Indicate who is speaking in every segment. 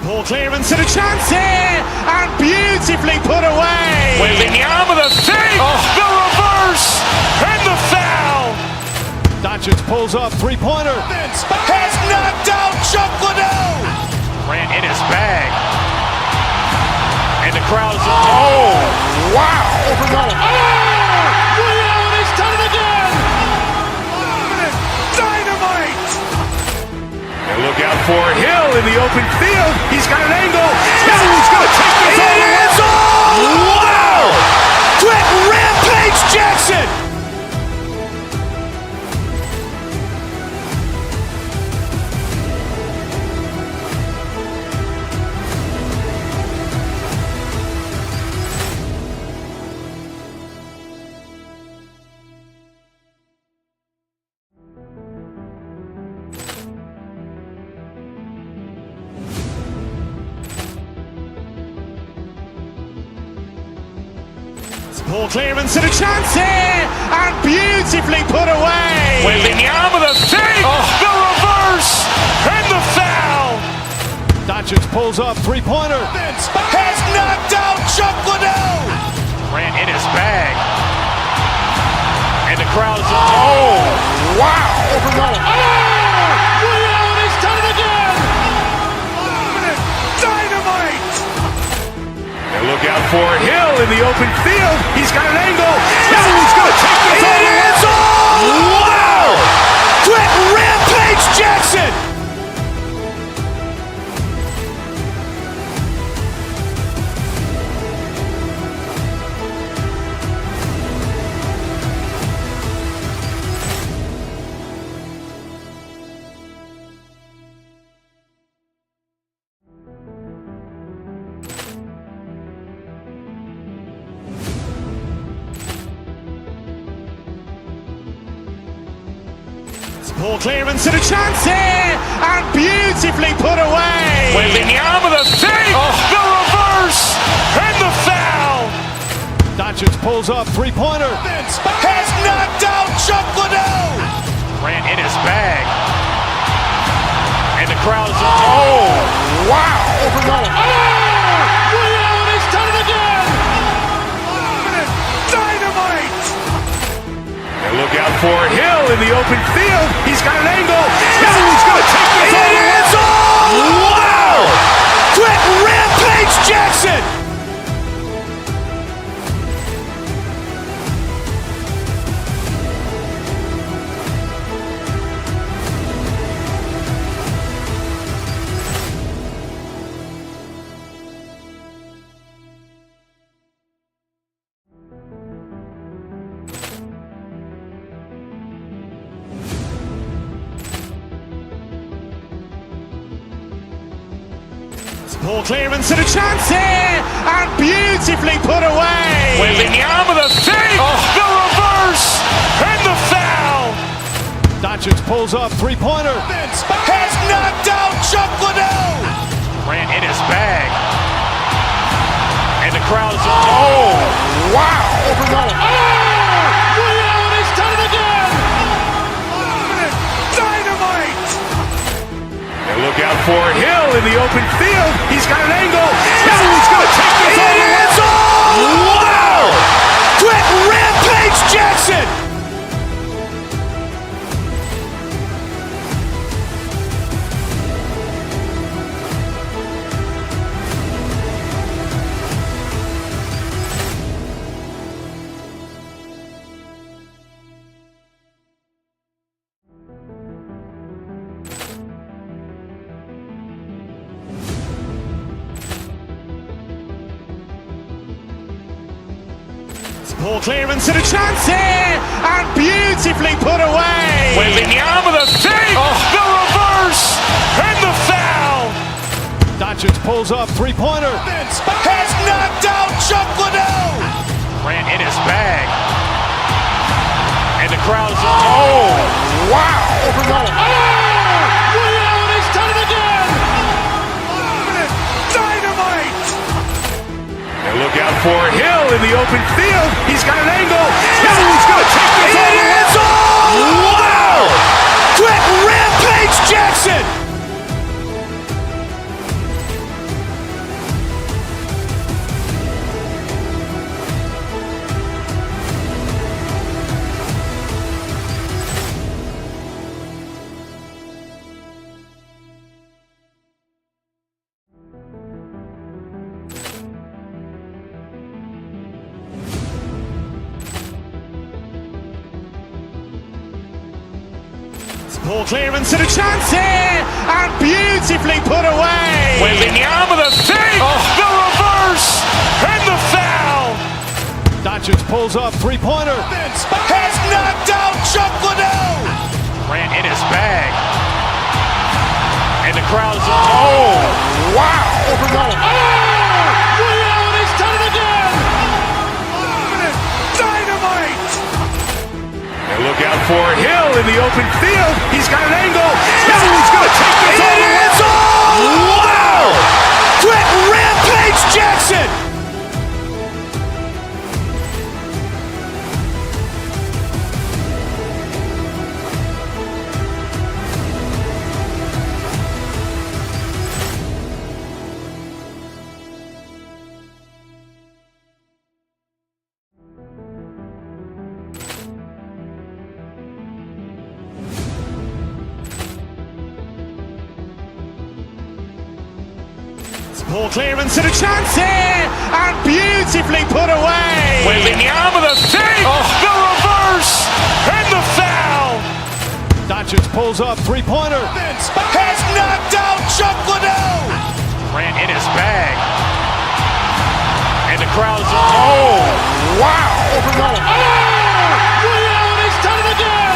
Speaker 1: Ball clearance and a chance here, and beautifully put away.
Speaker 2: Waving the arm of the fake, the reverse, and the foul.
Speaker 3: Doncic pulls up, three-pointer.
Speaker 2: Has knocked out Chuck Liddell. Ran in his bag. And the crowd is, oh, wow.
Speaker 1: He's done it again. Dynamite.
Speaker 2: And look out for Hill in the open field. He's got an angle. He's going to take this all the way. Wow! Quick Rampage Jackson.
Speaker 1: Ball clearance and a chance here, and beautifully put away.
Speaker 2: Waving the arm of the fake, the reverse, and the foul.
Speaker 3: Doncic pulls up, three-pointer.
Speaker 2: Has knocked out Chuck Liddell. Ran in his bag. And the crowd is, oh, wow.
Speaker 1: He's done it again. Dynamite.
Speaker 2: And look out for Hill in the open field. He's got an angle. He's going to take this all the way. Wow! Quick Rampage Jackson.
Speaker 1: Ball clearance and a chance here, and beautifully put away.
Speaker 2: Waving the arm of the fake, the reverse, and the foul.
Speaker 3: Doncic pulls up, three-pointer.
Speaker 2: Has knocked out Chuck Liddell. Ran in his bag. And the crowd is, oh, wow.
Speaker 1: He's done it again. Dynamite.
Speaker 2: And look out for Hill in the open field. He's got an angle. He's going to take this all the way. Wow! Quick Rampage Jackson.
Speaker 1: Ball clearance and a chance here, and beautifully put away.
Speaker 2: Waving the arm of the fake, the reverse, and the foul.
Speaker 3: Doncic pulls up, three-pointer.
Speaker 2: Has knocked out Chuck Liddell. Ran in his bag. And the crowd is, oh, wow.
Speaker 1: He's done it again. Dynamite.
Speaker 2: And look out for Hill in the open field. He's got an angle. He's going to take this all the way. Wow! Quick Rampage Jackson.
Speaker 1: Ball clearance and a chance here, and beautifully put away.
Speaker 2: Waving the arm of the fake, the reverse, and the foul.
Speaker 3: Doncic pulls up, three-pointer.
Speaker 2: Has knocked out Chuck Liddell. Ran in his bag. And the crowd is, oh, wow.
Speaker 1: He's done it again. Dynamite.
Speaker 2: And look out for Hill in the open field. He's got an angle. He's going to take this all the way. Wow! Quick Rampage Jackson.
Speaker 1: Ball clearance and a chance here, and beautifully put away.
Speaker 2: Wembanyama the fake, the reverse, and the foul.
Speaker 3: Doncic pulls up, three-pointer.
Speaker 2: Has knocked out Chuck Liddell. Grant in his bag. And the crowd's wow.
Speaker 3: He's done it again.
Speaker 2: Dynamite. And look out for Hill in the open field. He's got an angle. He's going to take this all the way. Wow. Quick Rampage Jackson.
Speaker 1: Ball clearance and a chance here, and beautifully put away.
Speaker 2: Wembanyama the fake, the reverse, and the foul.
Speaker 3: Doncic pulls up, three-pointer.
Speaker 2: Has knocked out Chuck Liddell. Grant in his bag. And the crowd's wow.
Speaker 3: He's done it again.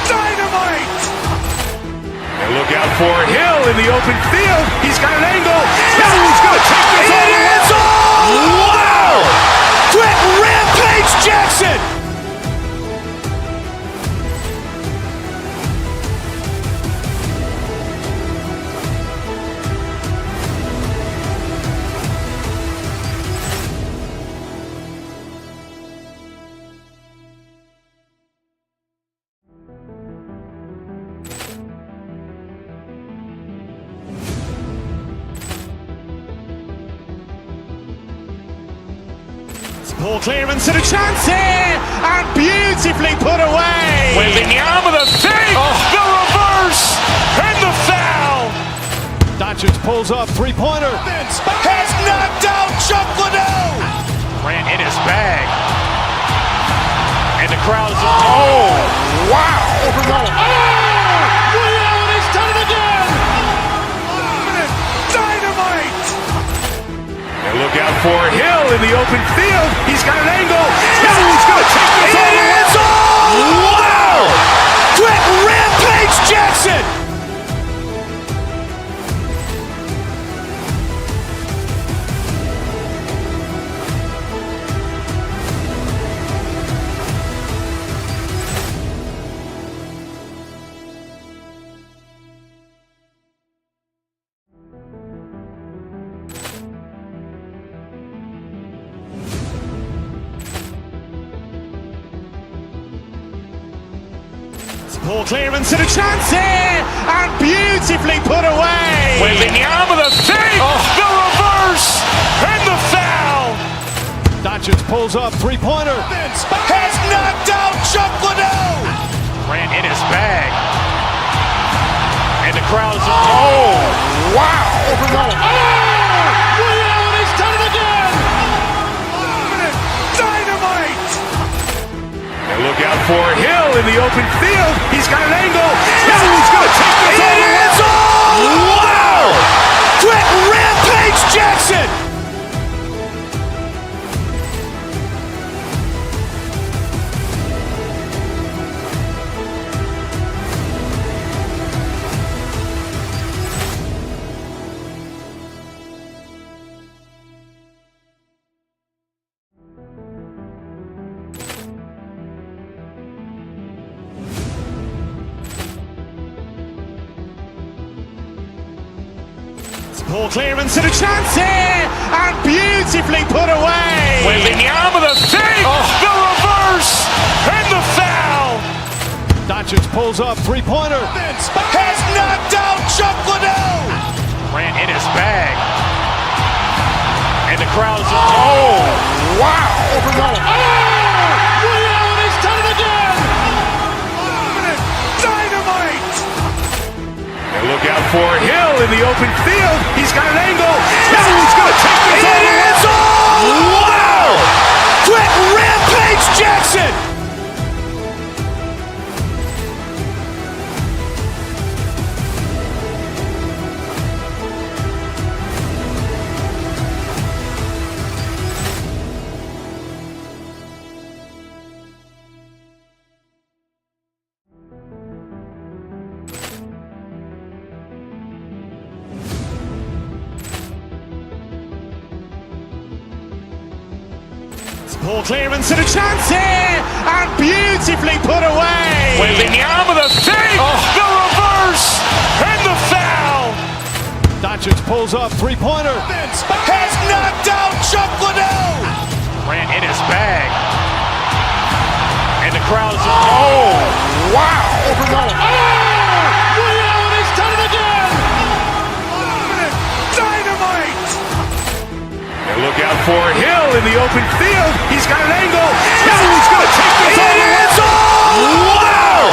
Speaker 2: Dynamite. And look out for Hill in the open field. He's got an angle. He's going to take this all the way. Wow. Quick Rampage Jackson.
Speaker 1: Ball clearance and a chance here, and beautifully put away.
Speaker 2: Wembanyama the fake, the reverse, and the foul.
Speaker 3: Doncic pulls up, three-pointer.
Speaker 2: Has knocked out Chuck Liddell. Grant in his bag. And the crowd's wow.
Speaker 3: He's done it again.
Speaker 2: Dynamite. And look out for Hill in the open field. He's got an angle. He's going to take this all the way. Wow. Quick Rampage Jackson.
Speaker 1: Ball clearance and a chance here, and beautifully put away.
Speaker 2: Wembanyama the fake, the reverse, and the foul.
Speaker 3: Doncic pulls up, three-pointer.
Speaker 2: Has knocked out Chuck Liddell. Grant in his bag. And the crowd's wow.
Speaker 3: He's done it again.
Speaker 2: Dynamite. And look out for Hill in the open field. He's got an angle. He's going to take this all the way. Wow. Quick Rampage Jackson.
Speaker 1: Ball clearance and a chance here, and beautifully put away.
Speaker 2: Wembanyama the fake, the reverse, and the foul.
Speaker 3: Doncic pulls up, three-pointer.
Speaker 2: Has knocked out Chuck Liddell. Grant in his bag. And the crowd's wow.
Speaker 3: He's done it again.
Speaker 2: Dynamite. And look out for Hill in the open field. He's got an angle. He's going to take this all the way. Wow. Quick Rampage Jackson.
Speaker 1: Ball clearance and a chance here, and beautifully put away.
Speaker 2: Wembanyama the fake, the reverse, and the foul.
Speaker 3: Doncic pulls up, three-pointer.
Speaker 2: Has knocked out Chuck Liddell. Grant in his bag. And the crowd is, oh, wow.
Speaker 3: Ray Allen has done it again.
Speaker 2: Dynamite. And look out for Hill in the open field. He's got an angle. He's going to take this all the way. Wow.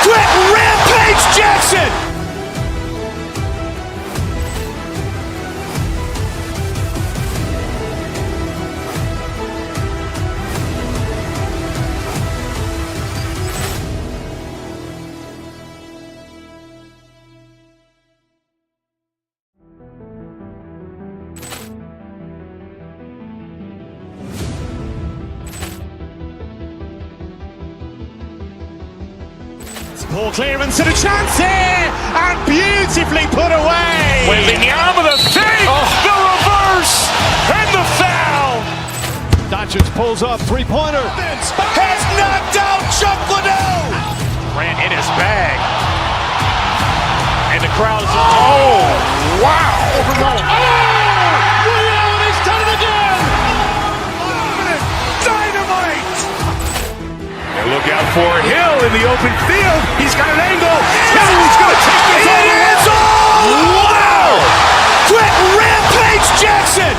Speaker 2: Quick Rampage Jackson.
Speaker 1: Ball clearance and a chance here, and beautifully put away.
Speaker 2: Wembanyama the fake, the reverse, and the foul.
Speaker 3: Doncic pulls up, three-pointer.
Speaker 2: Has knocked out Chuck Liddell. Grant in his bag. And the crowd is, oh, wow.
Speaker 3: Ray Allen has done it again.
Speaker 2: Dynamite. And look out for Hill in the open field. He's got an angle. He's going to take this all the way. Wow. Quick Rampage Jackson.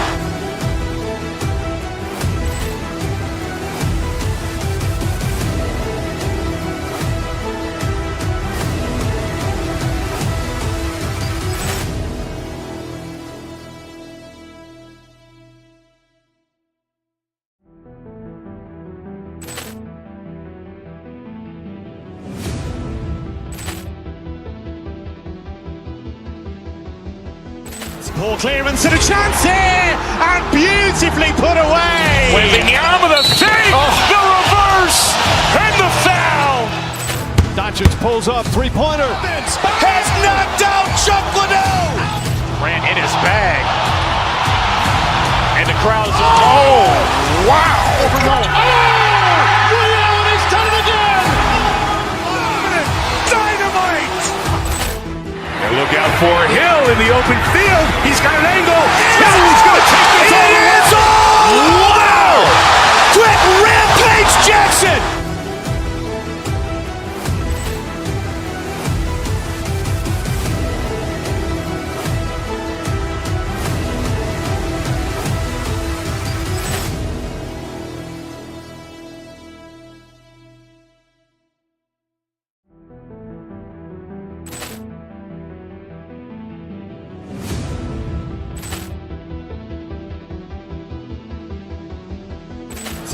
Speaker 1: Ball clearance and a chance here, and beautifully put away.
Speaker 2: Wembanyama the fake, the reverse, and the foul.
Speaker 3: Doncic pulls up, three-pointer.
Speaker 2: Has knocked out Chuck Liddell. Grant in his bag. And the crowd is, oh, wow.
Speaker 3: Ray Allen has done it again.
Speaker 2: Dynamite. And look out for Hill in the open field. He's got an angle. He's going to take this all the way. Wow. Quick Rampage Jackson.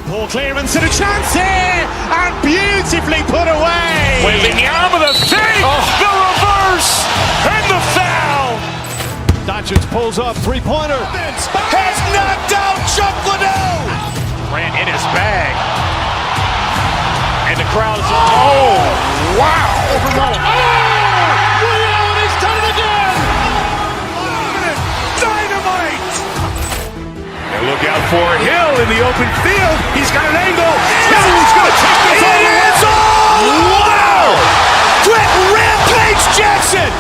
Speaker 1: Ball clearance and a chance here, and beautifully put away.
Speaker 2: Wembanyama the fake, the reverse, and the foul.
Speaker 3: Doncic pulls up, three-pointer.
Speaker 2: Has knocked out Chuck Liddell. Grant in his bag. And the crowd is, oh, wow.
Speaker 3: Ray Allen has done it again.
Speaker 2: Dynamite. And look out for Hill in the open field. He's got an angle. He's going to take this all the way. Wow. Quick Rampage Jackson.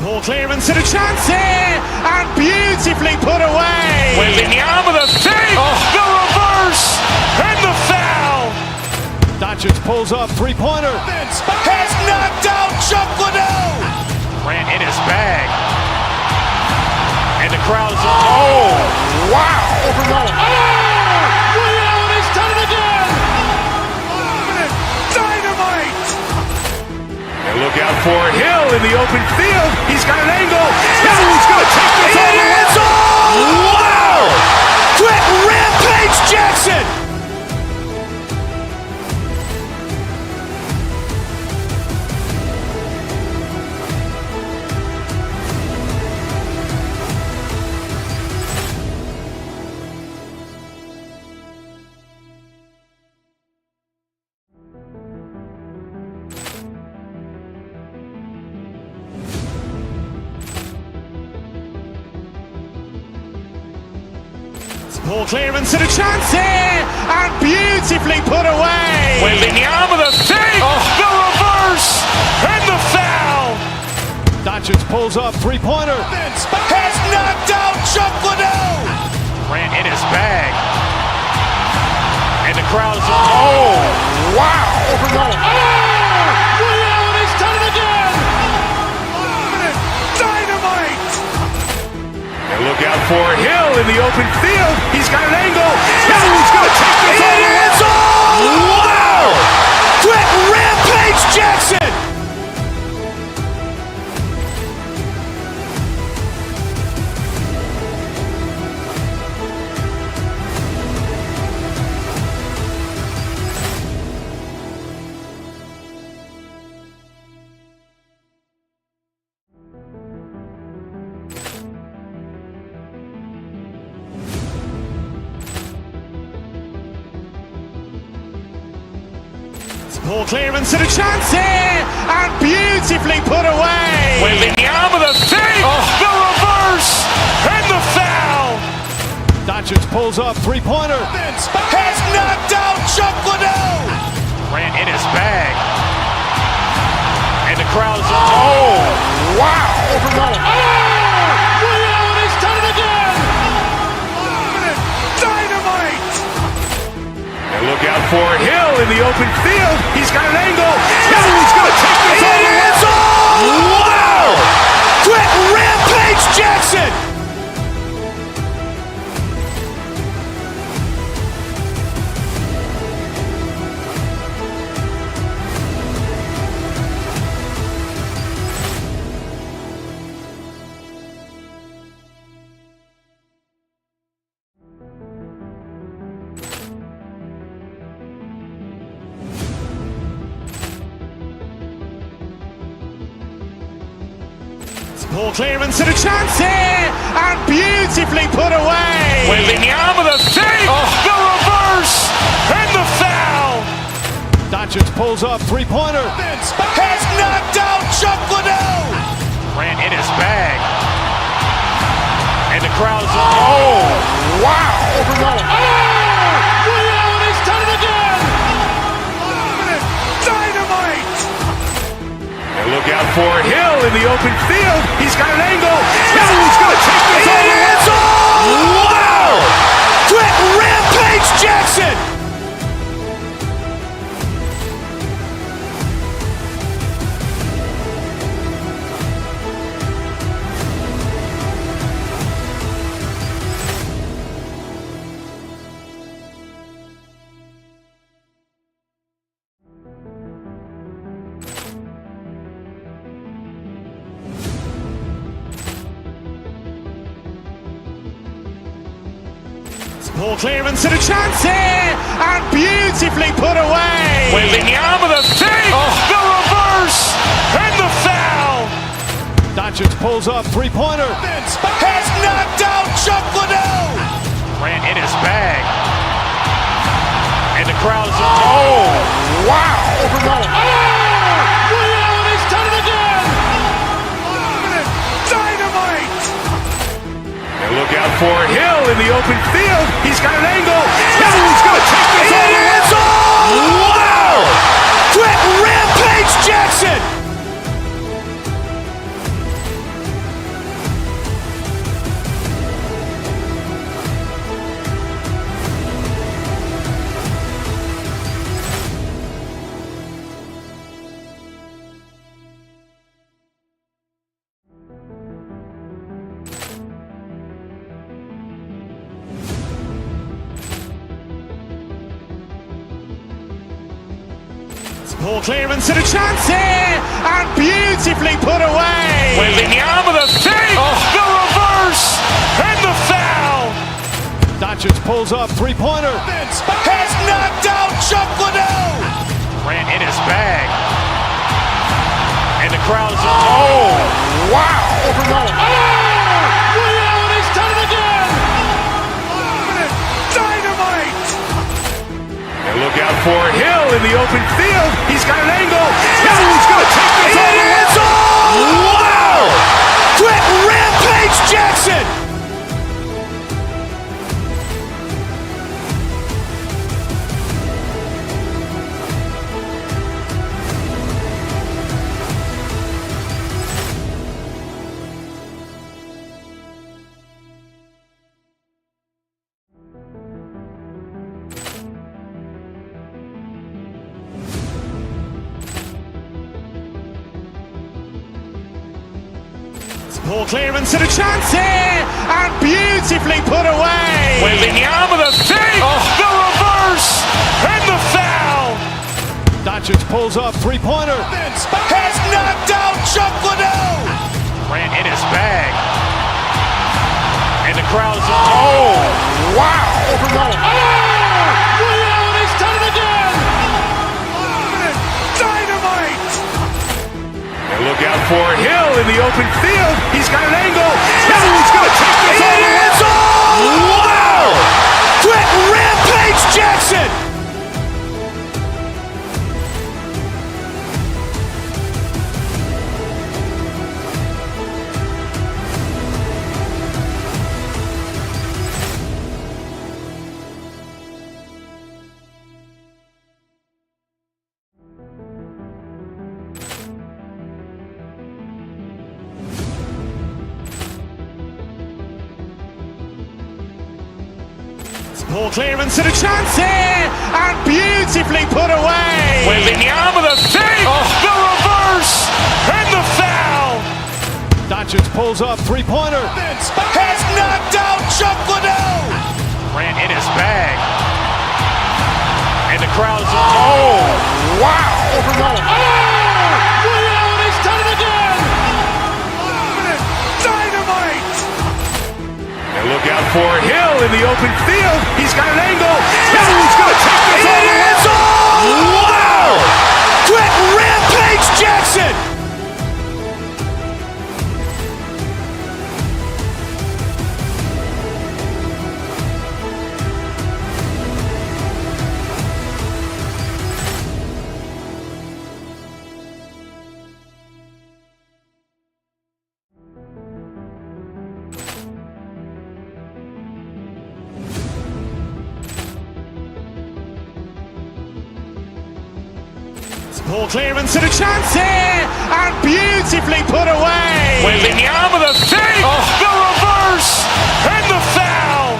Speaker 1: Ball clearance and a chance here, and beautifully put away.
Speaker 2: Wembanyama the fake, the reverse, and the foul.
Speaker 3: Doncic pulls up, three-pointer.
Speaker 2: Has knocked out Chuck Liddell. Grant in his bag. And the crowd is, oh, wow.
Speaker 3: Ray Allen has done it again.
Speaker 2: Dynamite. And look out for Hill in the open field. He's got an angle. He's going to take this all the way. Wow. Quick Rampage Jackson.
Speaker 1: Ball clearance and a chance here, and beautifully put away.
Speaker 2: Wembanyama the fake, the reverse, and the foul.
Speaker 3: Doncic pulls up, three-pointer.
Speaker 2: Has knocked out Chuck Liddell. Grant in his bag. And the crowd is, oh, wow.
Speaker 3: Ray Allen has done it again.
Speaker 2: Dynamite. And look out for Hill in the open field. He's got an angle. He's going to take this all the way. Wow. Quick Rampage Jackson.
Speaker 1: Ball clearance and a chance here, and beautifully put away.
Speaker 2: Wembanyama the fake, the reverse, and the foul.
Speaker 3: Doncic pulls up, three-pointer.
Speaker 2: Has knocked out Chuck Liddell. Grant in his bag. And the crowd is, oh, wow.
Speaker 3: Ray Allen has done it again.
Speaker 2: Dynamite. And look out for Hill in the open field. He's got an angle. He's going to take this all the way. Wow. Quick Rampage Jackson.
Speaker 1: Ball clearance and a chance here, and beautifully put away.
Speaker 2: Wembanyama the fake, the reverse, and the foul.
Speaker 3: Doncic pulls up, three-pointer.
Speaker 2: Has knocked out Chuck Liddell. Grant in his bag. And the crowd is, oh, wow.
Speaker 3: Ray Allen has done it again.
Speaker 2: Dynamite. And look out for Hill in the open field. He's got an angle. He's going to take this all the way. Wow. Quick Rampage Jackson.
Speaker 1: Ball clearance and a chance here, and beautifully put away.
Speaker 2: Wembanyama the fake, the reverse, and the foul.
Speaker 3: Doncic pulls up, three-pointer.
Speaker 2: Has knocked out Chuck Liddell. Grant in his bag. And the crowd is, oh, wow.
Speaker 3: Ray Allen has done it again.
Speaker 2: Dynamite. And look out for Hill in the open field. He's got an angle. He's going to take this all the way. Wow. Quick Rampage Jackson.
Speaker 1: Ball clearance and a chance here, and beautifully put away.
Speaker 2: Wembanyama the fake, the reverse, and the foul.
Speaker 3: Doncic pulls up, three-pointer.
Speaker 2: Has knocked out Chuck Liddell. Grant in his bag. And the crowd is, oh, wow.
Speaker 3: Ray Allen has done it again.
Speaker 2: Dynamite. And look out for Hill in the open field. He's got an angle. He's going to take this all the way. Wow. Quick Rampage Jackson.
Speaker 1: Poor clearance and a chance here, and beautifully put away.
Speaker 2: Wembanyama with a fake, the reverse, and the foul.
Speaker 3: Doncic pulls up, three-pointer.
Speaker 2: Has knocked out Chuck Liddell. Ran in his bag. And the crowd is, wow.
Speaker 3: He's done it again.
Speaker 2: Dynamite. And look out for Hill in the open field. He's got an angle. He's going to take this all the way. Wow. Quick Rampage Jackson.
Speaker 1: Poor clearance and a chance here, and beautifully put away.
Speaker 2: Wembanyama with a fake, the reverse, and the foul.
Speaker 3: Doncic pulls up, three-pointer.
Speaker 2: Has knocked out Chuck Liddell. Ran in his bag. And the crowd is, wow.
Speaker 3: He's done it again.
Speaker 2: Dynamite. And look out for Hill in the open field. He's got an angle. He's going to take this all the way. Wow. Quick Rampage Jackson.
Speaker 1: Poor clearance and a chance here, and beautifully put away.
Speaker 2: Wembanyama with a fake, the reverse, and the foul.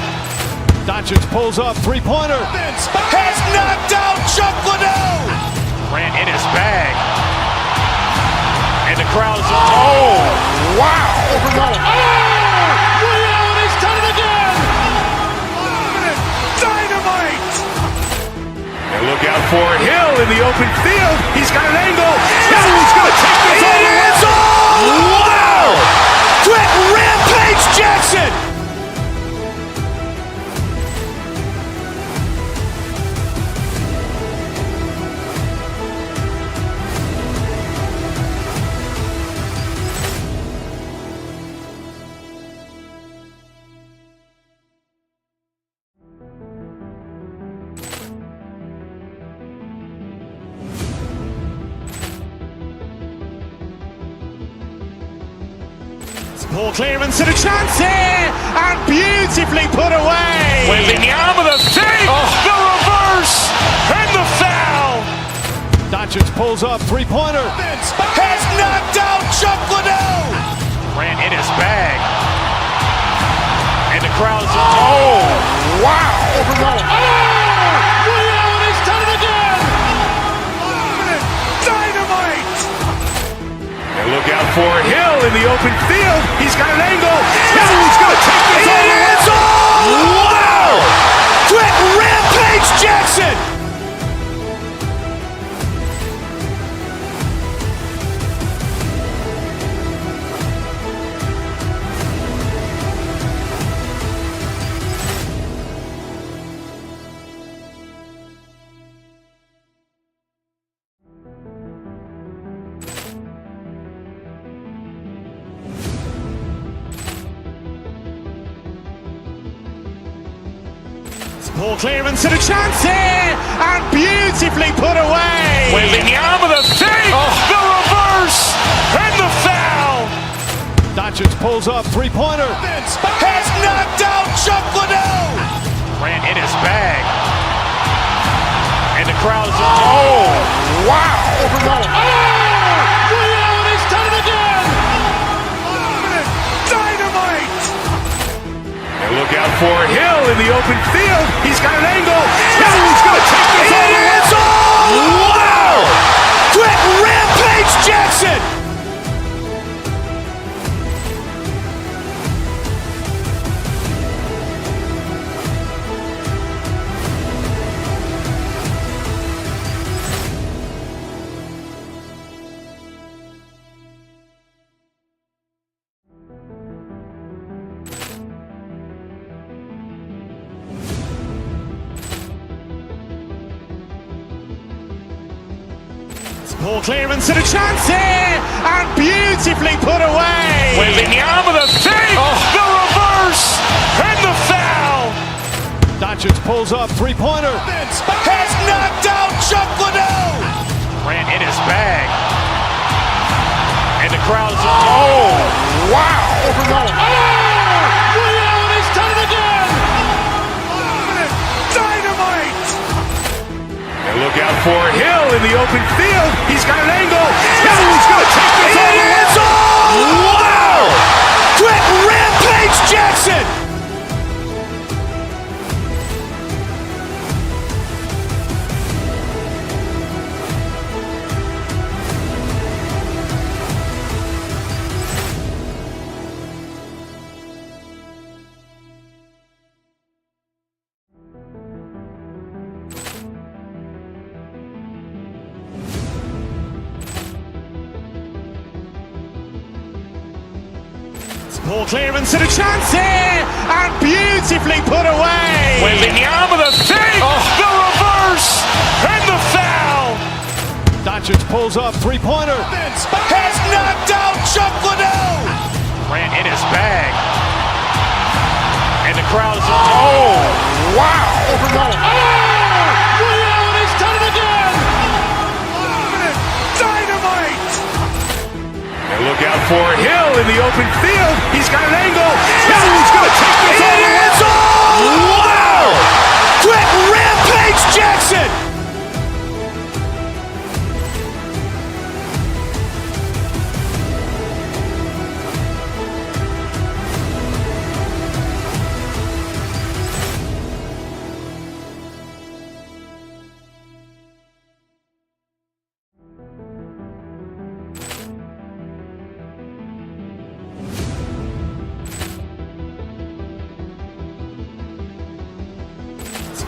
Speaker 3: Doncic pulls up, three-pointer.
Speaker 2: Has knocked out Chuck Liddell. Ran in his bag. And the crowd is, wow.
Speaker 3: He's done it again.
Speaker 2: Dynamite. And look out for Hill in the open field. He's got an angle. He's going to take this all the way. Wow. Quick Rampage Jackson.
Speaker 1: Poor clearance and a chance here, and beautifully put away.
Speaker 2: Wembanyama with a fake, the reverse, and the foul.
Speaker 3: Doncic pulls up, three-pointer.
Speaker 2: Has knocked out Chuck Liddell. Ran in his bag. And the crowd is, wow.
Speaker 3: He's done it again.
Speaker 2: Dynamite. And look out for Hill in the open field. He's got an angle. He's going to take this all the way. Wow. Quick Rampage Jackson.
Speaker 1: Poor clearance and a chance here, and beautifully put away.
Speaker 2: Wembanyama with a fake, the reverse, and the foul.
Speaker 3: Doncic pulls up, three-pointer.
Speaker 2: Has knocked out Chuck Liddell. Ran in his bag. And the crowd is, wow.
Speaker 3: He's done it again.
Speaker 2: Dynamite. And look out for Hill in the open field. He's got an angle. He's going to take this all the way. Wow. Quick Rampage Jackson.
Speaker 1: Ball clearance and a chance here, and beautifully put away.
Speaker 2: Wembanyama with a fake, the reverse, and the foul.
Speaker 3: Doncic pulls up, three-pointer.
Speaker 2: Has knocked out Chuck Liddell. Grant in his bag. And the crowd's wow.
Speaker 3: Ray Allen has done it again.
Speaker 2: Dynamite. And look out for Hill in the open field. He's got an angle. Hill's going to take this all the way. Wow. Quick Rampage Jackson.
Speaker 1: Ball clearance and a chance here, and beautifully put away.
Speaker 2: Wembanyama with a fake, the reverse, and the foul.
Speaker 3: Doncic pulls up, three-pointer.
Speaker 2: Has knocked out Chuck Liddell. Grant in his bag. And the crowd's wow.
Speaker 3: Ray Allen has done it again.
Speaker 2: Dynamite. And look out for Hill in the open field. He's got an angle. Hill's going to take this all the way. Wow. Quick Rampage Jackson.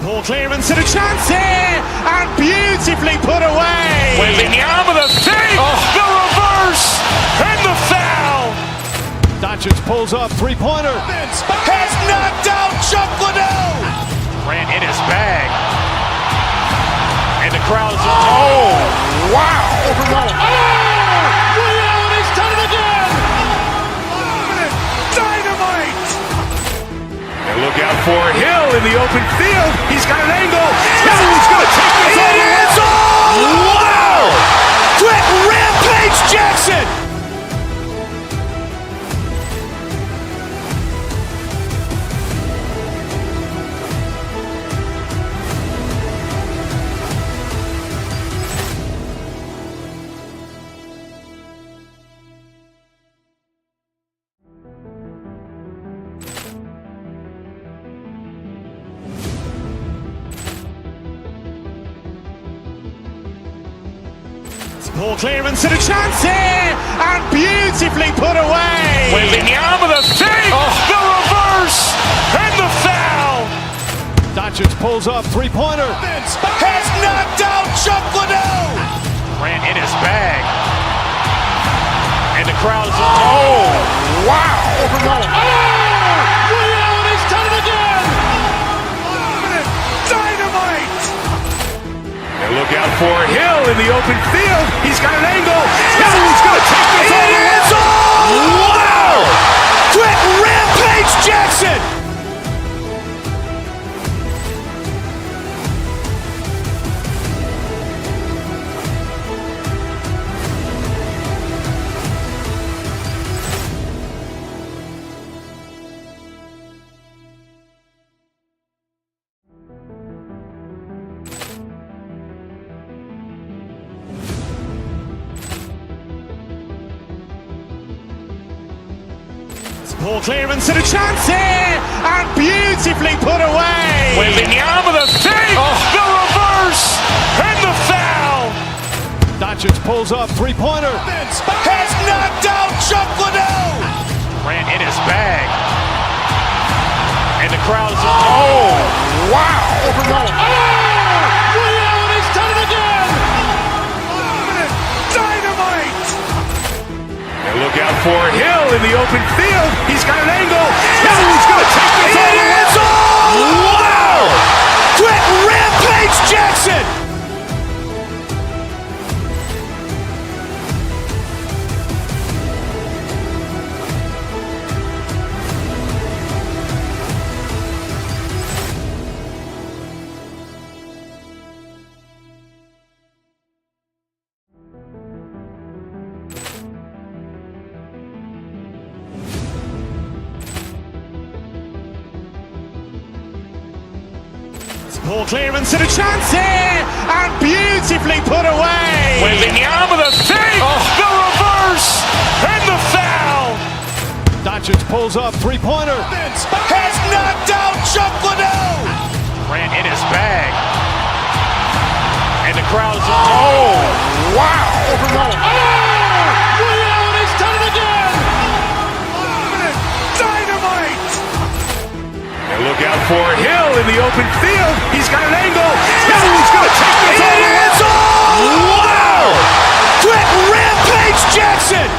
Speaker 1: Ball clearance and a chance here, and beautifully put away.
Speaker 2: Wembanyama with a fake, the reverse, and the foul.
Speaker 3: Doncic pulls up, three-pointer.
Speaker 2: Has knocked out Chuck Liddell. Grant in his bag. And the crowd's wow.
Speaker 3: Ray Allen has done it again.
Speaker 2: Dynamite. And look out for Hill in the open field. He's got an angle. Hill's going to take this all the way. Wow. Quick Rampage Jackson.
Speaker 1: Ball clearance and a chance here, and beautifully put away.
Speaker 2: Wembanyama with a fake, the reverse, and the foul.
Speaker 3: Doncic pulls up, three-pointer.
Speaker 2: Has knocked out Chuck Liddell. Grant in his bag. And the crowd's wow.
Speaker 3: Ray Allen has done it again.
Speaker 2: Dynamite. And look out for Hill in the open field. He's got an angle. Hill's going to take this all the way. Wow. Quick Rampage Jackson.
Speaker 1: Ball clearance and a chance here, and beautifully put away.
Speaker 2: Wembanyama with a fake, the reverse, and the foul.
Speaker 3: Doncic pulls up, three-pointer.
Speaker 2: Has knocked out Chuck Liddell. Grant in his bag. And the crowd's wow.
Speaker 3: Ray Allen has done it again.
Speaker 2: Dynamite. And look out for Hill in the open field. He's got an angle. Hill's going to take this all the way. Wow. Quick Rampage Jackson.
Speaker 1: Poor clearance and a chance here, and beautifully put away.
Speaker 2: Wembanyama the fake, the reverse, and the foul.
Speaker 3: Doncic pulls up, three-pointer.
Speaker 2: Has knocked out Chuck Liddell. Grant in his bag. And the crowd's wow.
Speaker 3: Ray Allen has done it again.
Speaker 2: Dynamite. And look out for Hill in the open field. He's got an angle. He's going to take this all the way. Wow. Quick Rampage Jackson.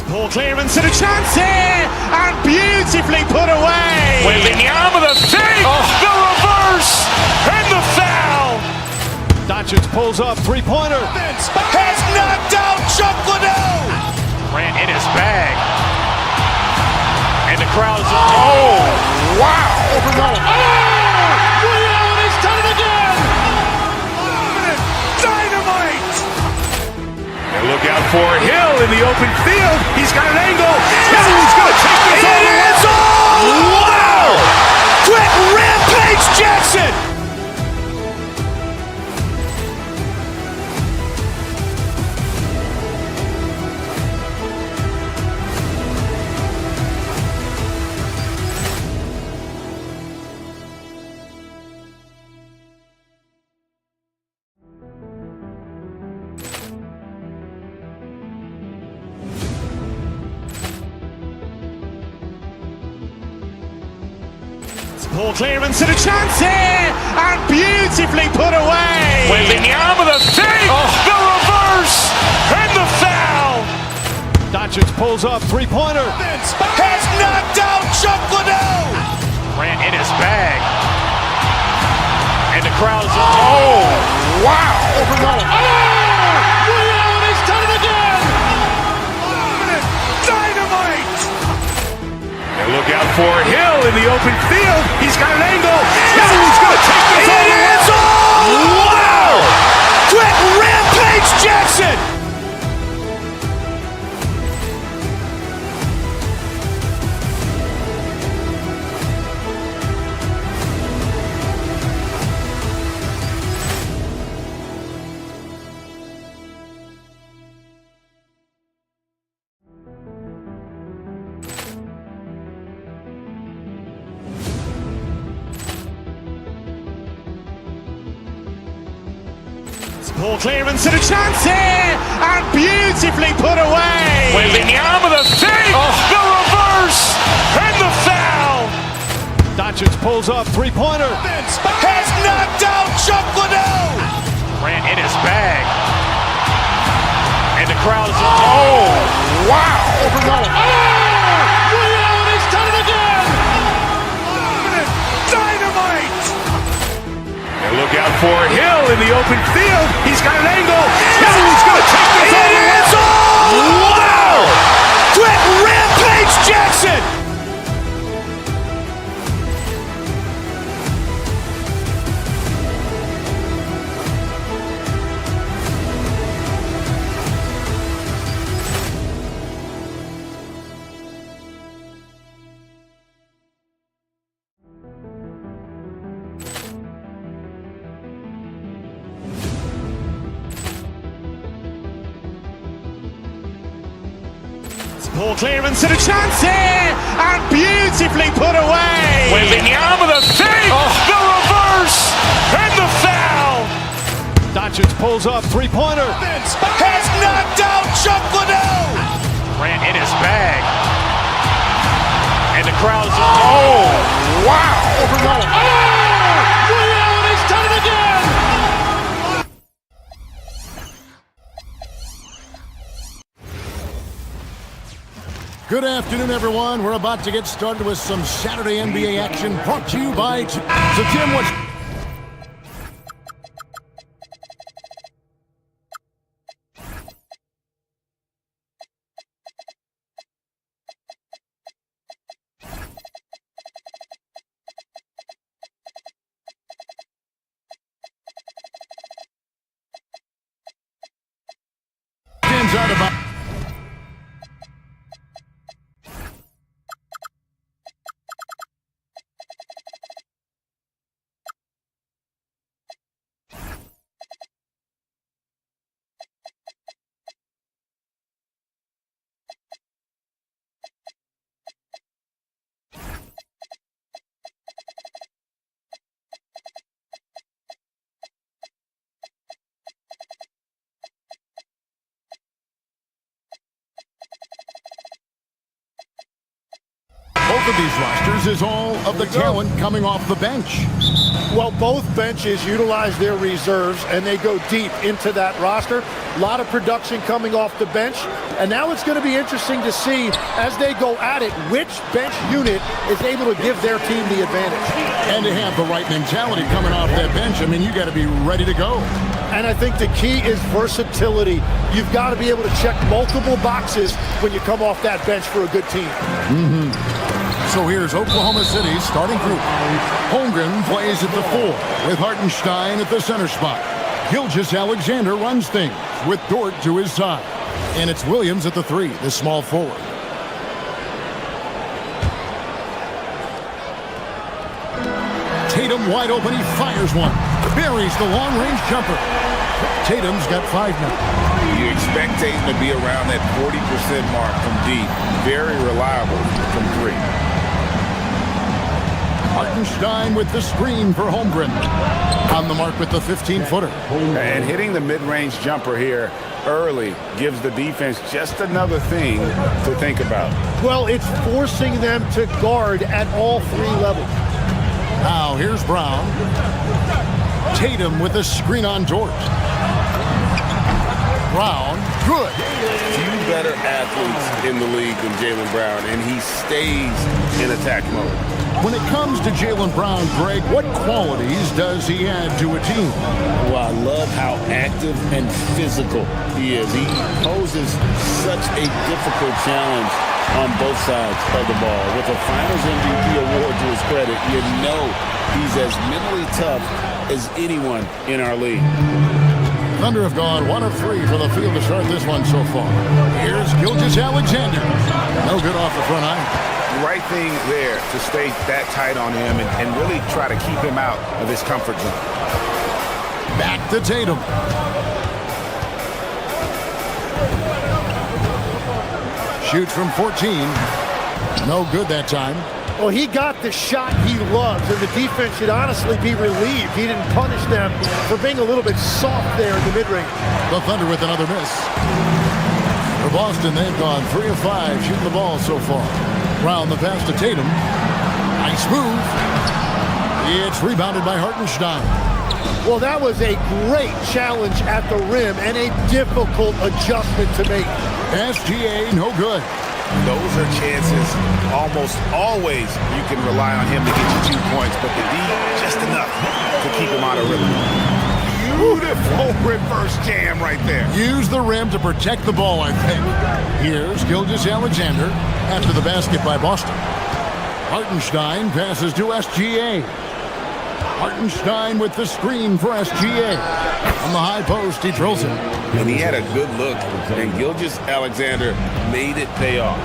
Speaker 1: Poor clearance and a chance here, and beautifully put away.
Speaker 2: Wembanyama the fake, the reverse, and the foul.
Speaker 3: Doncic pulls up, three-pointer.
Speaker 2: Has knocked out Chuck Liddell. Grant in his bag. And the crowd's wow.
Speaker 3: Ray Allen has done it again.
Speaker 2: Dynamite. And look out for Hill in the open field. He's got an angle. He's going to take this all the way. Wow. Quick Rampage Jackson.
Speaker 1: Poor clearance and a chance here, and beautifully put away.
Speaker 2: Wembanyama the fake, the reverse, and the foul.
Speaker 3: Doncic pulls up, three-pointer.
Speaker 2: Has knocked out Chuck Liddell. Grant in his bag. And the crowd's wow.
Speaker 3: Ray Allen has done it again.
Speaker 2: Dynamite. And look out for Hill in the open field. He's got an angle. He's going to take this all the way. Wow. Quick Rampage Jackson.
Speaker 1: Poor clearance and a chance here, and beautifully put away.
Speaker 2: Wembanyama the fake, the reverse, and the foul.
Speaker 3: Doncic pulls up, three-pointer.
Speaker 2: Has knocked out Chuck Liddell. Grant in his bag. And the crowd's wow.
Speaker 3: Ray Allen has done it again.
Speaker 2: Dynamite. And look out for Hill in the open field. He's got an angle. He's going to take this all the way. Wow. Quick Rampage Jackson.
Speaker 1: Poor clearance and a chance here, and beautifully put away.
Speaker 2: Wembanyama the fake, the reverse, and the foul.
Speaker 3: Doncic pulls up, three-pointer.
Speaker 2: Has knocked out Chuck Liddell. Grant in his bag. And the crowd's wow.
Speaker 3: Ray Allen has done it again.
Speaker 4: Good afternoon, everyone. We're about to get started with some Saturday NBA action brought to you by... So, Tim, is all of the talent coming off the bench.
Speaker 5: Well, both benches utilize their reserves, and they go deep into that roster. A lot of production coming off the bench, and now it's going to be interesting to see, as they go at it, which bench unit is able to give their team the advantage.
Speaker 4: And to have the right mentality coming off that bench, I mean, you got to be ready to go.
Speaker 5: And I think the key is versatility. You've got to be able to check multiple boxes when you come off that bench for a good team.
Speaker 4: So here's Oklahoma City's starting group. Holmgren plays at the 4 with Hartenstein at the center spot. Gilgeous-Alexander runs things with Dort to his side. And it's Williams at the 3, the small forward. Tatum wide open, he fires one. Buries the long-range jumper. Tatum's got 5 now.
Speaker 2: You expect Tatum to be around that 40% mark from deep. Very reliable from 3.
Speaker 4: Hartenstein with the screen for Holmgren. On the mark with the 15-footer.
Speaker 2: And hitting the mid-range jumper here early gives the defense just another thing to think about.
Speaker 5: Well, it's forcing them to guard at all 3 levels.
Speaker 4: Now here's Brown. Tatum with the screen on Dort. Brown, good.
Speaker 2: Few better athletes in the league than Jaylen Brown, and he stays in attack mode.
Speaker 4: When it comes to Jaylen Brown, Greg, what qualities does he add to a team?
Speaker 2: Well, I love how active and physical he is. He poses such a difficult challenge on both sides of the ball. With a Finals MVP award to his credit, you know he's as mentally tough as anyone in our league.
Speaker 4: Thunder have gone 1 of 3 for the field to start this one so far. Here's Gilgeous-Alexander. No good off the front iron.
Speaker 2: Right thing there to stay that tight on him and really try to keep him out of his comfort zone.
Speaker 4: Back to Tatum. Shoots from 14. No good that time.
Speaker 5: Well, he got the shot he loves, and the defense should honestly be relieved. He didn't punish them for being a little bit soft there in the mid-range.
Speaker 4: The Thunder with another miss. For Boston, they've gone 3 of 5 shooting the ball so far. Brown the pass to Tatum. Nice move. It's rebounded by Hartenstein.
Speaker 5: Well, that was a great challenge at the rim and a difficult adjustment to make.
Speaker 4: SGA, no good.
Speaker 2: Those are chances almost always you can rely on him to get you 2 points, but the D, just enough to keep him out of rhythm. Beautiful reverse jam right there.
Speaker 4: Use the rim to protect the ball, I think. Here's Gilgeous-Alexander after the basket by Boston. Hartenstein passes to SGA. Hartenstein with the screen for SGA. On the high post, he drills it.
Speaker 2: And he had a good look, and Gilgeous-Alexander made it pay off.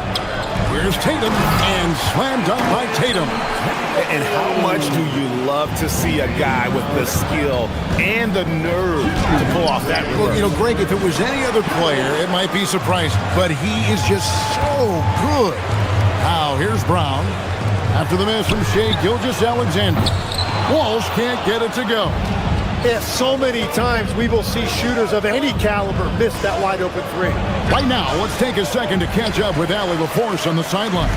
Speaker 4: Here's Tatum, and slam dunk by Tatum.
Speaker 2: And how much do you love to see a guy with the skill and the nerve to pull off that reverse?
Speaker 4: Well, you know, Greg, if it was any other player, it might be surprising, but he is just so good. Now, here's Brown. After the miss from Shai Gilgeous-Alexander. Walsh can't get it to go.
Speaker 5: Yeah, so many times we will see shooters of any caliber miss that wide open 3.
Speaker 4: Right now, let's take a second to catch up with Allie LaForce on the sideline.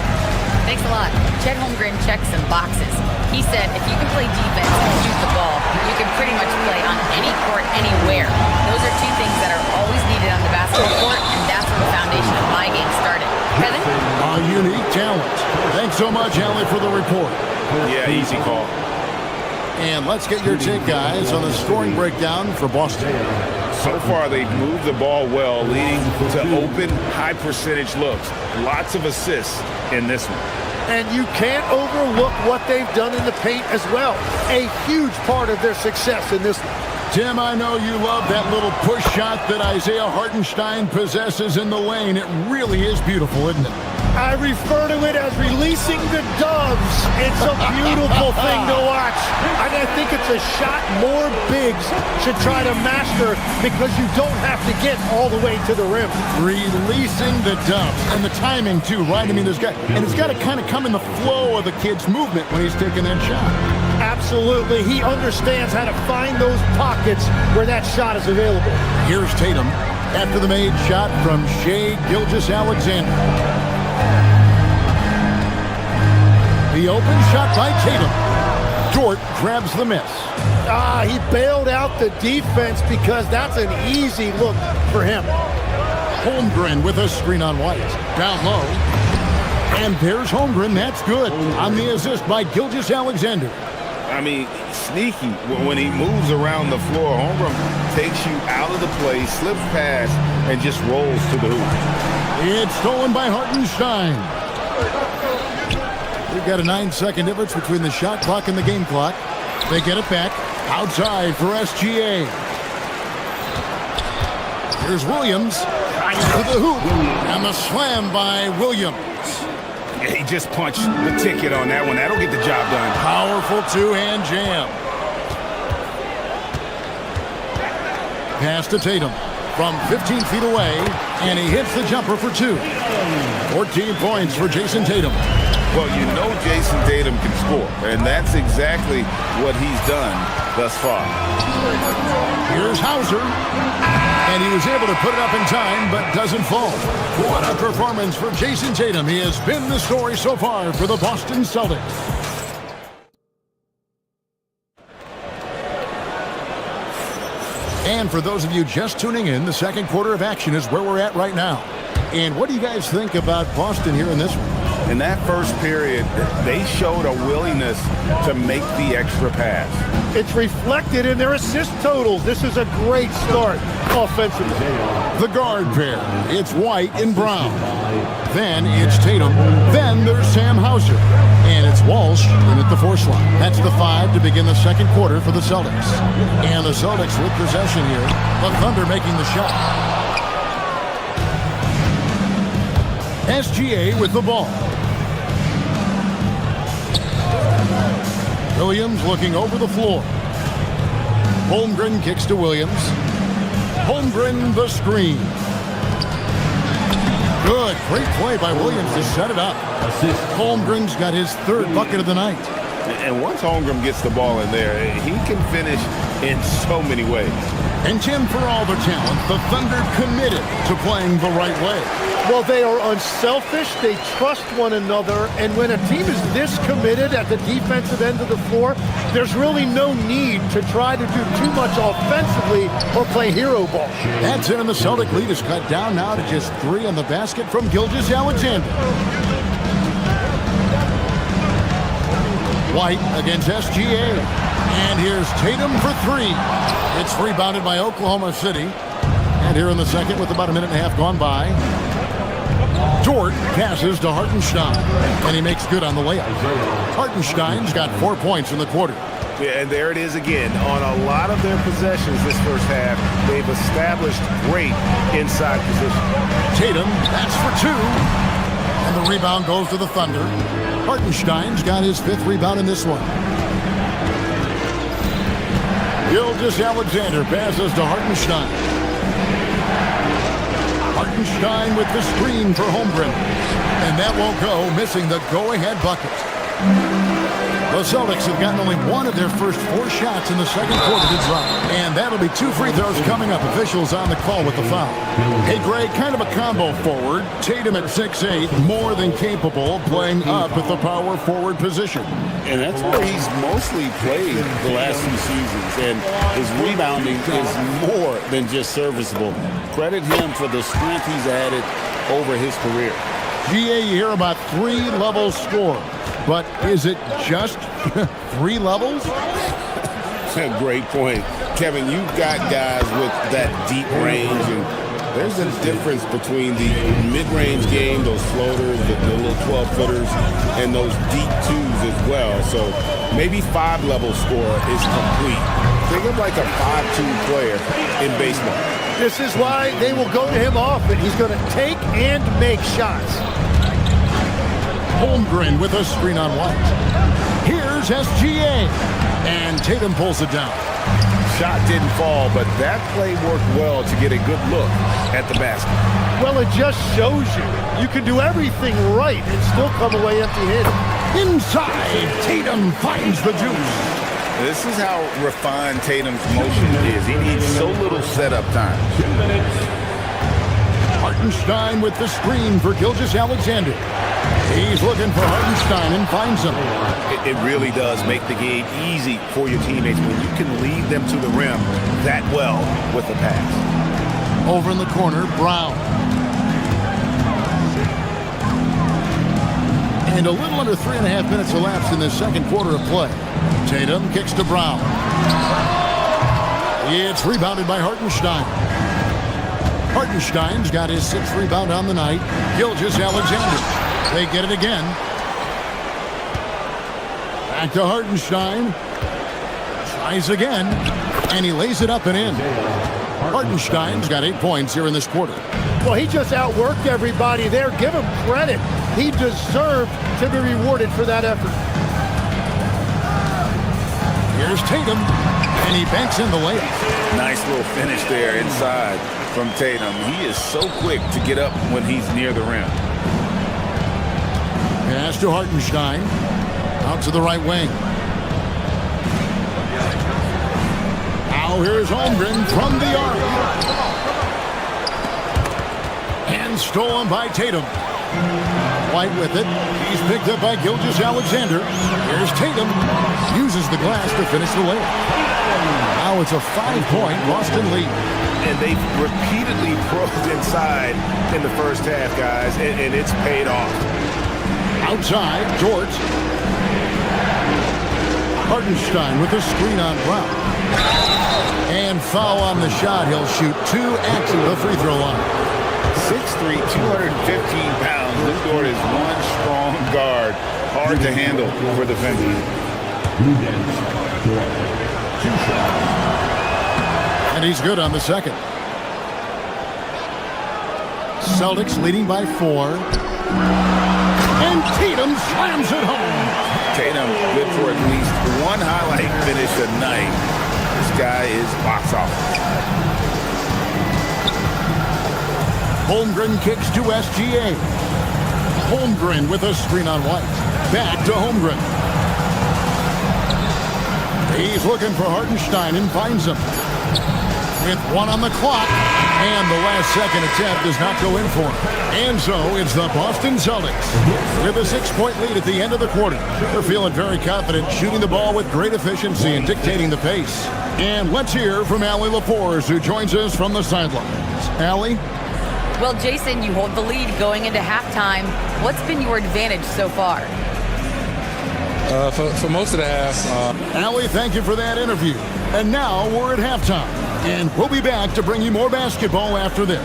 Speaker 6: Thanks a lot. Chet Holmgren checks some boxes. He said if you can play defense and shoot the ball, you can pretty much play on any court, anywhere. Those are 2 things that are always needed on the basketball court, and that's where the foundation of my game started. Kevin?
Speaker 4: A unique talent. Thanks so much, Allie, for the report.
Speaker 2: Yeah, easy call.
Speaker 4: And let's get your take, guys, on the scoring breakdown for Boston.
Speaker 2: So far, they've moved the ball well, leading to open, high-percentage looks. Lots of assists in this one.
Speaker 5: And you can't overlook what they've done in the paint as well. A huge part of their success in this one.
Speaker 4: Tim, I know you love that little push shot that Isaiah Hartenstein possesses in the lane. It really is beautiful, isn't it?
Speaker 5: I refer to it as releasing the doves. It's a beautiful thing to watch. And I think it's a shot more bigs should try to master because you don't have to get all the way to the rim.
Speaker 4: Releasing the doves. And the timing, too, right? I mean, it's got to kind of come in the flow of the kid's movement when he's taking that shot.
Speaker 5: Absolutely. He understands how to find those pockets where that shot is available.
Speaker 4: Here's Tatum after the made shot from Shai Gilgeous-Alexander. The open shot by Tatum. Dort grabs the miss.
Speaker 5: He bailed out the defense because that's an easy look for him.
Speaker 4: Holmgren with a screen on White. Down low. And there's Holmgren. That's good. On the assist by Gilgeous-Alexander.
Speaker 2: I mean, sneaky. When he moves around the floor, Holmgren takes you out of the play, slips past, and just rolls to the hoop.
Speaker 4: It's stolen by Hartenstein. We've got a 9-second difference between the shot clock and the game clock. They get it back. Outside for SGA. Here's Williams. To the hoop. And the slam by Williams.
Speaker 2: He just punched the ticket on that one. That'll get the job done.
Speaker 4: Powerful two-hand jam. Pass to Tatum from 15 feet away, and he hits the jumper for 2. 14 points for Jason Tatum.
Speaker 2: Well, you know Jason Tatum can score, and that's exactly what he's done thus far.
Speaker 4: Here's Hauser, and he was able to put it up in time, but doesn't fall. What a performance for Jason Tatum. He has been the story so far for the Boston Celtics. And for those of you just tuning in, the second quarter of action is where we're at right now. And what do you guys think about Boston here in this one?
Speaker 2: In that first period, they showed a willingness to make the extra pass.
Speaker 5: It's reflected in their assist totals. This is a great start offensively.
Speaker 4: The guard pair, it's White and Brown. Then it's Tatum. Then there's Sam Hauser. And it's Walsh in at the 4 slot. That's the 5 to begin the second quarter for the Celtics. And the Celtics with possession here. The Thunder making the shot. SGA with the ball. Williams looking over the floor. Holmgren kicks to Williams. Holmgren the screen. Good, great play by Williams to set it up. Holmgren's got his 3rd bucket of the night.
Speaker 2: And once Holmgren gets the ball in there, he can finish in so many ways.
Speaker 4: And Tim, for all their talent, the Thunder committed to playing the right way.
Speaker 5: Well, they are unselfish. They trust one another. And when a team is this committed at the defensive end of the floor, there's really no need to try to do too much offensively or play hero ball.
Speaker 4: That's it, and the Celtic lead is cut down now to just 3 on the basket from Gilgeous-Alexander. White against SGA. And here's Tatum for 3. It's rebounded by Oklahoma City. And here in the second with about a minute and a half gone by, Dort passes to Hartenstein, and he makes good on the layup. Hartenstein's got 4 points in the quarter.
Speaker 2: Yeah, and there it is again. On a lot of their possessions this first half, they've established great inside position.
Speaker 4: Tatum, that's for 2. And the rebound goes to the Thunder. Hartenstein's got his 5th rebound in this one. Gilgeous-Alexander passes to Hartenstein. Hartenstein with the screen for Holmgren. And that won't go, missing the go-ahead bucket. The Celtics have gotten only 1 of their first 4 shots in the second quarter to drop. And that'll be 2 free throws coming up. Officials on the call with the foul. Hey, Greg, kind of a combo forward. Tatum at 6'8", more than capable of playing up at the power forward position.
Speaker 7: And that's where he's mostly played the last few seasons. And his rebounding is more than just serviceable. Credit him for the strength he's added over his career.
Speaker 4: GA, you hear about 3 levels score. But is it just 3 levels?
Speaker 7: Great point. Kevin, you've got guys with that deep range, and there's a difference between the mid-range game, those floaters, the little 12-footers, and those deep 2s as well. So maybe 5-level score is complete. Think of like a 5'2" player in baseball.
Speaker 5: This is why they will go to him often. He's going to take and make shots.
Speaker 4: Holmgren with a screen on White. Here's SGA. And Tatum pulls it down.
Speaker 2: Shot didn't fall, but that play worked well to get a good look at the basket.
Speaker 5: Well, it just shows you can do everything right and still come away empty-handed.
Speaker 4: Inside, Tatum finds the juice.
Speaker 2: This is how refined Tatum's motion is. He needs so little setup time.
Speaker 4: Hartenstein with the screen for Gilgeous-Alexander. He's looking for Hartenstein and finds him.
Speaker 2: It really does make the game easy for your teammates when you can lead them to the rim that well with the pass.
Speaker 4: Over in the corner, Brown. And a little under 3.5 minutes elapsed in the second quarter of play. Tatum kicks to Brown. It's rebounded by Hartenstein. Hartenstein's got his 6th rebound on the night. Gilgeous-Alexander. They get it again. Back to Hartenstein. Tries again. And he lays it up and in. Hartenstein's got 8 points here in this quarter.
Speaker 5: Well, he just outworked everybody there. Give him credit. He deserved to be rewarded for that effort.
Speaker 4: Here's Tatum. And he banks in the layup.
Speaker 2: Nice little finish there inside from Tatum. He is so quick to get up when he's near the rim.
Speaker 4: Pass to Hartenstein. Out to the right wing. Now here's Holmgren from the arc. And stolen by Tatum. White with it. He's picked up by Gilgeous-Alexander. Here's Tatum. Uses the glass to finish the layup. Now it's a 5-point Boston lead.
Speaker 2: And they've repeatedly probed inside in the first half, guys, and it's paid off.
Speaker 4: Outside, George. Hartenstein with a screen on Brown. And foul on the shot. He'll shoot 2 at the free throw line.
Speaker 2: 6'3", 215 pounds. This guard is one strong guard. Hard to handle for defenders.
Speaker 4: And he's good on the second. Celtics leading by 4. And Tatum slams it home.
Speaker 2: Tatum good for at least one highlight finish a night. This guy is box office.
Speaker 4: Holmgren kicks to SGA. Holmgren with a screen on White. Back to Holmgren. He's looking for Hartenstein and finds him. With 1 on the clock. And the last second attempt does not go in for him. And so it's the Boston Celtics with a 6-point lead at the end of the quarter. They're feeling very confident, shooting the ball with great efficiency and dictating the pace. And let's hear from Allie LaForce, who joins us from the sidelines. Allie?
Speaker 6: Well, Jason, you hold the lead going into halftime. What's been your advantage so far?
Speaker 8: For most of the half.
Speaker 4: Allie, thank you for that interview. And now we're at halftime. And we'll be back to bring you more basketball after this.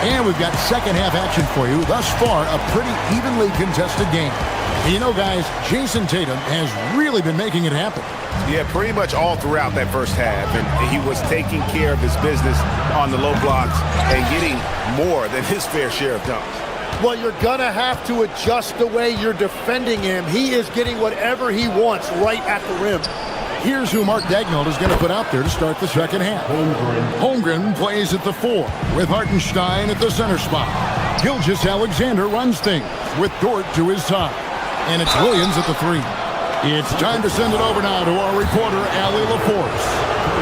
Speaker 4: And we've got second half action for you. Thus far, a pretty evenly contested game. You know, guys, Jason Tatum has really been making it happen.
Speaker 2: Yeah, pretty much all throughout that first half. And he was taking care of his business on the low blocks and getting more than his fair share of dunks.
Speaker 5: Well, you're going to have to adjust the way you're defending him. He is getting whatever he wants right at the rim.
Speaker 4: Here's who Mark Daigneault is going to put out there to start the second half. Holmgren plays at the 4 with Hartenstein at the center spot. Gilgeous-Alexander runs things with Dort to his side. And it's Williams at the 3. It's time to send it over now to our reporter, Allie LaForce.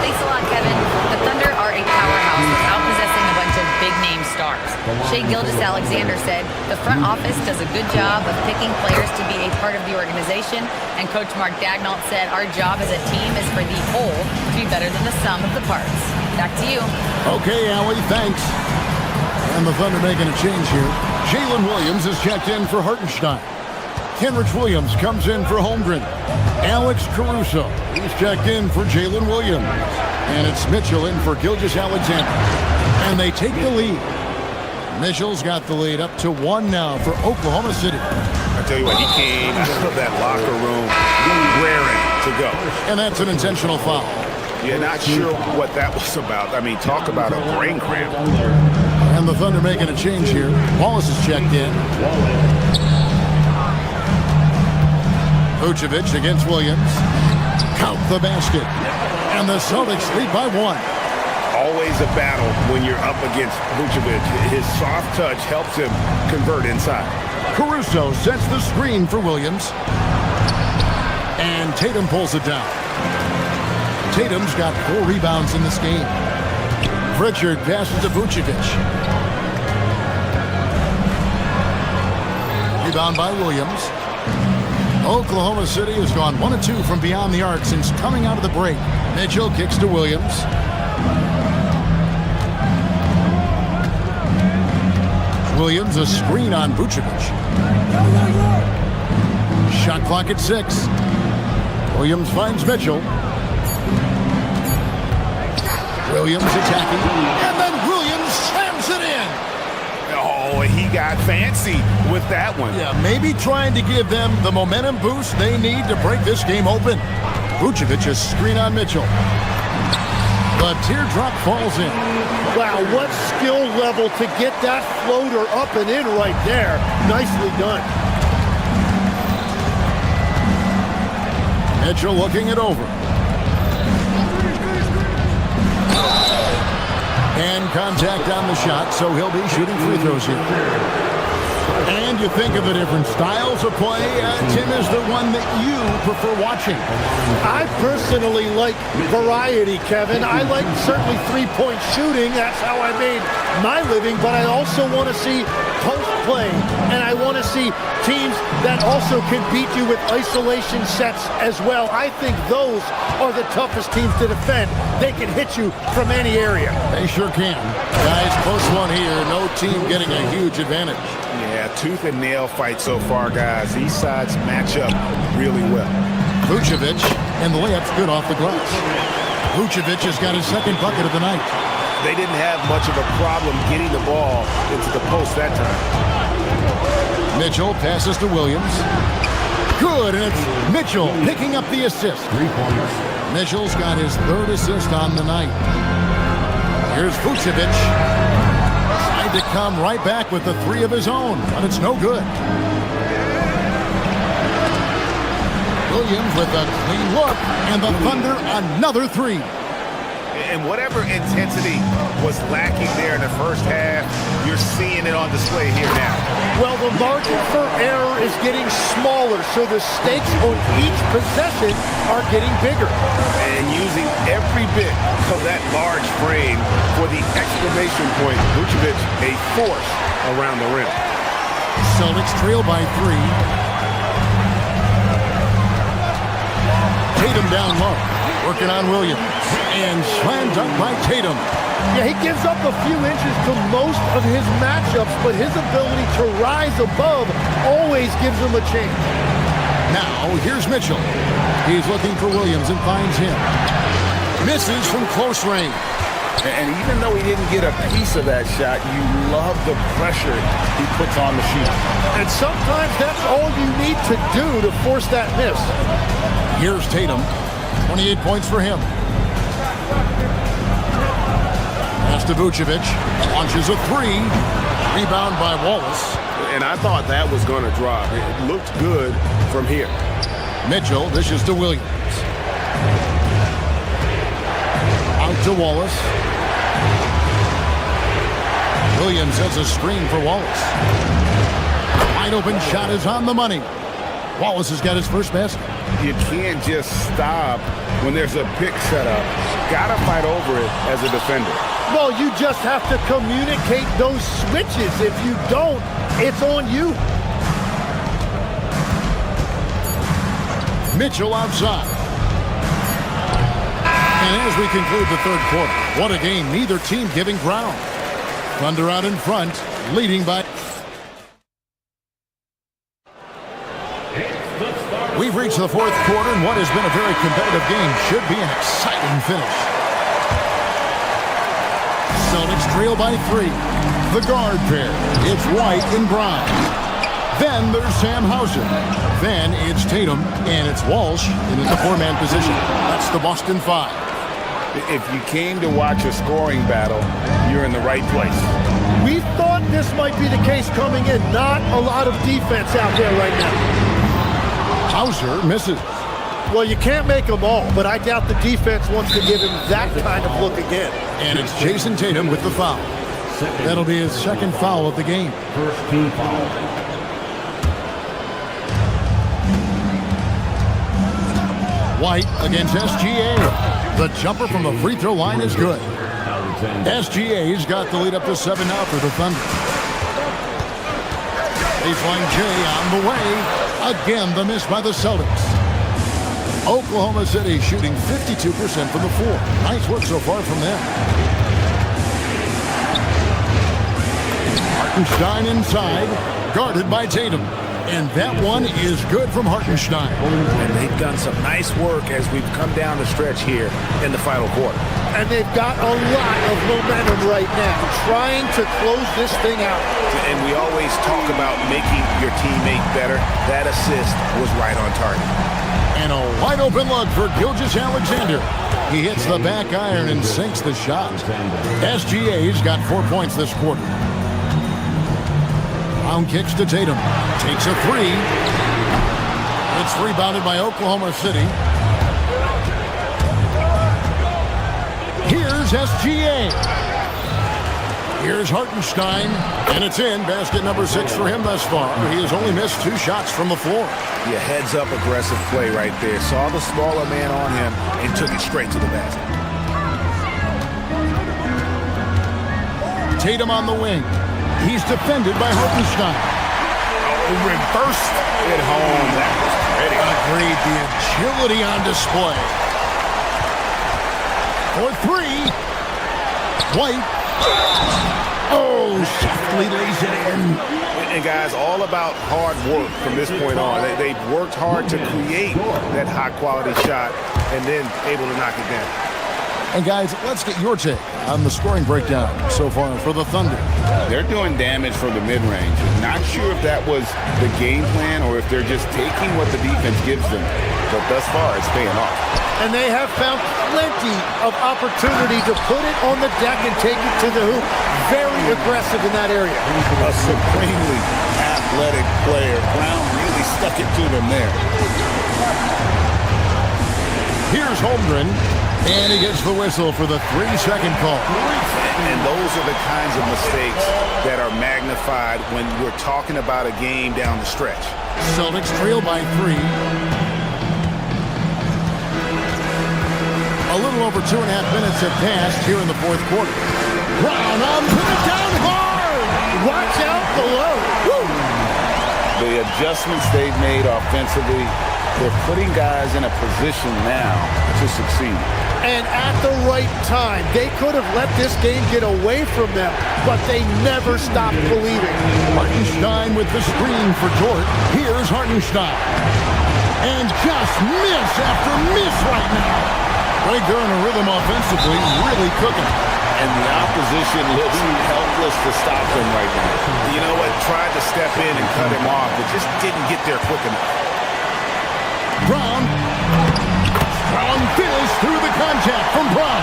Speaker 6: Thanks a lot, Kevin. The Thunder are a powerhouse without possessing a bunch of big-name stars. Shai Gilgeous-Alexander said, the front office does a good job of picking players to be a part of the organization, and Coach Mark Daigneault said, our job as a team is for the whole to be better than the sum of the parts. Back to you.
Speaker 4: Okay, Allie, thanks. And the Thunder making a change here. Jalen Williams is checked in for Hartenstein. Kenrich Williams comes in for Holmgren. Alex Caruso is checked in for Jalen Williams. And it's Mitchell in for Gilgeous-Alexander. And they take the lead. Mitchell's got the lead up to 1 now for Oklahoma City.
Speaker 2: I tell you what, he came out of that locker room raring to go.
Speaker 4: And that's an intentional foul.
Speaker 2: Yeah, not sure what that was about. I mean, talk about a brain cramp.
Speaker 4: And the Thunder making a change here. Wallace is checked in. Vucevic against Williams. Count the basket. And the Celtics lead by 1.
Speaker 7: always a battle when you're up against Vucevic. His soft touch helps him convert inside.
Speaker 4: Caruso sets the screen for Williams. And Tatum pulls it down. Tatum's got 4 rebounds in this game. Pritchard passes to Vucevic. Rebound by Williams. Oklahoma City has gone 1 of 2 from beyond the arc since coming out of the break. Mitchell kicks to Williams. Williams a screen on Vucevic. Shot clock at 6. Williams finds Mitchell. Williams attacking, and then Williams slams it in.
Speaker 7: Oh, he got fancy with that one.
Speaker 4: Yeah, maybe trying to give them the momentum boost they need to break this game open. Vucevic a screen on Mitchell. The teardrop falls in.
Speaker 5: Wow, what skill level to get that floater up and in right there. Nicely done.
Speaker 4: Mitchell looking it over. And contact on the shot, so he'll be shooting free throws here. And you think of the different styles of play. Tim is the one that you prefer watching.
Speaker 5: I personally like variety, Kevin. I like certainly three-point shooting. That's how I made my living. But I also want to see post play. And I want to see teams that also can beat you with isolation sets as well. I think those are the toughest teams to defend. They can hit you from any area.
Speaker 4: They sure can. Guys, close one here. No team getting a huge advantage.
Speaker 7: Yeah, tooth and nail fight so far, guys. These sides match up really well.
Speaker 4: Vucevic, and the layup's good off the glass. Vucevic has got his second bucket of the night.
Speaker 7: They didn't have much of a problem getting the ball into the post that time.
Speaker 4: Mitchell passes to Williams. Good, and it's Mitchell picking up the assist. 3 points. Mitchell's got his 3rd assist on the night. Here's Vucevic. Tried to come right back with the 3 of his own, but it's no good. Williams with a clean look, and the Thunder another 3.
Speaker 7: And whatever intensity was lacking there in the first half, you're seeing it on display here now.
Speaker 5: Well, the margin for error is getting smaller, so the stakes on each possession are getting bigger.
Speaker 7: And using every bit of that large frame for the exclamation point, Vucevic a force around the rim.
Speaker 4: Celtics trail by 3. Tatum down low, working on Williams, and slammed up by Tatum.
Speaker 5: Yeah, he gives up a few inches to most of his matchups, but his ability to rise above always gives him a chance.
Speaker 4: Now, here's Mitchell. He's looking for Williams and finds him. Misses from close range.
Speaker 7: And even though he didn't get a piece of that shot, you love the pressure he puts on the shooter.
Speaker 5: And sometimes that's all you need to do to force that miss.
Speaker 4: Here's Tatum. 28 points for him. Pass to Vucevic. Launches a 3. Rebound by Wallace.
Speaker 7: And I thought that was going to drop. It looked good from here.
Speaker 4: Mitchell dishes to Williams. Out to Wallace. Williams has a screen for Wallace. Wide open shot is on the money. Wallace has got his first basket.
Speaker 7: You can't just stop when there's a pick set up. Gotta fight over it as a defender.
Speaker 5: Well, you just have to communicate those switches. If you don't, it's on you.
Speaker 4: Mitchell outside. And as we conclude the 3rd quarter, what a game, neither team giving ground. Thunder out in front, leading by... We've reached the 4th quarter, and what has been a very competitive game should be an exciting finish. Celtics trail by 3. The guard pair, it's White and Brown. Then there's Sam Hauser. Then it's Tatum, and it's Walsh in the 4-man position. That's the Boston 5.
Speaker 7: If you came to watch a scoring battle, you're in the right place.
Speaker 5: We thought this might be the case coming in. Not a lot of defense out there right now.
Speaker 4: Hauser misses.
Speaker 5: Well, you can't make them all, but I doubt the defense wants to give him that kind of look again.
Speaker 4: And it's Jason Tatum with the foul. That'll be his second foul of the game.
Speaker 8: First team foul.
Speaker 4: White against SGA. The jumper from the free throw line is good. SGA's got the lead up to 7 now for the Thunder. Baseline J on the way. Again, the miss by the Celtics. Oklahoma City shooting 52% from the floor. Nice work so far from them. Hartenstein inside, guarded by Tatum. And that one is good from Hartenstein.
Speaker 2: And they've done some nice work as we've come down the stretch here in the final quarter.
Speaker 5: And they've got a lot of momentum right now, trying to close this thing out.
Speaker 2: And we always talk about making your teammate better. That assist was right on target.
Speaker 4: And a wide open look for Gilgeous-Alexander. He hits the back iron and sinks the shot. SGA's got 4 points this quarter. Brown kicks to Tatum. Takes a three. It's rebounded by Oklahoma City. Here's SGA. Here's Hartenstein. And it's in. Basket number 6 for him thus far. He has only missed 2 shots from the floor.
Speaker 2: Yeah, heads up aggressive play right there. Saw the smaller man on him and took it straight to the basket.
Speaker 4: Tatum on the wing. He's defended by Hartenstein.
Speaker 2: Oh, reversed it home. That was pretty.
Speaker 4: Agreed. The agility on display. For 3. White. Oh, softly lays it in.
Speaker 2: And guys, all about hard work from this point on. They've worked hard to create that high-quality shot and then able to knock it down.
Speaker 4: And guys, let's get your take on the scoring breakdown so far for the Thunder.
Speaker 7: They're doing damage from the mid-range. Not sure if that was the game plan or if they're just taking what the defense gives them. But thus far, it's paying off.
Speaker 5: And they have found plenty of opportunity to put it on the deck and take it to the hoop. Very aggressive in that area.
Speaker 7: A supremely athletic player. Brown really stuck it to them there.
Speaker 4: Here's Holmgren. And he gets the whistle for the 3-second call.
Speaker 2: And those are the kinds of mistakes that are magnified when we're talking about a game down the stretch.
Speaker 4: Celtics trail by 3. A little over 2.5 minutes have passed here in the fourth quarter. Brown put it down hard.
Speaker 5: Watch out below. Woo.
Speaker 7: The adjustments they've made offensively, they're putting guys in a position now to succeed.
Speaker 5: And at the right time, they could have let this game get away from them, but they never stopped believing.
Speaker 4: Hartenstein with the screen for Dort. Here's Hartenstein. And just miss after miss right now. Right there in a rhythm offensively, really cooking.
Speaker 7: And the opposition looks helpless to stop them right now.
Speaker 2: You know what? Tried to step in and cut him off, but just didn't get there quick enough.
Speaker 4: Brown. Strong finish through the contact from Brown.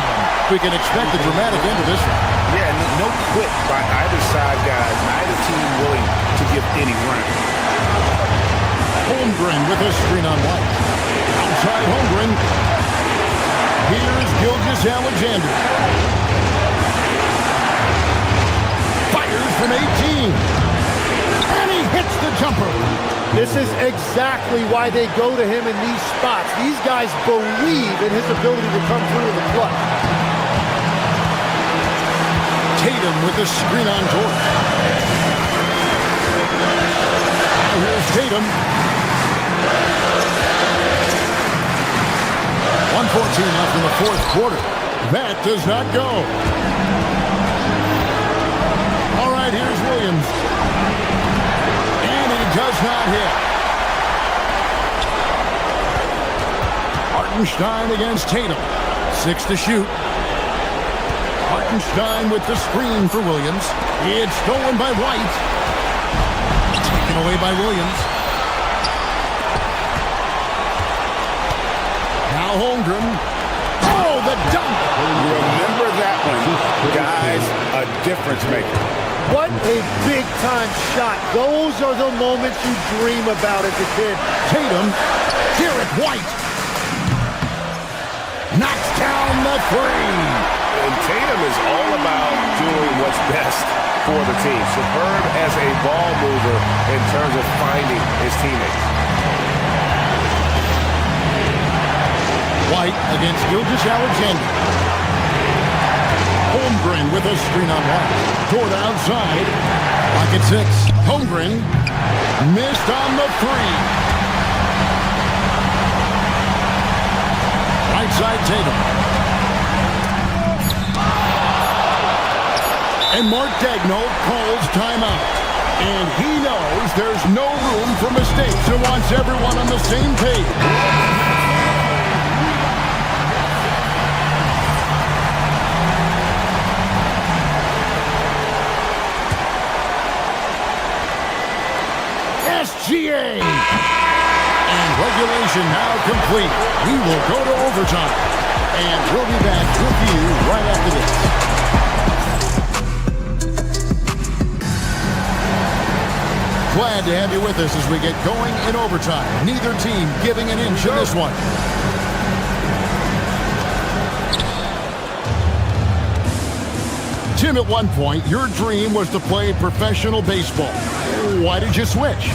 Speaker 4: We can expect a dramatic end to this one.
Speaker 2: Yeah, no quit by either side, guys. Neither team willing to give any run.
Speaker 4: Holmgren with a screen on White. Outside Holmgren. Here's Gilgeous-Alexander. Fires from 18. And he hits the jumper.
Speaker 5: This is exactly why they go to him in these spots. These guys believe in his ability to come through in the clutch.
Speaker 4: Tatum with the screen on Dort. Here's Tatum. 1:14 left in the fourth quarter. That does not go. All right, here's Williams. And he does not hit. Hartenstein against Tatum. 6 to shoot. Hartenstein with the screen for Williams. It's stolen by White. Taken away by Williams. Now Holmgren. Oh, the dunk!
Speaker 7: Remember that one. Guys, a difference maker.
Speaker 5: What a big-time shot. Those are the moments you dream about as a kid.
Speaker 4: Tatum. Derek White.
Speaker 7: all about doing what's best for the team. Superb as a ball mover in terms of finding his teammates.
Speaker 4: White against Gilgeous-Alexander. Holmgren with a screen on White. Toward outside. Lock at 6. Holmgren missed on the 3. Right side Tatum. And Mark Daigneault calls timeout. And he knows there's no room for mistakes and wants everyone on the same page. SGA! And regulation now complete. We will go to overtime. And we'll be back with you right after this. Glad to have you with us as we get going in overtime. Neither team giving an inch in this one. Tim, at one point, your dream was to play professional baseball. Why did you switch?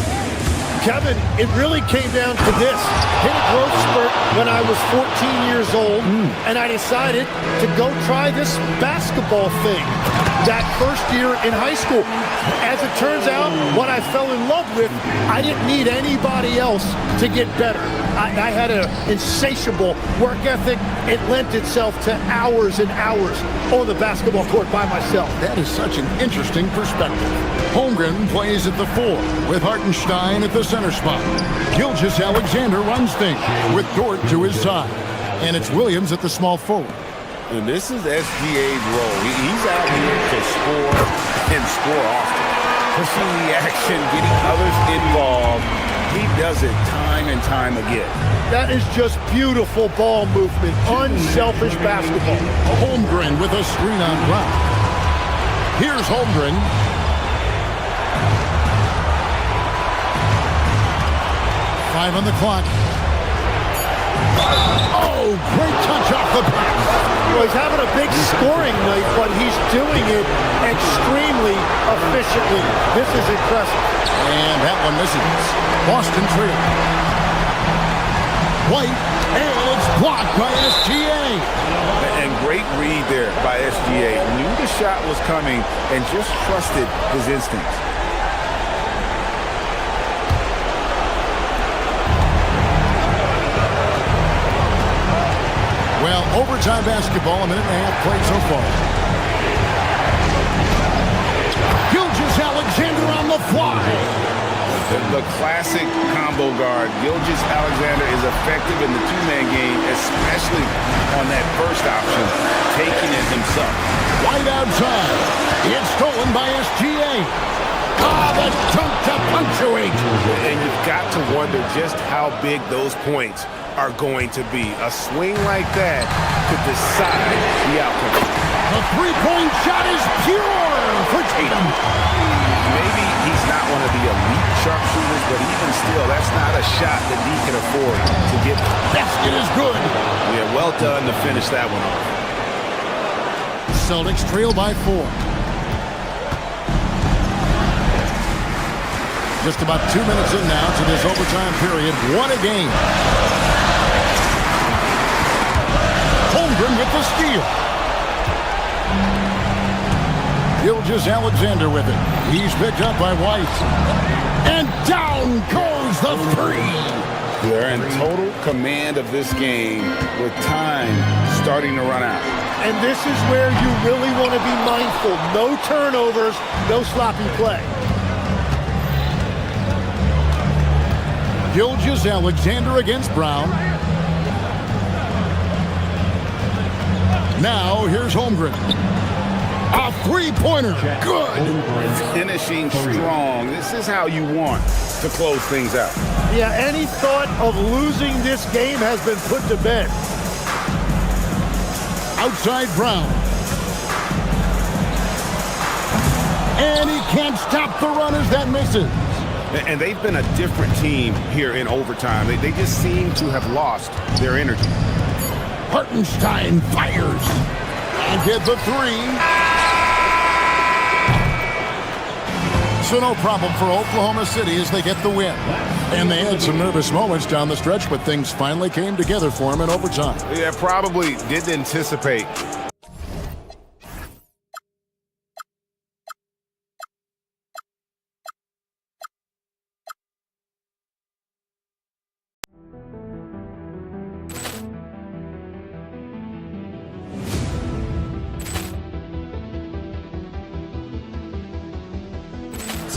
Speaker 5: Kevin, it really came down to this. Hit a growth spurt when I was 14 years old, and I decided to go try this basketball thing that first year in high school. As it turns out, what I fell in love with, I didn't need anybody else to get better. I had an insatiable work ethic. It lent itself to hours and hours on the basketball court by myself.
Speaker 4: That is such an interesting perspective. Holmgren plays at the 4 with Hartenstein at the center spot. Gilgeous-Alexander runs things with Dort to his side. And it's Williams at the small forward.
Speaker 7: And this is SGA's role. He's out here to score and score often. Pushing the action, getting others involved. He does it time and time again.
Speaker 5: That is just beautiful ball movement, unselfish basketball.
Speaker 4: Holmgren with a screen on Brown. Here's Holmgren. Five on the clock. Oh, great touch off the back.
Speaker 5: Well, he's having a big scoring night, but he's doing it extremely efficiently. This is impressive.
Speaker 4: And that one misses. Boston trail. White, and it's blocked by SGA.
Speaker 7: And great read there by SGA. Knew the shot was coming and just trusted his instincts.
Speaker 4: Well, overtime basketball, a minute and a half played so far. Gilgeous-Alexander on the fly.
Speaker 7: The classic combo guard. Gilgeous-Alexander is effective in the two-man game, especially on that first option, taking it himself.
Speaker 4: Wide outside. It's stolen by SGA. The dunk to punctuate.
Speaker 7: And you've got to wonder just how big those points are going to be. A swing like that could decide the outcome.
Speaker 4: The three-point shot is pure for Tatum.
Speaker 7: Maybe he's not one of the elite sharpshooters, but even still, that's not a shot that he can afford to get.
Speaker 4: Basket is good.
Speaker 7: Yeah, well done to finish that one off.
Speaker 4: Celtics trail by 4. Just about 2 minutes in now to this overtime period. What a game. Holmgren with the steal. Gilgeous-Alexander with it. He's picked up by White. And down goes the 3.
Speaker 7: They're in total command of this game with time starting to run out.
Speaker 5: And this is where you really want to be mindful. No turnovers, no sloppy play.
Speaker 4: Gilgeous-Alexander against Brown. Now here's Holmgren. A three-pointer. Good.
Speaker 7: Finishing strong. This is how you want to close things out.
Speaker 5: Yeah, any thought of losing this game has been put to bed.
Speaker 4: Outside Brown. And he can't stop the run as that misses.
Speaker 7: And they've been a different team here in overtime. They just seem to have lost their energy.
Speaker 4: Hartenstein fires. and get the three. So no problem for Oklahoma City as they get the win. And they had some nervous moments down the stretch, but things finally came together for them in overtime.
Speaker 7: Yeah, probably didn't anticipate.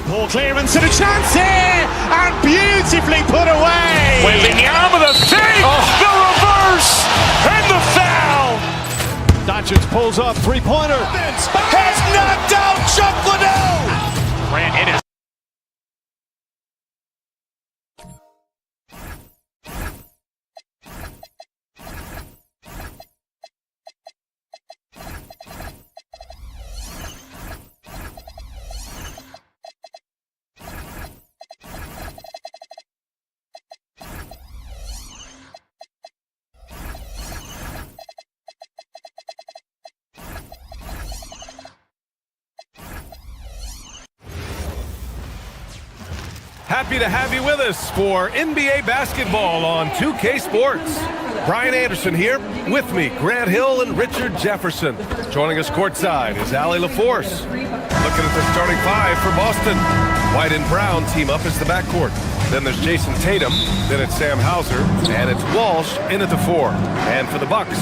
Speaker 1: Poor clearance and a chance here, and beautifully put away.
Speaker 2: Wembanyama the save, the reverse, and the foul.
Speaker 3: Doncic pulls up, three-pointer.
Speaker 2: Has knocked out Chuck Liddell.
Speaker 3: Ran in it.
Speaker 8: Happy to have you with us for NBA basketball on 2K Sports. Brian Anderson here, with me, Grant Hill and Richard Jefferson. Joining us courtside is Allie LaForce. Looking at the starting five for Boston. White and Brown team up as the backcourt. Then there's Jason Tatum, then it's Sam Hauser, and it's Walsh in at the four. And for the Bucks,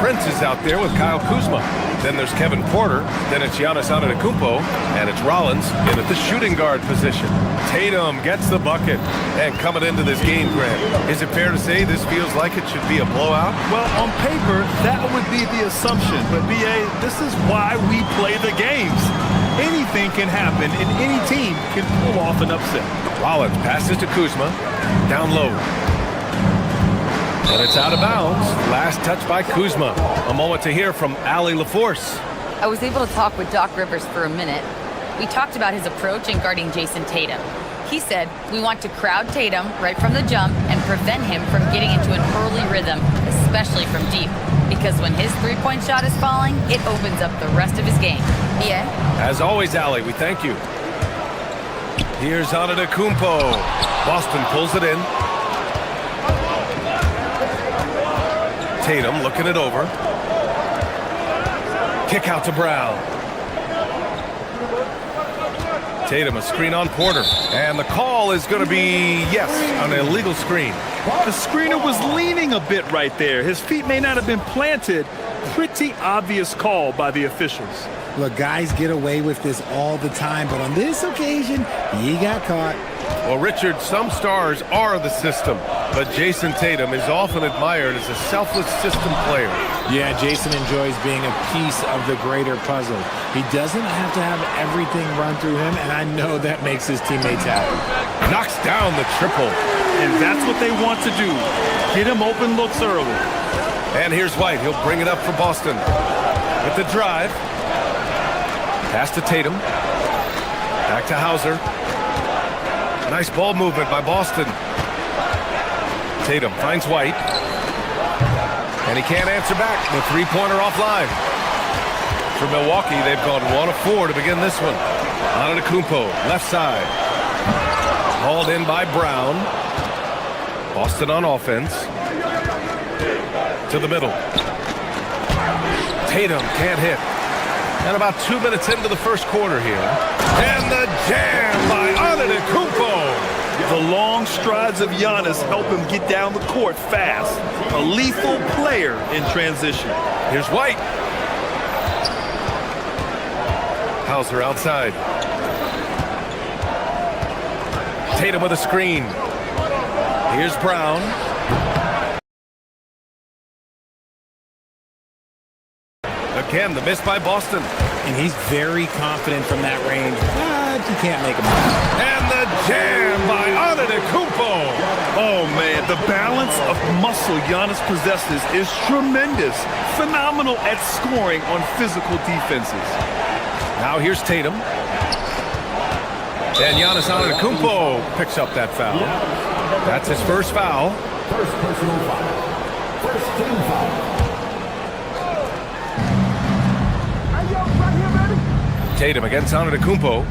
Speaker 8: Prince is out there with Kyle Kuzma. Then there's Kevin Porter, then it's Giannis Antetokounmpo, and it's Rollins in at the shooting guard position. Tatum gets the bucket. And coming into this game, Grant, is it fair to say this feels like it should be a blowout?
Speaker 9: Well, on paper, that would be the assumption. But, B.A., this is why we play the games. Anything can happen, and any team can pull off an upset.
Speaker 8: Rollins passes to Kuzma, down low. And it's out of bounds. Last touch by Kuzma. A moment to hear from Allie LaForce.
Speaker 6: I was able to talk with Doc Rivers for a minute. We talked about his approach in guarding Jason Tatum. He said, we want to crowd Tatum right from the jump and prevent him from getting into an early rhythm, especially from deep. Because when his three-point shot is falling, it opens up the rest of his game. Yeah?
Speaker 8: As always, Allie, we thank you. Here's Antetokounmpo. Boston pulls it in. Tatum looking it over. Kick out to Brown. Tatum, a screen on Porter. And the call is going to be, yes, an illegal screen.
Speaker 9: The screener was leaning a bit right there. His feet may not have been planted. Pretty obvious call by the officials.
Speaker 10: Look, guys get away with this all the time, but on this occasion, he got caught.
Speaker 8: Well, Richard, some stars are the system, but Jason Tatum is often admired as a selfless system player.
Speaker 10: Yeah, Jason enjoys being a piece of the greater puzzle. He doesn't have to have everything run through him, and I know that makes his teammates happy.
Speaker 8: Knocks down the triple.
Speaker 9: And that's what they want to do. Get him open looks early.
Speaker 8: And here's White. He'll bring it up for Boston. With the drive. Pass to Tatum. Back to Hauser. Nice ball movement by Boston. Tatum finds White. And he can't answer back. The three-pointer offline. For Milwaukee, they've gone 1 of 4 to begin this one. Antetokounmpo, left side. Hauled in by Brown. Boston on offense. To the middle. Tatum can't hit. And about 2 minutes into the first quarter here. And the jam by Antetokounmpo.
Speaker 9: The long strides of Giannis help him get down the court fast. A lethal player in transition.
Speaker 8: Here's White. Hauser outside. Tatum with a screen. Here's Brown. Again, the miss by Boston.
Speaker 10: And he's very confident from that range, but you can't make him miss.
Speaker 8: And the jam by Antetokounmpo.
Speaker 9: Oh, man, the balance of muscle Giannis possesses is tremendous. Phenomenal at scoring on physical defenses.
Speaker 8: Now here's Tatum. And Giannis Antetokounmpo picks up that foul. That's his first foul.
Speaker 4: First personal foul. First team foul.
Speaker 8: Tatum against Antetokounmpo.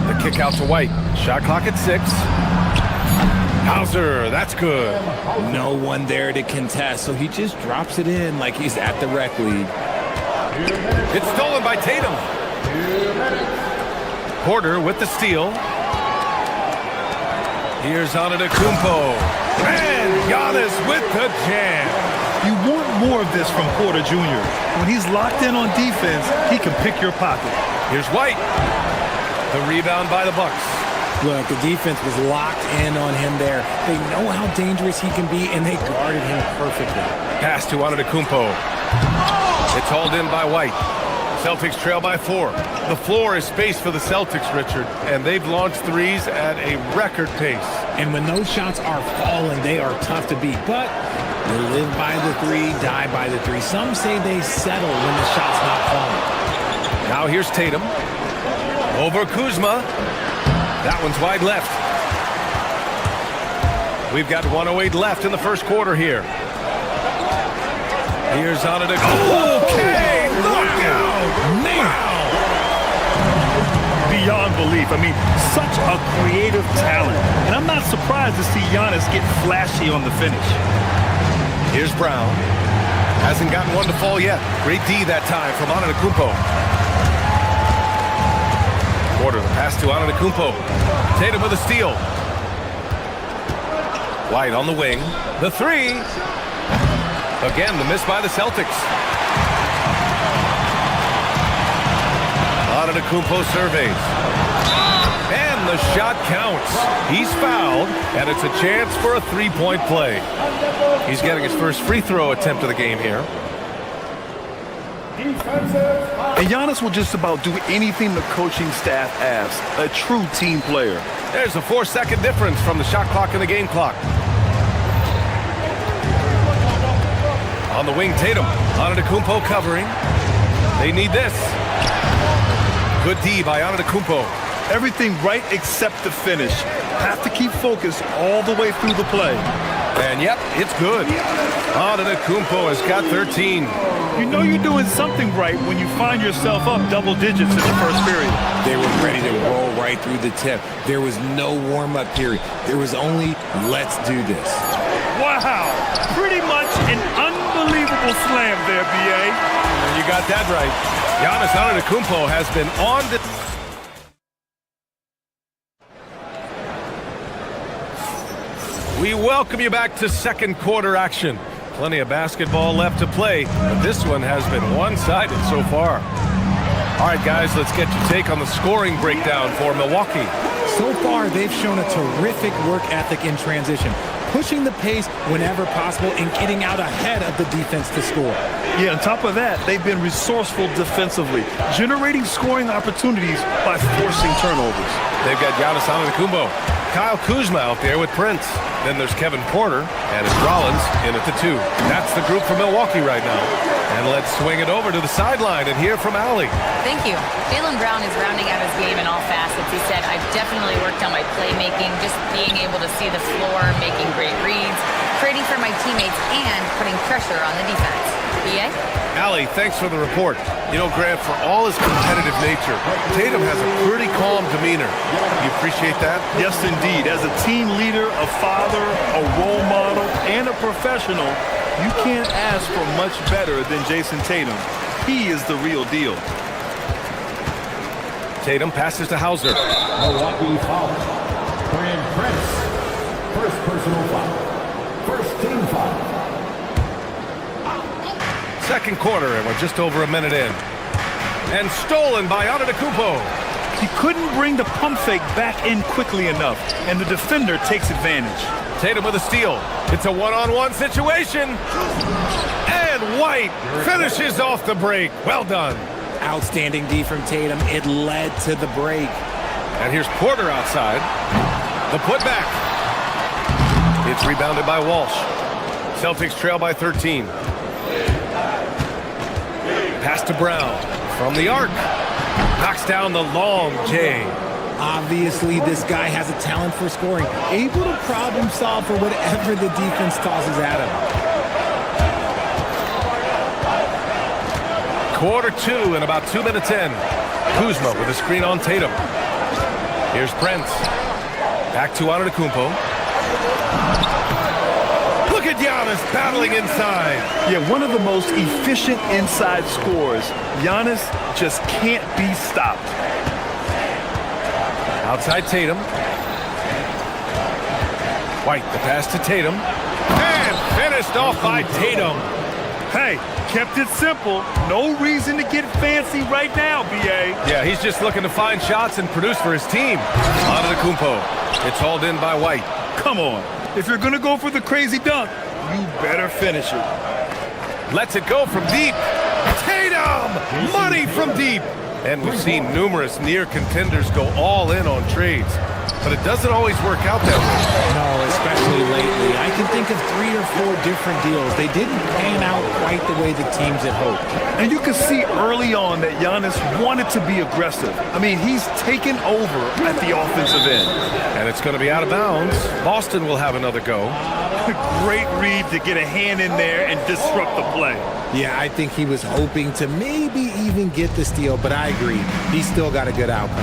Speaker 8: The kick out to White. Shot clock at 6. Hauser, that's good.
Speaker 10: No one there to contest, so he just drops it in like he's at the rec league.
Speaker 8: It's stolen by Tatum. Porter with the steal. Here's Antetokounmpo. And Giannis with the jam.
Speaker 9: You want more of this from Porter Jr. When he's locked in on defense, he can pick your pocket.
Speaker 8: Here's White. The rebound by the Bucks.
Speaker 10: Look, the defense was locked in on him there. They know how dangerous he can be, and they guarded him perfectly.
Speaker 8: Pass to Antetokounmpo. It's hauled in by White. Celtics trail by 4. The floor is spaced for the Celtics, Richard, and they've launched threes at a record pace.
Speaker 10: And when those shots are falling, they are tough to beat. But they live by the 3, die by the 3. Some say they settle when the shot's not falling.
Speaker 8: Now here's Tatum. Over Kuzma. That one's wide left. We've got 1:08 left in the first quarter here. Here's Antetokounmpo. Okay, knockout.
Speaker 9: Wow. Beyond belief. I mean, such a creative talent. And I'm not surprised to see Giannis get flashy on the finish.
Speaker 8: Here's Brown. Hasn't gotten one to fall yet. Great D that time from Antetokounmpo. Porter, the pass to Antetokounmpo. Tatum with a steal. White on the wing. The 3. Again, the miss by the Celtics. Antetokounmpo surveys. And the shot counts. He's fouled, and it's a chance for a 3-point play. He's getting his first free throw attempt of the game here.
Speaker 9: And Giannis will just about do anything the coaching staff asks. A true team player.
Speaker 8: There's a 4-second difference from the shot clock and the game clock. On the wing, Tatum. Antetokounmpo covering. They need this. Good D by Antetokounmpo.
Speaker 9: Everything right except the finish. Have to keep focused all the way through the play.
Speaker 8: And yep, it's good. Antetokounmpo has got 13.
Speaker 9: You know you're doing something right when you find yourself up double digits in the first period.
Speaker 10: They were ready to roll right through the tip. There was no warm-up period. There was only, let's do this.
Speaker 9: Wow. Pretty much an unbelievable slam there, B.A.
Speaker 8: You got that right. Giannis Antetokounmpo has been on the... We welcome you back to second quarter action. Plenty of basketball left to play, but this one has been one-sided so far. All right, guys, let's get your take on the scoring breakdown for Milwaukee.
Speaker 10: So far, they've shown a terrific work ethic in transition, pushing the pace whenever possible and getting out ahead of the defense to score.
Speaker 9: Yeah, on top of that, they've been resourceful defensively, generating scoring opportunities by forcing turnovers.
Speaker 8: They've got Giannis Antetokounmpo, Kyle Kuzma out there with Prince. Then there's Kevin Porter, and it's Rollins in at the 2. That's the group for Milwaukee right now. And let's swing it over to the sideline and hear from Allie.
Speaker 6: Thank you. Jaylen Brown is rounding out his game in all facets. He said, I've definitely worked on my playmaking, just being able to see the floor, making great reads, creating for my teammates, and putting pressure on the defense. B.A.?
Speaker 8: Allie, thanks for the report. You know, Grant, for all his competitive nature, Tatum has a pretty calm demeanor. You appreciate that?
Speaker 9: Yes, indeed. As a team leader, a father, a role model, and a professional, you can't ask for much better than Jason Tatum. He is the real deal.
Speaker 8: Tatum passes to Hauser.
Speaker 4: Milwaukee foul. Brian Prince. First personal foul. First team foul.
Speaker 8: Second quarter, and we're just over a minute in. And stolen by Antetokounmpo.
Speaker 9: He couldn't bring the pump fake back in quickly enough, and the defender takes advantage.
Speaker 8: Tatum with a steal. It's a one-on-one situation. And White finishes off the break. Well done.
Speaker 10: Outstanding D from Tatum. It led to the break.
Speaker 8: And here's Porter outside. The putback. It's rebounded by Walsh. Celtics trail by 13. Pass to Brown from the arc. Knocks down the long J.
Speaker 10: Obviously, this guy has a talent for scoring, able to problem solve for whatever the defense tosses at him.
Speaker 8: Quarter 2 and about 2 minutes in. Kuzma with a screen on Tatum. Here's Brent. Back to Antetokounmpo. Look at Giannis battling inside.
Speaker 9: Yeah, one of the most efficient inside scorers. Giannis just can't be stopped.
Speaker 8: Outside Tatum. White, the pass to Tatum. And finished off by Tatum.
Speaker 9: Hey, kept it simple. No reason to get fancy right now, B.A.
Speaker 8: Yeah, he's just looking to find shots and produce for his team. Antetokounmpo. It's hauled in by White.
Speaker 9: Come on. If you're going to go for the crazy dunk, you better finish it.
Speaker 8: Lets it go from deep. Tatum! Money from deep. And we've seen numerous near contenders go all in on trades. But it doesn't always work out that way.
Speaker 10: No, especially lately. I can think of 3 or 4 different deals. They didn't pan out quite the way the teams had hoped.
Speaker 9: And you can see early on that Giannis wanted to be aggressive. I mean, he's taken over at the offensive end.
Speaker 8: And it's going to be out of bounds. Boston will have another go.
Speaker 9: Great read to get a hand in there and disrupt the play.
Speaker 10: Yeah, I think he was hoping to maybe even get the steal, but I agree. He still got a good outcome.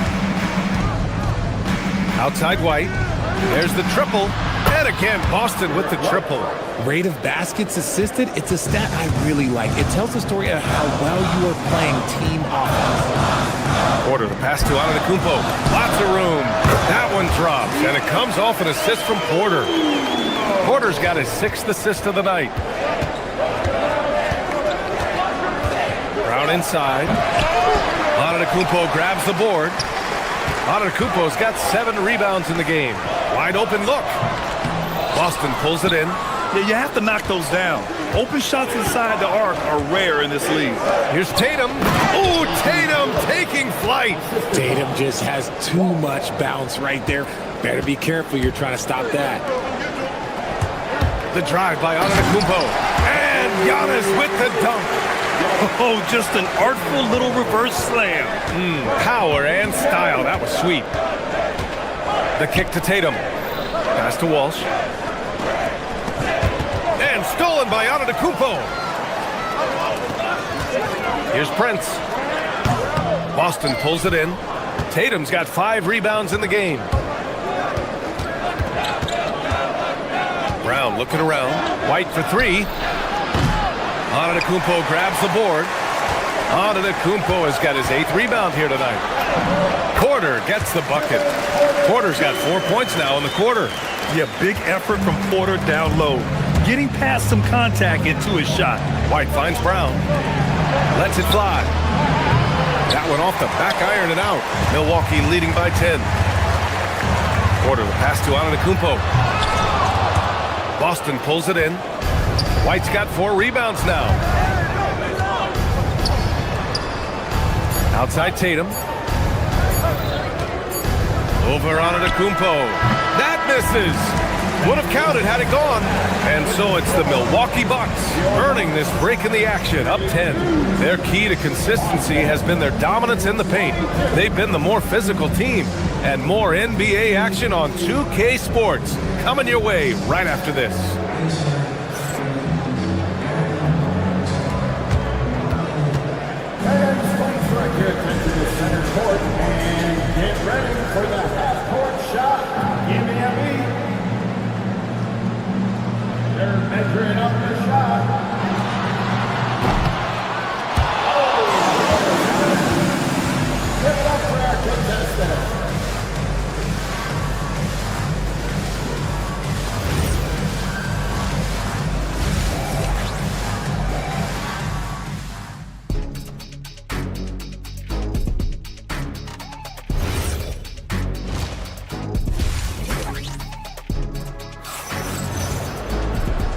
Speaker 8: Outside White. There's the triple. And again, Boston with the triple.
Speaker 10: Rate of baskets assisted, it's a stat I really like. It tells the story of how well you are playing team offense.
Speaker 8: Porter, the pass to Antetokounmpo. Lots of room. That one drops, and it comes off an assist from Porter. Porter's got his 6th assist of the night. Brown inside. Antetokounmpo grabs the board. Antetokounmpo's got 7 rebounds in the game. Wide open look. Boston pulls it in.
Speaker 9: Yeah, you have to knock those down. Open shots inside the arc are rare in this league.
Speaker 8: Here's Tatum. Ooh, Tatum taking flight.
Speaker 10: Tatum just has too much bounce right there. Better be careful, you're trying to stop that.
Speaker 8: The drive by Antetokounmpo. And Giannis with the dunk.
Speaker 9: Oh, just an artful little reverse slam.
Speaker 8: Power and style. That was sweet. The kick to Tatum. Pass to Walsh. And stolen by Antetokounmpo. Here's Prince. Boston pulls it in. Tatum's got 5 rebounds in the game. Brown looking around. White for 3. Antetokounmpo grabs the board. Antetokounmpo has got his 8th rebound here tonight. Porter gets the bucket. Porter's got 4 points now in the quarter.
Speaker 9: Yeah, big effort from Porter down low. Getting past some contact into his shot.
Speaker 8: White finds Brown. Lets it fly. That one off the back iron and out. Milwaukee leading by 10. Porter the pass to Antetokounmpo. Boston pulls it in. White's got 4 rebounds now. Outside Tatum. Over Antetokounmpo. That misses. Would have counted had it gone. And so it's the Milwaukee Bucks earning this break in the action, up 10. Their key to consistency has been their dominance in the paint. They've been the more physical team. And more NBA action on 2K Sports coming your way right after this.
Speaker 11: Center court and get ready for the half-court shot in the ME. They're measuring up the shot. Give it up for our contestants.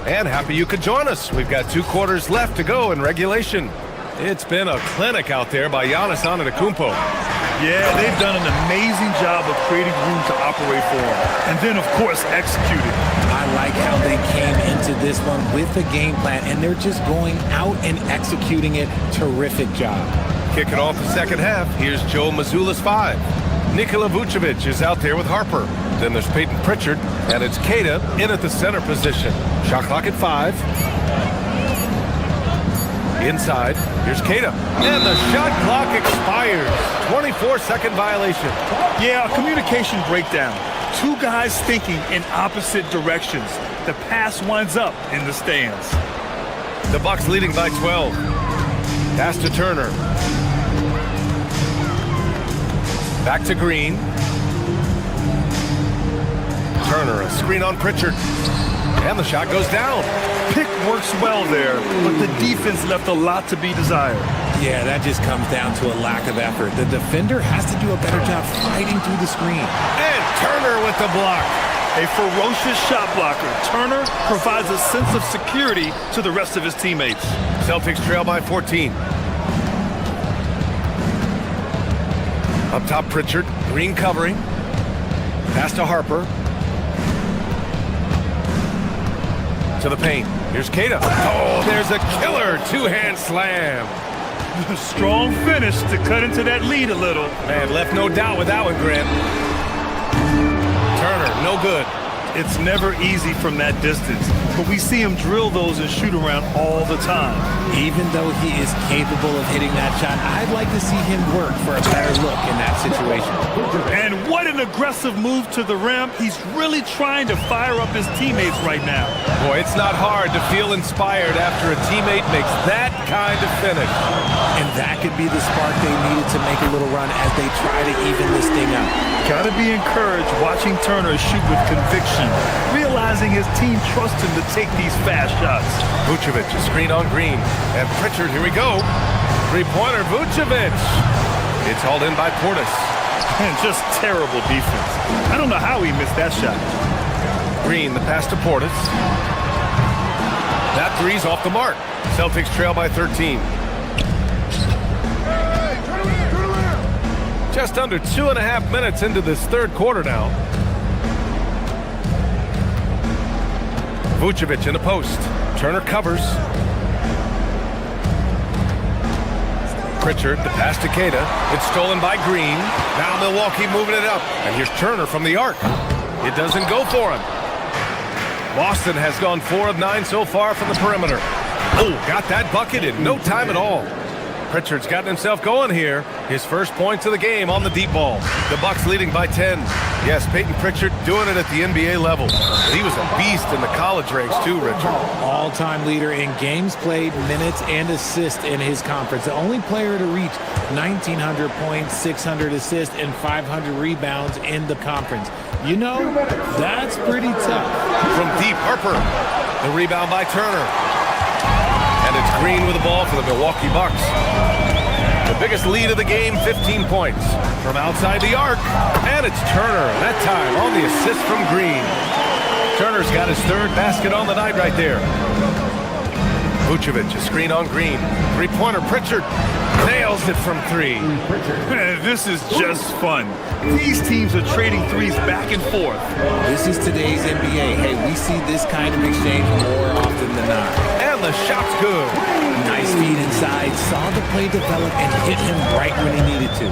Speaker 8: And happy you could join us. We've got 2 quarters left to go in regulation. It's been a clinic out there by Giannis Antetokounmpo.
Speaker 9: Yeah, they've done an amazing job of creating room to operate for him. And then, of course, executing.
Speaker 10: I like how they came into this one with a game plan, and they're just going out and executing it. Terrific job.
Speaker 8: Kicking off the second half, here's Joe Mazzulla's 5. Nikola Vucevic is out there with Harper. Then there's Peyton Pritchard, and it's Keita in at the center position. Shot clock at 5. Inside, here's Kada. And the shot clock expires. 24-second violation.
Speaker 9: Yeah, a communication breakdown. Two guys thinking in opposite directions. The pass winds up in the stands.
Speaker 8: The Bucks leading by 12. Pass to Turner. Back to Green. Turner, a screen on Pritchard. And the shot goes down.
Speaker 9: Pick works well there, but the defense left a lot to be desired.
Speaker 10: Yeah, that just comes down to a lack of effort. The defender has to do a better job fighting through the screen.
Speaker 8: And Turner with the block.
Speaker 9: A ferocious shot blocker. Turner provides a sense of security to the rest of his teammates.
Speaker 8: Celtics trail by 14. Up top, Pritchard. Green covering. Pass to Harper. To the paint. Here's Kada. Oh, there's a killer two-hand slam.
Speaker 9: Strong finish to cut into that lead a little.
Speaker 8: Man, left no doubt with that one, Grant. Turner, no good.
Speaker 9: It's never easy from that distance, but we see him drill those and shoot around all the time.
Speaker 10: Even though he is capable of hitting that shot, I'd like to see him work for a better look in that situation.
Speaker 9: And what an aggressive move to the rim. He's really trying to fire up his teammates right now.
Speaker 8: Boy, it's not hard to feel inspired after a teammate makes that kind of finish.
Speaker 10: And that could be the spark they needed to make a little run as they try to even this thing up.
Speaker 9: Gotta be encouraged watching Turner shoot with conviction, realizing his team trusts him to take these fast shots.
Speaker 8: Vucevic, a screen on Green. And Pritchard, here we go. Three-pointer, Vucevic. It's hauled in by Portis.
Speaker 9: And just terrible defense. I don't know how he missed that shot.
Speaker 8: Green, the pass to Portis. That three's off the mark. Celtics trail by 13. Just under 2.5 minutes into this third quarter now. Vucevic in the post. Turner covers. Pritchard, the pass to Kada. It's stolen by Green. Now Milwaukee moving it up. And here's Turner from the arc. It doesn't go for him. Boston has gone 4 of 9 so far from the perimeter. Oh, got that bucket in no time at all. Pritchard's gotten himself going here. His first points of the game on the deep ball. The Bucks leading by 10. Yes, Peyton Pritchard doing it at the NBA level. But he was a beast in the college ranks too, Richard.
Speaker 10: All-time leader in games played, minutes, and assists in his conference. The only player to reach 1,900 points, 600 assists, and 500 rebounds in the conference. You know, that's pretty tough.
Speaker 8: From deep, Harper. The rebound by Turner. And it's Green with the ball for the Milwaukee Bucks. The biggest lead of the game, 15 points. From outside the arc, and it's Turner, that time on the assist from Green. Turner's got his third basket on the night right there. Vucevic, a screen on Green. Three-pointer, Pritchard nails it from 3.
Speaker 9: This is just fun. These teams are trading threes back and forth.
Speaker 10: This is today's NBA. Hey, we see this kind of exchange more often than not.
Speaker 8: And the shot's good.
Speaker 10: Nice feed inside, saw the play develop and hit him right when he needed to.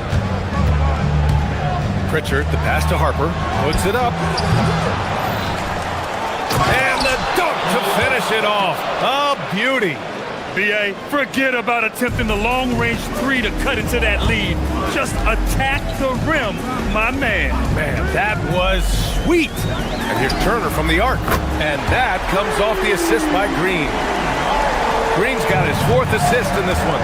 Speaker 8: Pritchard, the pass to Harper, puts it up. And the dunk to finish it off. A beauty.
Speaker 9: B.A., forget about attempting the long-range 3 to cut into that lead. Just attack the rim, my man.
Speaker 8: Man, that was sweet. And here's Turner from the arc. And that comes off the assist by Green. Green's got his 4th assist in this one.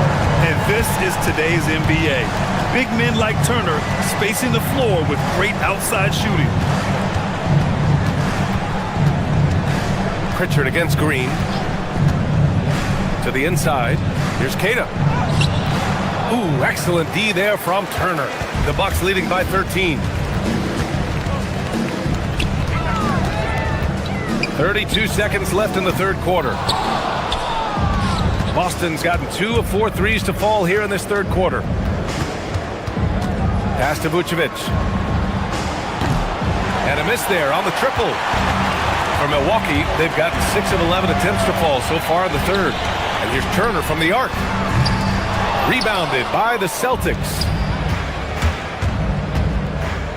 Speaker 9: And this is today's NBA. Big men like Turner spacing the floor with great outside shooting.
Speaker 8: Pritchard against Green. To the inside. Here's Kada. Ooh, excellent D there from Turner. The Bucks leading by 13. 32 seconds left in the third quarter. Boston's gotten 2 of 4 threes to fall here in this third quarter. Pass to Vucevic. And a miss there on the triple. For Milwaukee, they've gotten 6 of 11 attempts to fall so far in the third. And here's Turner from the arc. Rebounded by the Celtics.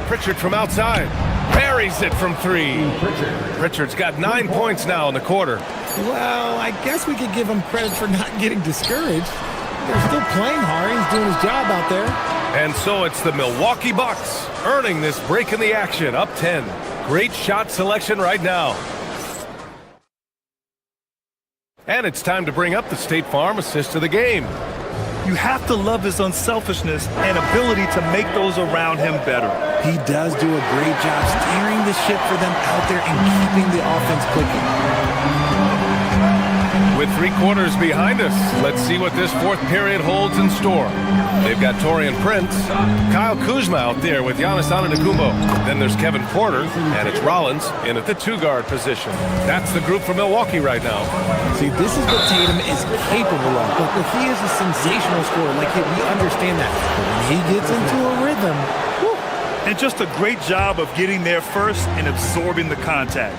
Speaker 8: Pritchard from outside. Buries it from three. Pritchard's got 9 points now in the quarter.
Speaker 10: Well, I guess we could give him credit for not getting discouraged. They're still playing hard. He's doing his job out there.
Speaker 8: And so it's the Milwaukee Bucks earning this break in the action, up 10. Great shot selection right now. And it's time to bring up the State Farm assist of the game.
Speaker 9: You have to love his unselfishness and ability to make those around him better.
Speaker 10: He does do a great job steering the ship for them out there and keeping the offense clicking.
Speaker 8: With 3 quarters behind us, let's see what this fourth period holds in store. They've got Taurean Prince, Kyle Kuzma out there with Giannis Antetokounmpo. Then there's Kevin Porter, and it's Rollins in at the 2-guard position. That's the group for Milwaukee right now.
Speaker 10: See, this is what Tatum is capable of. But he is a sensational scorer. Like, we understand that. But when he gets into a rhythm, whew.
Speaker 9: And just a great job of getting there first and absorbing the contact.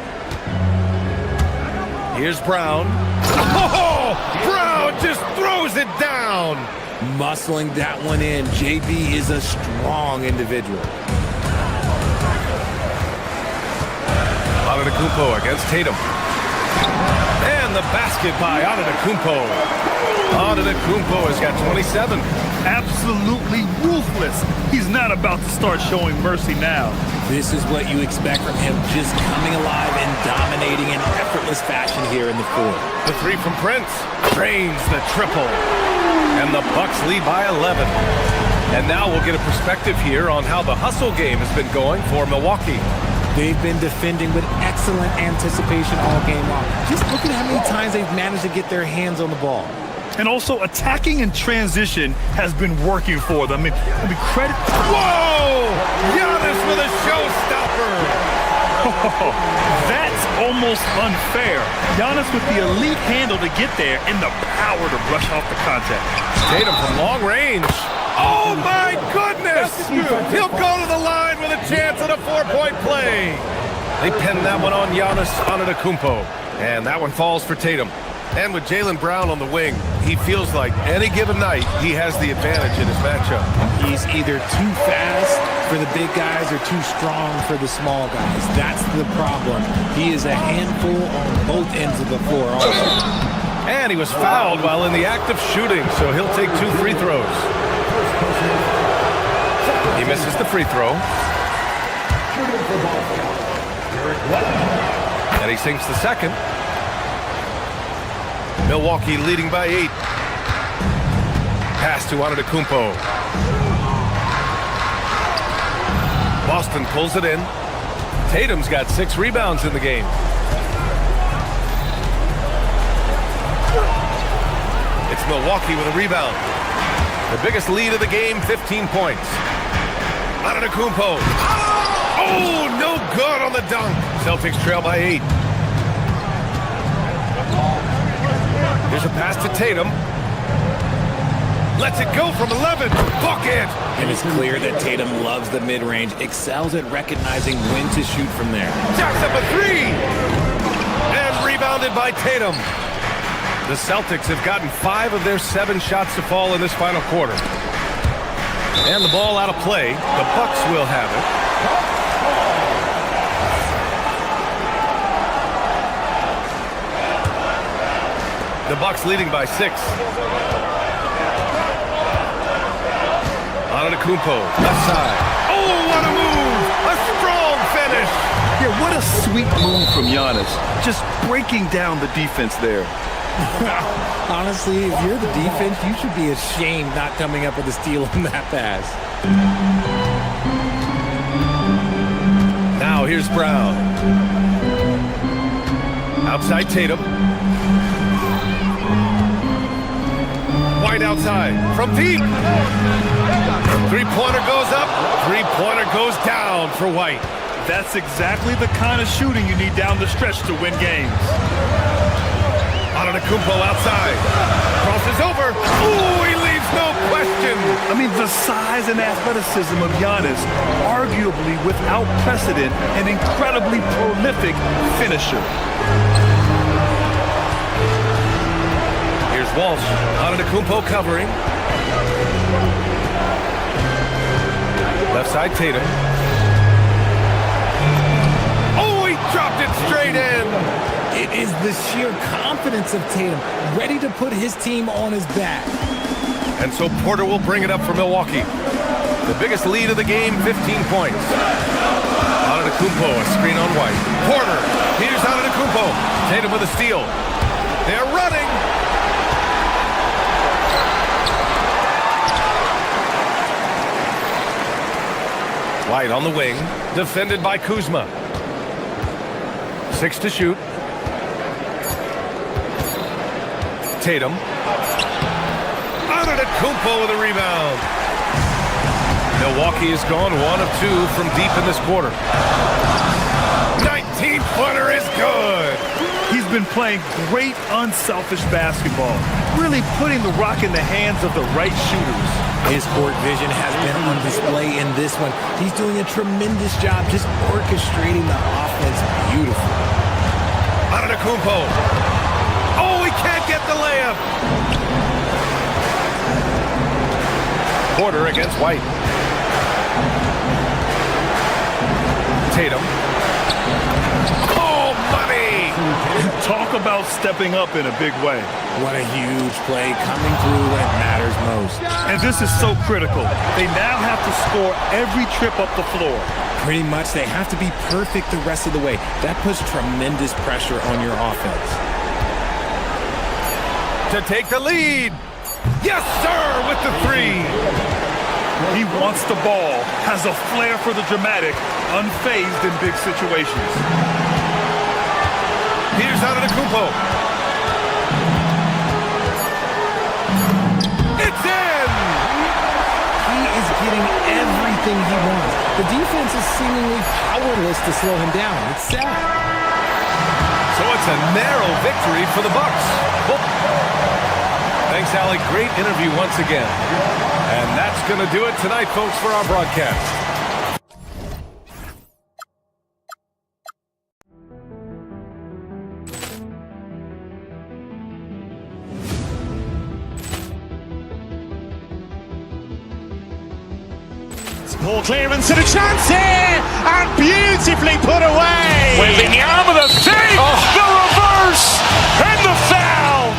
Speaker 8: Here's Brown. Oh, Brown just throws it down.
Speaker 10: Muscling that one in. JB is a strong individual.
Speaker 8: Antetokounmpo against Tatum. And the basket by Antetokounmpo. Antetokounmpo has got 27.
Speaker 9: Absolutely ruthless. He's not about to start showing mercy now.
Speaker 10: This is what you expect from him, just coming alive and dominating in effortless fashion here in the fourth.
Speaker 8: The 3 from Prince drains the triple. And the Bucks lead by 11. And now we'll get a perspective here on how the hustle game has been going for Milwaukee.
Speaker 10: They've been defending with excellent anticipation all game long. Just look at how many times they've managed to get their hands on the ball.
Speaker 9: And also, attacking in transition has been working for them. I mean, credit.
Speaker 8: Whoa! Giannis with a showstopper.
Speaker 9: Oh, that's almost unfair. Giannis with the elite handle to get there and the power to brush off the contact.
Speaker 8: Tatum from long range. Oh, my goodness! He'll go to the line with a chance at a 4-point play. They pinned that one on Giannis Antetokounmpo. And that one falls for Tatum. And with Jaylen Brown on the wing, he feels like any given night he has the advantage in his matchup.
Speaker 10: He's either too fast for the big guys or too strong for the small guys. That's the problem. He is a handful on both ends of the floor also.
Speaker 8: And he was fouled while in the act of shooting, so he'll take 2 free throws. He misses the free throw. And he sinks the second. Milwaukee leading by 8. Pass to Antetokounmpo. Boston pulls it in. Tatum's got 6 rebounds in the game. It's Milwaukee with a rebound. The biggest lead of the game, 15 points. Antetokounmpo. Oh, no good on the dunk. Celtics trail by 8. Here's a pass to Tatum. Lets it go from 11. Bucket!
Speaker 10: And it's clear that Tatum loves the mid-range, excels at recognizing when to shoot from there.
Speaker 8: Jacks up a 3! And rebounded by Tatum. The Celtics have gotten 5 of their 7 shots to fall in this final quarter. And the ball out of play. The Bucks will have it. The Bucks leading by 6. Antetokounmpo, left side. Oh, what a move! A strong finish!
Speaker 9: Yeah, what a sweet move from Giannis. Just breaking down the defense there.
Speaker 10: Honestly, if you're the defense, you should be ashamed not coming up with a steal on that pass.
Speaker 8: Now here's Brown. Outside Tatum. White outside from deep. Three-pointer goes up. Three-pointer goes down for White.
Speaker 9: That's exactly the kind of shooting you need down the stretch to win games.
Speaker 8: Antetokounmpo outside. Crosses over. Ooh, he leaves no question.
Speaker 9: I mean, the size and athleticism of Giannis, arguably without precedent, an incredibly prolific finisher.
Speaker 8: Here's Walsh. Antetokounmpo covering. Left side Tatum. Dropped it straight in.
Speaker 10: It is the sheer confidence of Tatum, ready to put his team on his back.
Speaker 8: And so Porter will bring it up for Milwaukee. The biggest lead of the game, 15 points. Antetokounmpo, a screen on White. Porter, here's Antetokounmpo. Tatum with a steal. They're running. White on the wing, defended by Kuzma. 6 to shoot. Tatum. Antetokounmpo with a rebound. Milwaukee has gone 1 of 2 from deep in this quarter. 19-footer is good.
Speaker 9: He's been playing great unselfish basketball, really putting the rock in the hands of the right shooters.
Speaker 10: His court vision has been on display in this one. He's doing a tremendous job just orchestrating the offense beautifully.
Speaker 8: Antetokounmpo. Oh, he can't get the layup. Porter against White. Tatum. Oh, money!
Speaker 9: Talk about stepping up in a big way.
Speaker 10: What a huge play coming through when it matters most.
Speaker 9: And this is so critical. They now have to score every trip up the floor.
Speaker 10: Pretty much they have to be perfect the rest of the way. That puts tremendous pressure on your offense.
Speaker 8: To take the lead. Yes, sir, with the 3.
Speaker 9: He wants the ball, has a flair for the dramatic, unfazed in big situations.
Speaker 8: Here's Antetokounmpo. It's in!
Speaker 10: He is getting everything he wants. The defense is seemingly powerless to slow him down. It's sad.
Speaker 8: So it's a narrow victory for the Bucks. Thanks, Allie. Great interview once again. And that's going to do it tonight, folks, for our broadcast.
Speaker 1: Ball clearance and a chance here, and beautifully put away.
Speaker 2: Wembanyama the save, the reverse, and the foul.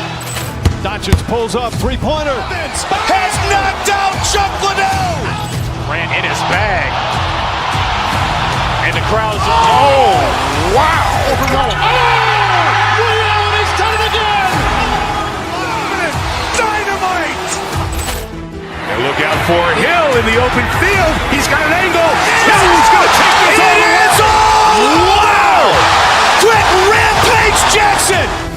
Speaker 3: Doncic pulls up, three-pointer.
Speaker 2: Has knocked out Chuck Liddell. Ran in his bag. And the crowd's, oh, wow. Ray Allen has done it again. Dynamite. And look out for Hill in the open field. He's got an angle. He's going to take this all the way. Wow. Quick rampage Jackson.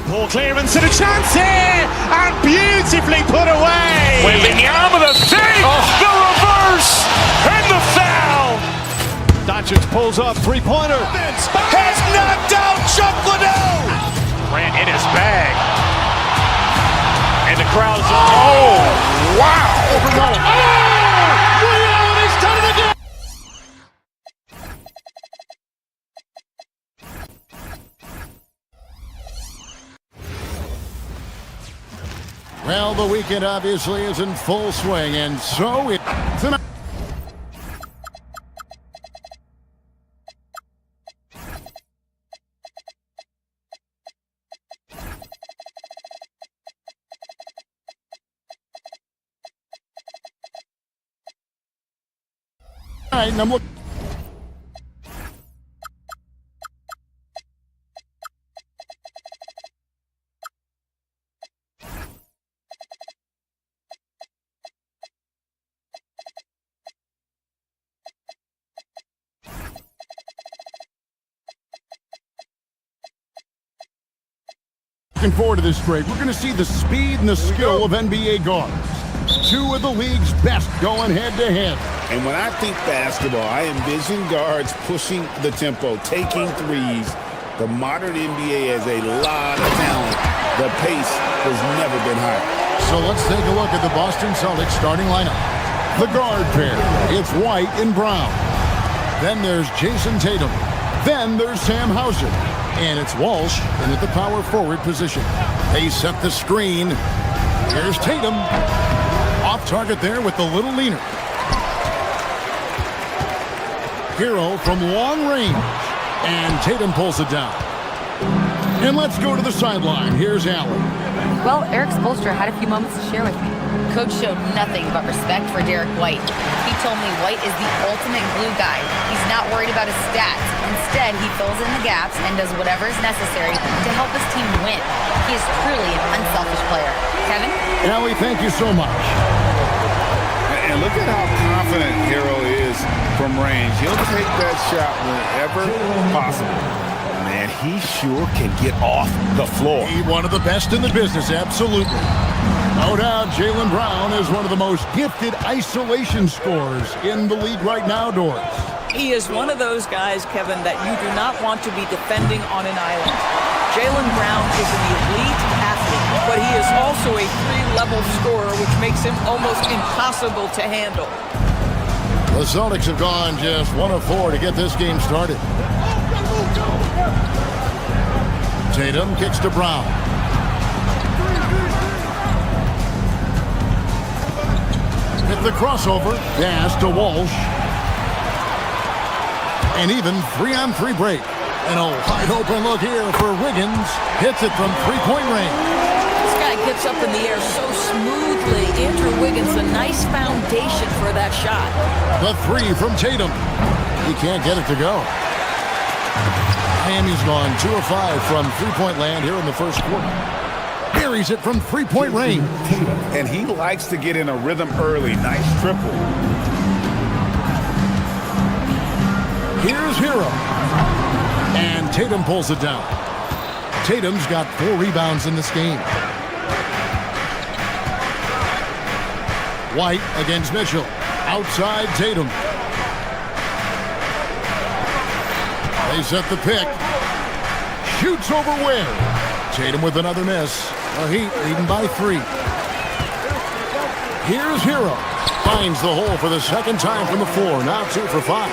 Speaker 1: Ball clearance and a chance here, and beautifully put away.
Speaker 2: Wembanyama the save, the reverse, and the foul.
Speaker 3: Doncic pulls up, three-pointer.
Speaker 2: Has knocked out Chuck Liddell. Ran in his bag. And the crowd's, oh, wow. Ray Allen has done it again.
Speaker 4: Well, the weekend obviously is in full swing, and so it tonight. All right, and I'm looking. Looking forward to this break. We're going to see the speed and the skill of NBA guards. Two of the league's best going head-to-head.
Speaker 7: And when I think basketball, I envision guards pushing the tempo, taking threes, The modern NBA has a lot of talent. The pace has never been higher.
Speaker 4: So let's take a look at the Boston Celtics starting lineup. The guard pair, it's White and Brown. Then there's Jason Tatum. Then there's Sam Hauser. And it's Walsh in at the power forward position. They set the screen. Here's Tatum. Off target there with the little leaner. Hero from long range. And Tatum pulls it down. And let's go to the sideline. Here's Allen.
Speaker 6: Well, Eric Spoelstra had a few moments to share with me. Coach showed nothing but respect for Derek White. He told me White is the ultimate glue guy. He's not worried about his stats. Instead, he fills in the gaps and does whatever is necessary to help his team win. He is truly an unselfish player. Kevin?
Speaker 4: Allie, thank you so much.
Speaker 2: And look at how confident Hero is from range. He'll take that shot whenever possible. Man, he sure can get off the floor.
Speaker 4: He's one of the best in the business, absolutely. No doubt, Jaylen Brown is one of the most gifted isolation scorers in the league right now, Doris.
Speaker 12: He is one of those guys, Kevin, that you do not want to be defending on an island. Jaylen Brown is an elite athlete, but he is also a three-level scorer, which makes him almost impossible to handle.
Speaker 4: The Celtics have gone just 1 of 4 to get this game started. Tatum kicks to Brown. Hit the crossover. Pass to Walsh. And even 3-on-3 break. And a wide open look here for Wiggins. Hits it from three-point range.
Speaker 12: This guy gets up in the air so smoothly. Andrew Wiggins, a nice foundation for that shot.
Speaker 4: The three from Tatum. He can't get it to go. Miami's gone 2 of 5 from three-point land here in the first quarter. Buries it from three-point range.
Speaker 2: And he likes to get in a rhythm early. Nice triple.
Speaker 4: Here's Hero. And Tatum pulls it down. Tatum's got 4 rebounds in this game. White against Mitchell. Outside Tatum. They set the pick. Shoots over Ware. Tatum with another miss. The Heat leading by 3. Here's Hero. Finds the hole for the second time from the floor. Now 2 for 5.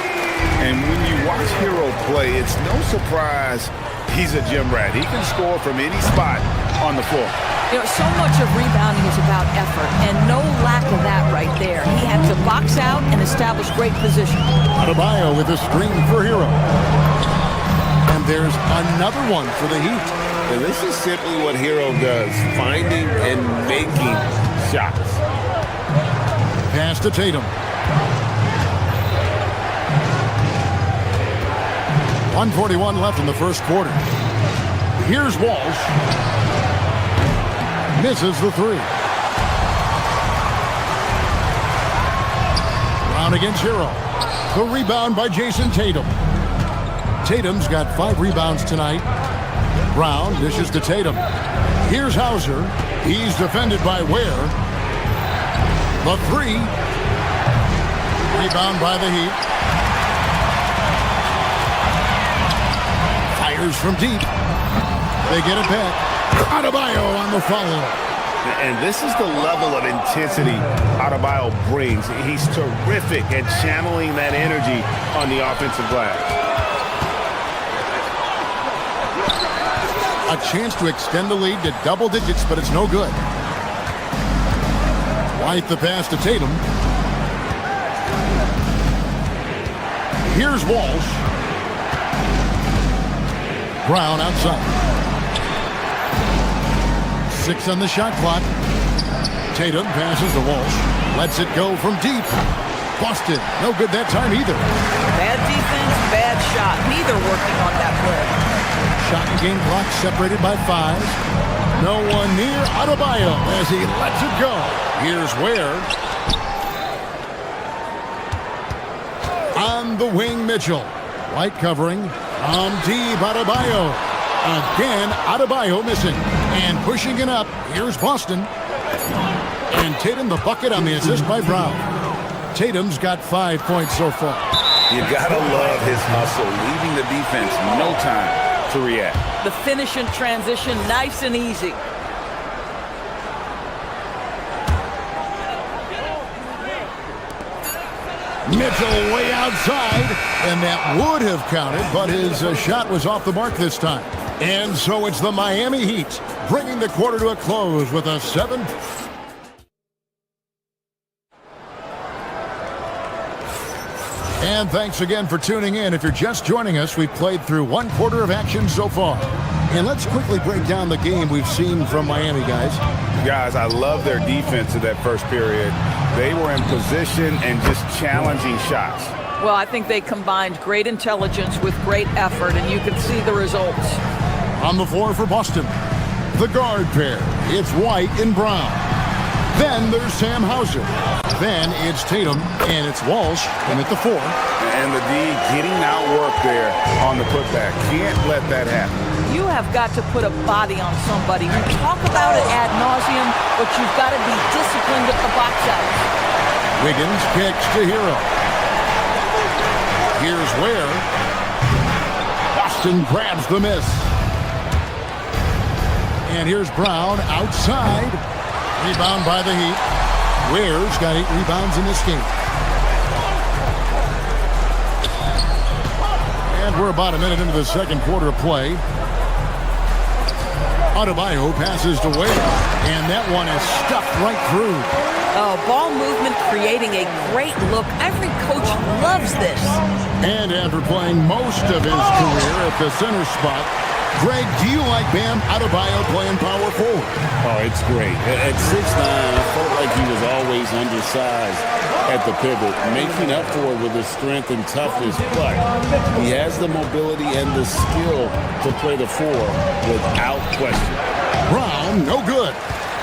Speaker 2: And when you watch Hero play, it's no surprise he's a gym rat. He can score from any spot on the floor.
Speaker 12: You know, so much of rebounding is about effort, and no lack of that right there. He had to box out and establish great position.
Speaker 4: Adebayo with a screen for Hero. And there's another one for the Heat.
Speaker 7: And this is simply what Hero does, finding and making shots.
Speaker 4: Pass to Tatum. 1:41 left in the first quarter. Here's Walsh. Misses the 3. Brown against Hero. The rebound by Jason Tatum. Tatum's got 5 rebounds tonight. Brown dishes to Tatum. Here's Hauser. He's defended by Ware. The 3. Rebound by the Heat. Fires from deep. They get it back. Adebayo on the follow.
Speaker 2: And this is the level of intensity Adebayo brings. He's terrific at channeling that energy on the offensive glass.
Speaker 4: A chance to extend the lead to double digits, but it's no good. White the pass to Tatum. Here's Walsh. Brown outside. 6 on the shot clock. Tatum passes to Walsh. Lets it go from deep. Busted. No good that time either.
Speaker 12: Bad defense, bad shot. Neither working on that play.
Speaker 4: Shot and game clock separated by 5. No one near Adebayo as he lets it go. Here's Ware. On the wing, Mitchell. White covering. Deep Adebayo. Again, Adebayo missing. And pushing it up. Here's Boston. And Tatum the bucket on the assist by Brown. Tatum's got 5 points so far.
Speaker 2: You gotta love his hustle, leaving the defense no time. to react.
Speaker 12: The finish in transition, nice and easy.
Speaker 4: Mitchell way outside, and that would have counted, but his shot was off the mark this time. And so it's the Miami Heat bringing the quarter to a close with a 7. And thanks again for tuning in. If you're just joining us, we've played through one quarter of action so far. And let's quickly break down the game we've seen from Miami, guys.
Speaker 2: Guys, I love their defense in that first period. They were in position and just challenging shots.
Speaker 12: Well, I think they combined great intelligence with great effort, and you can see the results.
Speaker 4: On the floor for Boston, the guard pair. It's White and Brown. Then there's Sam Hauser. Then it's Tatum, and it's Walsh, and at the 4.
Speaker 2: And the D getting outwork there on the putback. Can't let that happen.
Speaker 12: You have got to put a body on somebody. We talk about it ad nauseum, but you've got to be disciplined at the box out.
Speaker 4: Wiggins kicks to Hero. Here's Ware. Boston grabs the miss. And here's Brown outside. Rebound by the Heat. Ware's got 8 rebounds in this game. And we're about a minute into the second quarter of play. Adebayo passes to Ware, and that one is stuffed right through.
Speaker 12: Oh, ball movement creating a great look. Every coach loves this.
Speaker 4: And after playing most of his career at the center spot, Greg, do you like Bam Adebayo playing power forward?
Speaker 7: Oh, it's great. At 6'9", I felt like he was always undersized at the pivot, making up for it with his strength and toughness, but he has the mobility and the skill to play the 4 without question.
Speaker 4: Brown, no good.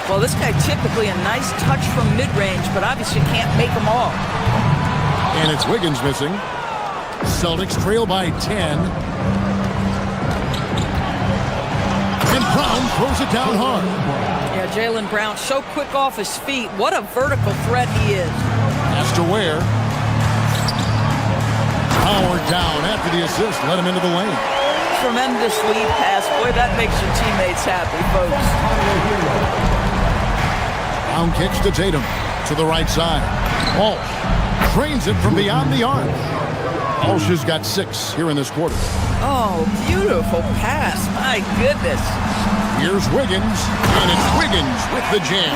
Speaker 12: Well, this guy typically a nice touch from mid-range, but obviously can't make them all.
Speaker 4: And it's Wiggins missing. Celtics trail by 10. And Brown throws it down hard.
Speaker 12: Yeah, Jaylen Brown so quick off his feet. What a vertical threat he is.
Speaker 4: Pass to Ware. Howard down after the assist. Let him into the lane.
Speaker 12: Tremendous lead pass. Boy, that makes your teammates happy, folks.
Speaker 4: Brown kicks to Tatum. To the right side. Walsh trains it from beyond the arc. Walsh has got 6 here in this quarter.
Speaker 12: Oh, beautiful pass. My goodness.
Speaker 4: Here's Wiggins, and it's Wiggins with the jam.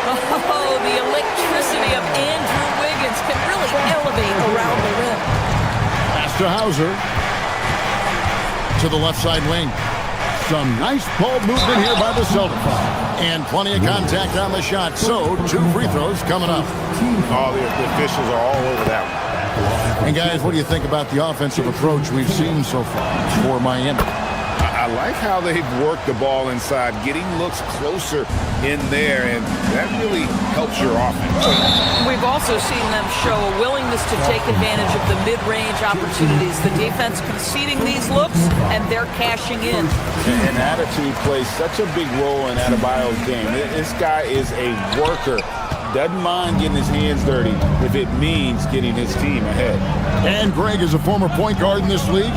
Speaker 12: Oh, the electricity of Andrew Wiggins can really elevate around the rim.
Speaker 4: Pass to Hauser. To the left side wing. Some nice ball movement here by the Celtics. And plenty of contact on the shot. So, 2 free throws coming up.
Speaker 2: All the officials are all over that one.
Speaker 4: And guys, what do you think about the offensive approach we've seen so far for Miami?
Speaker 2: I like how they've worked the ball inside, getting looks closer in there, and that really helps your offense.
Speaker 12: We've also seen them show a willingness to take advantage of the mid-range opportunities. The defense conceding these looks, and they're cashing in.
Speaker 2: And attitude plays such a big role in Adebayo's game. This guy is a worker. Doesn't mind getting his hands dirty if it means getting his team ahead.
Speaker 4: And Greg is a former point guard in this league.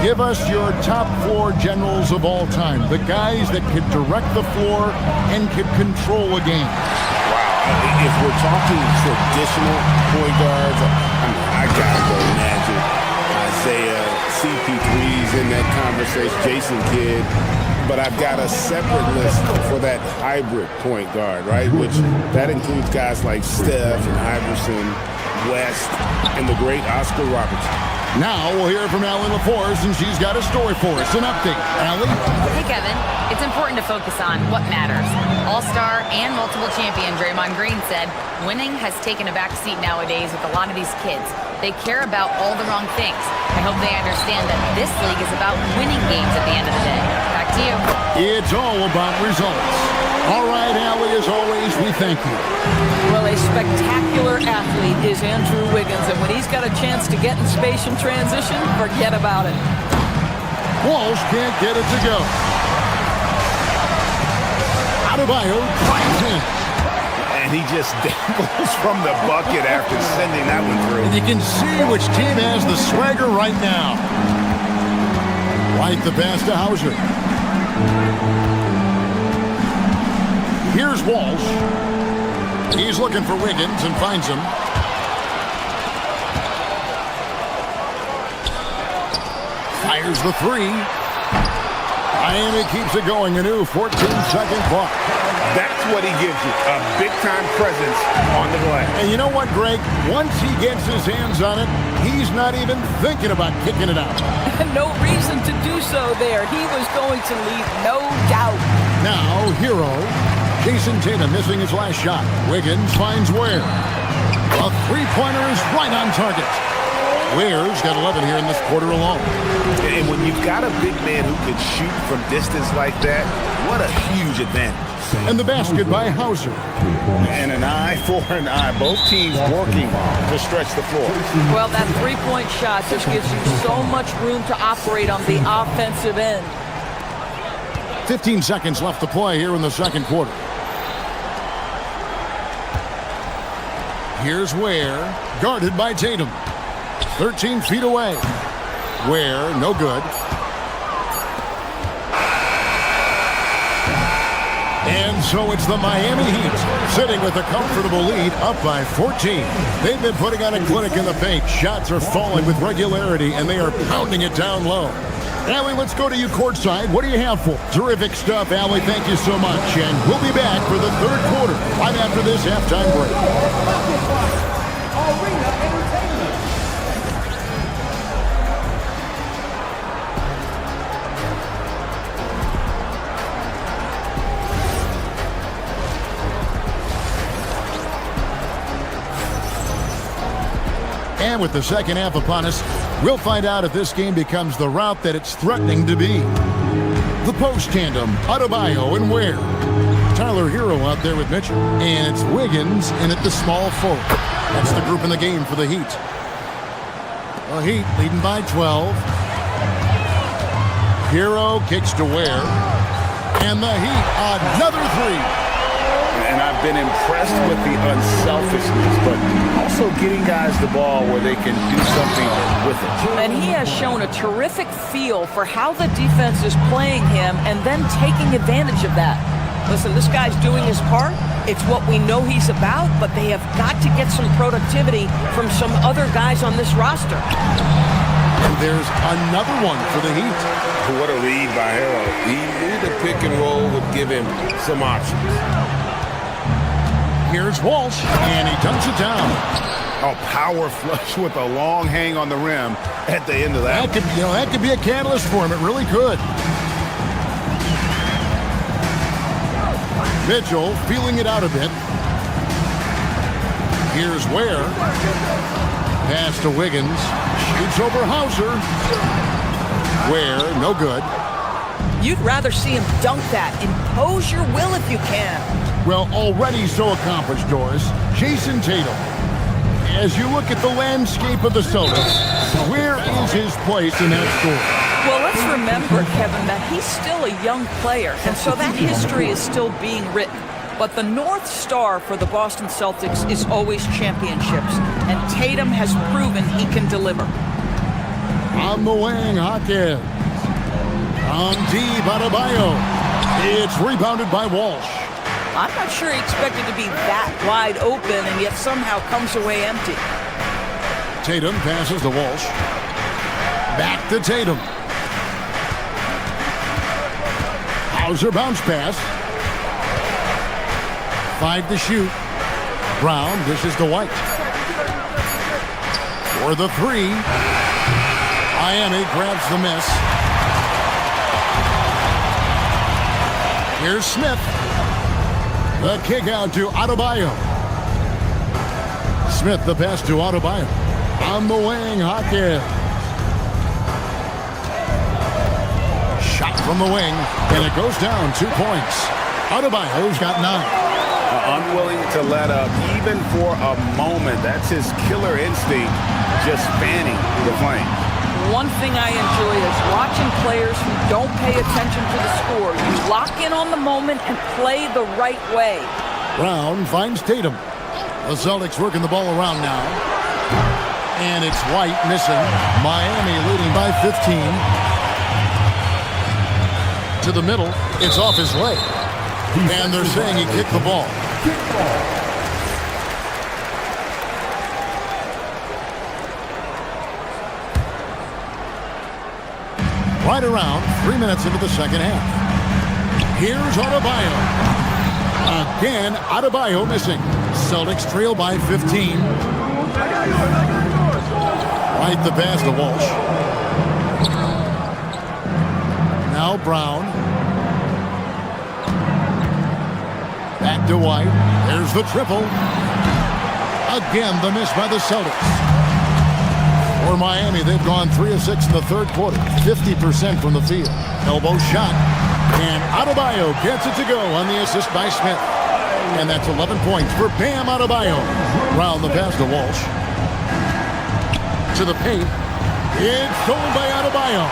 Speaker 4: Give us your top 4 generals of all time. The guys that could direct the floor and could control a game.
Speaker 7: Wow. If we're talking traditional point guards, I gotta go Magic, Isaiah, CP3's in that conversation, Jason Kidd. But I've got a separate list for that hybrid point guard, right? Which that includes guys like Steph and Iverson, West, and the great Oscar Robertson.
Speaker 4: Now we'll hear from Allie LaForce, and she's got a story for us. An update. Allie?
Speaker 6: Hey, Kevin. It's important to focus on what matters. All-star and multiple champion Draymond Green said winning has taken a back seat nowadays with a lot of these kids. They care about all the wrong things. I hope they understand that this league is about winning games at the end of the day. Back to you.
Speaker 4: It's all about results. All right, Allie, as always, we thank you.
Speaker 12: Well, a spectacular athlete is Andrew Wiggins, and when he's got a chance to get in space and transition, forget about it.
Speaker 4: Walsh can't get it to go. Adebayo drives in.
Speaker 2: And he just dangles from the bucket after sending that one through.
Speaker 4: And you can see which team has the swagger right now. White the pass to Hauser. Here's Walsh. He's looking for Wiggins and finds him. Fires the three. Miami keeps it going. A new 14-second clock.
Speaker 7: That's what he gives you, a big-time presence on the glass.
Speaker 4: And you know what, Greg? Once he gets his hands on it, he's not even thinking about kicking it out.
Speaker 12: No reason to do so there. He was going to leave, no doubt.
Speaker 4: Now, Hero. Jason Tatum missing his last shot. Wiggins finds Ware. A three-pointer is right on target. Ware's got 11 here in this quarter alone.
Speaker 2: And when you've got a big man who can shoot from distance like that, what a huge advantage.
Speaker 4: And the basket by Hauser.
Speaker 2: And an eye for an eye. Both teams working to stretch the floor.
Speaker 12: Well, that three-point shot just gives you so much room to operate on the offensive end.
Speaker 4: 15 seconds left to play here in the second quarter. Here's Ware, guarded by Tatum. 13 feet away. Ware, no good. And so it's the Miami Heat sitting with a comfortable lead up by 14. They've been putting on a clinic in the paint. Shots are falling with regularity, and they are pounding it down low. Allie, let's go to you courtside. What do you have for? Terrific stuff, Allie. Thank you so much. And we'll be back for the third quarter right after this halftime break. And with the second half upon us, we'll find out if this game becomes the route that it's threatening to be. The post tandem, Adebayo and Ware. Tyler Hero out there with Mitchell. And it's Wiggins in at the small forward. That's the group in the game for the Heat. The Heat leading by 12. Hero kicks to Ware. And the Heat, another three.
Speaker 2: And I've been impressed with the unselfishness, but also getting guys the ball where they can do something with it.
Speaker 12: And he has shown a terrific feel for how the defense is playing him and then taking advantage of that. Listen, this guy's doing his part. It's what we know he's about, but they have got to get some productivity from some other guys on this roster.
Speaker 4: And there's another one for the Heat.
Speaker 7: What a read by Hero. He knew the pick and roll would give him some options.
Speaker 4: Here's Walsh, and he dunks it down.
Speaker 2: A power flush with a long hang on the rim at the end of that.
Speaker 4: That could be a catalyst for him. It really could. Mitchell feeling it out a bit. Here's Ware. Pass to Wiggins. Shoots over Hauser. Ware, no good.
Speaker 12: You'd rather see him dunk that. Impose your will if you can.
Speaker 4: Well, already so accomplished, Doris. Jason Tatum. As you look at the landscape of the Celtics, where is his place in that story?
Speaker 12: Well, let's remember, Kevin, that he's still a young player, and so that history is still being written. But the North Star for the Boston Celtics is always championships, and Tatum has proven he can deliver.
Speaker 4: On the wing, Hawkins. On deep, Adebayo. It's rebounded by Walsh.
Speaker 12: I'm not sure he expected to be that wide open and yet somehow comes away empty.
Speaker 4: Tatum passes to Walsh. Back to Tatum. Hauser bounce pass. 5 to shoot. Brown dishes to White. For the three. Miami grabs the miss. Here's Smith. The kick out to Adebayo. Smith the pass to Adebayo. On the wing, Hawkins. Shot from the wing, and it goes down 2 points. Adebayo's got 9.
Speaker 2: Unwilling to let up, even for a moment. That's his killer instinct, just fanning the flame.
Speaker 12: One thing I enjoy is watching players who don't pay attention to the score. You lock in on the moment and play the right way.
Speaker 4: Brown finds Tatum. The Celtics working the ball around now. And it's White missing. Miami leading by 15. To the middle. It's off his leg. And they're saying he kicked the ball. Right around 3 minutes into the second half. Here's Adebayo. Again, Adebayo missing. Celtics trail by 15. Right the pass to Walsh. Now Brown. Back to White. There's the triple. Again, the miss by the Celtics. For Miami, they've gone 3 of 6 in the third quarter. 50% from the field. Elbow shot. And Adebayo gets it to go on the assist by Smith. And that's 11 points for Bam Adebayo. Round the pass to Walsh. To the paint. It's stolen by Adebayo.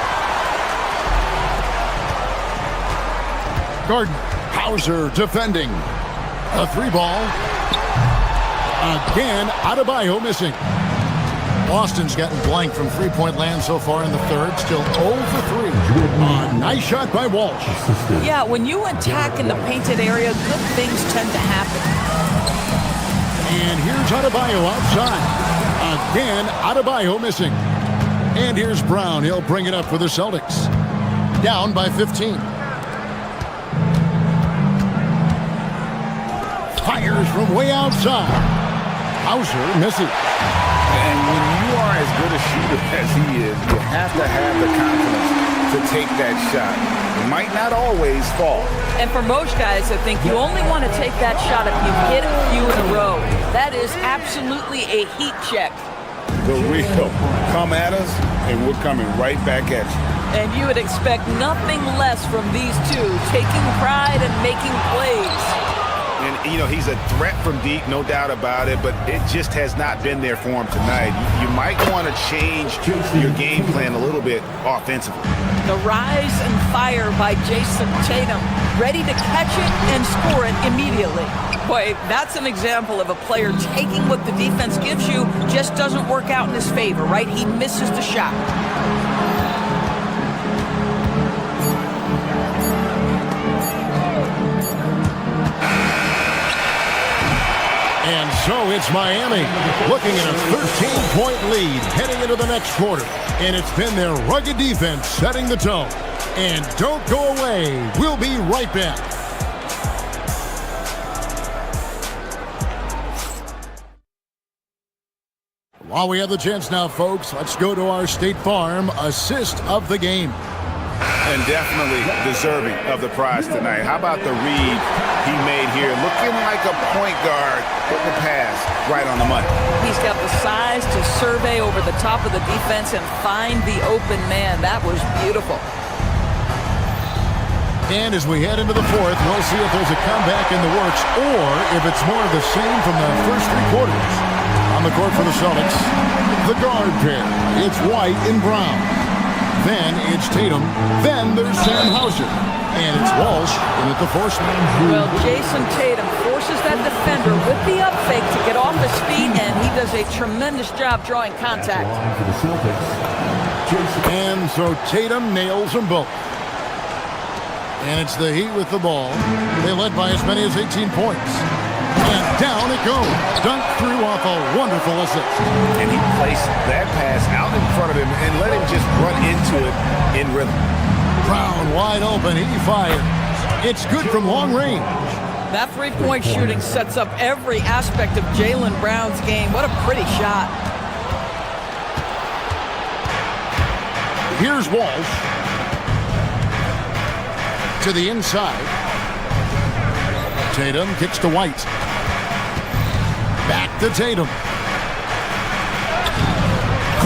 Speaker 4: Gordon. Hauser defending. A 3-ball. Again, Adebayo missing. Boston's gotten blank from three-point land so far in the third. Still 0 for 3. A nice shot by Walsh.
Speaker 12: Yeah, when you attack in the painted area, good things tend to happen.
Speaker 4: And here's Adebayo outside. Again, Adebayo missing. And here's Brown. He'll bring it up for the Celtics. Down by 15. Fires from way outside. Hauser misses.
Speaker 7: And when you are as good a shooter as he is, you have to have the confidence to take that shot. It might not always fall.
Speaker 12: And for most guys, I think you only want to take that shot if you hit a few in a row. That is absolutely a heat check.
Speaker 7: The real come at us, and we're coming right back at you.
Speaker 12: And you would expect nothing less from these two, taking pride and making plays.
Speaker 2: And, you know, he's a threat from deep, no doubt about it, but it just has not been there for him tonight. You might want to change your game plan a little bit offensively.
Speaker 12: The rise and fire by Jason Tatum, ready to catch it and score it immediately. Boy, that's an example of a player taking what the defense gives you, just doesn't work out in his favor, right? He misses the shot.
Speaker 4: And so it's Miami looking at a 13-point lead heading into the next quarter. And it's been their rugged defense setting the tone. And don't go away. We'll be right back. While we have the chance now, folks, let's go to our State Farm assist of the game.
Speaker 2: And definitely deserving of the prize tonight. How about the read he made here? Looking like a point guard, putting the pass right on the money.
Speaker 12: He's got the size to survey over the top of the defense and find the open man. That was beautiful.
Speaker 4: And as we head into the fourth, we'll see if there's a comeback in the works or if it's more of the same from the first three quarters. On the court for the Celtics, the guard pair. It's White and Brown. Then it's Tatum. Then there's Sam Hauser. And it's Walsh in at the force man.
Speaker 12: Well, Jason Tatum forces that defender with the up fake to get off his feet, and he does a tremendous job drawing contact.
Speaker 4: And so Tatum nails them both. And it's the Heat with the ball. They led by as many as 18 points. And down it goes. Dunked through off a wonderful assist.
Speaker 2: And he placed that pass out in front of him and let him just run into it in rhythm.
Speaker 4: Brown wide open. He fires. It's good from long range.
Speaker 12: That three-point shooting sets up every aspect of Jaylen Brown's game. What a pretty shot.
Speaker 4: Here's Walsh. To the inside. Tatum kicks to White. Back to Tatum.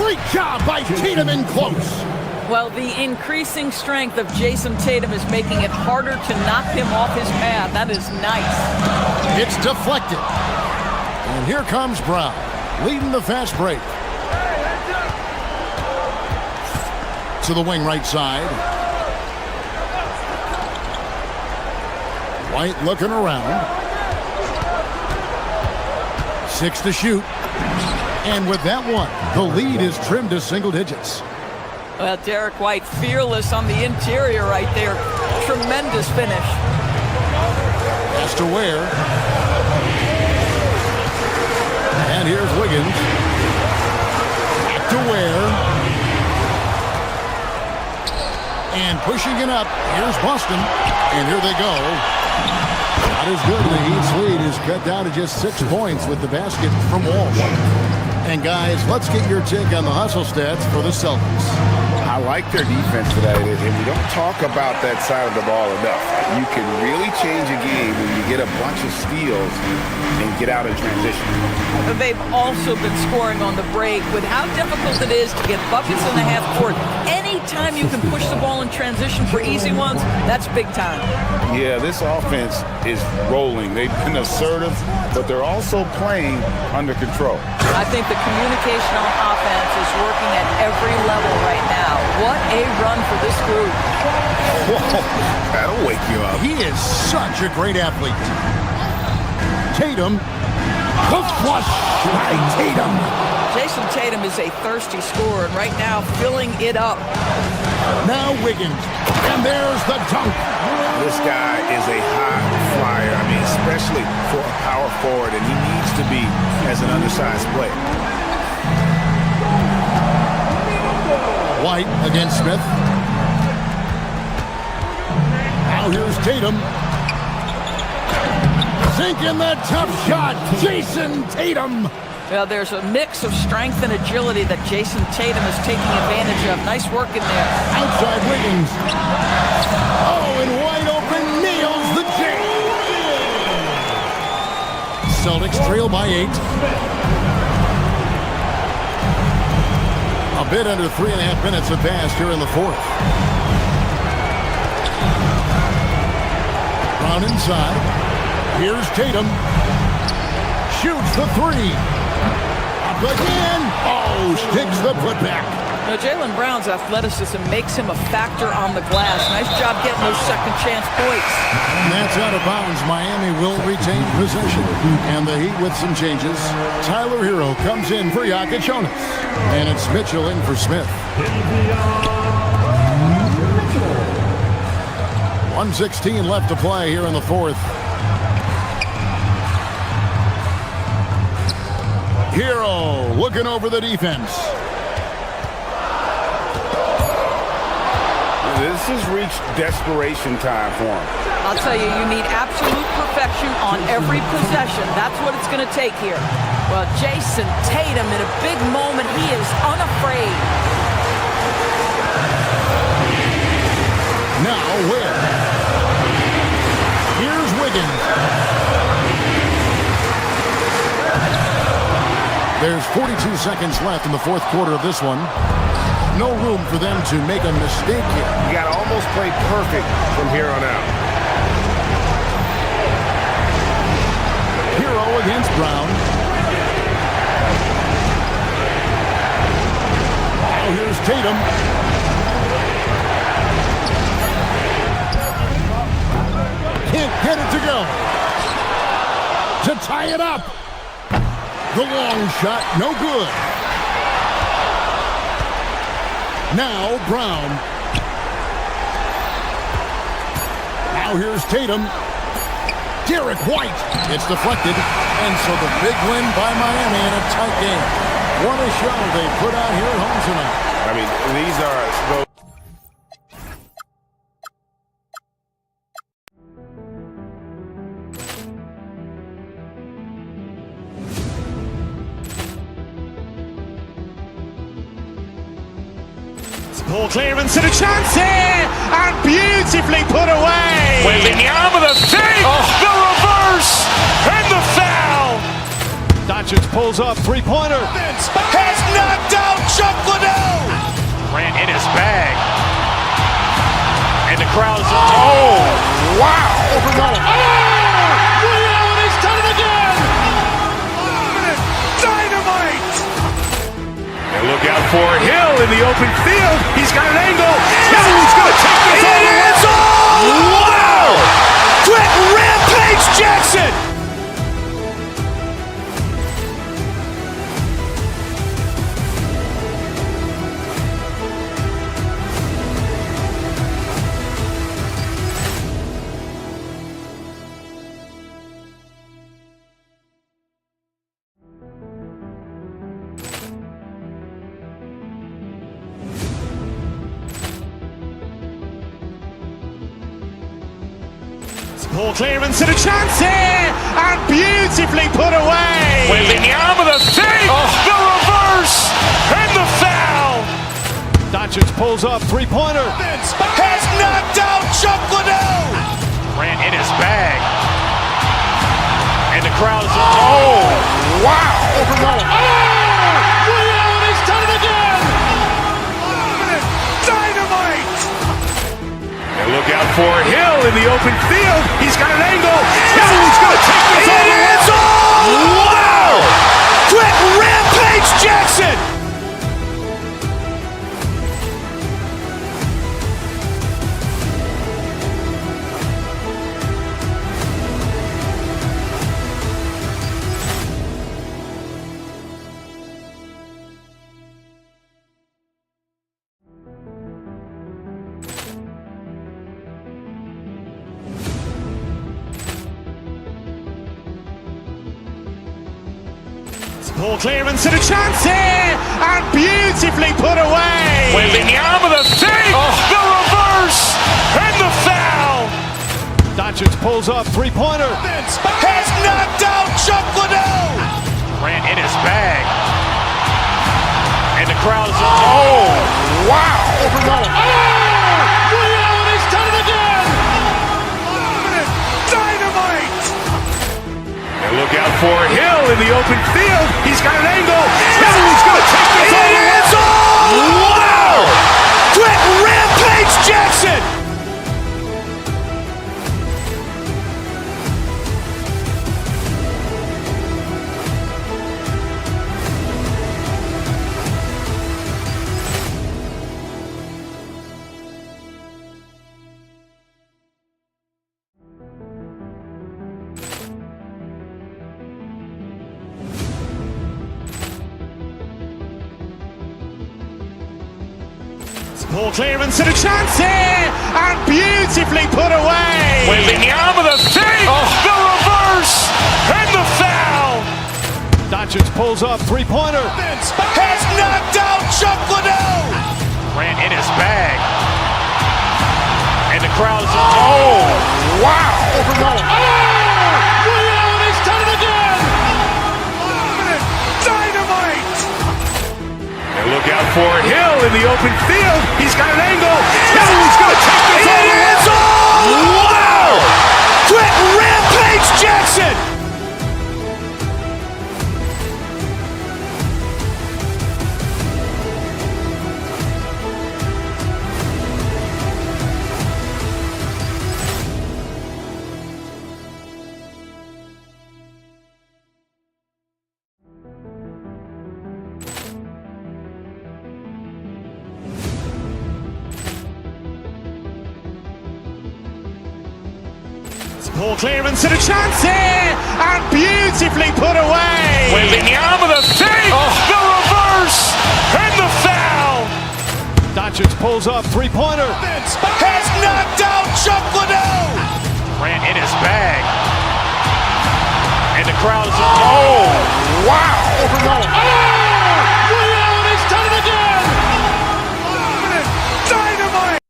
Speaker 4: Great job by Tatum in close.
Speaker 12: Well, the increasing strength of Jason Tatum is making it harder to knock him off his path. That is nice.
Speaker 4: It's deflected. And here comes Brown, leading the fast break. To the wing right side. White looking around. 6 to shoot. And with that one, the lead is trimmed to single digits.
Speaker 12: Well, Derek White fearless on the interior right there. tremendous finish.
Speaker 4: Pass to Ware. And here's Wiggins. Back to Ware. And pushing it up. Here's Boston. And here they go. Not as good. The Heat's lead is cut down to just 6 points with the basket from Wall. And guys, let's get your take on the hustle stats for the Celtics.
Speaker 7: I like their defense today, and we don't talk about that side of the ball enough. You can really change a game when you get a bunch of steals and get out in transition.
Speaker 12: They've also been scoring on the break. With how difficult it is to get buckets in the half court, anytime you can push the ball in transition for easy ones, that's big time.
Speaker 7: Yeah, this offense is rolling. They've been assertive, but they're also playing under control.
Speaker 12: I think the communication on offense is working at every level right now. What a run for this group.
Speaker 7: Whoa, that'll wake you up.
Speaker 4: He is such a great athlete. Tatum. The flush by Tatum.
Speaker 12: Jason Tatum is a thirsty scorer, and right now filling it up.
Speaker 4: Now Wiggins. And there's the dunk.
Speaker 7: This guy is a high flyer. I mean, especially for a power forward, and he needs to be as an undersized player.
Speaker 4: White against Smith. Now here's Tatum. Sinking the tough shot. Jason Tatum.
Speaker 12: Well, there's a mix of strength and agility that Jason Tatum is taking advantage of. Nice work in there.
Speaker 4: Outside Wiggins. Oh, and wide open nails the J. Celtics trail by 8. A bit under 3.5 minutes have passed here in the fourth. Brown inside. Here's Tatum. Shoots the 3. Up again. Oh, sticks the putback.
Speaker 12: Now, Jaylen Brown's athleticism makes him a factor on the glass. Nice job getting those second chance points.
Speaker 4: And that's out of bounds. Miami will retain possession. And the Heat with some changes. Tyler Hero comes in for Jokic Jonas. And it's Mitchell in for Smith. 1:16 left to play here in the fourth. Hero looking over the defense.
Speaker 7: This has reached desperation time for him.
Speaker 12: I'll tell you, you need absolute perfection on every possession. That's what it's going to take here. Well, Jason Tatum in a big moment, he is unafraid.
Speaker 4: Now where? Here's Wiggins. There's 42 seconds left in the fourth quarter of this one. No room for them to make a mistake here.
Speaker 7: You got to almost play perfect from here on out.
Speaker 4: Hero against Brown. Now here's Tatum. Can't get it to go. To tie it up. The long shot, no good. Now Brown. Now here's Tatum. Derek White. It's deflected. And so the big win by Miami in a tight game. What a show they put out here at home tonight.
Speaker 7: I mean, these are those.
Speaker 1: Ball clearance and a chance here, and beautifully put away.
Speaker 2: Wembanyama the fake, the reverse, and the foul.
Speaker 3: Doncic pulls up, three-pointer.
Speaker 2: Has knocked out Chuck Liddell. Ran in his bag. And the crowd is... Oh, wow.
Speaker 1: Reality's done it again.
Speaker 2: Dynamite. And look out for Hill in the open field. He's got an angle. Hill's going to take this all the way. Wow! Quick rampage Jackson.
Speaker 1: Ball clearance and a chance here, and beautifully put away.
Speaker 2: Wembanyama the save, the reverse, and the foul.
Speaker 3: Doncic pulls up, three-pointer.
Speaker 2: Has knocked out Chuck Liddell. Grant in his bag. And the crowd is, oh, wow.
Speaker 5: He's done it again.
Speaker 2: Dynamite. And look out for Hill in the open field. He's got an angle. Hill's going to take this all the way. Wow. Quick Rampage Jackson.
Speaker 1: Ball clearance and a chance here, and beautifully put away.
Speaker 2: Wembanyama the save, the reverse, and the foul.
Speaker 3: Doncic pulls up, three-pointer.
Speaker 2: Has knocked out Chuck Liddell. Grant in his bag. And the crowd is, oh, wow.
Speaker 5: He's done it again.
Speaker 2: Dynamite. And look out for Hill in the open field. He's got an angle. Hill's going to take this all the way. Wow. Quick Rampage Jackson.
Speaker 1: Ball clearance and a chance here, and beautifully put away.
Speaker 2: Wembanyama the save, the reverse, and the foul.
Speaker 3: Doncic pulls up, three-pointer.
Speaker 2: Has knocked out Chuck Liddell. Grant in his bag. And the crowd is, oh, wow.
Speaker 5: He's done it again.
Speaker 2: Dynamite. And look out for Hill in the open field. He's got an angle. Hill's going to take this all the way. Wow. Quick Rampage Jackson.
Speaker 1: Ball clearance and a chance here, and beautifully put away.
Speaker 2: Wembanyama the save, the reverse, and the foul.
Speaker 3: Doncic pulls up, three-pointer.
Speaker 2: Has knocked out Chuck Liddell. Grant in his bag. And the crowd is, oh, wow.
Speaker 5: He's done it again.
Speaker 2: Dynamite.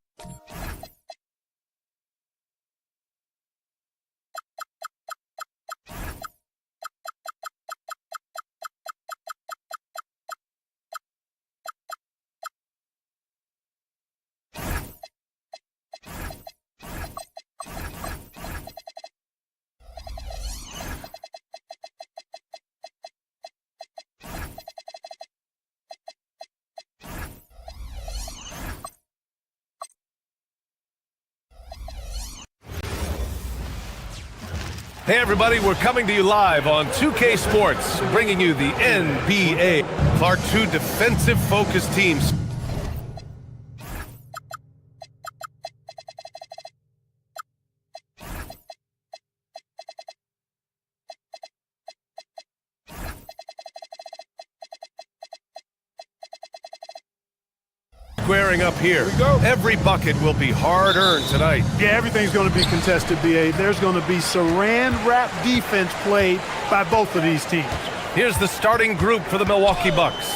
Speaker 8: Hey everybody, we're coming to you live on 2K Sports, bringing you the NBA. Our two defensive-focused teams. Squaring up here. Every bucket will be hard-earned tonight.
Speaker 9: Yeah, everything's going to be contested, BA. There's going to be saran wrap defense played by both of these teams.
Speaker 8: Here's the starting group for the Milwaukee Bucks.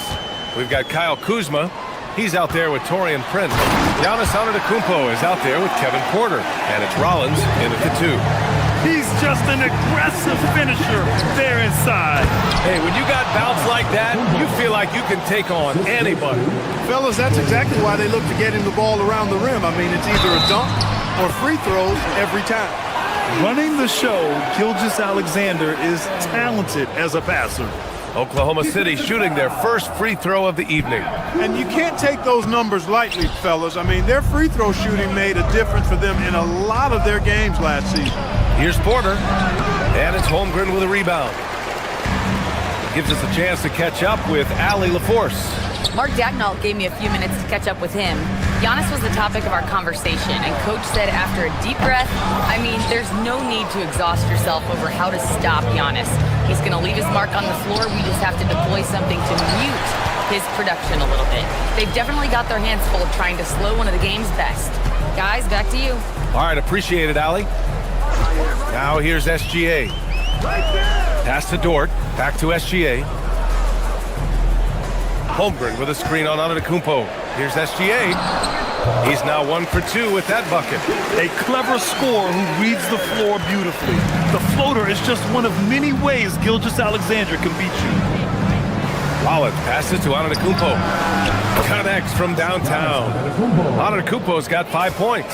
Speaker 8: We've got Kyle Kuzma. He's out there with Taurean Prince. Giannis Antetokounmpo is out there with Kevin Porter. And it's Rollins in at the 2.
Speaker 9: He's just an aggressive finisher there inside.
Speaker 8: Hey, when you got bounce like that, you feel like you can take on anybody.
Speaker 5: Fellas, that's exactly why they look to getting the ball around the rim. I mean, it's either a dunk or free throws every time.
Speaker 9: Running the show, Gilgeous-Alexander is talented as a passer.
Speaker 8: Oklahoma City shooting their first free throw of the evening.
Speaker 5: And you can't take those numbers lightly, fellas. I mean, their free throw shooting made a difference for them in a lot of their games last season.
Speaker 8: Here's Porter, and it's Holmgren with a rebound. Gives us a chance to catch up with Allie LaForce.
Speaker 6: Mark Dagnall gave me a few minutes to catch up with him. Giannis was the topic of our conversation, and Coach said after a deep breath, I mean, there's no need to exhaust yourself over how to stop Giannis. He's going to leave his mark on the floor. We just have to deploy something to mute his production a little bit. They've definitely got their hands full of trying to slow one of the game's best. Guys, back to you.
Speaker 8: All right, appreciate it, Allie. Now here's SGA. Pass to Dort, back to SGA. Holmgren with a screen on Antetokounmpo. Here's SGA. He's now 1 for 2 with that bucket.
Speaker 9: A clever scorer who reads the floor beautifully. The floater is just one of many ways Gilgeous-Alexander can beat you.
Speaker 8: Wallace passes to Antetokounmpo. Connects from downtown. Antetokounmpo's got 5 points.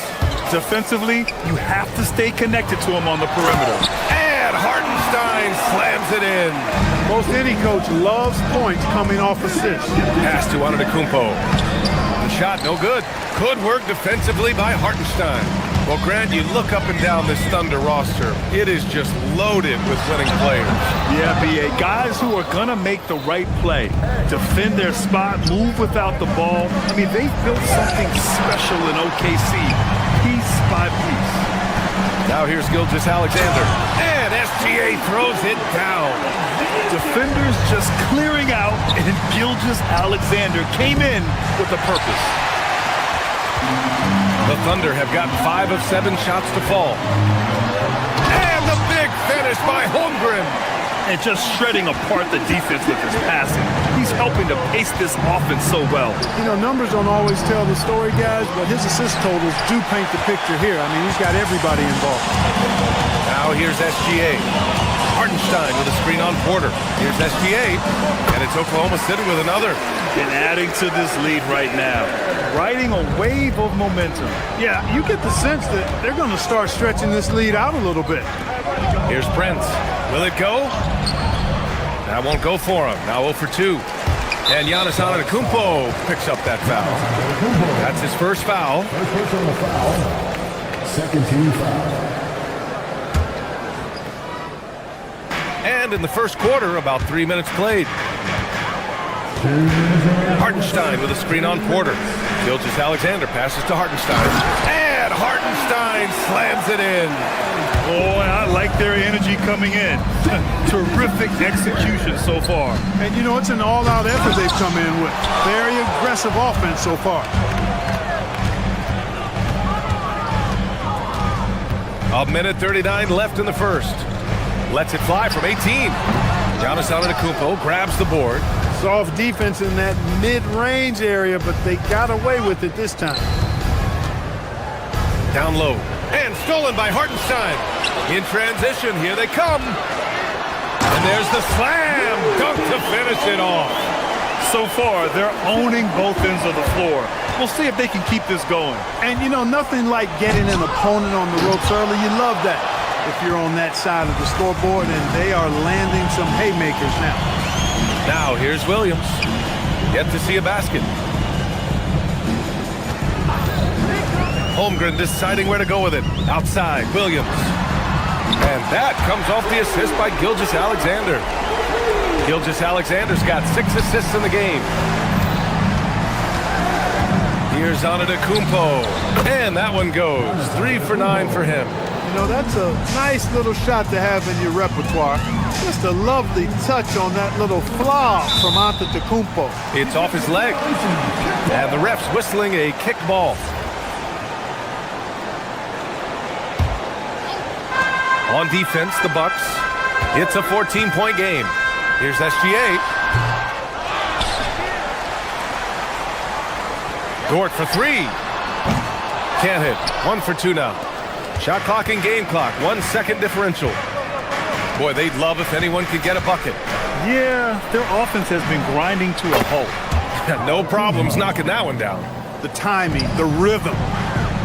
Speaker 9: Defensively, you have to stay connected to him on the perimeter.
Speaker 8: And Hartenstein slams it in.
Speaker 5: Most any coach loves points coming off assists.
Speaker 8: Pass to Antetokounmpo. The shot no good. Good work defensively by Hartenstein. Well, Grant, you look up and down this Thunder roster. It is just loaded with winning players.
Speaker 9: Yeah, B.A. Guys who are going to make the right play, defend their spot, move without the ball. I mean, they've built something special in OKC, piece by piece.
Speaker 8: Now here's Gilgeous-Alexander. And SGA throws it down.
Speaker 9: Defenders just clearing out, and Gilgeous-Alexander came in with a purpose.
Speaker 8: The Thunder have gotten 5 of 7 shots to fall. And the big finish by Holmgren.
Speaker 9: And just shredding apart the defense with his passing. He's helping to pace this offense so well.
Speaker 5: You know, numbers don't always tell the story, guys, but his assist totals do paint the picture here. I mean, he's got everybody involved.
Speaker 8: Now here's SGA. Hartenstein with a screen on Porter. Here's SGA, and it's Oklahoma City with another.
Speaker 9: And adding to this lead right now, riding a wave of momentum.
Speaker 5: Yeah, you get the sense that they're going to start stretching this lead out a little bit.
Speaker 8: Here's Prince. Will it go? That won't go for him. Now 0 for 2. And Giannis Antetokounmpo picks up that foul. That's his first foul.
Speaker 11: First personal foul. Second team foul.
Speaker 8: And in the first quarter, about 3 minutes played. Hartenstein with a screen on Porter. Gilgeous-Alexander passes to Hartenstein. And Hartenstein slams it in.
Speaker 9: Boy, I like their energy coming in. Terrific execution so far.
Speaker 5: And you know, it's an all-out effort they've come in with. Very aggressive offense so far.
Speaker 8: A minute 39 left in the first. Lets it fly from 18. Giannis Antetokounmpo grabs the board.
Speaker 5: Soft defense in that mid-range area, but they got away with it this time.
Speaker 8: Down low. And stolen by Hartenstein. In transition, here they come. And there's the slam dunk to finish it off.
Speaker 9: So far, they're owning both ends of the floor. We'll see if they can keep this going.
Speaker 5: And you know, nothing like getting an opponent on the ropes early. You love that if you're on that side of the scoreboard, and they are landing some haymakers now.
Speaker 8: Now here's Williams. Yet to see a basket. Holmgren deciding where to go with it. Outside, Williams. And that comes off the assist by Gilgeous-Alexander. Gilgeous-Alexander's got 6 assists in the game. Here's Antetokounmpo. And that one goes. 3 for 9 for him.
Speaker 5: You know, that's a nice little shot to have in your repertoire. Just a lovely touch on that little flaw from Antetokounmpo.
Speaker 8: It's off his leg. And the ref's whistling a kick ball. On defense, the Bucks. It's a 14-point game. Here's SGA. Dort for 3. Can't hit. 1 for 2 now. Shot clock and game clock, 1 second differential. Boy, they'd love if anyone could get a bucket.
Speaker 9: Yeah, their offense has been grinding to a halt.
Speaker 8: No problems knocking that one down.
Speaker 13: The timing, the rhythm.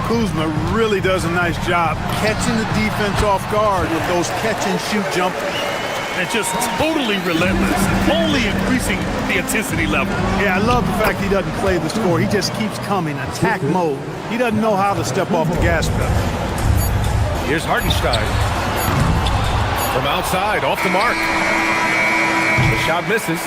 Speaker 13: Kuzma really does a nice job catching the defense off guard with those catch-and-shoot jumpers.
Speaker 9: And just totally relentless, only increasing the intensity level.
Speaker 13: Yeah, I love the fact he doesn't play the score. He just keeps coming, attack mode. He doesn't know how to step off the gas pedal.
Speaker 8: Here's Hartenstein. From outside, off the mark. The shot misses.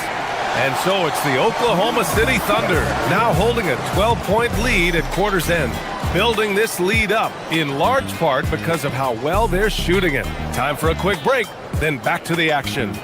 Speaker 8: And so it's the Oklahoma City Thunder now holding a 12-point lead at quarter's end. Building this lead up in large part because of how well they're shooting it. Time for a quick break, then back to the action.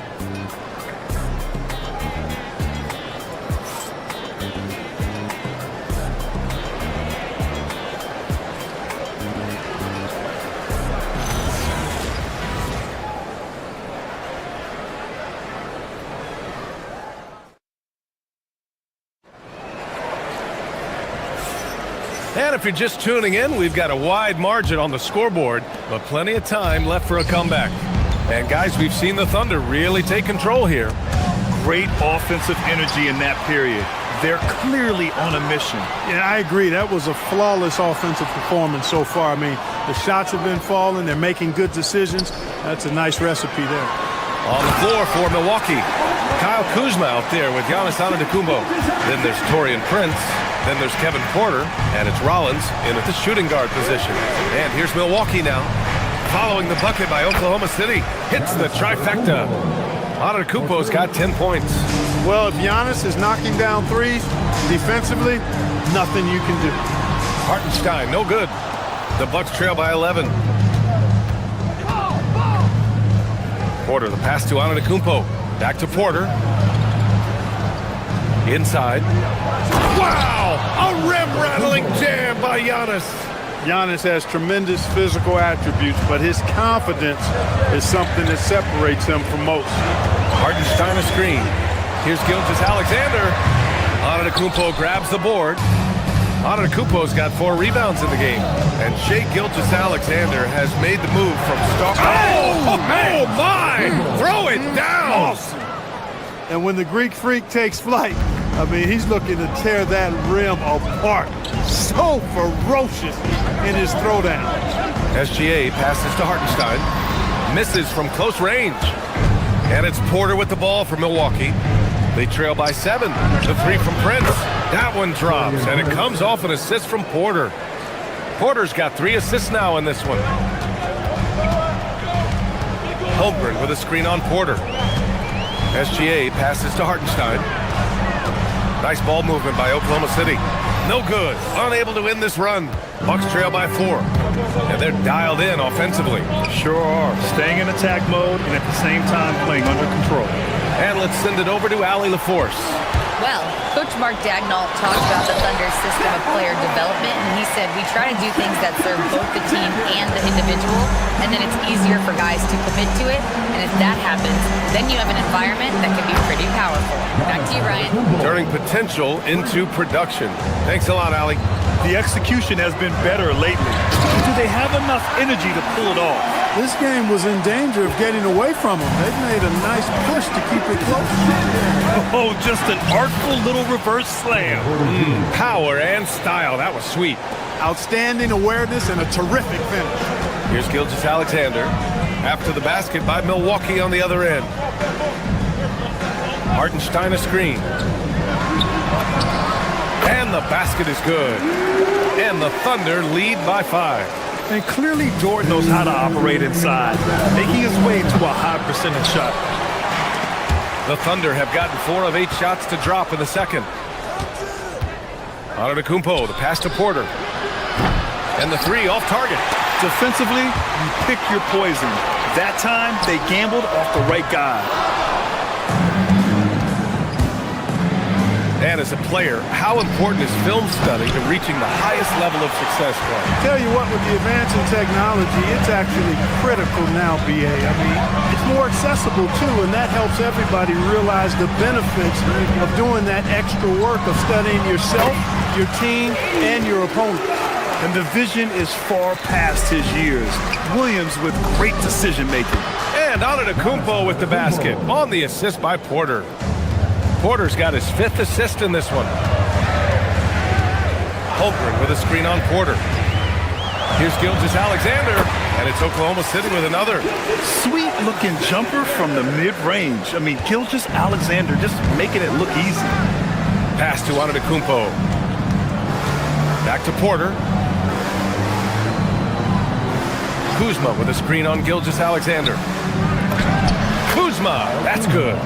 Speaker 8: And if you're just tuning in, we've got a wide margin on the scoreboard, but plenty of time left for a comeback. And guys, we've seen the Thunder really take control here.
Speaker 9: Great offensive energy in that period. They're clearly on a mission.
Speaker 13: Yeah, I agree. That was a flawless offensive performance so far. I mean, the shots have been falling. They're making good decisions. That's a nice recipe there.
Speaker 8: On the floor for Milwaukee, Kyle Kuzma out there with Giannis Antetokounmpo. Then there's Taurean Prince. Then there's Kevin Porter, and it's Rollins in at the shooting guard position. And here's Milwaukee now, following the bucket by Oklahoma City. Hits the trifecta. Antetokounmpo's got 10 points.
Speaker 13: Well, if Giannis is knocking down threes, defensively, nothing you can do.
Speaker 8: Hartenstein, no good. The Bucks trail by 11. Porter, the pass to Antetokounmpo. Back to Porter. Inside. Wow! A rim-rattling jam by Giannis.
Speaker 13: Giannis has tremendous physical attributes, but his confidence is something that separates him from most.
Speaker 8: Hartenstein a screen. Here's Gilgeous-Alexander. Antetokounmpo grabs the board. Antetokounmpo's got 4 rebounds in the game. And Shai Gilgeous-Alexander has made the move from star. Oh my! Throw it down!
Speaker 13: Awesome. And when the Greek Freak takes flight, I mean, he's looking to tear that rim apart. So ferocious in his throwdown.
Speaker 8: SGA passes to Hartenstein. Misses from close range. And it's Porter with the ball for Milwaukee. They trail by 7. The 3 from Prince. That one drops, and it comes off an assist from Porter. Porter's got 3 assists now in this one. Holmgren with a screen on Porter. SGA passes to Hartenstein. Nice ball movement by Oklahoma City. No good. Unable to win this run. Bucks trail by 4. And they're dialed in offensively.
Speaker 9: Sure are. Staying in attack mode and at the same time playing under control.
Speaker 8: And let's send it over to Allie LaForce.
Speaker 6: Well, Coach Mark Daigneault talked about the Thunder's system of player development, and he said, we try to do things that serve both the team and the individual, and then it's easier for guys to commit to it, and if that happens, then you have an environment that can be pretty powerful. Back to you, Ryan.
Speaker 8: Turning potential into production. Thanks a lot, Allie.
Speaker 9: The execution has been better lately. Do they have enough energy to pull it off?
Speaker 13: This game was in danger of getting away from them. They've made a nice push to keep it close.
Speaker 9: Oh, just an artful little reverse slam.
Speaker 8: Power and style. That was sweet.
Speaker 13: Outstanding awareness and a terrific finish.
Speaker 8: Here's Gilgeous-Alexander. After the basket by Milwaukee on the other end. Hartenstein a screen. And the basket is good. And the Thunder lead by 5.
Speaker 9: And clearly Jordan knows how to operate inside, making his way to a high percentage shot.
Speaker 8: The Thunder have gotten 4 of 8 shots to drop in the second. Antetokounmpo, the pass to Porter. And the 3 off target.
Speaker 9: Defensively, you pick your poison. That time, they gambled off the right guy.
Speaker 8: And as a player, how important is film study to reaching the highest level of success, Clark?
Speaker 13: Tell you what, with the advance in technology, it's actually critical now, BA. I mean, it's more accessible, too, and that helps everybody realize the benefits of doing that extra work of studying yourself, your team, and your opponent.
Speaker 9: And the vision is far past his years. Williams with great decision-making.
Speaker 8: And Antetokounmpo with the basket on the assist by Porter. Porter's got his 5th assist in this one. Holmgren with a screen on Porter. Here's Gilgeous-Alexander, and it's Oklahoma City with another.
Speaker 9: Sweet-looking jumper from the mid-range. I mean, Gilgeous-Alexander just making it look easy.
Speaker 8: Pass to Antetokounmpo. Back to Porter. Kuzma with a screen on Gilgeous-Alexander. Kuzma, that's good.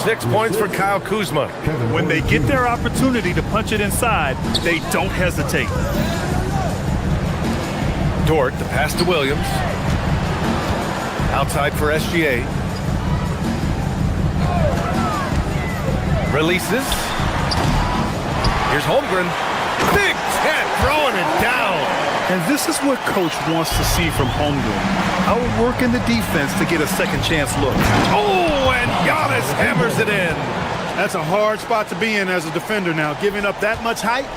Speaker 8: 6 points for Kyle Kuzma.
Speaker 9: When they get their opportunity to punch it inside, they don't hesitate.
Speaker 8: Dort, the pass to Williams. Outside for SGA. Releases. Here's Holmgren. Big 10, throwing it down.
Speaker 9: And this is what Coach wants to see from Holmgren. Outworking the defense to get a second chance look.
Speaker 8: Oh, and Giannis hammers it in.
Speaker 13: That's a hard spot to be in as a defender now. Giving up that much height,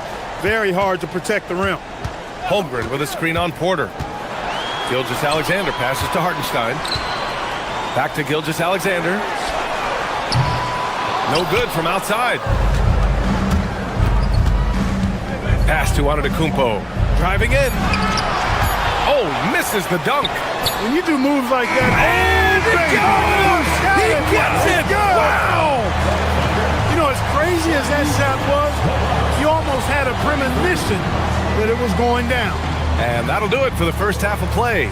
Speaker 13: very hard to protect the rim.
Speaker 8: Holmgren with a screen on Porter. Gilgeous-Alexander passes to Hartenstein. Back to Gilgeous-Alexander. No good from outside. Pass to Antetokounmpo. Driving in. Oh, misses the dunk.
Speaker 13: When you do moves like that,
Speaker 8: and it goes! He gets it! Wow!
Speaker 13: You know, as crazy as that shot was, you almost had a premonition that it was going down.
Speaker 8: And that'll do it for the first half of play.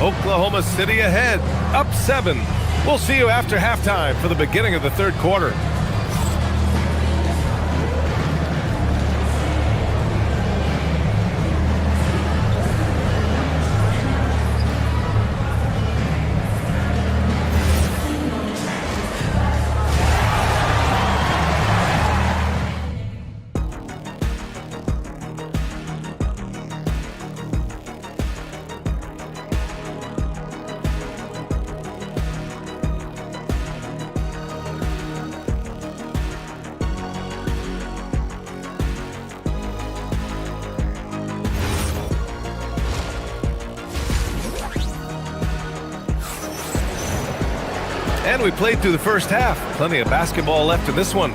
Speaker 8: Oklahoma City ahead, up 7. We'll see you after halftime for the beginning of the third quarter. And we played through the first half. Plenty of basketball left in this one.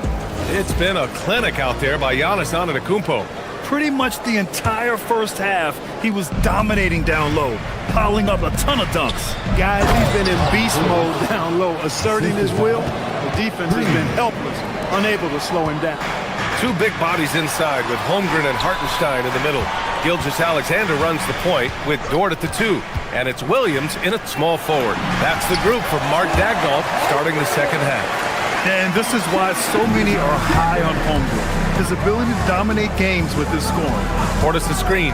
Speaker 8: It's been a clinic out there by Giannis Antetokounmpo.
Speaker 9: Pretty much the entire first half, he was dominating down low, piling up a ton of dunks.
Speaker 13: Guys, he's been in beast mode down low, asserting his will. The defense has been helpless, unable to slow him down.
Speaker 8: 2 big bodies inside with Holmgren and Hartenstein in the middle. Gilgeous-Alexander runs the point with Dort at the 2. And it's Williams in at small forward. That's the group for Mark Daigneault starting the second half.
Speaker 9: And this is why so many are high on Holmgren. His ability to dominate games with his scoring.
Speaker 8: Portis the screen.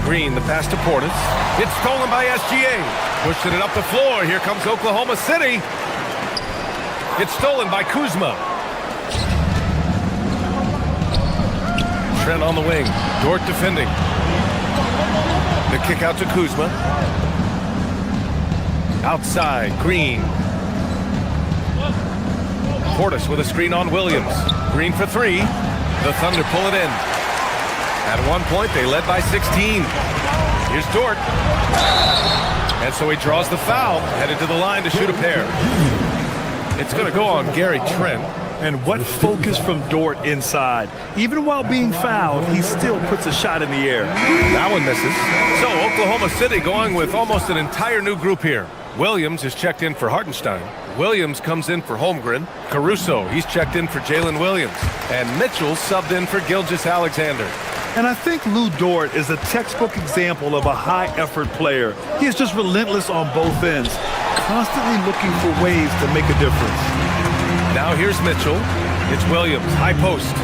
Speaker 8: Green, the pass to Portis. It's stolen by SGA. Pushing it up the floor. Here comes Oklahoma City. It's stolen by Kuzma. Trent on the wing. Dort defending. The kick out to Kuzma. Outside, Green. Portis with a screen on Williams. Green for 3. The Thunder pull it in. At one point, they led by 16. Here's Dort. And so he draws the foul, headed to the line to shoot a pair. It's going to go on Gary Trent.
Speaker 9: And what focus from Dort inside. Even while being fouled, he still puts a shot in the air.
Speaker 8: That one misses. So Oklahoma City going with almost an entire new group here. Williams is checked in for Hartenstein. Williams comes in for Holmgren. Caruso, he's checked in for Jalen Williams. And Mitchell subbed in for Gilgeous-Alexander.
Speaker 9: And I think Lou Dort is a textbook example of a high-effort player. He is just relentless on both ends, constantly looking for ways to make a difference.
Speaker 8: Now here's Mitchell. It's Williams, high post.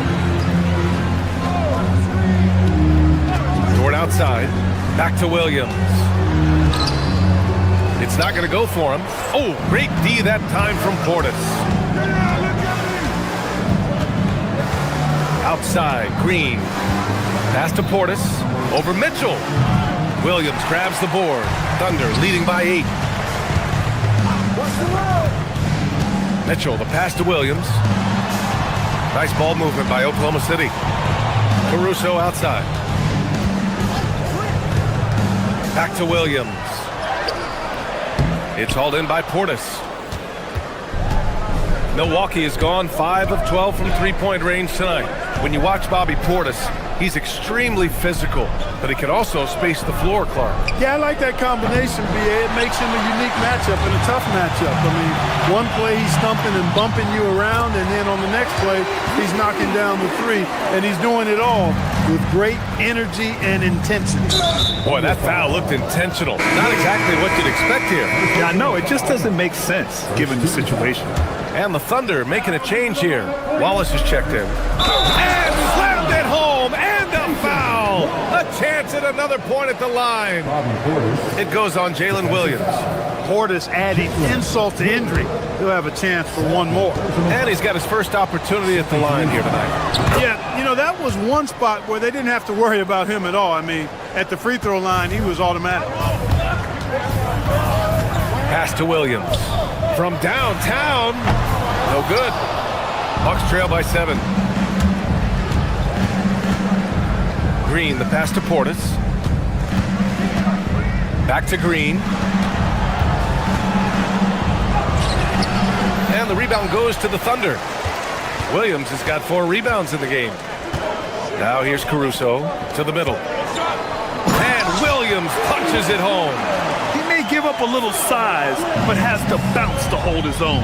Speaker 8: Dort outside. Back to Williams. It's not going to go for him. Oh, great D that time from Portis. Outside, Green. Pass to Portis. Over Mitchell. Williams grabs the board. Thunder leading by 8. Mitchell, the pass to Williams. Nice ball movement by Oklahoma City. Caruso outside. Back to Williams. It's hauled in by Portis. Milwaukee has gone 5 of 12 from three-point range tonight. When you watch Bobby Portis, he's extremely physical, but he can also space the floor, Clark.
Speaker 13: Yeah, I like that combination, B.A. It makes him a unique matchup and a tough matchup. I mean, one play he's stumping and bumping you around, and then on the next play, he's knocking down the three, and he's doing it all with great energy and intensity.
Speaker 8: Boy, that foul looked intentional. Not exactly what you'd expect here.
Speaker 9: Yeah, I know. It just doesn't make sense given the situation.
Speaker 8: And the Thunder making a change here. Wallace is checked in. And slammed it home, and a foul! A chance at another point at the line. It goes on Jalen Williams.
Speaker 13: Portis adding insult to injury. He'll have a chance for one more.
Speaker 8: And he's got his first opportunity at the line here tonight.
Speaker 13: Yeah, you know, that was one spot where they didn't have to worry about him at all. I mean, at the free throw line, he was automatic.
Speaker 8: Pass to Williams. From downtown. No good. Bucks trail by 7. Green, the pass to Portis. Back to Green. And the rebound goes to the Thunder. Williams has got 4 rebounds in the game. Now here's Caruso to the middle. And Williams punches it home.
Speaker 9: He may give up a little size, but has to bounce to hold his own.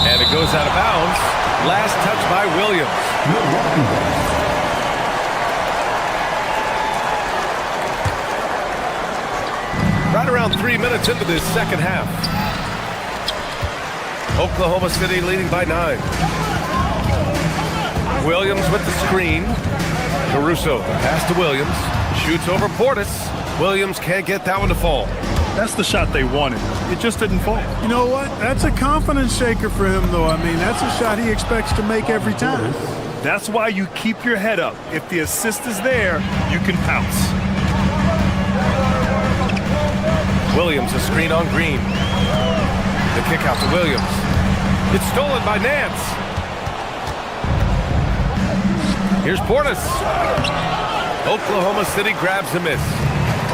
Speaker 8: And it goes out of bounds. Last touch by Williams. Right around 3 minutes into this second half. Oklahoma City leading by 9. Williams with the screen. Caruso, pass to Williams. Shoots over Portis. Williams can't get that one to fall.
Speaker 9: That's the shot they wanted. It just didn't fall.
Speaker 13: You know what? That's a confidence shaker for him, though. I mean, that's a shot he expects to make every time.
Speaker 9: That's why you keep your head up. If the assist is there, you can pounce.
Speaker 8: Williams, a screen on Green. The kick out to Williams. It's stolen by Nance. Here's Portis. Oklahoma City grabs a miss.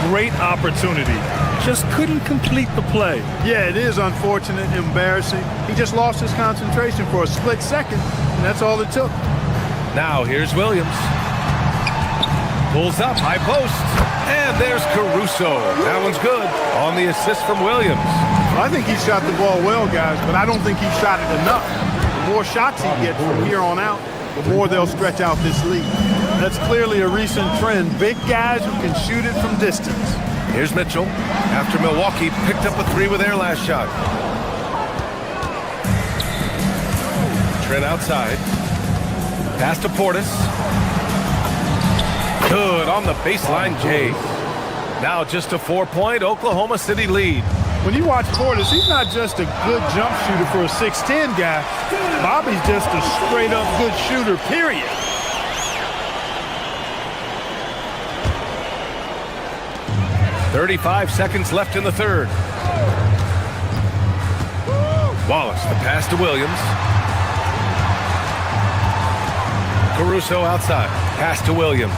Speaker 9: Great opportunity. Just couldn't complete the play.
Speaker 13: Yeah, it is unfortunate and embarrassing. He just lost his concentration for a split second, and that's all it took.
Speaker 8: Now here's Williams. Pulls up, high post. And there's Caruso. That one's good on the assist from Williams.
Speaker 13: I think he shot the ball well, guys, but I don't think he shot it enough. The more shots he gets from here on out, the more they'll stretch out this lead. That's clearly a recent trend. Big guys who can shoot it from distance.
Speaker 8: Here's Mitchell. After Milwaukee picked up a 3 with their last shot. Trent outside. Pass to Portis. Good on the baseline, Jay. Now just a 4-point Oklahoma City lead.
Speaker 13: When you watch Portis, he's not just a good jump shooter for a 6'10 guy. Bobby's just a straight-up good shooter, period.
Speaker 8: .35 seconds left in the third. Wallace, the pass to Williams. Caruso outside. Pass to Williams.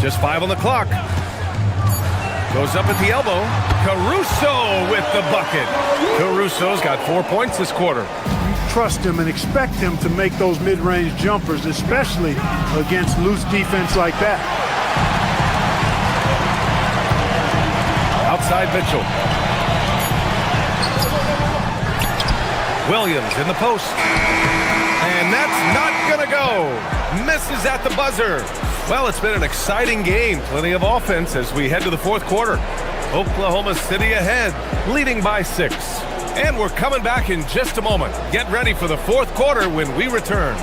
Speaker 8: Just 5 on the clock. Goes up at the elbow. Caruso with the bucket. Caruso's got 4 points this quarter.
Speaker 13: You trust him and expect him to make those mid-range jumpers, especially against loose defense like that.
Speaker 8: Outside Mitchell. Williams in the post. And that's not gonna go. Misses at the buzzer. Well, it's been an exciting game. Plenty of offense as we head to the fourth quarter. Oklahoma City ahead, leading by 6. And we're coming back in just a moment. Get ready for the fourth quarter when we return.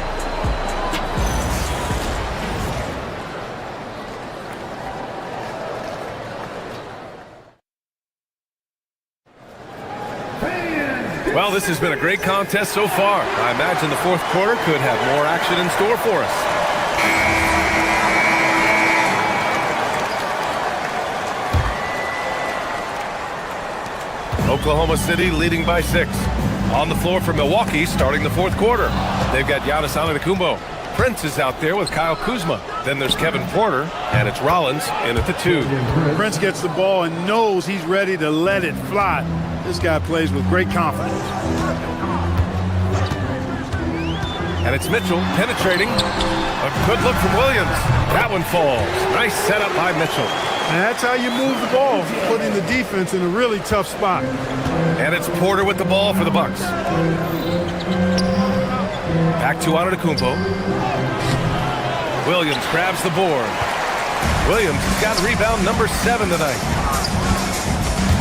Speaker 8: Well, this has been a great contest so far. I imagine the fourth quarter could have more action in store for us. Oklahoma City leading by 6. On the floor for Milwaukee starting the fourth quarter. They've got Giannis Antetokounmpo. Prince is out there with Kyle Kuzma. Then there's Kevin Porter, and it's Rollins in at the 2.
Speaker 13: Prince gets the ball and knows he's ready to let it fly. This guy plays with great confidence.
Speaker 8: And it's Mitchell penetrating. A good look from Williams. That one falls. Nice setup by Mitchell.
Speaker 13: And that's how you move the ball, putting the defense in a really tough spot.
Speaker 8: And it's Porter with the ball for the Bucks. Back to Antetokounmpo. Williams grabs the board. Williams has got rebound number 7 tonight.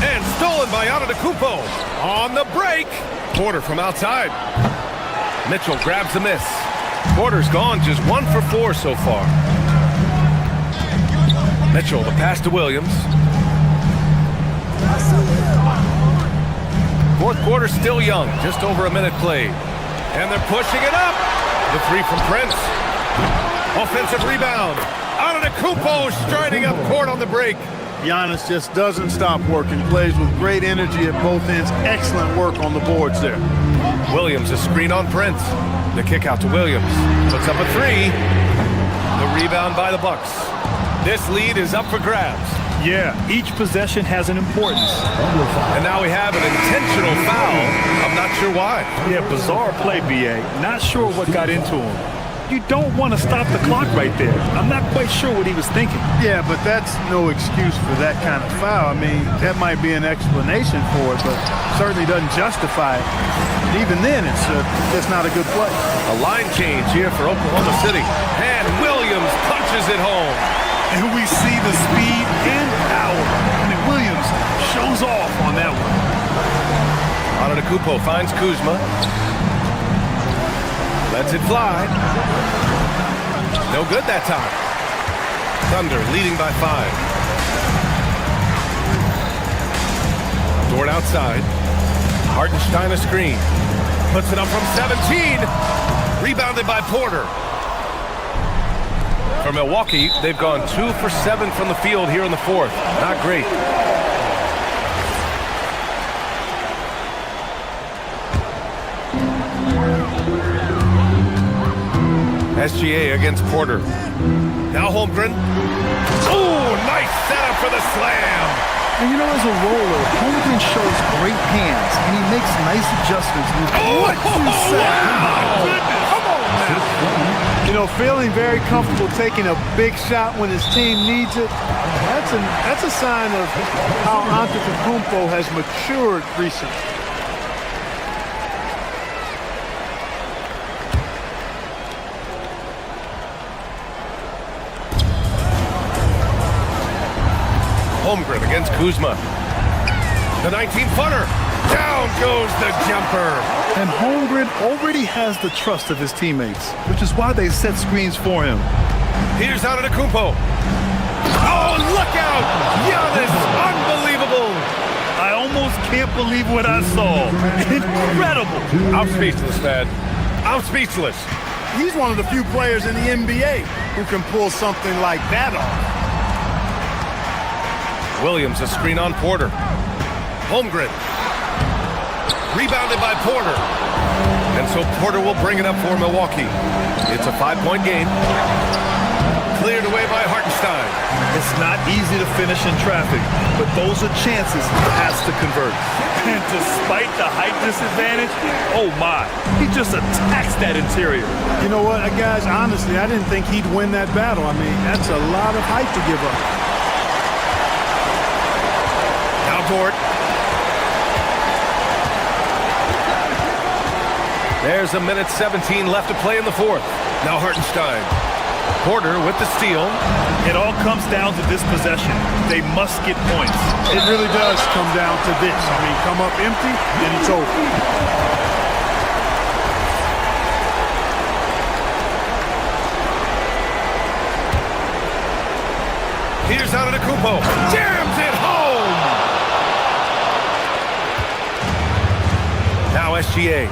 Speaker 8: And stolen by Antetokounmpo. On the break. Porter from outside. Mitchell grabs the miss. Porter's gone just 1 for 4 so far. Mitchell, the pass to Williams. Fourth quarter still young, just over a minute played. And they're pushing it up. The 3 from Prince. Offensive rebound. Antetokounmpo striding up court on the break.
Speaker 13: Giannis just doesn't stop working. Plays with great energy at both ends. Excellent work on the boards there.
Speaker 8: Williams, a screen on Prince. The kick out to Williams. Puts up a 3. The rebound by the Bucks. This lead is up for grabs.
Speaker 9: Yeah, each possession has an importance.
Speaker 8: And now we have an intentional foul. I'm not sure why.
Speaker 9: Yeah, bizarre play, B.A. Not sure what got into him. You don't want to stop the clock right there. I'm not quite sure what he was thinking.
Speaker 13: Yeah, but that's no excuse for that kind of foul. I mean, that might be an explanation for it, but certainly doesn't justify it. And even then, it's just not a good play.
Speaker 8: A line change here for Oklahoma City. And Williams punches it home.
Speaker 9: And we see the speed and power. I mean, Williams shows off on that one.
Speaker 8: Antetokounmpo finds Kuzma. Lets it fly. No good that time. Thunder leading by 5. Dort outside. Hartenstein a screen. Puts it up from 17. Rebounded by Porter. For Milwaukee, they've gone 2 for 7 from the field here in the 4th. Not great. SGA against Porter. Now Holmgren. Oh, nice setup for the slam.
Speaker 14: And you know, as a roller, Holmgren shows great hands, and he makes nice adjustments.
Speaker 13: What you say? Oh, goodness. Come on now. You know, feeling very comfortable taking a big shot when his team needs it. That's a sign of how Antetokounmpo has matured recently.
Speaker 8: Holmgren against Kuzma. The 19-footer. Down goes the jumper.
Speaker 9: And Holmgren already has the trust of his teammates, which is why they set screens for him.
Speaker 8: Here's Antetokounmpo. Oh, look out! Giannis, unbelievable!
Speaker 9: I almost can't believe what I saw. Incredible!
Speaker 8: I'm speechless, man. I'm speechless.
Speaker 13: He's one of the few players in the NBA who can pull something like that off.
Speaker 8: Williams, a screen on Porter. Holmgren. Rebounded by Porter. And so Porter will bring it up for Milwaukee. It's a 5-point game. Cleared away by Hartenstein.
Speaker 9: It's not easy to finish in traffic, but those are chances he has to convert. And despite the height disadvantage, oh my, he just attacks that interior.
Speaker 13: You know what, guys, honestly, I didn't think he'd win that battle. I mean, that's a lot of height to give up.
Speaker 8: Now Dort. There's a minute 17 left to play in the 4th. Now Hartenstein. Porter with the steal.
Speaker 9: It all comes down to this possession. They must get points.
Speaker 13: It really does come down to this. I mean, come up empty, and it's over.
Speaker 8: Here's Antetokounmpo. Jams it home. Now SGA.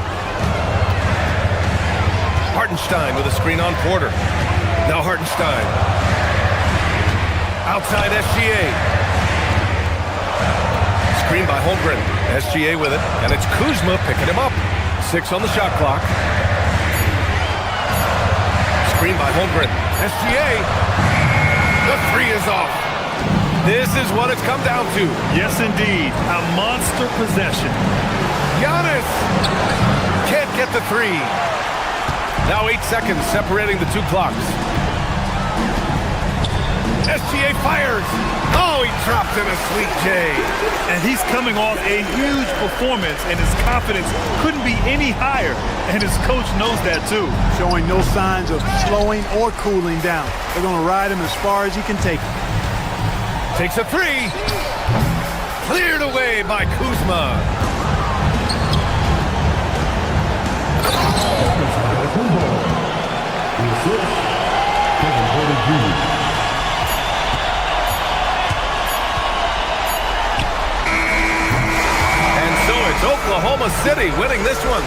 Speaker 8: Hartenstein with a screen on Porter. Now Hartenstein. Outside SGA. Screen by Holmgren. SGA with it. And it's Kuzma picking him up. 6 on the shot clock. screen by Holmgren. SGA. The three is off. This is what it's come down to.
Speaker 9: Yes, indeed. A monster possession.
Speaker 8: Giannis can't get the three. Now 8 seconds separating the two clocks. SGA fires. Oh, he dropped in a sweet J.
Speaker 9: And he's coming off a huge performance, and his confidence couldn't be any higher. And his coach knows that too.
Speaker 13: Showing no signs of slowing or cooling down. They're going to ride him as far as he can take him.
Speaker 8: Takes a three. Cleared away by Kuzma. Oklahoma City winning this one.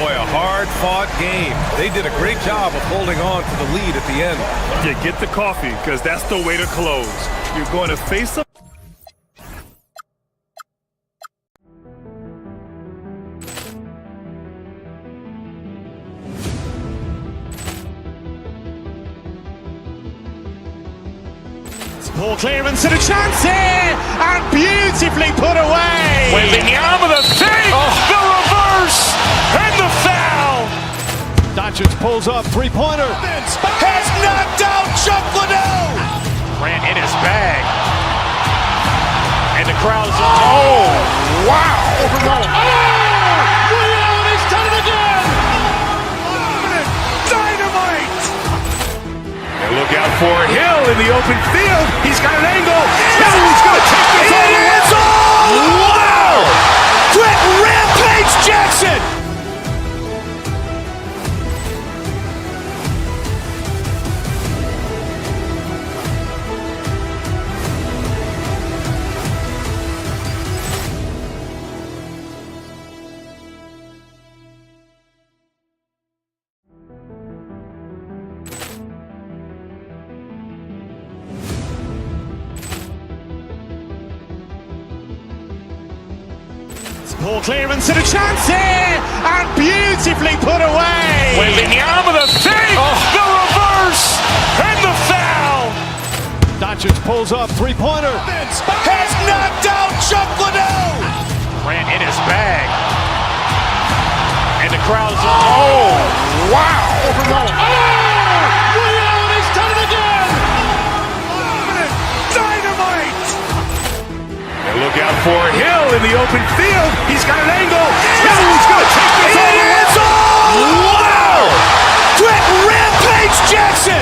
Speaker 8: Boy, a hard-fought game. They did a great job of holding on to the lead at the end.
Speaker 9: Yeah, get the coffee, because that's the way to close. You're going to face them.
Speaker 1: Ball clearance and a chance here, and beautifully put away.
Speaker 2: Wembanyama the fake, the reverse, and the foul.
Speaker 3: Doncic pulls up, three-pointer.
Speaker 2: Has knocked out Chuck Liddell. Grant in his bag. And the crowd is, oh, wow.
Speaker 1: Liddell, he's done it again.
Speaker 2: Dynamite. And look out for Hill in the open field. He's got an angle. Now he's going to take this all the way. It's all. Wow. Quick Rampage Jackson.
Speaker 1: Ball clearance and a chance here, and beautifully put away.
Speaker 2: Wembanyama the fake, the reverse, and the foul.
Speaker 3: Doncic pulls up, three-pointer.
Speaker 2: Has knocked out Chuck Liddell. Grant in his bag. And the crowd is, oh, wow.
Speaker 1: Liddell, he's done it again.
Speaker 2: Dynamite. And look out for Hill in the open field. He's got an angle. Now he's going to take this all the way. It's all. Wow. Quick Rampage Jackson.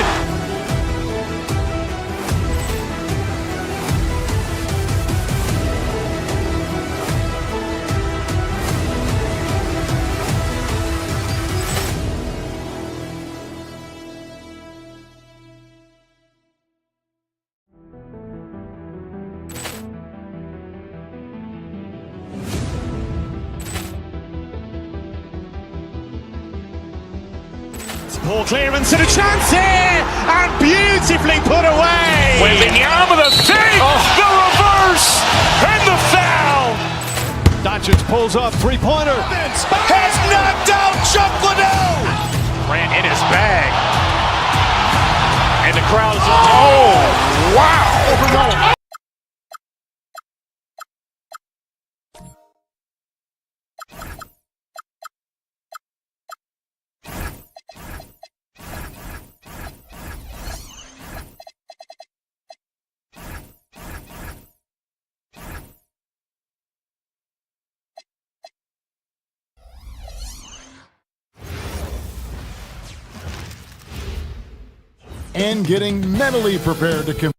Speaker 1: Ball clearance and a chance here, and beautifully put away.
Speaker 2: Wembanyama the fake, the reverse, and the foul.
Speaker 3: Doncic pulls up, three-pointer.
Speaker 2: Has knocked out Chuck Liddell. Grant in his bag. And the crowd is, oh, wow.
Speaker 4: And getting mentally prepared to compete.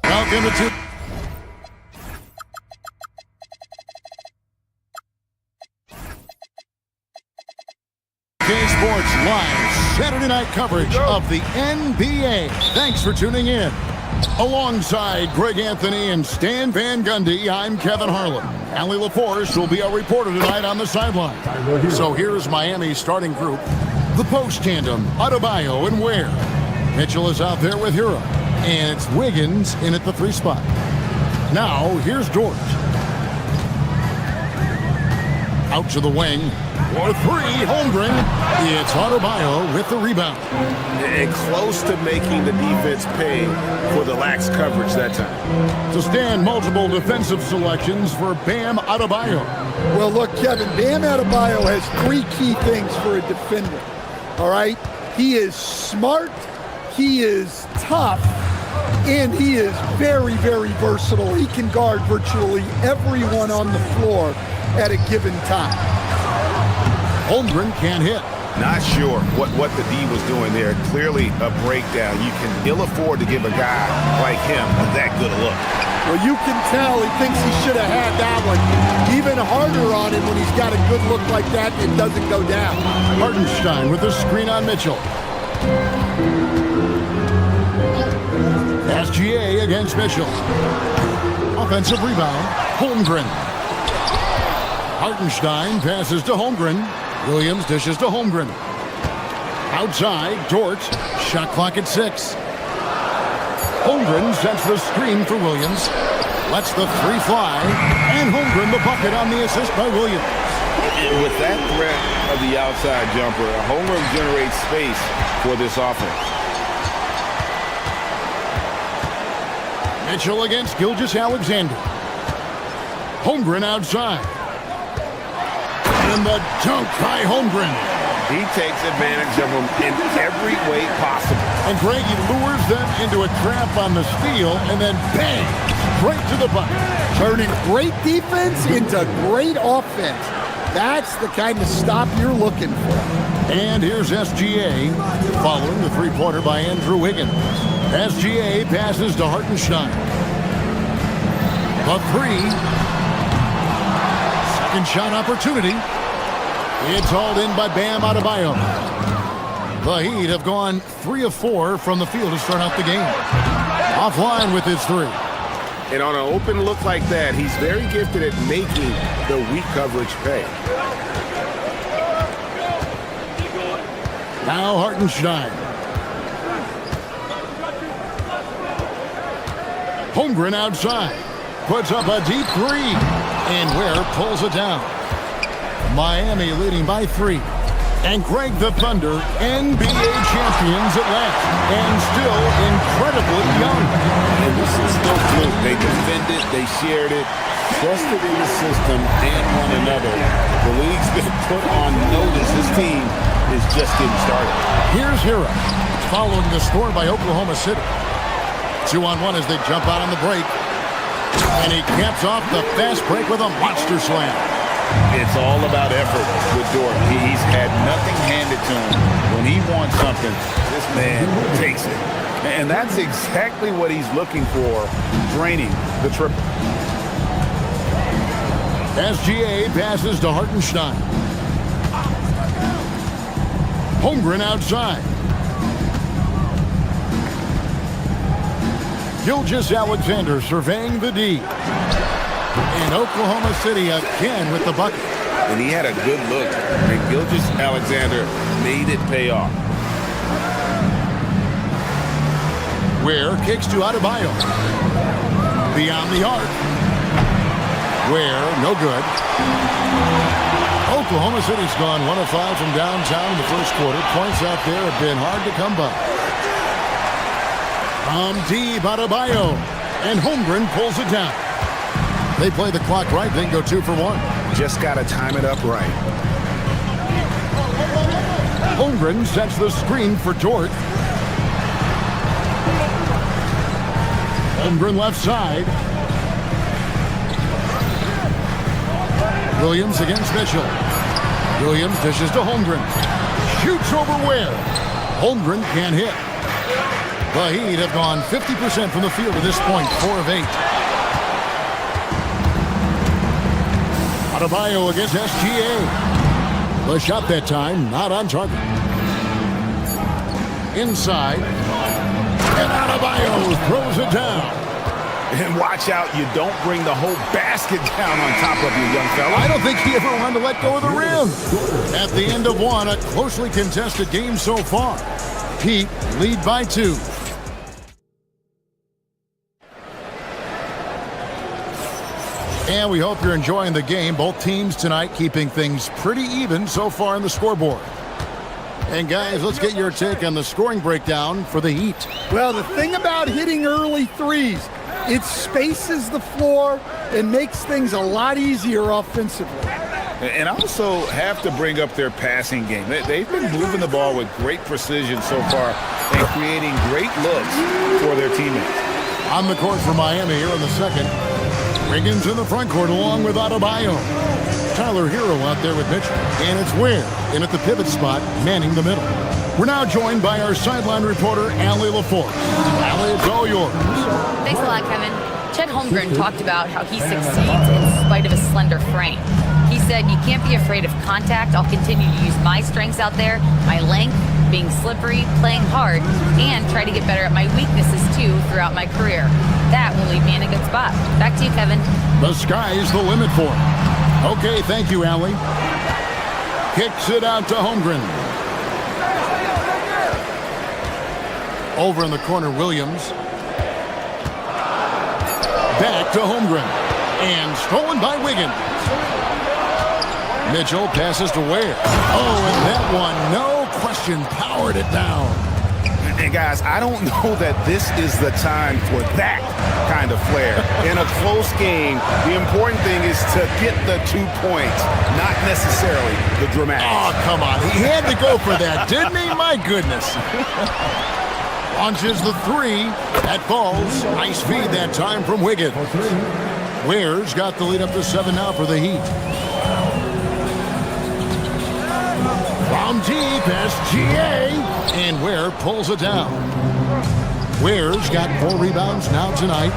Speaker 4: Welcome to Sports Live Saturday night coverage of the NBA. Thanks for tuning in. Alongside Greg Anthony and Stan Van Gundy, I'm Kevin Harlan. Allie LaForce will be our reporter tonight on the sideline. So here's Miami's starting group. The post tandem, Adebayo and Ware. Mitchell is out there with Hero. And it's Wiggins in at the 3 spot. Now, here's Dort. Out to the wing. For 3, Holmgren. It's Adebayo with the rebound.
Speaker 2: And close to making the defense pay for the lax coverage that time.
Speaker 4: To stand multiple defensive selections for Bam Adebayo.
Speaker 5: Well, look, Kevin, Bam Adebayo has 3 key things for a defender. All right? He is smart, he is tough, and he is very, very versatile. He can guard virtually everyone on the floor at a given time.
Speaker 4: Holmgren can't hit.
Speaker 2: Not sure what the D was doing there. Clearly a breakdown. You can ill afford to give a guy like him that good a look.
Speaker 5: Well, you can tell he thinks he should have had that one. Even harder on him when he's got a good look like that and doesn't go down.
Speaker 4: Hartenstein with the screen on Mitchell. SGA against Mitchell. Offensive rebound, Holmgren. Hartenstein passes to Holmgren. Williams dishes to Holmgren. Outside, Dort. Shot clock at 6. Holmgren sets the screen for Williams. Lets the 3 fly. And Holmgren the bucket on the assist by Williams.
Speaker 7: And with that threat of the outside jumper, Holmgren generates space for this offense.
Speaker 4: Mitchell against Gilgeous-Alexander. Holmgren outside. And the dunk by Holmgren.
Speaker 2: He takes advantage of them in every way possible.
Speaker 4: And Greg, he lures them into a trap on the steal, and then bang, straight to the bucket.
Speaker 5: Turning great defense into great offense. That's the kind of stop you're looking for.
Speaker 4: And here's SGA, following the 3-pointer by Andrew Wiggins. SGA passes to Hartenstein. The 3. Second shot opportunity. It's hauled in by Bam Adebayo. The Heat have gone 3 of 4 from the field to start out the game. Offline with his 3.
Speaker 2: And on an open look like that, he's very gifted at making the weak coverage pay.
Speaker 4: Now Hartenstein. Holmgren outside. Puts up a deep 3. And Ware pulls it down. Miami leading by 3. And Greg, the Thunder, NBA champions at last. And still incredibly young.
Speaker 7: And this is no fluke. They defended, they shared it, trusted in the system and one another. The league's been put on notice. This team is just getting started.
Speaker 4: Here's Hero, following the score by Oklahoma City. 2-on-1 as they jump out on the break. And he caps off the fast break with a monster slam.
Speaker 2: It's all about effort with Dort. He's had nothing handed to him. When he wants something, this man takes it. And that's exactly what he's looking for, draining the triple.
Speaker 4: SGA passes to Hartenstein. Holmgren outside. Gilgeous-Alexander surveying the D. And Oklahoma City again with the bucket.
Speaker 7: And he had a good look. And Gilgeous-Alexander made it pay off.
Speaker 4: Ware kicks to Adebayo. Beyond the arc. Ware, no good. Oklahoma City's gone 1 of 5 from downtown in the first quarter. Points out there have been hard to come by. From deep, Adebayo. And Holmgren pulls it down. They play the clock right, then go 2 for 1.
Speaker 2: Just got to time it up right.
Speaker 4: Holmgren sets the screen for Dort. Holmgren left side. Williams against Mitchell. Williams dishes to Holmgren. Shoots over Ware. Holmgren can't hit. The Heat have gone 50% from the field at this point, 4 of 8. Adebayo against SGA. The shot that time, not on target. Inside. And Adebayo throws it down.
Speaker 2: And watch out, you don't bring the whole basket down on top of you, young fella.
Speaker 4: I don't think he ever wanted to let go of the rim. At the end of 1, a closely contested game so far. Heat lead by 2. And we hope you're enjoying the game. Both teams tonight keeping things pretty even so far in the scoreboard. And guys, let's get your take on the scoring breakdown for the Heat.
Speaker 13: Well, the thing about hitting early threes, it spaces the floor and makes things a lot easier offensively.
Speaker 2: And I also have to bring up their passing game. They've been moving the ball with great precision so far and creating great looks for their teammates.
Speaker 4: On the court for Miami here in the second. Wiggins in the front court along with Adebayo. Tyler Hero out there with Mitchell. And it's Ware in at the pivot spot, manning the middle. We're now joined by our sideline reporter, Allie LaForce. Allie, it's all yours.
Speaker 6: Thanks a lot, Kevin. Chet Holmgren talked about how he succeeds in spite of a slender frame. He said, "You can't be afraid of contact. I'll continue to use my strengths out there, my length, being slippery, playing hard, and try to get better at my weaknesses too throughout my career. That will leave me in a good spot." Back to you, Kevin.
Speaker 4: The sky's the limit for him. Okay, thank you, Allie. Kicks it out to Holmgren. Over in the corner, Williams. Back to Holmgren. And stolen by Wiggins. Mitchell passes to Ware. Oh, and that one, no question, powered it down.
Speaker 2: And guys, I don't know that this is the time for that kind of flair. In a close game, the important thing is to get the 2 points, not necessarily the dramatic.
Speaker 4: Oh, come on. He had to go for that, didn't he? My goodness. Launches the 3. That falls. Nice feed that time from Wiggins. Ware's got the lead up to 7 now for the Heat. From deep, SGA. And Ware pulls it down. Ware's got 4 rebounds now tonight.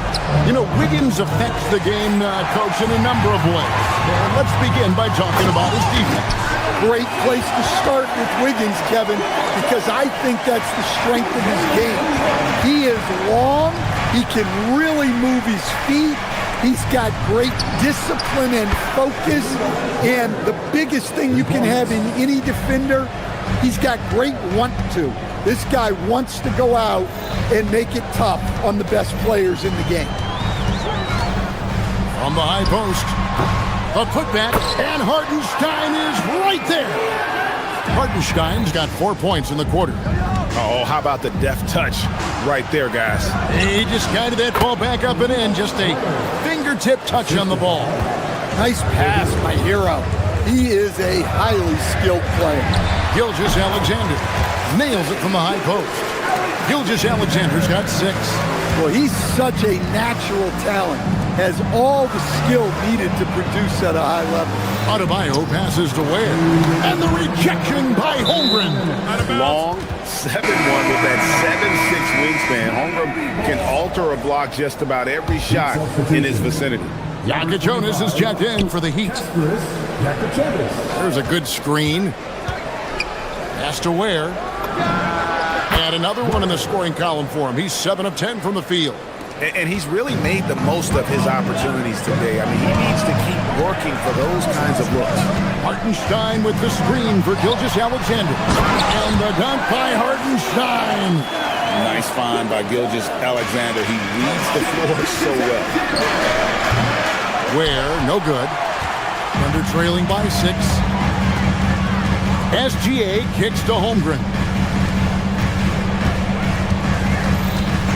Speaker 4: You know, Wiggins affects the game, Coach, in a number of ways. And let's begin by talking about his defense.
Speaker 13: Great place to start with Wiggins, Kevin, because I think that's the strength of his game. He is long. He can really move his feet. He's got great discipline and focus. And the biggest thing you can have in any defender, he's got great want to. This guy wants to go out and make it tough on the best players in the game.
Speaker 4: From the high post, a putback, and Hartenstein is right there. Hartenstein's got 4 points in the quarter.
Speaker 2: Oh, how about the deft touch right there, guys?
Speaker 4: He just guided that ball back up and in. Just a fingertip touch on the ball.
Speaker 13: Nice pass by Hero. He is a highly skilled player.
Speaker 4: Gilgeous-Alexander nails it from the high post. Gilgeous-Alexander's got 6.
Speaker 13: Well, he's such a natural talent. Has all the skill needed to produce at a high level.
Speaker 4: Adebayo passes to Ware. And the rejection by Holmgren.
Speaker 2: Long 7-1 with that 7'6" wingspan. Holmgren can alter a block just about every shot in his vicinity.
Speaker 4: Yaka Jonas is checked in for the Heat. There's a good screen. Pass to Ware. And another one in the scoring column for him. He's 7 of 10 from the field.
Speaker 2: And he's really made the most of his opportunities today. I mean, he needs to keep working for those kinds of looks.
Speaker 4: Hartenstein with the screen for Gilgeous-Alexander. And the dunk by Hartenstein.
Speaker 2: Nice find by Gilgeous-Alexander. He reads the floor so well.
Speaker 4: Ware, no good. Thunder trailing by 6. SGA kicks to Holmgren.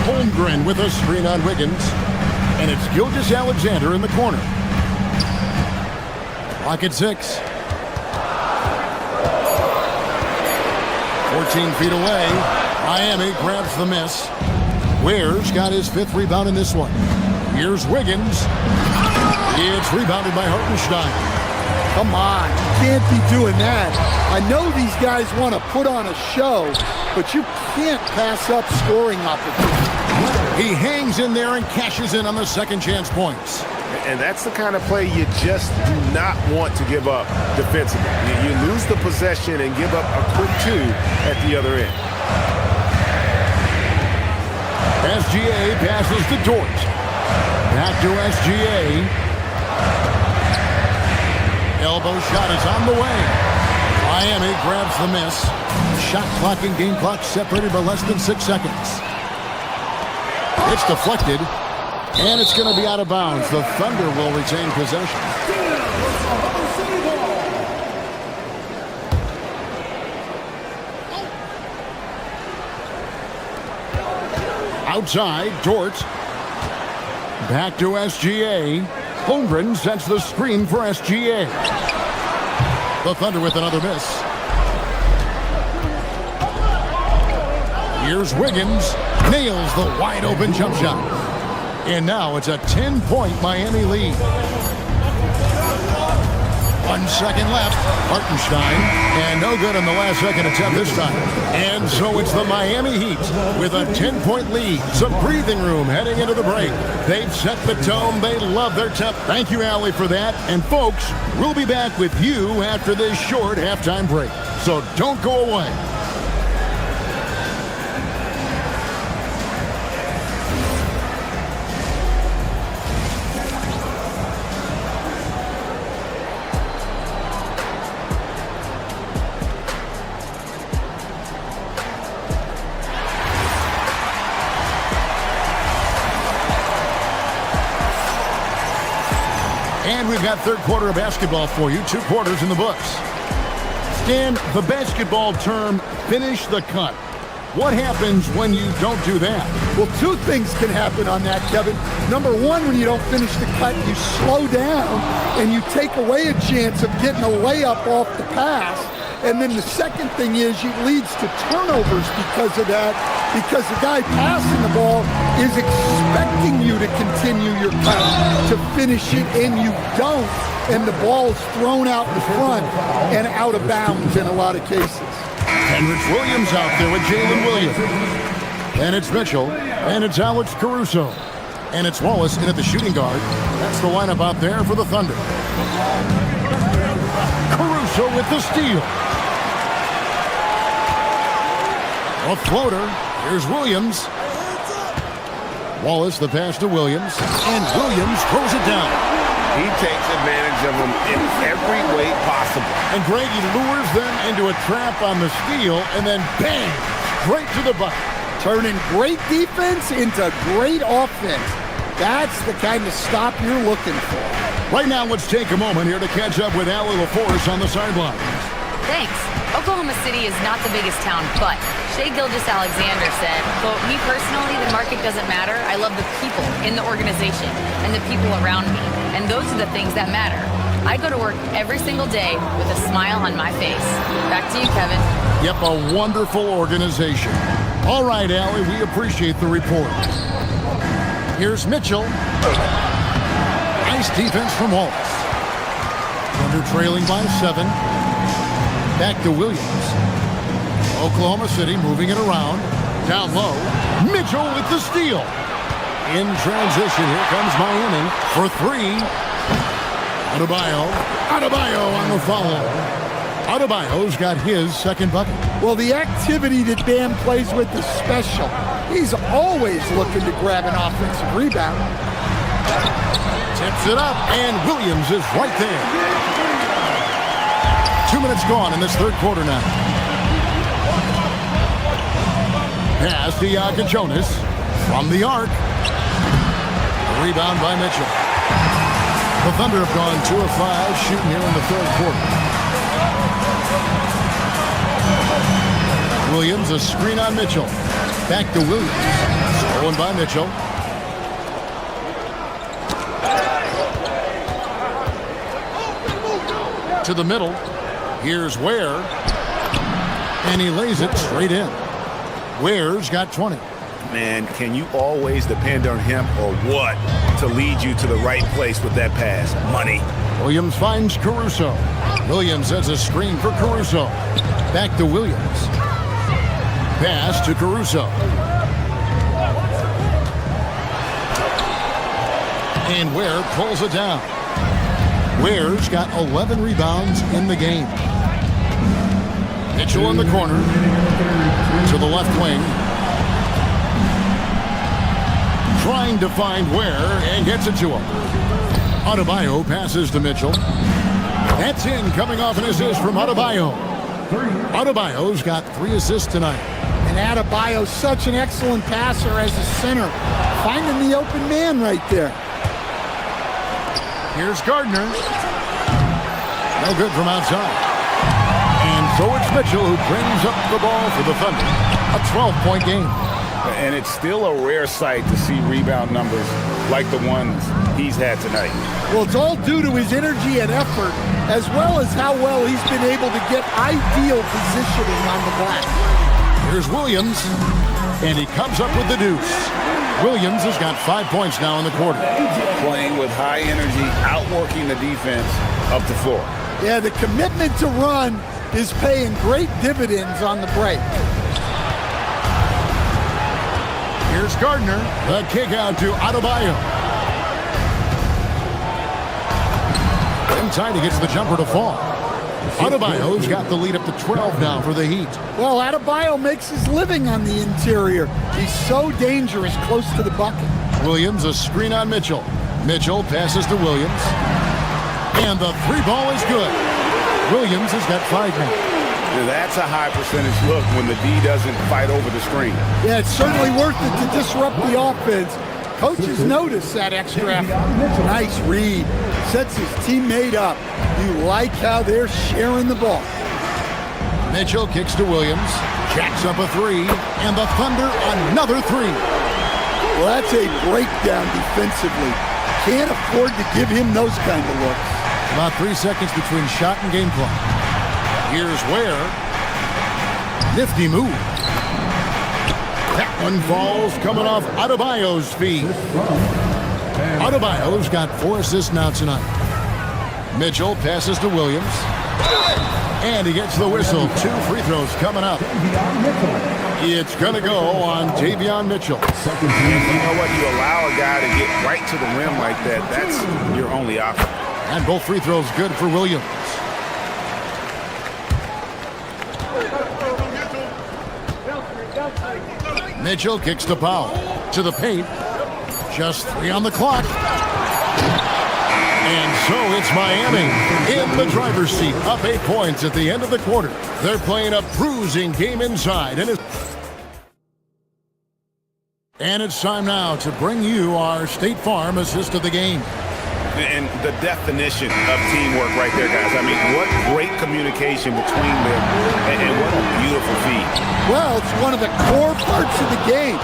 Speaker 4: Holmgren with a screen on Wiggins. And it's Gilgeous-Alexander in the corner. Clock at 6. 14 feet away. Miami grabs the miss. Ware's got his 5th rebound in this one. Here's Wiggins. It's rebounded by Hartenstein.
Speaker 13: Come on, you can't be doing that. I know these guys want to put on a show, but you can't pass up scoring opportunities.
Speaker 4: He hangs in there and cashes in on the second chance points.
Speaker 2: And that's the kind of play you just do not want to give up defensively. You lose the possession and give up a quick 2 at the other end.
Speaker 4: SGA passes to Dort. Back to SGA. Elbow shot is on the way. Miami grabs the miss. Shot clock and game clock separated by less than 6 seconds. It's deflected, and it's going to be out of bounds. The Thunder will retain possession. Outside, Dort. Back to SGA. Holmgren sets the screen for SGA. The Thunder with another miss. Here's Wiggins. Nails the wide open jump shot. And now it's a 10-point Miami lead. 1 second left. Hartenstein. And no good on the last second attempt this time. And so it's the Miami Heat with a 10-point lead. Some breathing room heading into the break. They've set the tone. They love their temp. Thank you, Allie, for that. And folks, we'll be back with you after this short halftime break. So don't go away. And we've got third quarter of basketball for you. 2 quarters in the books. Stan, the basketball term, finish the cut. What happens when you don't do that?
Speaker 5: Well, 2 things can happen on that, Kevin. Number 1, when you don't finish the cut, you slow down and you take away a chance of getting a layup off the pass. And then the second thing is it leads to turnovers because of that, because the guy passing the ball is expecting you to continue your cut, to finish it, and you don't. And the ball is thrown out in front and out of bounds in a lot of cases.
Speaker 4: Henrich Williams out there with Jalen Williams. And it's Mitchell. And it's Alex Caruso. And it's Wallace in at the shooting guard. That's the lineup out there for the Thunder. Caruso with the steal. A floater. Here's Williams. Wallace, the pass to Williams. And Williams throws it down.
Speaker 7: He takes advantage of them in every way possible.
Speaker 4: And Greg, he lures them into a trap on the steal, and then bang, straight to the bucket.
Speaker 5: Turning great defense into great offense. That's the kind of stop you're looking for.
Speaker 4: Right now, let's take a moment here to catch up with Allie LaForce on the sideline.
Speaker 6: Thanks. Oklahoma City is not the biggest town, but Shai Gilgeous-Alexander said, quote, "Me personally, the market doesn't matter. I love the people in the organization and the people around me. And those are the things that matter. I go to work every single day with a smile on my face." Back to you, Kevin.
Speaker 4: Yep, a wonderful organization. All right, Allie, we appreciate the report. Here's Mitchell. Nice defense from Wallace. Thunder trailing by 7. Back to Williams. Oklahoma City moving it around. Down low. Mitchell with the steal. In transition, here comes Miami for 3. Adebayo on the foul. Adebayo's got his second bucket.
Speaker 5: Well, the activity that Bam plays with is special. He's always looking to grab an offensive rebound.
Speaker 4: Tips it up, and Williams is right there. 2 minutes gone in this third quarter now. Pass to Yaga Jonas from the arc. Rebound by Mitchell. The Thunder have gone 2 of 5 shooting here in the third quarter. Williams, a screen on Mitchell. Back to Williams. Stolen by Mitchell. To the middle. Here's Ware. And he lays it straight in. Ware's got 20.
Speaker 2: Man, can you always depend on him or what to lead you to the right place with that pass? Money.
Speaker 4: Williams finds Caruso. Williams has a screen for Caruso. Back to Williams. Pass to Caruso. And Ware pulls it down. Ware's got 11 rebounds in the game. Mitchell in the corner. To the left wing. Trying to find Ware and gets it to him. Adebayo passes to Mitchell. That's in, coming off an assist from Adebayo. Adebayo's got 3 assists tonight.
Speaker 5: And Adebayo's such an excellent passer as a center, finding the open man right there.
Speaker 4: Here's Gardner. No good from outside. And so it's Mitchell who brings up the ball for the Thunder. A 12-point game.
Speaker 2: And it's still a rare sight to see rebound numbers like the ones he's had tonight.
Speaker 5: Well, it's all due to his energy and effort, as well as how well he's been able to get ideal positioning on the glass.
Speaker 4: Here's Williams, and he comes up with the deuce. Williams has got 5 points now in the quarter.
Speaker 2: Playing with high energy, outworking the defense up the floor.
Speaker 5: Yeah, the commitment to run is paying great dividends on the break.
Speaker 4: Here's Gardner. The kick out to Adebayo. Inside, he gets the jumper to fall. Adebayo's got the lead up to 12 now for the Heat.
Speaker 5: Well, Adebayo makes his living on the interior. He's so dangerous close to the bucket.
Speaker 4: Williams, a screen on Mitchell. Mitchell passes to Williams. And the 3-ball is good. Williams has got 5 now.
Speaker 2: That's a high percentage look when the D doesn't fight over the screen.
Speaker 5: Yeah, it's certainly worth it to disrupt the offense. Coaches notice that extra effort. Nice read. Sets his teammate up. You like how they're sharing the ball.
Speaker 4: Mitchell kicks to Williams. Jacks up a 3. And the Thunder another 3.
Speaker 5: Well, that's a breakdown defensively. Can't afford to give him those kind of looks.
Speaker 4: About 3 seconds between shot and game clock. Here's Ware. Nifty move. That one falls coming off Adebayo's feet. Adebayo's got 4 assists now tonight. Mitchell passes to Williams. And he gets the whistle. 2 free throws coming up. It's going to go on Davion Mitchell.
Speaker 2: And you know what? You allow a guy to get right to the rim like that. That's your only option.
Speaker 4: And both free throws good for Williams. Mitchell kicks to Powell. To the paint. Just 3 on the clock. And so it's Miami in the driver's seat. Up 8 points at the end of the quarter. They're playing a bruising game inside. And it's time now to bring you our State Farm assist of the game.
Speaker 2: And the definition of teamwork right there, guys. I mean, what great communication between them, and what a beautiful feat.
Speaker 5: Well, it's one of the core parts of the game.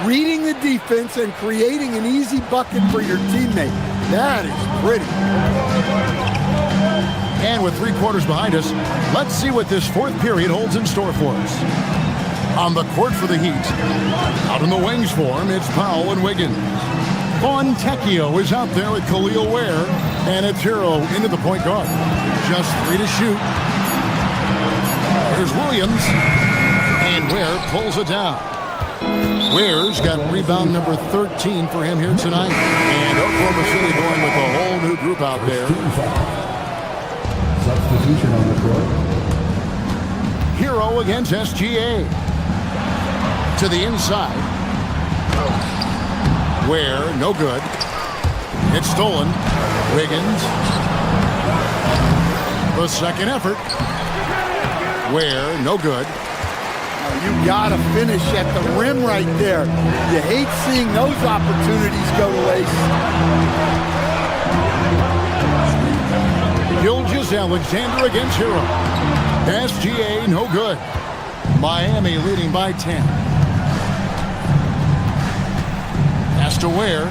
Speaker 5: Reading the defense and creating an easy bucket for your teammate. That is pretty.
Speaker 4: And with 3 quarters behind us, let's see what this 4th period holds in store for us. On the court for the Heat. Out in the wings for him, it's Powell and Wiggins. Fontecchio is out there with Khalil Ware, and it's Hero into the point guard. Just 3 to shoot. Here's Williams, and Ware pulls it down. Ware's got rebound number 13 for him here tonight. And Oklahoma City going with a whole new group out there.
Speaker 11: Substitution on the court.
Speaker 4: Hero against SGA. To the inside. Ware, no good. It's stolen. Wiggins. The second effort. Ware, no good.
Speaker 5: You gotta finish at the rim right there. You hate seeing those opportunities go to waste.
Speaker 4: Gilgeous-Alexander against Hero. SGA, no good. Miami leading by 10. Pass to Ware.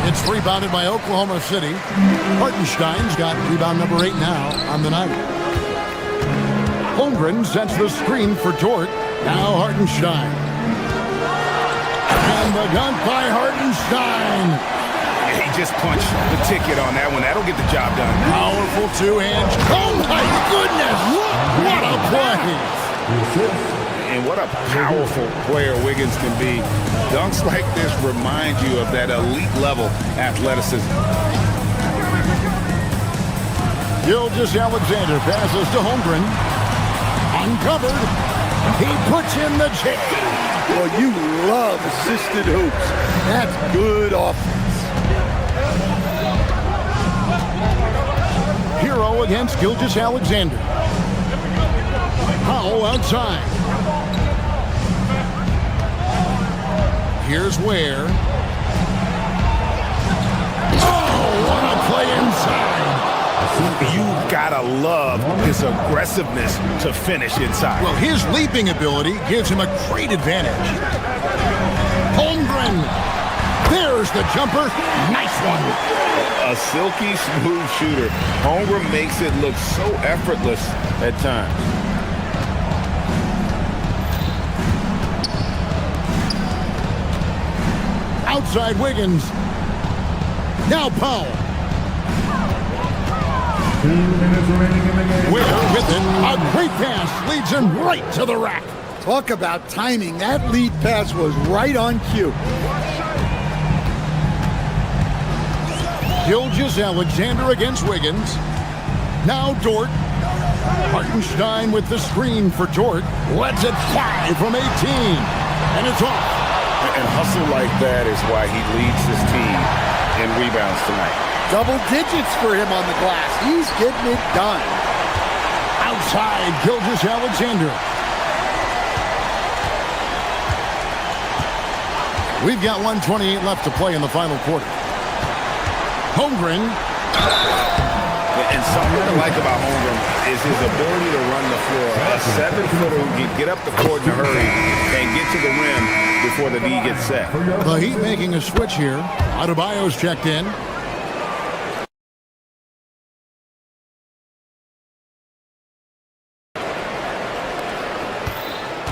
Speaker 4: It's rebounded by Oklahoma City. Hartenstein's got rebound number 8 now on the night. Holmgren sets the screen for Dort. Now Hartenstein. And the dunk by Hartenstein.
Speaker 2: He just punched the ticket on that one. That'll get the job done.
Speaker 4: Powerful 2-hand. Oh my goodness! What a play!
Speaker 2: And what a powerful player Wiggins can be. Dunks like this remind you of that elite level athleticism.
Speaker 4: Gilgeous-Alexander passes to Holmgren. Uncovered. He puts in the J.
Speaker 5: Well, you love assisted hoops. That's good offense.
Speaker 4: Hero against Gilgeous-Alexander. Powell outside. Here's Ware. Oh, what a play inside.
Speaker 2: You gotta love his aggressiveness to finish inside.
Speaker 4: Well, his leaping ability gives him a great advantage. Holmgren. There's the jumper. Nice one.
Speaker 7: A silky smooth shooter. Holmgren makes it look so effortless at times.
Speaker 4: Outside Wiggins. Now Powell.
Speaker 11: 2 minutes remaining in the game.
Speaker 4: Ware with it. A great pass leads him right to the rack.
Speaker 5: Talk about timing. That lead pass was right on cue.
Speaker 4: Gilgeous-Alexander against Wiggins. Now Dort. Hartenstein with the screen for Dort. Lets it fly from 18. And it's off.
Speaker 7: And hustle like that is why he leads his team in rebounds tonight.
Speaker 5: Double digits for him on the glass. He's getting it done.
Speaker 4: Outside Gilgeous-Alexander. We've got 1:28 left to play in the final quarter. Holmgren.
Speaker 7: And something I like about Holmgren is his ability to run the floor. A 7-footer who can get up the court in a hurry and get to the rim before the D gets set.
Speaker 4: The Heat making a switch here. Adebayo's checked in.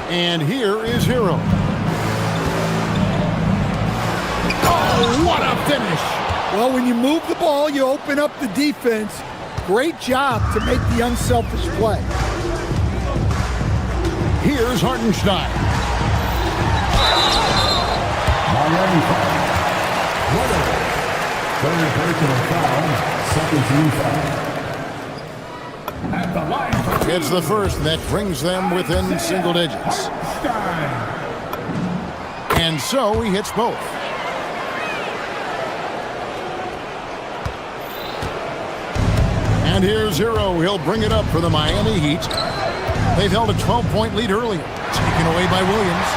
Speaker 4: And here is Hero. Oh, what a finish!
Speaker 5: Well, when you move the ball, you open up the defense. Great job to make the unselfish play.
Speaker 4: Here's Hartenstein.
Speaker 11: Miami foul. Whatever. Third personal foul. Second team foul. At the line.
Speaker 4: It's the first that brings them within single digits. And so he hits both. And here's Hero. He'll bring it up for the Miami Heat. They've held a 12-point lead earlier. Taken away by Williams.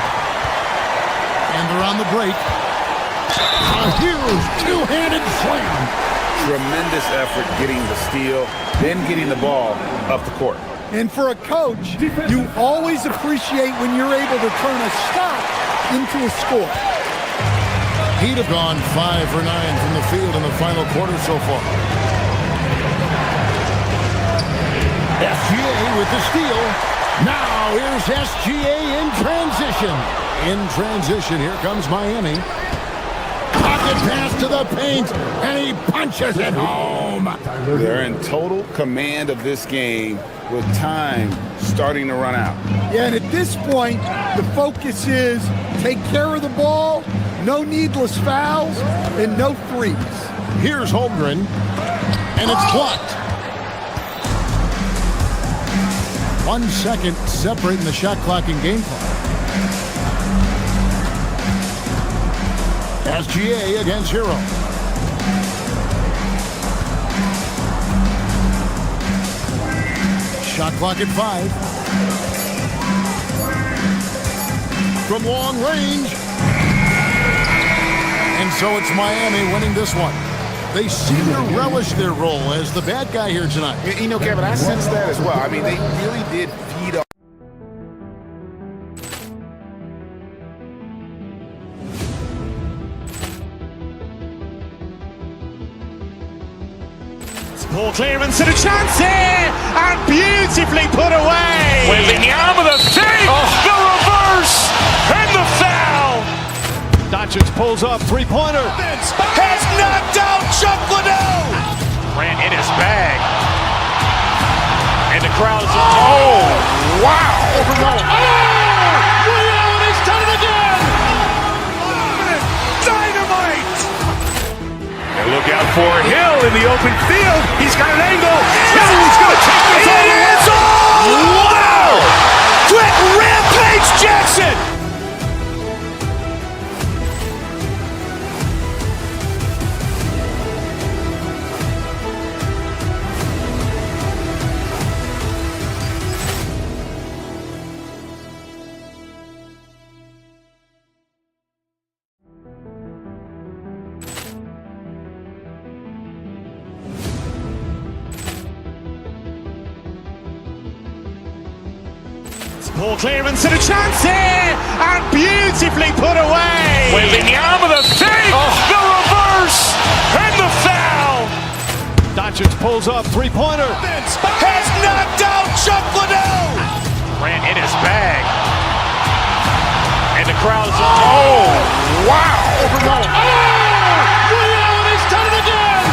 Speaker 4: And they're on the break. A huge two-handed slam.
Speaker 7: Tremendous effort getting the steal, then getting the ball up the court.
Speaker 5: And for a coach, you always appreciate when you're able to turn a stop into a score.
Speaker 4: Heat have gone 5 for 9 from the field in the final quarter so far. SGA with the steal. Now here's SGA in transition. In transition, here comes Miami. Pocket pass to the paint, and he punches it home.
Speaker 7: They're in total command of this game with time starting to run out.
Speaker 5: Yeah, and at this point, the focus is take care of the ball, no needless fouls, and no threes.
Speaker 4: Here's Holmgren, and it's blocked. 1 second separating the shot clock and game clock. SGA against Hero. Shot clock at 5. From long range. And so it's Miami winning this one. They seem to relish their role as the bad guy here tonight.
Speaker 7: You know, Kevin, I sense that as well. I mean, they really did feed off.
Speaker 1: Ball clearance and a chance here, and beautifully put away.
Speaker 2: Wembanyama with a save, the reverse, and the foul.
Speaker 3: Doncic pulls up, three-pointer.
Speaker 2: Has knocked out Chuck Liddell. Ran in his bag. And the crowd is, oh, wow. Ray Allen has done it again. Dynamite. And look out for Hill in the open field. He's got an angle. He's going to take this all the way. Wow. Quick rampage Jackson.
Speaker 1: Ball clearance and a chance here, and beautifully put away.
Speaker 2: Wembanyama the fake, the reverse, and the foul.
Speaker 3: Doncic pulls up, three-pointer.
Speaker 2: Has knocked out Chuck Liddell. Grant in his bag. And the crowd's wow.
Speaker 5: He's done it again.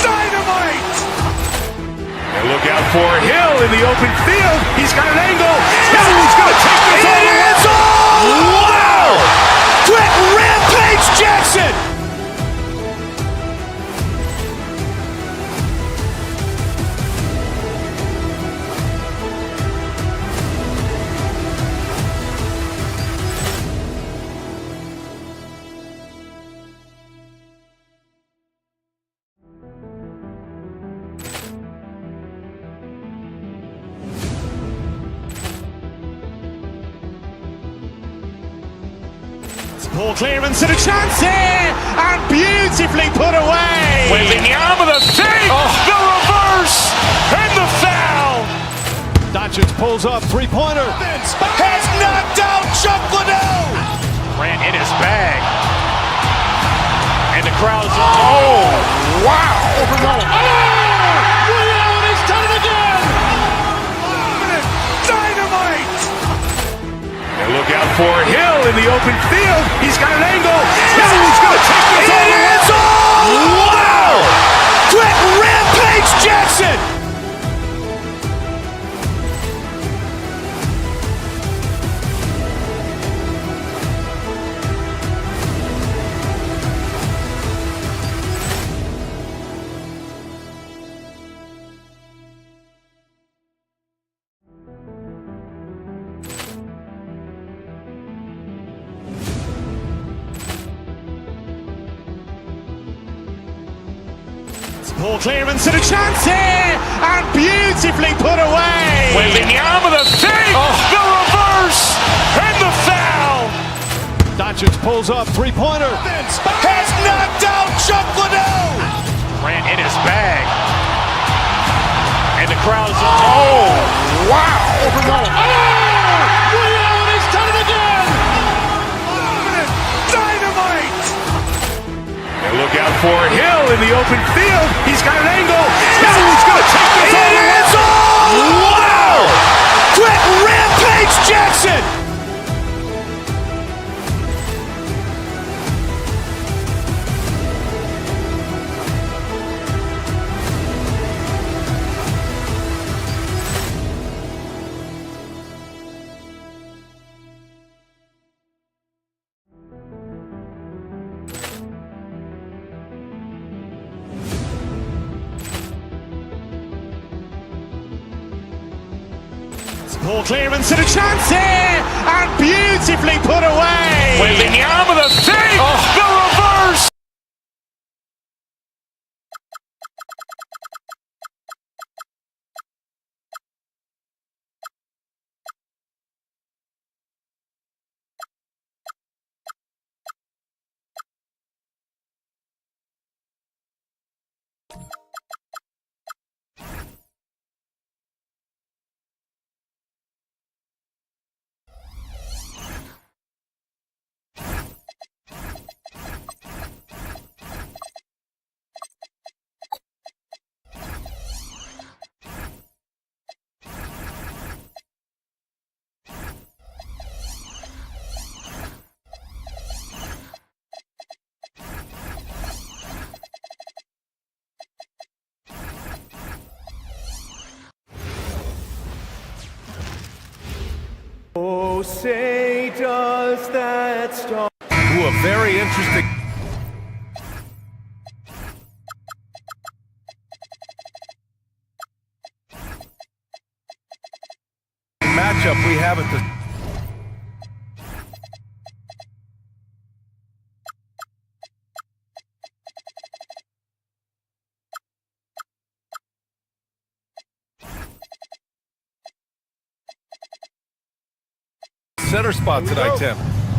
Speaker 2: Dynamite. And look out for Hill in the open field. He's got an angle. He's going to take this all the way. Wow. Quick Rampage Jackson.
Speaker 1: Ball clearance and a chance here, and beautifully put away.
Speaker 2: Wembanyama the fake, the reverse, and the foul.
Speaker 3: Doncic pulls up, three-pointer.
Speaker 2: Has knocked out Chuck Liddell. Grant in his bag. And the crowd's wow.
Speaker 5: He's done it again.
Speaker 2: Dynamite. And look out for Hill in the open field. He's got an angle. He's going to take this all the way. Wow. Quick Rampage Jackson.
Speaker 1: Ball clearance and a chance here, and beautifully put away.
Speaker 2: Wembanyama the fake, the reverse, and the foul.
Speaker 3: Doncic pulls up, three-pointer.
Speaker 2: Has knocked out Chuck Liddell. Grant in his bag. And the crowd's wow.
Speaker 5: He's done it again.
Speaker 2: Dynamite. And look out for Hill in the open field. He's got an angle. He's going to take this all the way. Wow. Quick Rampage Jackson.
Speaker 1: Ball clearance and a chance here, and beautifully put away.
Speaker 2: Wembanyama the fake, the reverse. Oh, say does that star.
Speaker 8: Ooh, a very interesting matchup we have at the center spot tonight, Tim.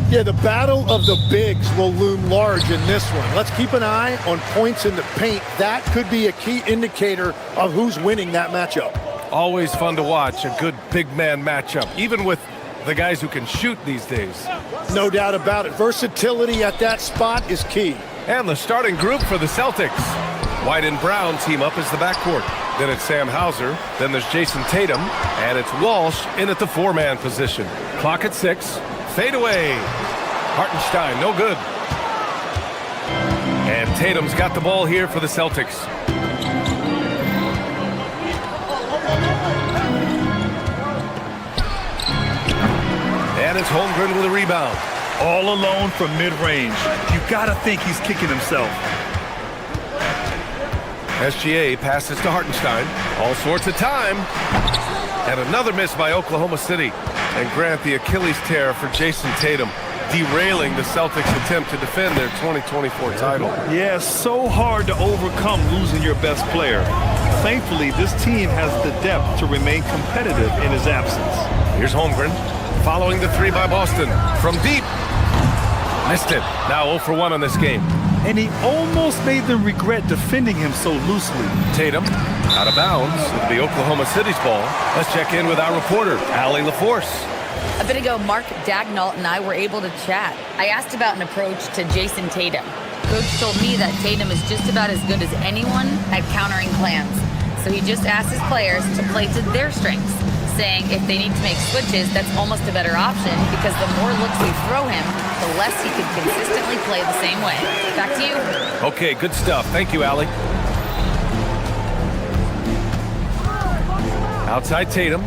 Speaker 5: Yeah, the battle of the bigs will loom large in this one. Let's keep an eye on points in the paint. That could be a key indicator of who's winning that matchup.
Speaker 8: Always fun to watch, a good big man matchup, even with the guys who can shoot these days.
Speaker 5: No doubt about it. Versatility at that spot is key.
Speaker 8: And the starting group for the Celtics. White and Brown team up as the backcourt. Then it's Sam Hauser. Then there's Jason Tatum. And it's Walsh in at the 4-man position. Clock at 6. Fade away. Hartenstein, no good. And Tatum's got the ball here for the Celtics. And it's Holmgren with a rebound.
Speaker 9: All alone from mid-range. You got to think he's kicking himself.
Speaker 8: SGA passes to Hartenstein. All sorts of time. And another miss by Oklahoma City. And Grant, the Achilles tear for Jason Tatum, derailing the Celtics' attempt to defend their 2024 title.
Speaker 9: Yeah, so hard to overcome losing your best player. Thankfully, this team has the depth to remain competitive in his absence.
Speaker 8: Here's Holmgren, following the 3 by Boston. From deep. Missed it. Now 0 for 1 on this game.
Speaker 9: And he almost made them regret defending him so loosely.
Speaker 8: Tatum, out of bounds. It'll be Oklahoma City's ball. Let's check in with our reporter, Allie LaForce.
Speaker 6: A bit ago, Mark Dagnall and I were able to chat. I asked about an approach to Jason Tatum. Coach told me that Tatum is just about as good as anyone at countering plans. So he just asked his players to play to their strengths, saying if they need to make switches, that's almost a better option because the more looks we throw him, the less he can consistently play the same way. Back to you.
Speaker 8: Okay, good stuff. Thank you, Allie. Outside Tatum.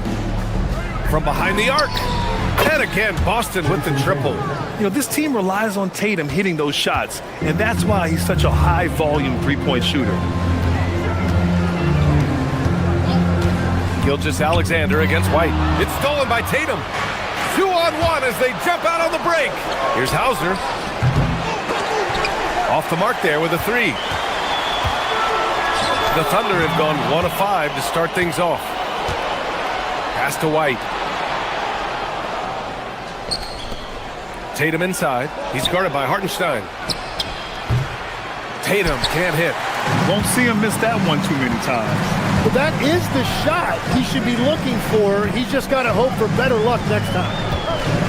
Speaker 8: From behind the arc. And again, Boston with the triple.
Speaker 9: You know, this team relies on Tatum hitting those shots, and that's why he's such a high-volume three-point shooter.
Speaker 8: Gilgeous-Alexander against White. It's stolen by Tatum. 2-on-1 as they jump out on the break. Here's Hauser. Off the mark there with a 3. The Thunder have gone 1 of 5 to start things off. Pass to White. Tatum inside. He's guarded by Hartenstein. Tatum can't hit.
Speaker 9: Won't see him miss that one too many times.
Speaker 5: Well, that is the shot he should be looking for. He's just got to hope for better luck next time.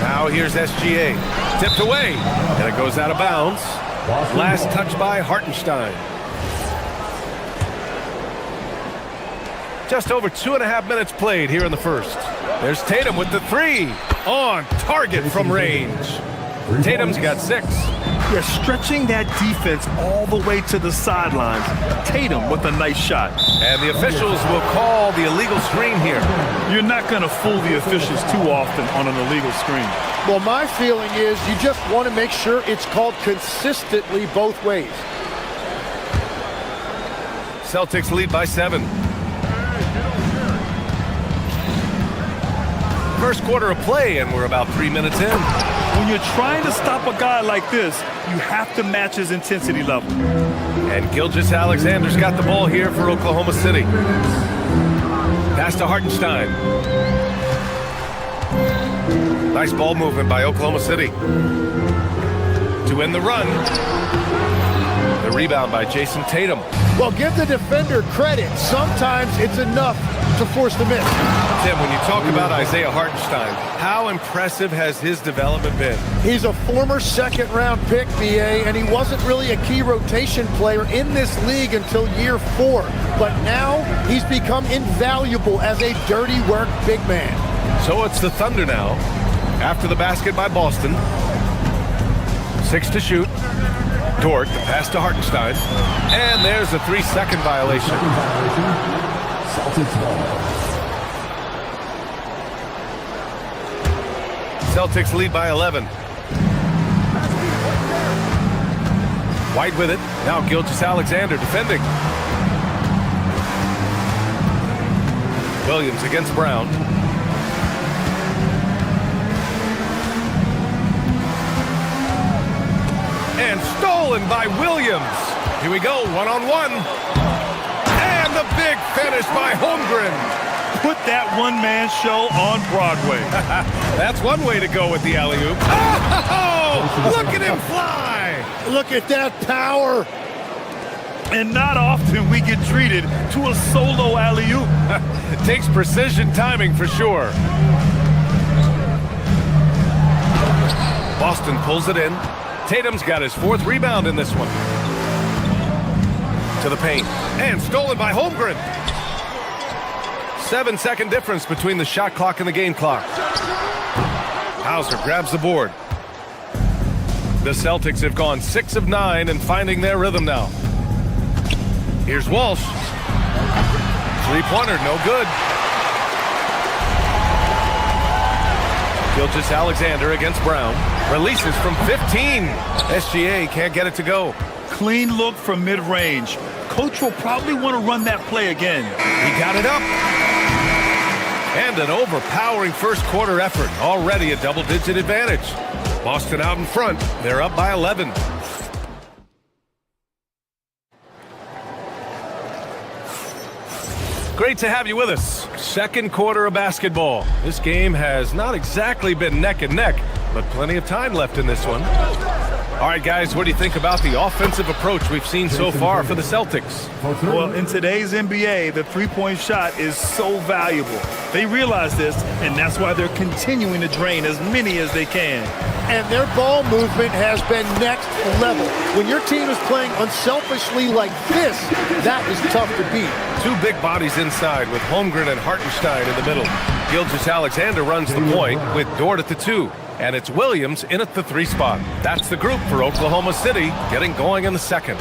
Speaker 8: Now here's SGA. Tipped away. And it goes out of bounds. Last touch by Hartenstein. Just over 2.5 minutes played here in the first. There's Tatum with the 3. On target from range. Tatum's got 6.
Speaker 9: They're stretching that defense all the way to the sidelines. Tatum with a nice shot.
Speaker 8: And the officials will call the illegal screen here.
Speaker 9: You're not going to fool the officials too often on an illegal screen.
Speaker 5: Well, my feeling is you just want to make sure it's called consistently both ways.
Speaker 8: Celtics lead by 7. First quarter of play, and we're about 3 minutes in.
Speaker 9: When you're trying to stop a guy like this, you have to match his intensity level.
Speaker 8: And Gilgeous-Alexander's got the ball here for Oklahoma City. Pass to Hartenstein. Nice ball movement by Oklahoma City. To end the run. The rebound by Jason Tatum.
Speaker 5: Well, give the defender credit. Sometimes it's enough to force the miss.
Speaker 8: Tim, when you talk about Isaiah Hartenstein, how impressive has his development been?
Speaker 5: He's a former second-round pick, BA, and he wasn't really a key rotation player in this league until year 4. But now he's become invaluable as a dirty work big man.
Speaker 8: So it's the Thunder now. After the basket by Boston. 6 to shoot. Dort, the pass to Hartenstein. And there's a 3-second violation. Celtics lead by 11. White with it. Now Gilgeous-Alexander defending. Williams against Brown. And stolen by Williams. Here we go, 1-on-1. And the big finish by Holmgren.
Speaker 9: Put that one-man show on Broadway.
Speaker 8: That's one way to go with the alley-oop. Oh, look at him fly.
Speaker 5: Look at that power.
Speaker 9: And not often we get treated to a solo alley-oop.
Speaker 8: It takes precision timing for sure. Boston pulls it in. Tatum's got his 4th rebound in this one. To the paint. And stolen by Holmgren. 7-second difference between the shot clock and the game clock. Hauser grabs the board. The Celtics have gone 6 of 9 and finding their rhythm now. Here's Walsh. 3-pointer, no good. Gilgeous-Alexander against Brown. Releases from 15. SGA can't get it to go.
Speaker 9: Clean look from mid-range. Coach will probably want to run that play again.
Speaker 8: He got it up. And an overpowering first quarter effort. Already a double-digit advantage. Boston out in front. They're up by 11. Great to have you with us. Second quarter of basketball. This game has not exactly been neck and neck, but plenty of time left in this one. All right, guys, what do you think about the offensive approach we've seen so far for the Celtics?
Speaker 9: Well, in today's NBA, the three-point shot is so valuable. They realize this, and that's why they're continuing to drain as many as they can.
Speaker 5: And their ball movement has been next level. When your team is playing unselfishly like this, that is tough to beat.
Speaker 8: 2 big bodies inside with Holmgren and Hartenstein in the middle. Gilgeous-Alexander runs the point with Dort at the 2. And it's Williams in at the 3 spot. That's the group for Oklahoma City getting going in the second.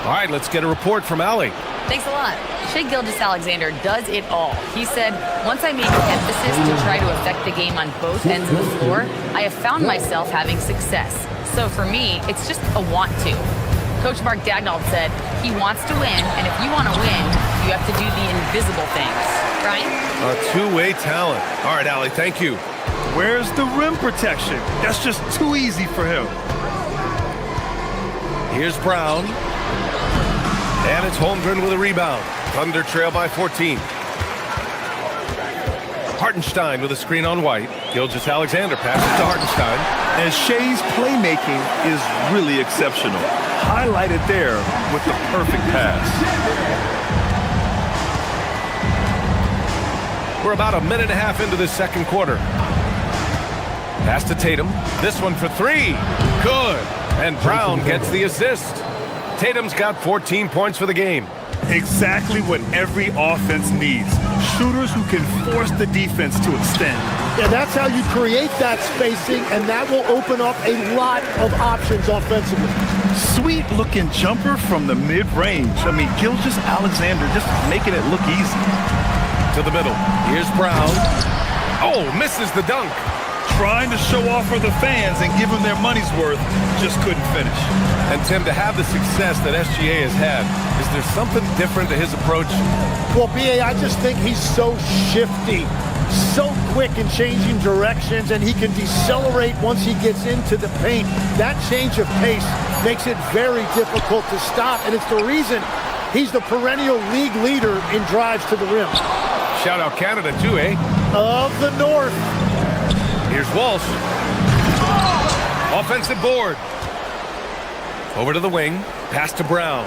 Speaker 8: All right, let's get a report from Allie.
Speaker 6: Thanks a lot. Shai Gilgeous-Alexander does it all. He said, once I made an emphasis to try to affect the game on both ends of the floor, I have found myself having success. So for me, it's just a want to. Coach Mark Daigneault said he wants to win, and if you want to win, you have to do the invisible things. Brian?
Speaker 8: A two-way talent. All right, Allie, thank you.
Speaker 9: Where's the rim protection? That's just too easy for him.
Speaker 8: Here's Brown. And it's Holmgren with a rebound. Thunder trail by 14. Hartenstein with a screen on White. Gilgeous-Alexander passes to Hartenstein.
Speaker 9: And Shai's playmaking is really exceptional. Highlighted there with the perfect pass.
Speaker 8: We're about a minute and a half into this second quarter. Pass to Tatum. This one for 3. Good. And Brown gets the assist. Tatum's got 14 points for the game.
Speaker 9: Exactly what every offense needs. Shooters who can force the defense to extend.
Speaker 5: Yeah, that's how you create that spacing, and that will open up a lot of options offensively.
Speaker 9: Sweet looking jumper from the mid-range. I mean, Gilgeous-Alexander just making it look easy.
Speaker 8: To the middle. Here's Brown. Oh, misses the dunk.
Speaker 9: Trying to show off for the fans and give them their money's worth, just couldn't finish.
Speaker 8: And Tim, to have the success that SGA has had, is there something different to his approach?
Speaker 5: Well, B.A., I just think he's so shifty, so quick in changing directions, and he can decelerate once he gets into the paint. That change of pace makes it very difficult to stop, and it's the reason he's the perennial league leader in drives to the rim.
Speaker 8: Shout out Canada too, eh?
Speaker 5: Of the North.
Speaker 8: Here's Walsh. Offensive board. Over to the wing. Pass to Brown.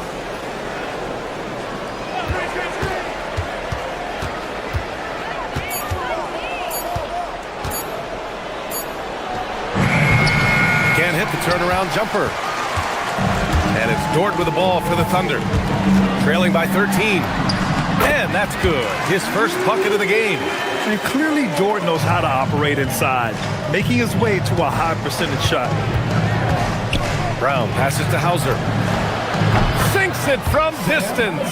Speaker 8: Can't hit the turnaround jumper. And it's Dort with the ball for the Thunder. Trailing by 13. And that's good. His first bucket of the game.
Speaker 9: And clearly Dort knows how to operate inside, making his way to a high percentage shot.
Speaker 8: Brown passes to Hauser. Sinks it from distance.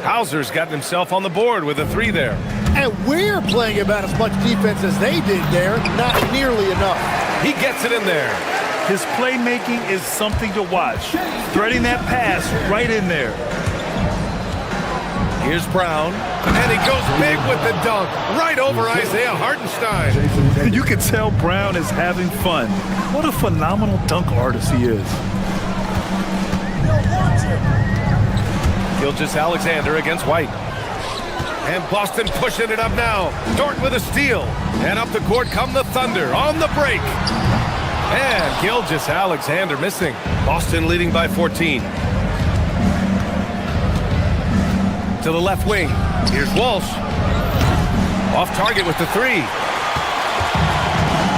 Speaker 8: Hauser's gotten himself on the board with a 3 there.
Speaker 5: And we're playing about as much defense as they did there. Not nearly enough.
Speaker 8: He gets it in there.
Speaker 9: His playmaking is something to watch. Threading that pass right in there.
Speaker 8: Here's Brown, and he goes big with the dunk, right over Isaiah Hartenstein.
Speaker 9: And you can tell Brown is having fun. What a phenomenal dunk artist he is.
Speaker 8: Gilgeous-Alexander against White. And Boston pushing it up now. Dort with a steal. And up the court come the Thunder on the break. And Gilgeous-Alexander missing. Boston leading by 14. to the left wing. Here's Walsh. Off target with the three.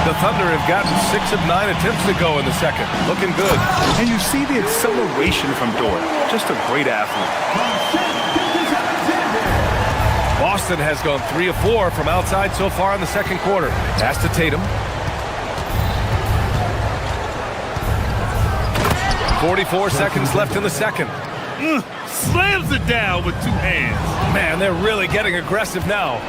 Speaker 8: The Thunder have gotten 6 of 9 attempts to go in the second. Looking good.
Speaker 9: And you see the acceleration from Dort. Just a great athlete.
Speaker 8: Boston has gone 3 of 4 from outside so far in the second quarter. Pass to Tatum. 44 seconds left in the second.
Speaker 9: Slams it down with 2 hands.
Speaker 8: Man, they're really getting aggressive now.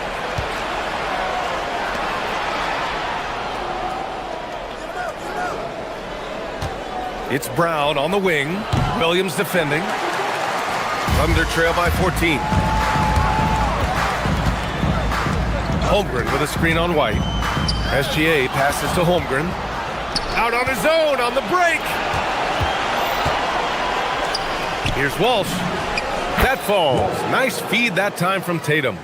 Speaker 8: It's Brown on the wing. Williams defending. Thunder trail by 14. Holmgren with a screen on White. SGA passes to Holmgren. Out on his own on the break. Here's Walsh. That falls. Nice feed that time from Tatum.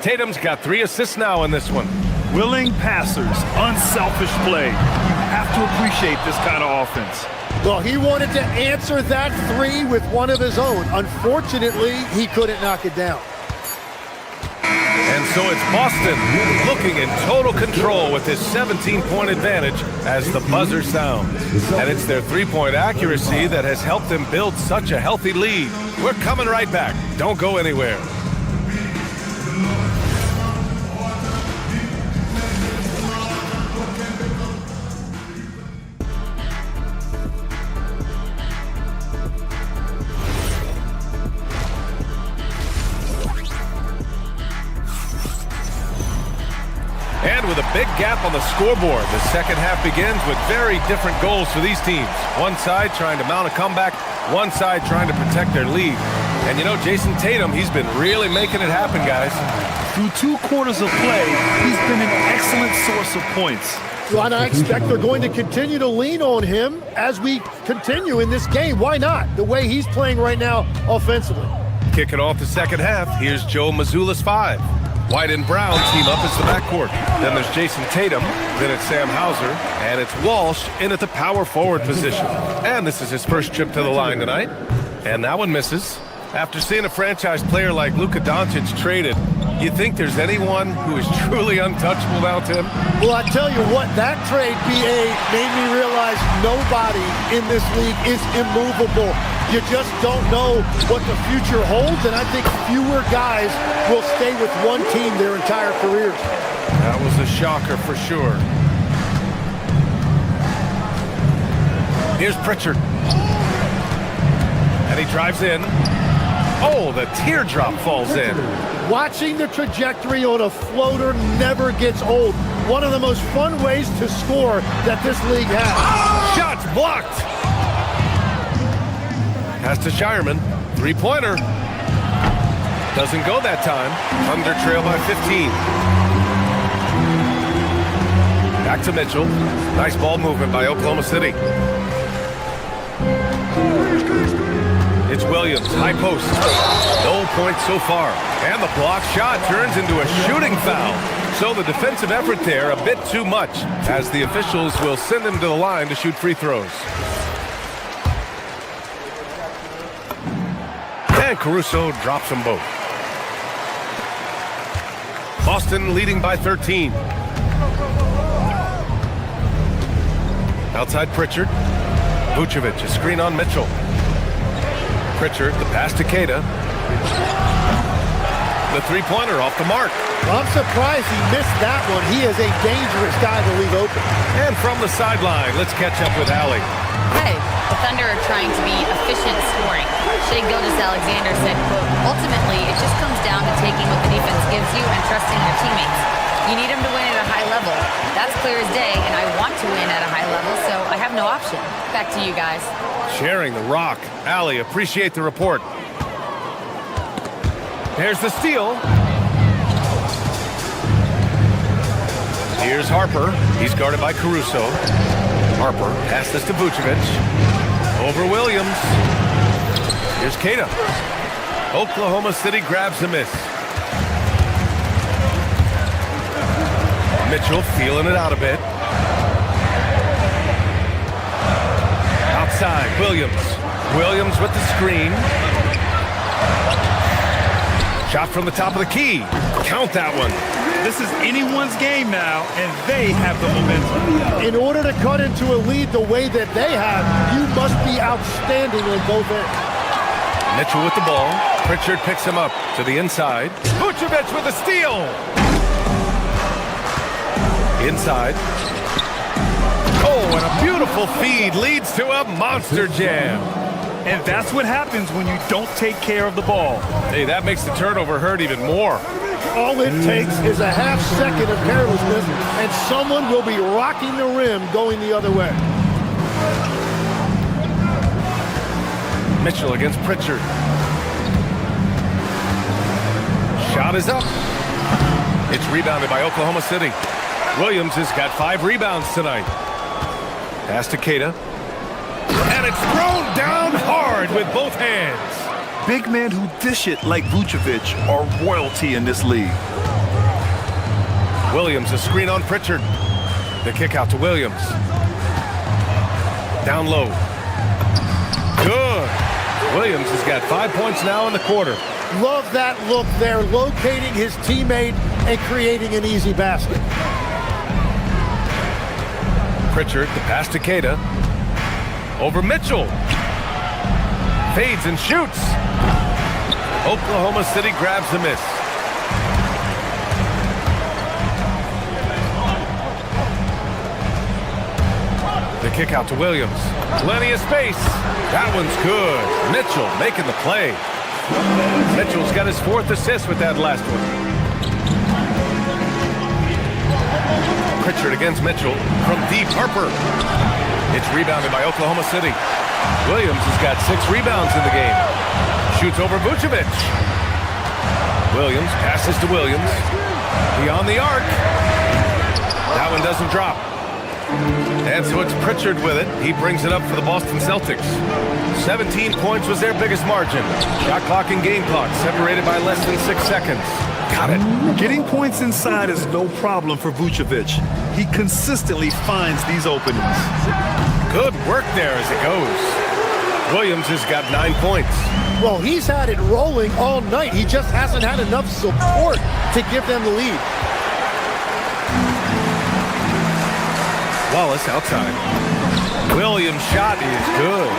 Speaker 8: Tatum's got 3 assists now in this one.
Speaker 9: Willing passers, unselfish play. You have to appreciate this kind of offense.
Speaker 5: Well, he wanted to answer that 3 with one of his own. Unfortunately, he couldn't knock it down.
Speaker 8: And so it's Boston looking in total control with his 17-point advantage as the buzzer sounds. And it's their three-point accuracy that has helped them build such a healthy lead. We're coming right back. Don't go anywhere. And with a big gap on the scoreboard, the second half begins with very different goals for these teams. One side trying to mount a comeback, one side trying to protect their lead. And you know, Jason Tatum, he's been really making it happen, guys.
Speaker 9: Through 2 quarters of play, he's been an excellent source of points.
Speaker 5: Well, and I expect they're going to continue to lean on him as we continue in this game. Why not? The way he's playing right now offensively.
Speaker 8: Kicking off the second half, here's Joe Mazzulla's 5. White and Brown team up as the backcourt. Then there's Jason Tatum, then it's Sam Hauser, and it's Walsh in at the power forward position. And this is his first trip to the line tonight. And that one misses. After seeing a franchise player like Luka Doncic traded, you think there's anyone who is truly untouchable now, Tim?
Speaker 5: Well, I tell you what, that trade, BA, made me realize nobody in this league is immovable. You just don't know what the future holds, and I think fewer guys will stay with one team their entire careers.
Speaker 8: That was a shocker for sure. Here's Pritchard. And he drives in. Oh, the teardrop falls in.
Speaker 5: Watching the trajectory on a floater never gets old. One of the most fun ways to score that this league has.
Speaker 8: Shots blocked. Pass to Shireman. 3-pointer. Doesn't go that time. Thunder trail by 15. Back to Mitchell. Nice ball movement by Oklahoma City. It's Williams, high post. No points so far. And the block shot turns into a shooting foul. So the defensive effort there a bit too much, as the officials will send him to the line to shoot free throws. And Caruso drops them both. Boston leading by 13. Outside Pritchard. Vucevic, a screen on Mitchell. Pritchard, the pass to Queta. The 3-pointer off the mark.
Speaker 5: I'm surprised he missed that one. He is a dangerous guy to leave open.
Speaker 8: And from the sideline, let's catch up with Allie.
Speaker 6: Hey, the Thunder are trying to be efficient scoring. Shai Gilgeous-Alexander said, quote, ultimately, it just comes down to taking what the defense gives you and trusting your teammates. You need them to win at a high level. That's clear as day, and I want to win at a high level, so I have no option. Back to you guys.
Speaker 8: Sharing the rock. Allie, appreciate the report. There's the steal. Here's Harper. He's guarded by Caruso. Harper passes to Vucevic. Over Williams. Here's Queta. Oklahoma City grabs a miss. Mitchell feeling it out a bit. Outside, Williams. Williams with the screen. Shot from the top of the key. Count that one.
Speaker 9: This is anyone's game now, and they have the momentum.
Speaker 5: In order to cut into a lead the way that they have, you must be outstanding on both ends.
Speaker 8: Mitchell with the ball. Pritchard picks him up to the inside. Vucevic with a steal. Inside. Oh, and a beautiful feed leads to a monster jam.
Speaker 9: And that's what happens when you don't take care of the ball.
Speaker 8: Hey, that makes the turnover hurt even more.
Speaker 5: All it takes is a half second of carelessness, and someone will be rocking the rim going the other way.
Speaker 8: Mitchell against Pritchard. Shot is up. It's rebounded by Oklahoma City. Williams has got 5 rebounds tonight. Pass to Keita. And it's thrown down hard with both hands.
Speaker 9: Big men who dish it like Vucevic are royalty in this league.
Speaker 8: Williams, a screen on Pritchard. The kick out to Williams. Down low. Good. Williams has got 5 points now in the quarter.
Speaker 5: Love that look there, locating his teammate and creating an easy basket.
Speaker 8: Pritchard, the pass to Keita. Over Mitchell. Fades and shoots. Oklahoma City grabs the miss. The kick out to Williams. Plenty of space. That one's good. Mitchell making the play. Mitchell's got his 4th assist with that last one. Pritchard against Mitchell from deep. Harper. It's rebounded by Oklahoma City. Williams has got 6 rebounds in the game. Shoots over Vucevic. Williams passes to Williams. Beyond the arc. That one doesn't drop. And so it's Pritchard with it. He brings it up for the Boston Celtics. 17 points was their biggest margin. Shot clock and game clock separated by less than 6 seconds. Got it.
Speaker 9: Getting points inside is no problem for Vucevic. He consistently finds these openings.
Speaker 8: Good work there as it goes. Williams has got 9 points.
Speaker 5: Well, he's had it rolling all night. He just hasn't had enough support to give them the lead.
Speaker 8: Wallace outside. Williams' shot is good.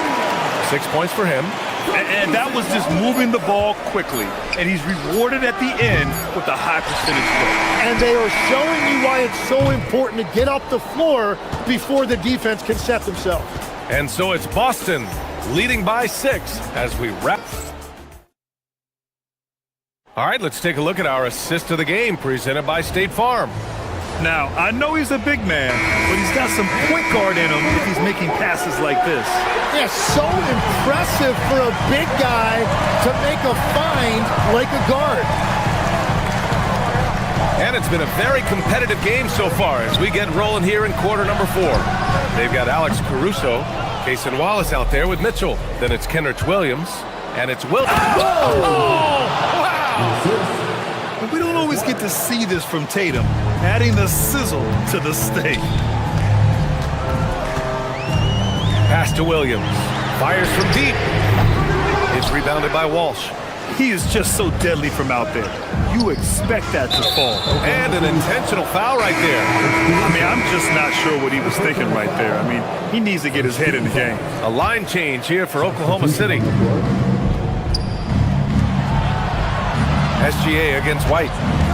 Speaker 8: 6 points for him.
Speaker 9: And that was just moving the ball quickly. And he's rewarded at the end with a high percentage rate.
Speaker 5: And they are showing you why it's so important to get up the floor before the defense can set themselves.
Speaker 8: And so it's Boston leading by 6 as we wrap. All right, let's take a look at our assist of the game presented by State Farm.
Speaker 9: Now, I know he's a big man, but he's got some point guard in him if he's making passes like this.
Speaker 5: Yeah, so impressive for a big guy to make a find like a guard.
Speaker 8: And it's been a very competitive game so far as we get rolling here in quarter number 4. They've got Alex Caruso, Cason Wallace out there with Mitchell. Then it's Kenrich Williams, and it's Will. Oh! Wow!
Speaker 9: We don't always get to see this from Tatum, adding the sizzle to the steak.
Speaker 8: Pass to Williams. Fires from deep. It's rebounded by Walsh.
Speaker 9: He is just so deadly from out there. You expect that to fall.
Speaker 8: And an intentional foul right there.
Speaker 9: I mean, I'm just not sure what he was thinking right there. I mean, he needs to get his head in the game.
Speaker 8: A line change here for Oklahoma City. SGA against White.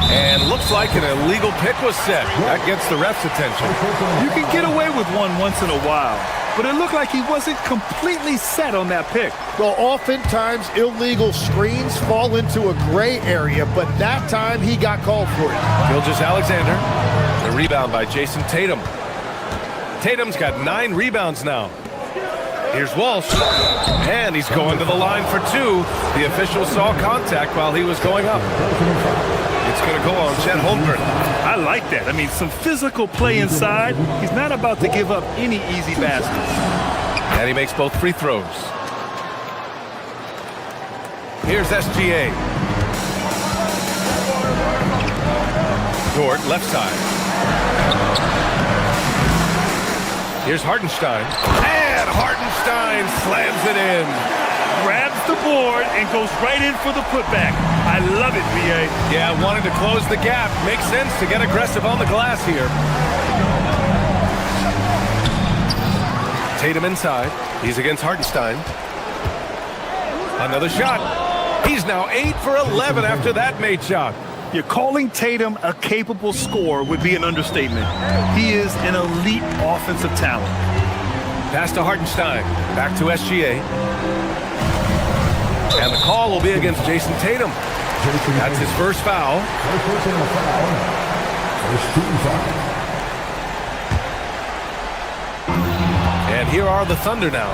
Speaker 8: And looks like an illegal pick was set. That gets the ref's attention.
Speaker 9: You can get away with one once in a while, but it looked like he wasn't completely set on that pick.
Speaker 5: Well, oftentimes illegal screens fall into a gray area, but that time he got called for it.
Speaker 8: Gilgeous-Alexander. The rebound by Jason Tatum. Tatum's got 9 rebounds now. Here's Walsh, and he's going to the line for 2. The official saw contact while he was going up. It's going to go on Chet Holmgren.
Speaker 9: I like that. I mean, some physical play inside. He's not about to give up any easy baskets.
Speaker 8: And he makes both free throws. Here's SGA. Dort, left side. Here's Hartenstein. And Hartenstein slams it in.
Speaker 9: Grabs the board and goes right in for the putback. I love it, BA.
Speaker 8: Yeah, wanting to close the gap. Makes sense to get aggressive on the glass here. Tatum inside. He's against Hartenstein. Another shot. He's now 8 for 11 after that made shot.
Speaker 9: You're calling Tatum a capable scorer would be an understatement. He is an elite offensive talent.
Speaker 8: Pass to Hartenstein. Back to SGA. And the call will be against Jason Tatum. That's his first foul. And here are the Thunder now.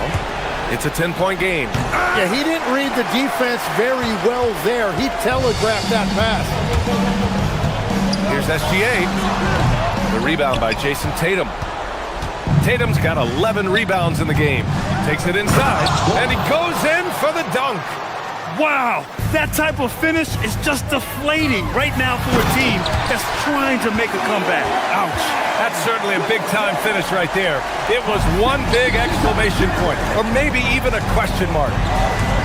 Speaker 8: It's a 10-point game.
Speaker 5: Yeah, he didn't read the defense very well there. He telegraphed that pass.
Speaker 8: Here's SGA. The rebound by Jason Tatum. Tatum's got 11 rebounds in the game. Takes it inside, and he goes in for the dunk.
Speaker 9: Wow, that type of finish is just deflating right now for a team that's trying to make a comeback. Ouch.
Speaker 8: That's certainly a big-time finish right there. It was one big exclamation point, or maybe even a question mark.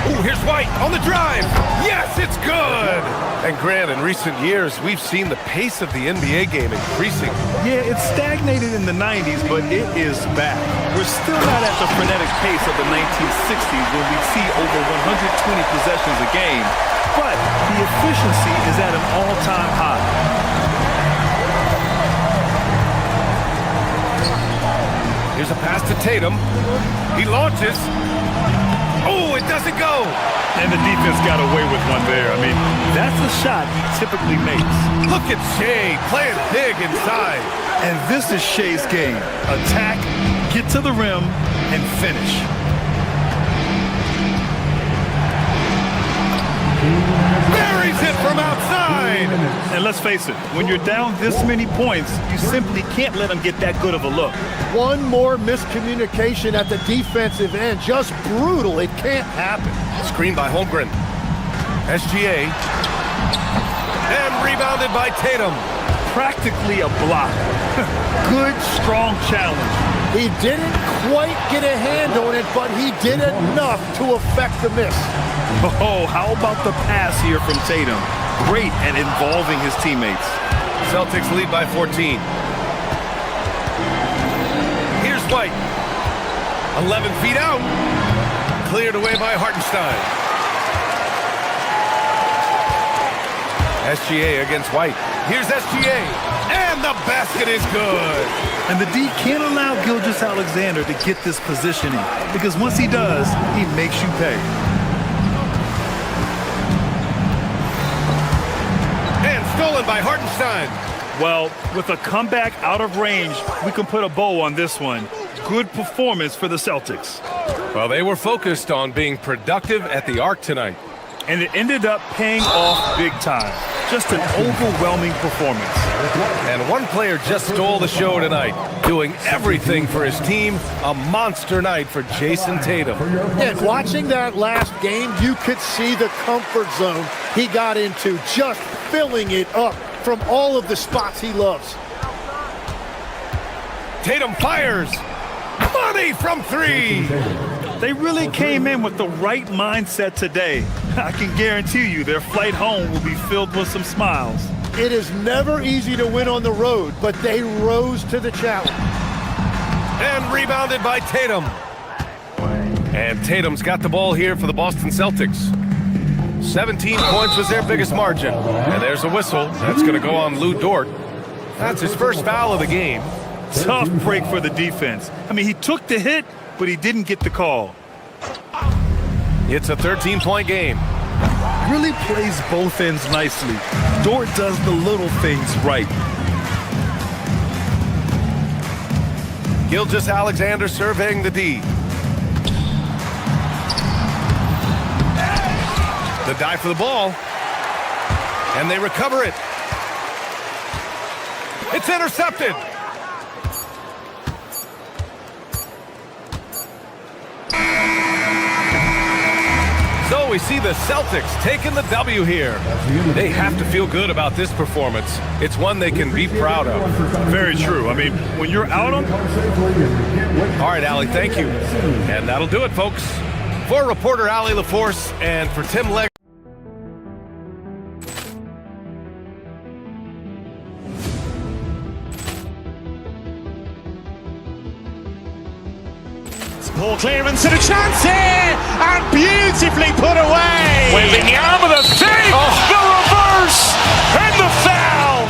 Speaker 8: Ooh, here's White on the drive. Yes, it's good. And Grant, in recent years, we've seen the pace of the NBA game increasing.
Speaker 9: Yeah, it stagnated in the 90s, but it is back. We're still not at the frenetic pace of the 1960s when we see over 120 possessions a game, but the efficiency is at an all-time high.
Speaker 8: Here's a pass to Tatum. He launches. Oh, it doesn't go.
Speaker 9: And the defense got away with one there. I mean, that's a shot he typically makes.
Speaker 8: Look at Shea playing big inside.
Speaker 9: And this is Shea's game. Attack, get to the rim, and finish.
Speaker 8: Buries it from outside.
Speaker 9: And let's face it, when you're down this many points, you simply can't let them get that good of a look.
Speaker 5: One more miscommunication at the defensive end. Just brutal. It can't happen.
Speaker 8: Screen by Holmgren. SGA. And rebounded by Tatum.
Speaker 9: Practically a block. Good, strong challenge.
Speaker 5: He didn't quite get a hand on it, but he did enough to affect the miss.
Speaker 9: Oh, how about the pass here from Tatum? Great at involving his teammates.
Speaker 8: Celtics lead by 14. Here's White. 11 feet out. Cleared away by Hartenstein. SGA against White. Here's SGA. And the basket is good.
Speaker 9: And the D can't allow Gilgeous-Alexander to get this positioning, because once he does, he makes you pay.
Speaker 8: And stolen by Hartenstein.
Speaker 9: Well, with a comeback out of range, we can put a bow on this one. Good performance for the Celtics.
Speaker 8: Well, they were focused on being productive at the arc tonight.
Speaker 9: And it ended up paying off big time. Just an overwhelming performance.
Speaker 8: And one player just stole the show tonight, doing everything for his team. A monster night for Jason Tatum.
Speaker 5: And watching that last game, you could see the comfort zone he got into, just filling it up from all of the spots he loves.
Speaker 8: Tatum fires. Money from three.
Speaker 9: They really came in with the right mindset today. I can guarantee you their flight home will be filled with some smiles.
Speaker 5: It is never easy to win on the road, but they rose to the challenge.
Speaker 8: And rebounded by Tatum. And Tatum's got the ball here for the Boston Celtics. 17 points was their biggest margin. And there's a whistle. That's going to go on Lou Dort. That's his first foul of the game.
Speaker 9: Tough break for the defense. I mean, he took the hit, but he didn't get the call.
Speaker 8: It's a 13-point game.
Speaker 9: Really plays both ends nicely. Dort does the little things right.
Speaker 8: Gilgeous-Alexander surveying the D. The dive for the ball. And they recover it. It's intercepted. So we see the Celtics taking the W here. They have to feel good about this performance. It's one they can be proud of.
Speaker 9: Very true. I mean, when you're out on...
Speaker 8: All right, Allie, thank you. And that'll do it, folks. For reporter Allie LaForce and for Tim Legg.
Speaker 1: Ball clearance and a chance here, and beautifully put away.
Speaker 2: Wembanyama the save, the reverse, and the foul.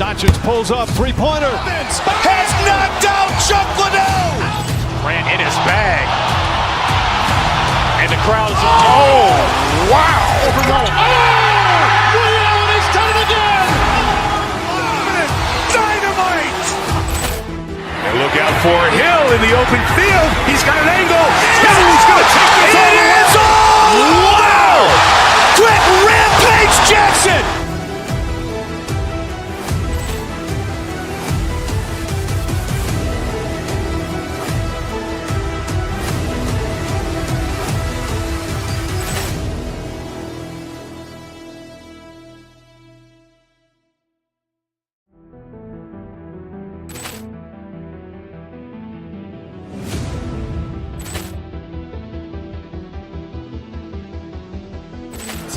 Speaker 3: Doncic pulls up, three-pointer.
Speaker 2: Has knocked out Chuck Liddell. Ran in his bag. And the crowd is, oh, wow.
Speaker 5: Willie Allen has done it again.
Speaker 2: Dynamite. And look out for Hill in the open field. He's got an angle. He's going to take this all the way. Wow. Quick Rampage Jackson.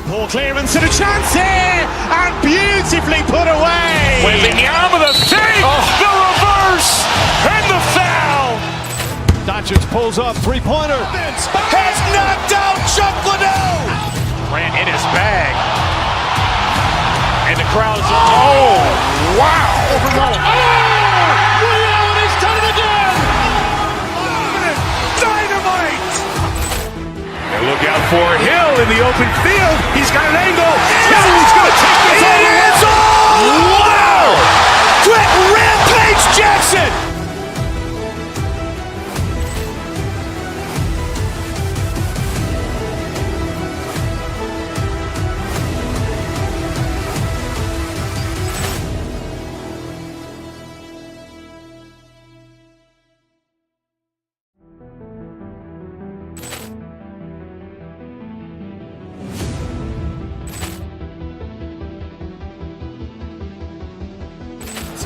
Speaker 1: Ball clearance and a chance here, and beautifully put away.
Speaker 2: Wembanyama the save, the reverse, and the foul.
Speaker 3: Doncic pulls up, three-pointer.
Speaker 2: Has knocked out Chuck Liddell. Ran in his bag. And the crowd is, oh, wow.
Speaker 5: Willie Allen has done it again.
Speaker 2: Dynamite. And look out for Hill in the open field. He's got an angle. He's going to take this all the way. Wow. Quick Rampage Jackson.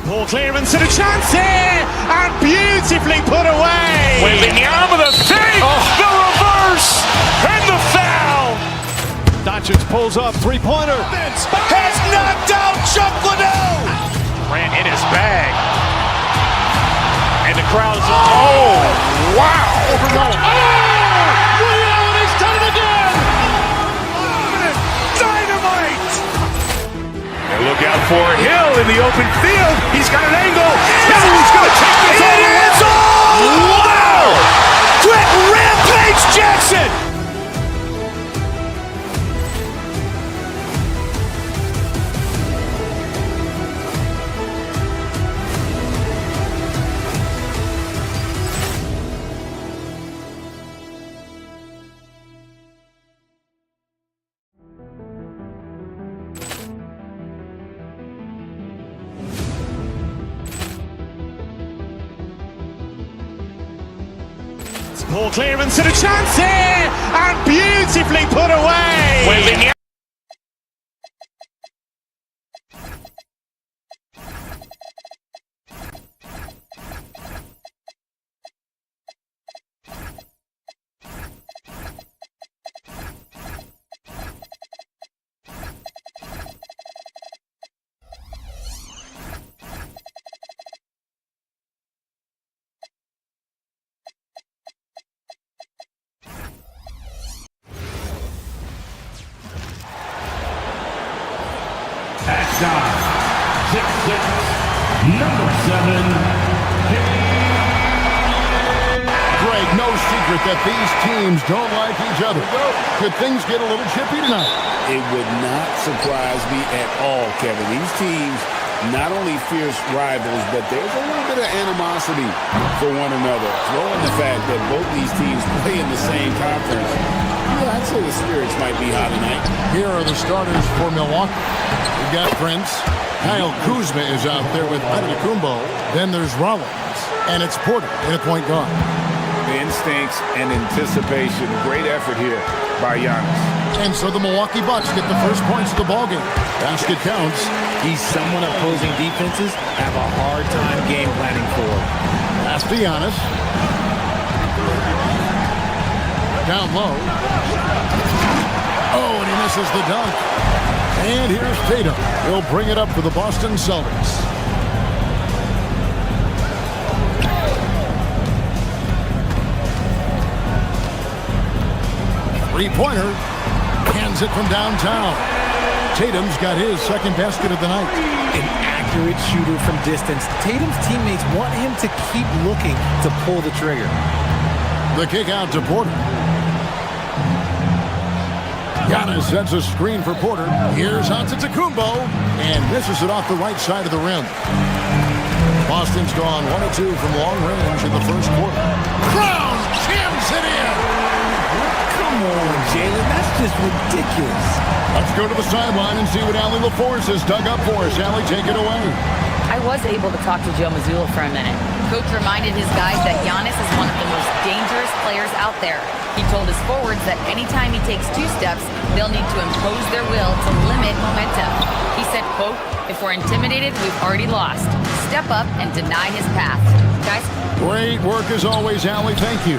Speaker 1: Ball clearance and a chance here, and beautifully put away.
Speaker 2: Wembanyama the save, the reverse, and the foul.
Speaker 3: Doncic pulls up, three-pointer.
Speaker 2: Has knocked out Chuck Liddell. Ran in his bag. And the crowd is, oh, wow.
Speaker 5: Willie Allen has done it again.
Speaker 2: Dynamite. And look out for Hill in the open field. He's got an angle. He's going to take this all the way. Wow. Quick Rampage Jackson.
Speaker 1: Ball clearance and a chance here, and beautifully put away.
Speaker 2: Wembanyama.
Speaker 11: Number 7.
Speaker 4: Greg, no secret that these teams don't like each other. Could things get a little chippy tonight?
Speaker 7: It would not surprise me at all, Kevin. These teams, not only fierce rivals, but there's a little bit of animosity for one another. Throw in the fact that both these teams play in the same conference. Yeah, I'd say the spirits might be high tonight.
Speaker 4: Here are the starters for Milwaukee. We've got Prince. Kyle Kuzma is out there with Antetokounmpo. Then there's Rollins. And it's Porter in a point guard.
Speaker 2: The instincts and anticipation. Great effort here by Giannis.
Speaker 4: And so the Milwaukee Bucks get the first points of the ballgame. Basket counts.
Speaker 10: He's someone opposing defenses have a hard time game planning for.
Speaker 4: Pass to Giannis. down low. Oh, and he misses the dunk. And here's Tatum. He'll bring it up for the Boston Celtics. Three-pointer. Hands it from downtown. Tatum's got his second basket of the night.
Speaker 10: An accurate shooter from distance. Tatum's teammates want him to keep looking to pull the trigger.
Speaker 4: The kick out to Porter. Giannis sets a screen for Porter. Here's Antetokounmpo, and misses it off the right side of the rim. Boston's gone 1 of 2 from long range in the first quarter. Brown jams it in.
Speaker 10: Come on, Jalen, that's just ridiculous.
Speaker 4: Let's go to the sideline and see what Allie LaForce has dug up for us. Allie, take it away.
Speaker 6: I was able to talk to Joe Mazzulla for a minute. Coach reminded his guys that Giannis is one of the most dangerous players out there. He told his forwards that anytime he takes 2 steps, they'll need to impose their will to limit momentum. He said, quote, "If we're intimidated, we've already lost. Step up and deny his path." Guys?
Speaker 4: Great work as always, Allie. Thank you.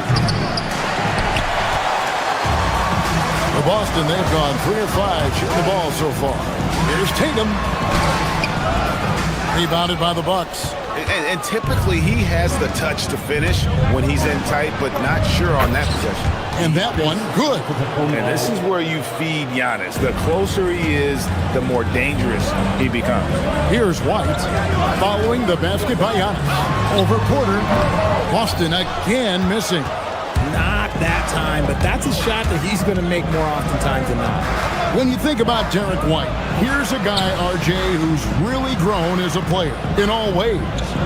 Speaker 4: For Boston, they've gone 3 of 5 shooting the ball so far. Here's Tatum. Rebounded by the Bucks.
Speaker 2: And typically he has the touch to finish when he's in tight, but not sure on that possession.
Speaker 4: And that one, good.
Speaker 2: And this is where you feed Giannis. The closer he is, the more dangerous he becomes.
Speaker 4: Here's White following the basket by Giannis. Over Porter. Boston again missing.
Speaker 10: Not that time, but that's a shot that he's going to make more oftentimes than not.
Speaker 4: When you think about Derek White, here's a guy, RJ, who's really grown as a player in all ways.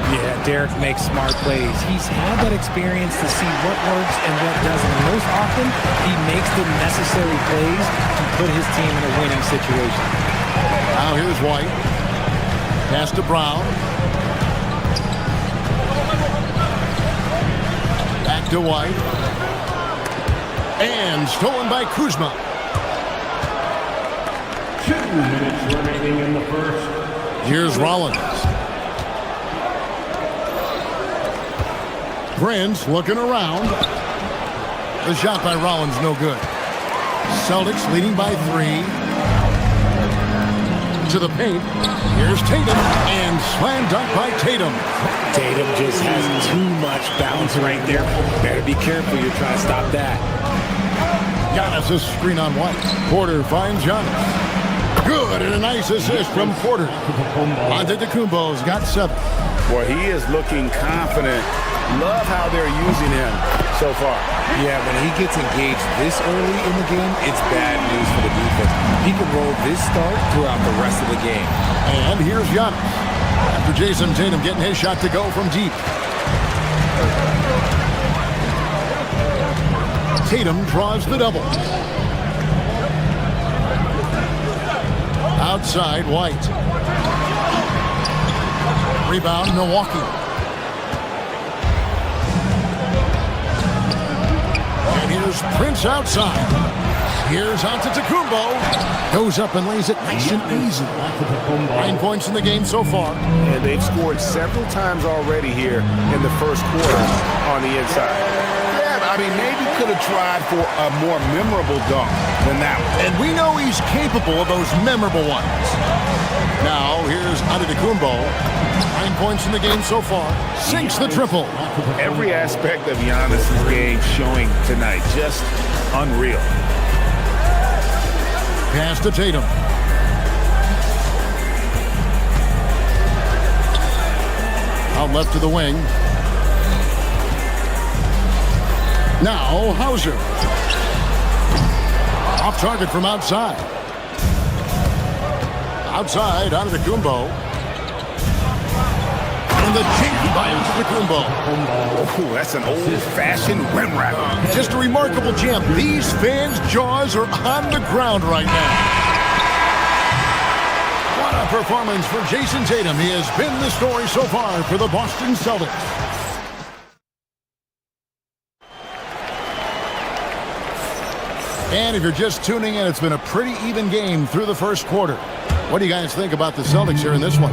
Speaker 10: Yeah, Derek makes smart plays. He's had that experience to see what works and what doesn't. And most often, he makes the necessary plays to put his team in a winning situation.
Speaker 4: Now here's White. Pass to Brown. Back to White. And stolen by Kuzma.
Speaker 11: 2 minutes remaining in the first.
Speaker 4: Here's Rollins. Prince looking around. The shot by Rollins, no good. Celtics leading by 3. To the paint. Here's Tatum. And slam dunk by Tatum.
Speaker 10: Tatum just has too much bounce right there. Better be careful. You're trying to stop that.
Speaker 4: Giannis a screen on White. Porter finds Giannis. Good, and a nice assist from Porter. Antetokounmpo's got 7.
Speaker 2: Boy, he is looking confident. Love how they're using him so far.
Speaker 10: Yeah, when he gets engaged this early in the game, it's bad news for the defense. He can roll this start throughout the rest of the game.
Speaker 4: And here's Giannis. After Jason Tatum getting his shot to go from deep. Tatum draws the double. Outside, White. Rebound, Milwaukee. And here's Prince outside. Here's Antetokounmpo. Goes up and lays it nice and easy. 9 points in the game so far.
Speaker 2: And they've scored several times already here in the first quarter on the inside. I mean, maybe could have tried for a more memorable dunk than that one.
Speaker 4: And we know he's capable of those memorable ones. Now, here's Antetokounmpo. 9 points in the game so far. Sinks the triple.
Speaker 2: Every aspect of Giannis' game showing tonight. Just unreal.
Speaker 4: Pass to Tatum. Out left to the wing. Now, Hauser. Off target from outside. Outside, Antetokounmpo. And the jam by Antetokounmpo.
Speaker 2: Oh, that's an old-fashioned rim wrap.
Speaker 4: Just a remarkable jam. These fans' jaws are on the ground right now. What a performance for Jason Tatum. He has been the story so far for the Boston Celtics. And if you're just tuning in, it's been a pretty even game through the first quarter. What do you guys think about the Celtics here in this one?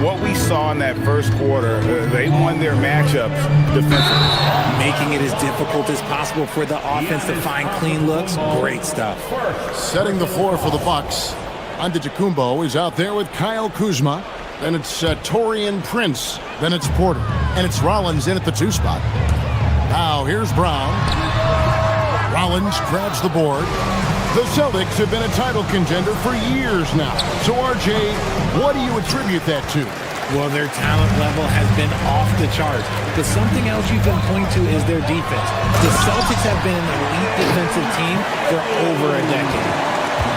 Speaker 2: What we saw in that first quarter, they won their matchups defensively.
Speaker 10: Making it as difficult as possible for the offense to find clean looks. Great stuff.
Speaker 4: Setting the floor for the Bucks. Antetokounmpo is out there with Kyle Kuzma. Then it's Taurean Prince. Then it's Porter. And it's Rollins in at the 2 spot. Now here's Brown. Rollins grabs the board. The Celtics have been a title contender for years now. So, RJ, what do you attribute that to?
Speaker 10: Well, their talent level has been off the charts. But something else you can point to is their defense. The Celtics have been an elite defensive team for over a decade.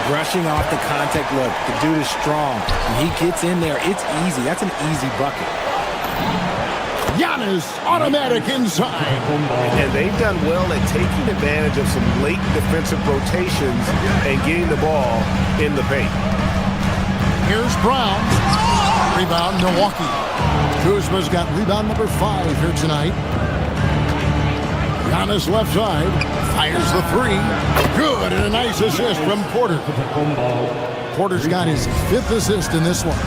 Speaker 10: Brushing off the contact look. The dude is strong. When he gets in there, it's easy. That's an easy bucket.
Speaker 4: Giannis, automatic inside.
Speaker 2: And they've done well at taking advantage of some late defensive rotations and getting the ball in the paint.
Speaker 4: Here's Brown. Rebound, Milwaukee. Kuzma's got rebound number 5 here tonight. Giannis left side. Fires the 3. Good, and a nice assist from Porter. Porter's got his 5th assist in this one.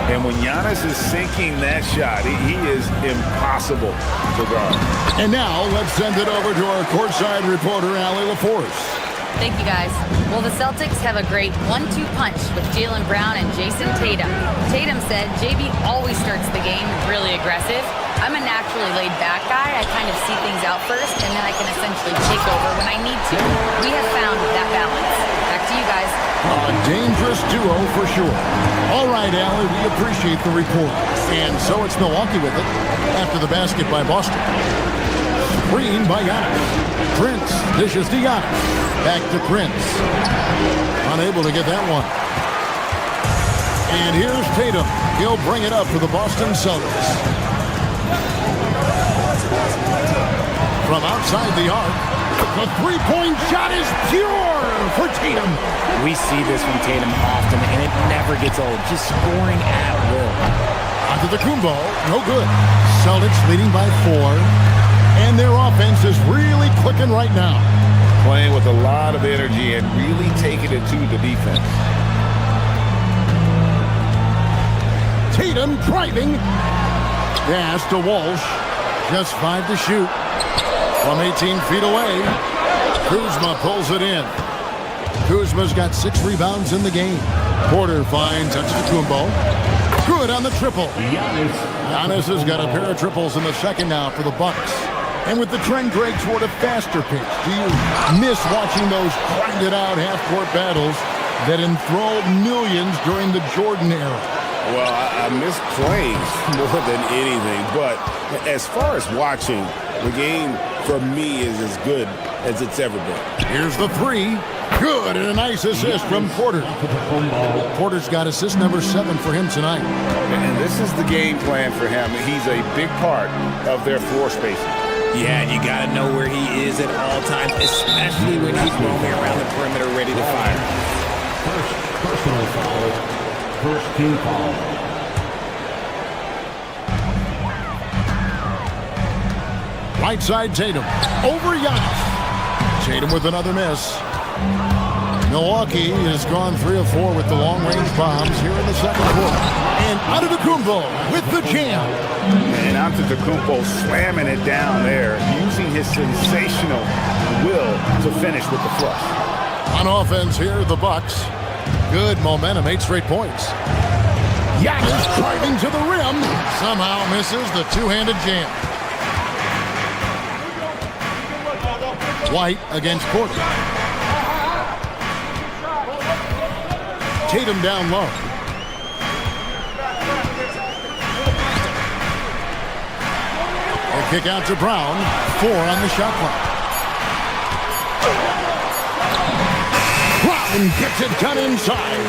Speaker 2: And when Giannis is sinking that shot, he is impossible to guard.
Speaker 4: And now let's send it over to our courtside reporter, Allie LaForce.
Speaker 6: Thank you, guys. Well, the Celtics have a great 1-2 punch with Jaylen Brown and Jason Tatum. Tatum said JB always starts the game really aggressive. I'm a naturally laid-back guy. I kind of see things out first, and then I can essentially take over when I need to. We have found that balance. Back to you guys.
Speaker 4: A dangerous duo for sure. All right, Allie, we appreciate the report. And so it's Milwaukee with it after the basket by Boston. Screen by Giannis. Prince dishes to Giannis. Back to Prince. Unable to get that one. And here's Tatum. He'll bring it up for the Boston Celtics. From outside the arc, the three-point shot is pure for Tatum.
Speaker 10: We see this from Tatum often, and it never gets old. Just scoring at will.
Speaker 4: Antetokounmpo, no good. Celtics leading by 4. And their offense is really clicking right now.
Speaker 2: Playing with a lot of energy and really taking it to the defense.
Speaker 4: Tatum driving. Pass to Walsh. Just 5 to shoot. From 18 feet away. Kuzma pulls it in. Kuzma's got 6 rebounds in the game. Porter finds Antetokounmpo. Good on the triple. Giannis has got a pair of triples in the second now for the Bucks. And with the trend, Greg, toward a faster pace, do you miss watching those grinded-out half-court battles that enthralled millions during the Jordan era?
Speaker 7: Well, I miss playing more than anything. But as far as watching, the game for me is as good as it's ever been.
Speaker 4: Here's the 3. Good, and a nice assist from Porter. Porter's got assist number 7 for him tonight.
Speaker 2: And this is the game plan for him. He's a big part of their floor spacing.
Speaker 10: Yeah, and you got to know where he is at all times, especially when he's roaming around the perimeter ready to fire.
Speaker 11: First personal foul. First team foul.
Speaker 4: Right side Tatum. Over Giannis. Tatum with another miss. Milwaukee has gone 3 of 4 with the long-range bombs here in the second quarter. And Antetokounmpo with the jam.
Speaker 2: And Antetokounmpo slamming it down there, using his sensational will to finish with the flush.
Speaker 4: On offense here, the Bucks. Good momentum, 8 straight points. Giannis driving to the rim. Somehow misses the two-handed jam. White against Porter. Tatum down low. A kick out to Brown. 4 on the shot clock. Brown gets it done inside.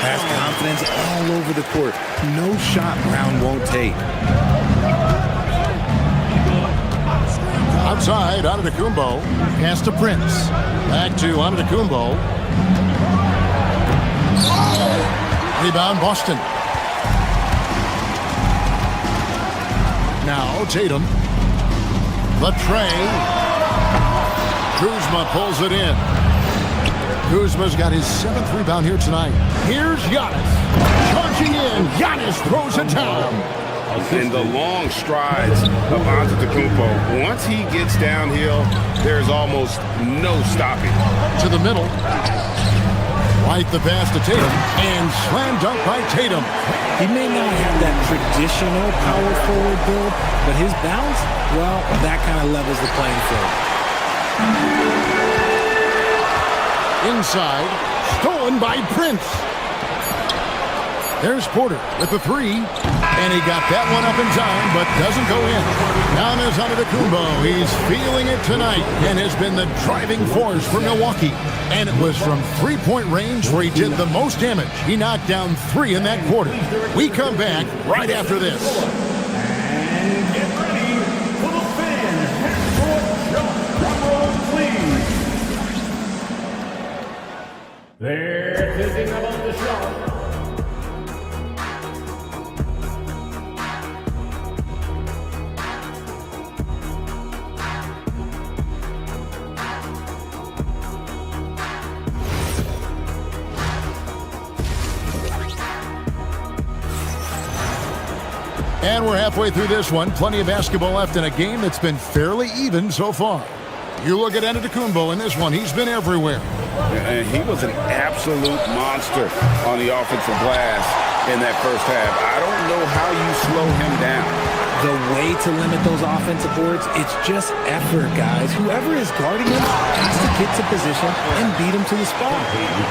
Speaker 10: Has confidence all over the court. No shot Brown won't take.
Speaker 4: Outside, Antetokounmpo. Pass to Prince. Back to Antetokounmpo. Rebound, Boston. Now, Tatum. The tray. Kuzma pulls it in. Kuzma's got his 7th rebound here tonight. Here's Giannis. Charging in. Giannis throws it down.
Speaker 7: And the long strides of Antetokounmpo. Once he gets downhill, there's almost no stopping.
Speaker 4: To the middle. Right the pass to Tatum. And slam dunk by Tatum.
Speaker 10: He may not have that traditional power forward build, but his bounce, well, that kind of levels the playing field.
Speaker 4: Inside, stolen by Prince. There's Porter with the 3, and he got that one up in time, but doesn't go in. Giannis Antetokounmpo, he's feeling it tonight, and has been the driving force for Milwaukee. And it was from three-point range where he did the most damage. He knocked down 3 in that quarter. We come back right after this.
Speaker 11: And get ready for the fans. Half-court shot. Drum roll, please. They're thinking about the shot.
Speaker 4: And we're halfway through this one. Plenty of basketball left in a game that's been fairly even so far. You look at Antetokounmpo in this one. He's been everywhere.
Speaker 7: And he was an absolute monster on the offensive glass in that first half. I don't know how you slow him down.
Speaker 10: The way to limit those offensive boards, it's just effort, guys. Whoever is guarding him has to get to position and beat him to the spot.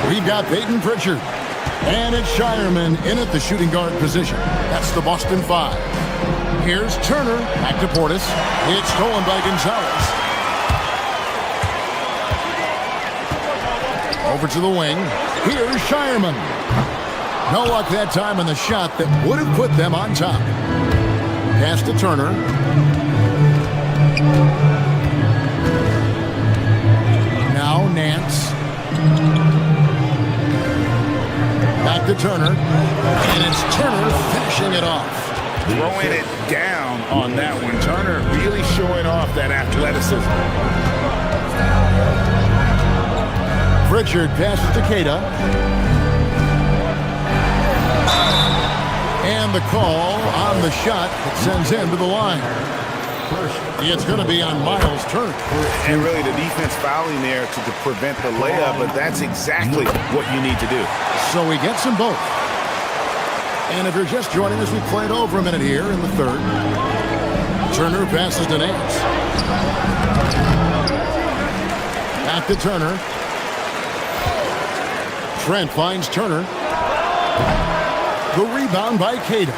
Speaker 4: We've got Peyton Pritchard. And it's Shireman in at the shooting guard position. That's the Boston 5. Here's Turner. Back to Portis. It's stolen by Gonzalez. Over to the wing. Here's Shireman. No luck that time on the shot that would have put them on top. Pass to Turner. Now Nance. Back to Turner. And it's Turner finishing it off.
Speaker 2: Throwing it down on that one. Turner really showing off that athleticism.
Speaker 4: Pritchard passes to Keita. And the call on the shot that sends him to the line. It's going to be on Miles Turner.
Speaker 2: And really the defense fouling there to prevent the layup, but that's exactly what you need to do.
Speaker 4: So he gets them both. And if you're just joining us, we played over a minute here in the third. Turner passes to Nance. Back to Turner. Trent finds Turner. The rebound by Keita.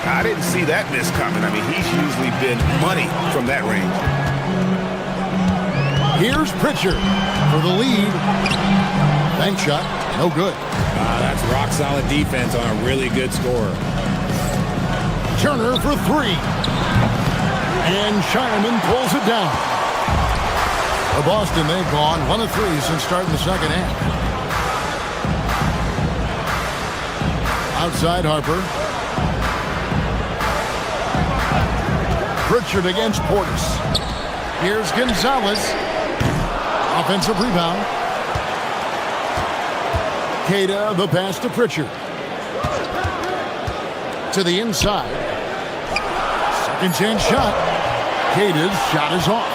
Speaker 2: I didn't see that miss coming. I mean, he's usually been money from that range.
Speaker 4: Here's Pritchard for the lead. Bank shot, no good.
Speaker 10: That's rock-solid defense on a really good scorer.
Speaker 4: Turner for 3. And Shireman pulls it down. For Boston, they've gone 1 of 3 since starting the second half. Outside Harper. Pritchard against Portis. Here's Gonzalez. Offensive rebound. Keita, the pass to Pritchard. To the inside. Second chance shot. Keita's shot is off.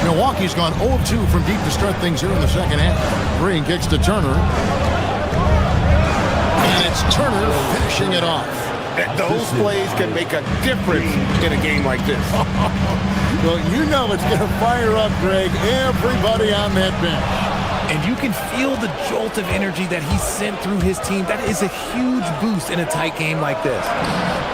Speaker 4: Milwaukee's gone 0 of 2 from deep to start things here in the second half. Green kicks to Turner. And it's Turner finishing it off.
Speaker 2: Those plays can make a difference in a game like this.
Speaker 4: Well, you know it's going to fire up, Greg, everybody on that bench.
Speaker 10: And you can feel the jolt of energy that he sent through his team. That is a huge boost in a tight game like this.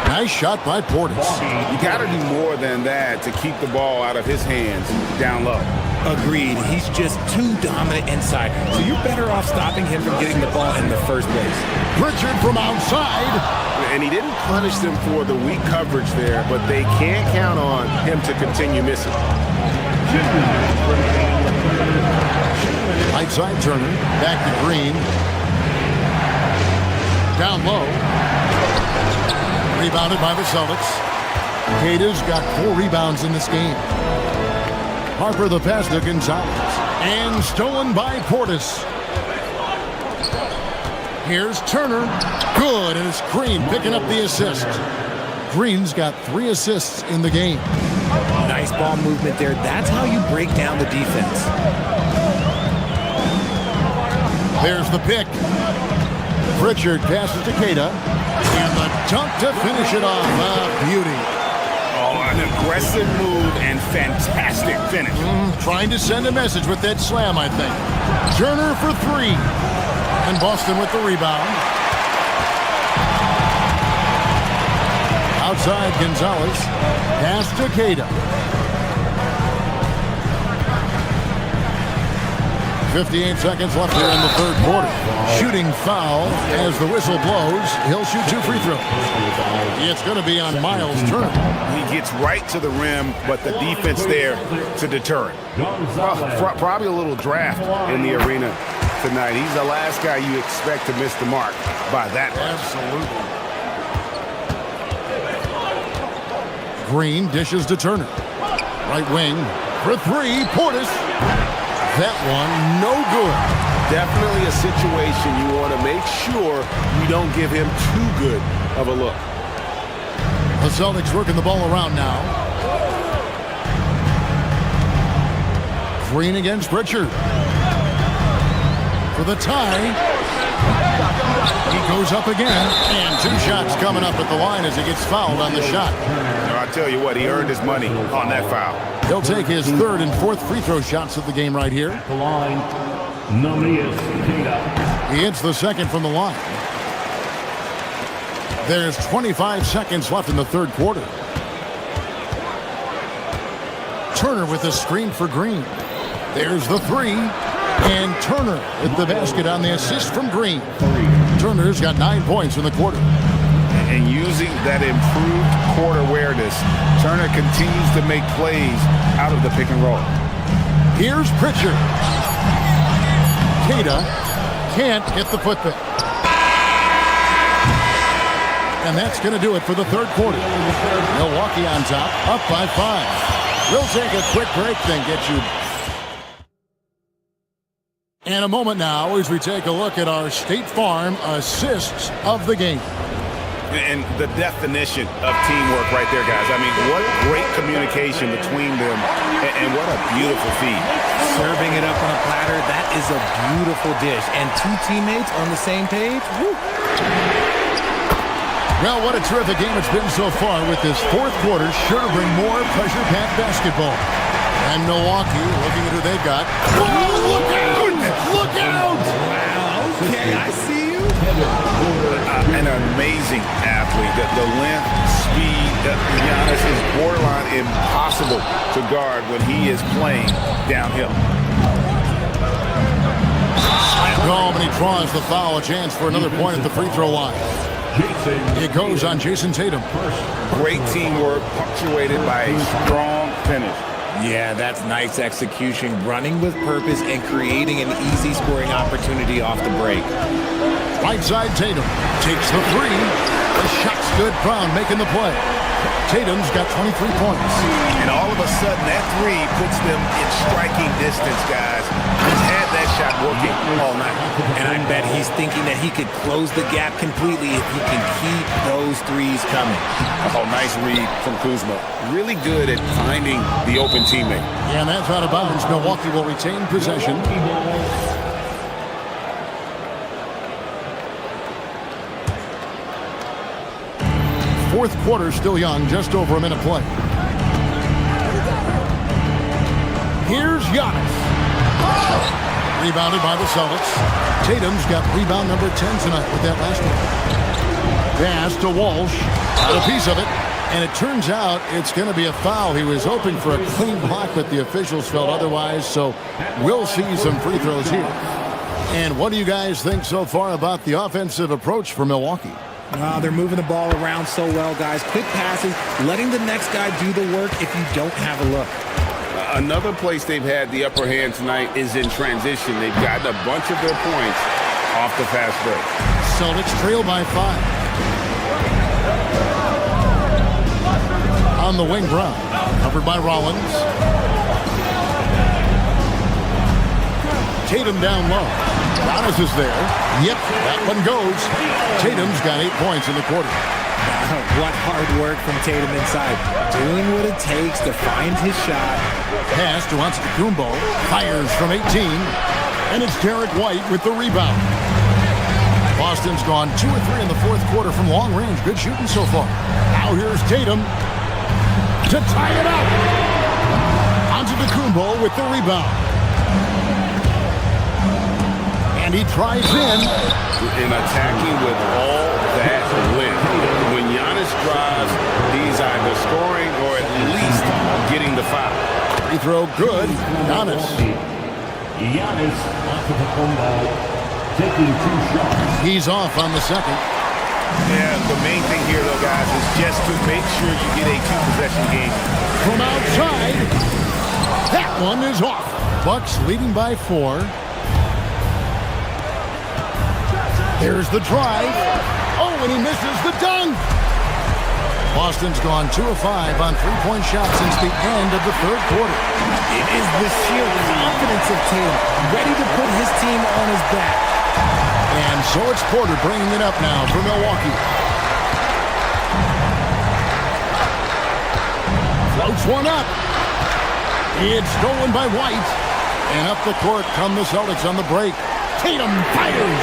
Speaker 4: Nice shot by Portis.
Speaker 2: You got to do more than that to keep the ball out of his hands down low.
Speaker 10: Agreed. He's just too dominant inside. So you're better off stopping him from getting the ball in the first place.
Speaker 4: Pritchard from outside.
Speaker 2: And he didn't punish them for the weak coverage there, but they can't count on him to continue missing.
Speaker 4: Right side Turner. Back to Green. Down low. Rebounded by the Celtics. Keita's got 4 rebounds in this game. Harper the pass to Gonzalez. And stolen by Portis. Here's Turner. Good, and it's Green picking up the assist. Green's got 3 assists in the game.
Speaker 10: Nice ball movement there. That's how you break down the defense.
Speaker 4: There's the pick. Pritchard passes to Keita. And the dunk to finish it off. Beauty.
Speaker 2: Oh, an aggressive move and fantastic finish.
Speaker 4: Trying to send a message with that slam, I think. Turner for 3. And Boston with the rebound. Outside Gonzalez. Pass to Keita. 58 seconds left here in the third quarter. Shooting foul as the whistle blows. He'll shoot 2 free throws. It's going to be on Miles Turner.
Speaker 2: He gets right to the rim, but the defense there to deter it. Probably a little draft in the arena tonight. He's the last guy you expect to miss the mark by that much.
Speaker 4: Absolutely. Green dishes to Turner. Right wing for 3. Portis. That one, no good.
Speaker 2: Definitely a situation you want to make sure you don't give him too good of a look.
Speaker 4: The Celtics working the ball around now. Green against Pritchard. For the tie. He goes up again. And 2 shots coming up at the line as he gets fouled on the shot.
Speaker 2: I'll tell you what, he earned his money on that foul.
Speaker 4: He'll take his 3rd and 4th free throw shots of the game right here.
Speaker 11: The line, number is Keita.
Speaker 4: He hits the 2nd from the line. There's 25 seconds left in the third quarter. Turner with the screen for Green. There's the 3. And Turner with the basket on the assist from Green. Turner's got 9 points in the quarter.
Speaker 2: And using that improved court awareness, Turner continues to make plays out of the pick and roll.
Speaker 4: Here's Pritchard. Keita can't get the putback. And that's going to do it for the third quarter. Milwaukee on top, up by 5. We'll take a quick break, then get you. In a moment now as we take a look at our State Farm assists of the game.
Speaker 2: And the definition of teamwork right there, guys. I mean, what great communication between them, and what a beautiful feed.
Speaker 10: Serving it up on a platter, that is a beautiful dish. And 2 teammates on the same page. Woo.
Speaker 4: Well, what a terrific game it's been so far with this fourth quarter. Sure to bring more pressure-packed basketball. And Milwaukee, looking at who they've got. Oh, look out! Look out!
Speaker 10: Wow, okay, I see you.
Speaker 2: An amazing athlete. The length, speed, Giannis is borderline impossible to guard when he is playing downhill.
Speaker 4: Oh, but he draws the foul. A chance for another point at the free throw line. It goes on Jason Tatum.
Speaker 2: Great teamwork punctuated by a strong finish.
Speaker 10: Yeah, that's nice execution, running with purpose and creating an easy scoring opportunity off the break.
Speaker 4: Right side Tatum takes the 3. The shot's good. Brown making the play. Tatum's got 23 points.
Speaker 2: And all of a sudden, that 3 puts them in striking distance, guys. He's had that shot working all night.
Speaker 10: And I bet he's thinking that he could close the gap completely if he can keep those 3s coming.
Speaker 2: Oh, nice read from Kuzma. Really good at finding the open teammate.
Speaker 4: Yeah, and that's out of bounds. Milwaukee will retain possession. Fourth quarter still young, just over a minute play. Here's Giannis. Rebounded by the Celtics. Tatum's got rebound number 10 tonight with that last one. Pass to Walsh. Got a piece of it. And it turns out it's going to be a foul. He was hoping for a clean block, but the officials felt otherwise. So we'll see some free throws here. And what do you guys think so far about the offensive approach for Milwaukee?
Speaker 10: They're moving the ball around so well, guys. Quick passes, letting the next guy do the work if you don't have a look.
Speaker 7: Another place they've had the upper hand tonight is in transition. They've gotten a bunch of their points off the fast break.
Speaker 4: Celtics trail by 5. On the wing, Brown. Covered by Rollins. Tatum down low. Giannis is there. Yep, that one goes. Tatum's got 8 points in the quarter.
Speaker 10: What hard work from Tatum inside. Doing what it takes to find his shot.
Speaker 4: Pass to Antetokounmpo. Fires from 18. And it's Derek White with the rebound. Boston's gone 2 or 3 in the fourth quarter from long range. Good shooting so far. Now here's Tatum to tie it up. Antetokounmpo with the rebound. And he tries in
Speaker 7: attacking with all that wind. When Giannis drives, he's either scoring or at least getting the foul.
Speaker 4: Free throw good. Giannis.
Speaker 11: Giannis Antetokounmpo taking 2 shots.
Speaker 4: He's off on the second.
Speaker 2: Yeah, the main thing here, though, guys, is just to make sure you get a 2-possession game.
Speaker 4: From outside, that one is off. Bucks leading by 4. Here's the drive. Oh, and he misses the dunk. Boston's gone 2 of 5 on 3-point shots since the end of the third quarter.
Speaker 10: It is the sheer confidence of Tatum, ready to put his team on his back.
Speaker 4: And so it's Porter bringing it up now for Milwaukee. Floats one up. It's stolen by White. And up the court come the Celtics on the break. Tatum fires.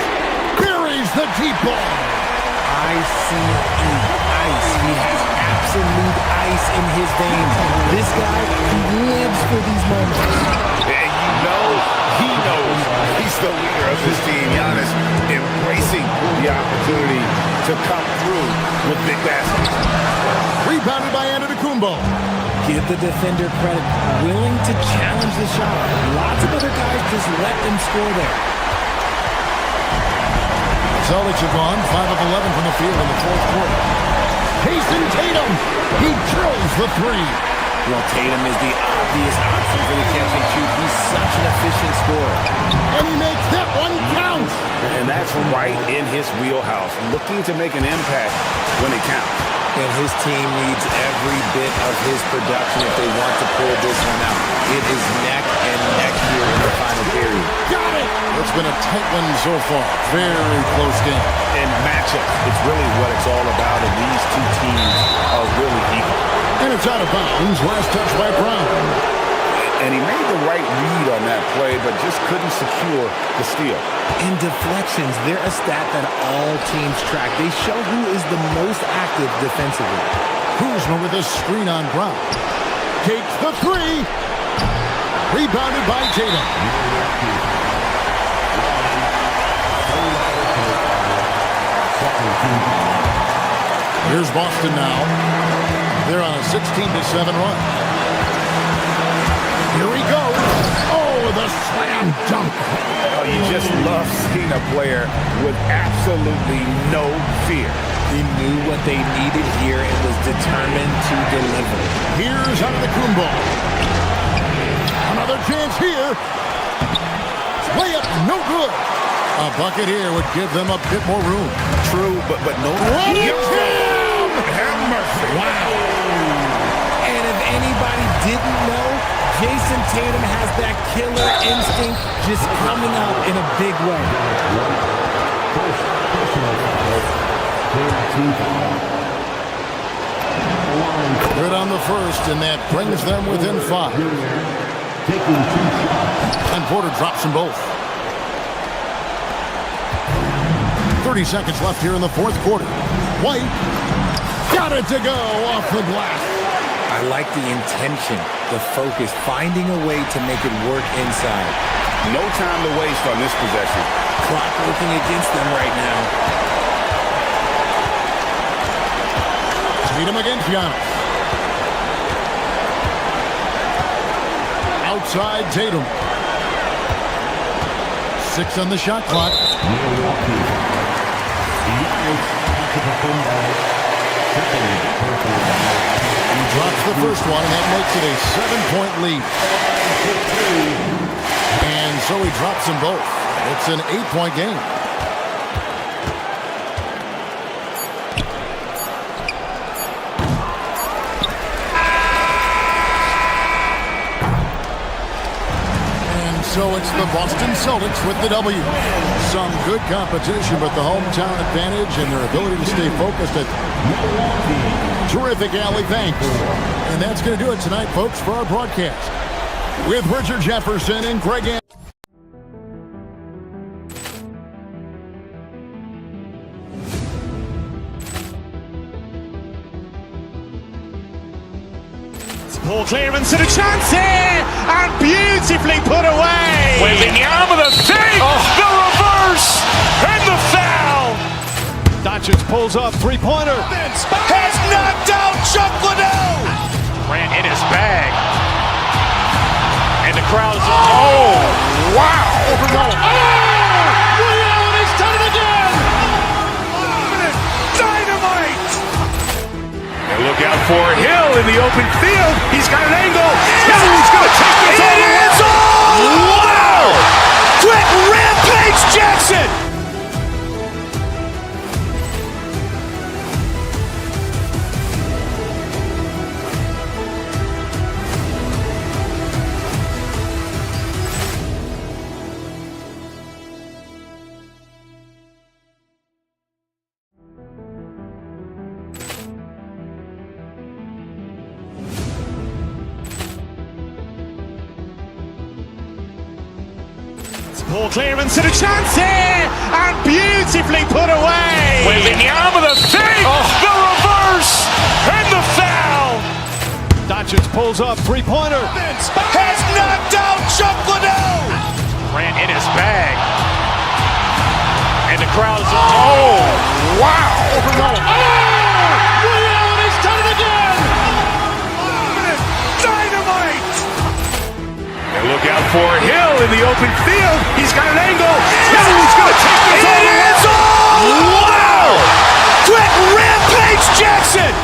Speaker 4: Buries the deep ball.
Speaker 10: Ice. He has absolute ice in his veins. This guy, he lives for these moments.
Speaker 2: And you know, he knows he's the leader of this team. Giannis embracing the opportunity to come through with big baskets.
Speaker 4: Rebounded by Antetokounmpo.
Speaker 10: Give the defender credit. Willing to challenge the shot. Lots of other guys just let them score there.
Speaker 4: Celtics have gone 5 of 11 from the field in the fourth quarter. Jason Tatum. He drills the 3.
Speaker 10: Well, Tatum is the obvious option for the catch and shoot. He's such an efficient scorer.
Speaker 4: And he makes that one count.
Speaker 2: And that's right in his wheelhouse, looking to make an impact when it counts.
Speaker 10: And his team needs every bit of his production if they want to pull this one out. It is neck and neck here in the final period.
Speaker 4: Got it! It's been a tight one so far. Very close game.
Speaker 2: And matchups, it's really what it's all about, and these two teams are really equal.
Speaker 4: And it's out of bounds. Last touch by Brown.
Speaker 2: And he made the right read on that play, but just couldn't secure the steal.
Speaker 10: In deflections, they're a stat that all teams track. They show who is the most active defensively.
Speaker 4: Kuzma with a screen on Brown. Takes the 3. Rebounded by Tatum. Here's Boston now. They're on a 16-7 run. Here we go. Oh, the slam dunk.
Speaker 2: Oh, you just love seeing a player with absolutely no fear.
Speaker 10: He knew what they needed here and was determined to deliver.
Speaker 4: Here's Antetokounmpo. Another chance here. Layup, no good. A bucket here would give them a bit more room.
Speaker 2: True, but no.
Speaker 4: Have mercy.
Speaker 10: Wow. And if anybody didn't know, Jason Tatum has that killer instinct just coming out in a big way.
Speaker 4: Good on the first, and that brings them within 5. And Porter drops them both. 30 seconds left here in the fourth quarter. White got it to go off the glass.
Speaker 10: I like the intention, the focus, finding a way to make it work inside.
Speaker 2: No time to waste on this possession.
Speaker 10: Clock working against them right now.
Speaker 4: Tatum against Giannis. Outside Tatum. 6 on the shot clock. He drops the first one, and that makes it a 7-point lead. And so he drops them both. It's an 8-point game. And so it's the Boston Celtics with the W. Some good competition, but the hometown advantage and their ability to stay focused at Milwaukee. Terrific alley, thanks. And that's going to do it tonight, folks, for our broadcast. With Richard Jefferson and Greg Anderson.
Speaker 1: Ball clearance and a chance here, and beautifully put away.
Speaker 2: Wembanyama the fake, the reverse, and the foul.
Speaker 3: Doncic pulls up, three-pointer.
Speaker 2: Has knocked out Chuck Liddell. Ran in his bag. And the crowd is, oh, wow.
Speaker 5: Ray Allen has done it again.
Speaker 2: Dynamite. And look out for Hill in the open field. He's got an angle. He's going to take this all the way. Wow. Quick rampage Jackson.
Speaker 1: Ball clearance and a chance here, and beautifully put away.
Speaker 2: Wembanyama the fake, the reverse, and the foul.
Speaker 3: Doncic pulls up, three-pointer.
Speaker 2: Has knocked out Chuck Liddell. Ran in his bag. And the crowd is, oh, wow.
Speaker 5: Ray Allen has done it again.
Speaker 2: Dynamite. And look out for Hill in the open field. He's got an angle. He's going to take this all the way. Wow. Quick rampage Jackson.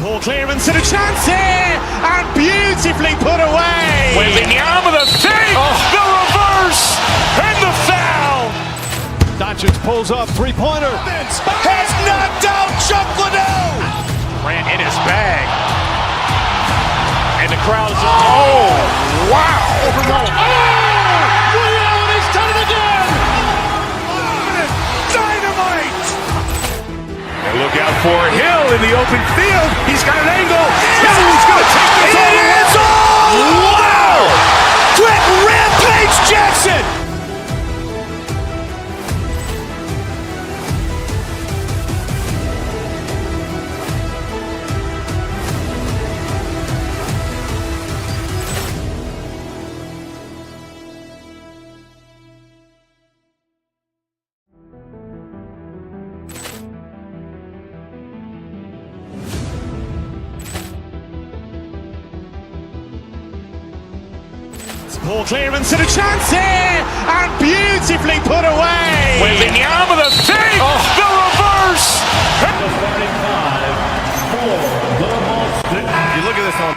Speaker 1: Ball clearance and a chance here, and beautifully put away.
Speaker 2: Wembanyama the fake, the reverse, and the foul.
Speaker 3: Doncic pulls up, three-pointer.
Speaker 2: Has knocked out Chuck Liddell. Ran in his bag. And the crowd is, oh, wow.
Speaker 5: Ray Allen has done it again.
Speaker 2: Dynamite. And look out for Hill in the open field. He's got an angle. He's going to take this all the way. Wow. Quick rampage Jackson.
Speaker 1: Ball clearance and a chance here, and beautifully put away.
Speaker 2: Wembanyama the fake, the reverse.
Speaker 11: The starting five for the Boston.
Speaker 8: You look at this on.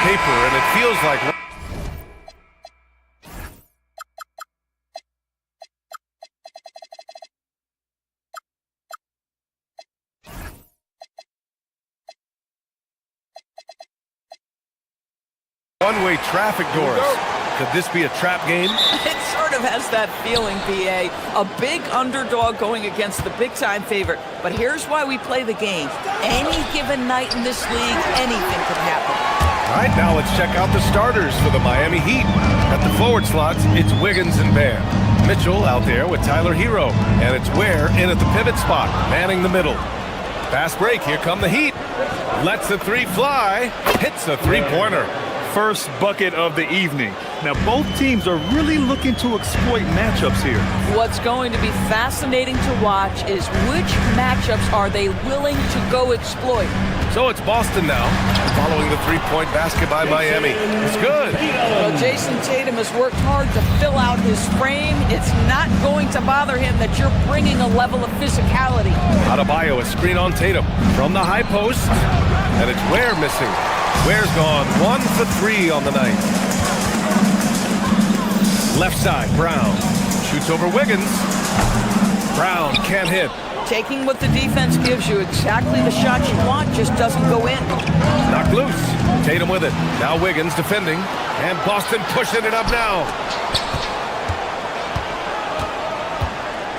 Speaker 8: Paper, and it feels like one-way traffic doors. Could this be a trap game?
Speaker 12: It sort of has that feeling, BA. A big underdog going against the big-time favorite. But here's why we play the game. Any given night in this league, anything could happen.
Speaker 8: All right, now let's check out the starters for the Miami Heat. At the forward slots, it's Wiggins and Bear. Mitchell out there with Tyler Hero. And it's Ware in at the pivot spot, manning the middle. Fast break, here come the Heat. Lets the three fly, hits a three-pointer.
Speaker 9: first bucket of the evening. Now, both teams are really looking to exploit matchups here.
Speaker 12: What's going to be fascinating to watch is which matchups are they willing to go exploit.
Speaker 8: So it's Boston now, following the three-point basket by Miami. It's good.
Speaker 12: Well, Jason Tatum has worked hard to fill out his frame. It's not going to bother him that you're bringing a level of physicality.
Speaker 8: Adebayo, a screen on Tatum from the high post, and it's Ware missing. Ware's gone 1 for 3 on the night. Left side, Brown shoots over Wiggins. Brown can't hit.
Speaker 12: Taking what the defense gives you, exactly the shot you want, just doesn't go in.
Speaker 8: Knocked loose. Tatum with it. Now Wiggins defending. And Boston pushing it up now.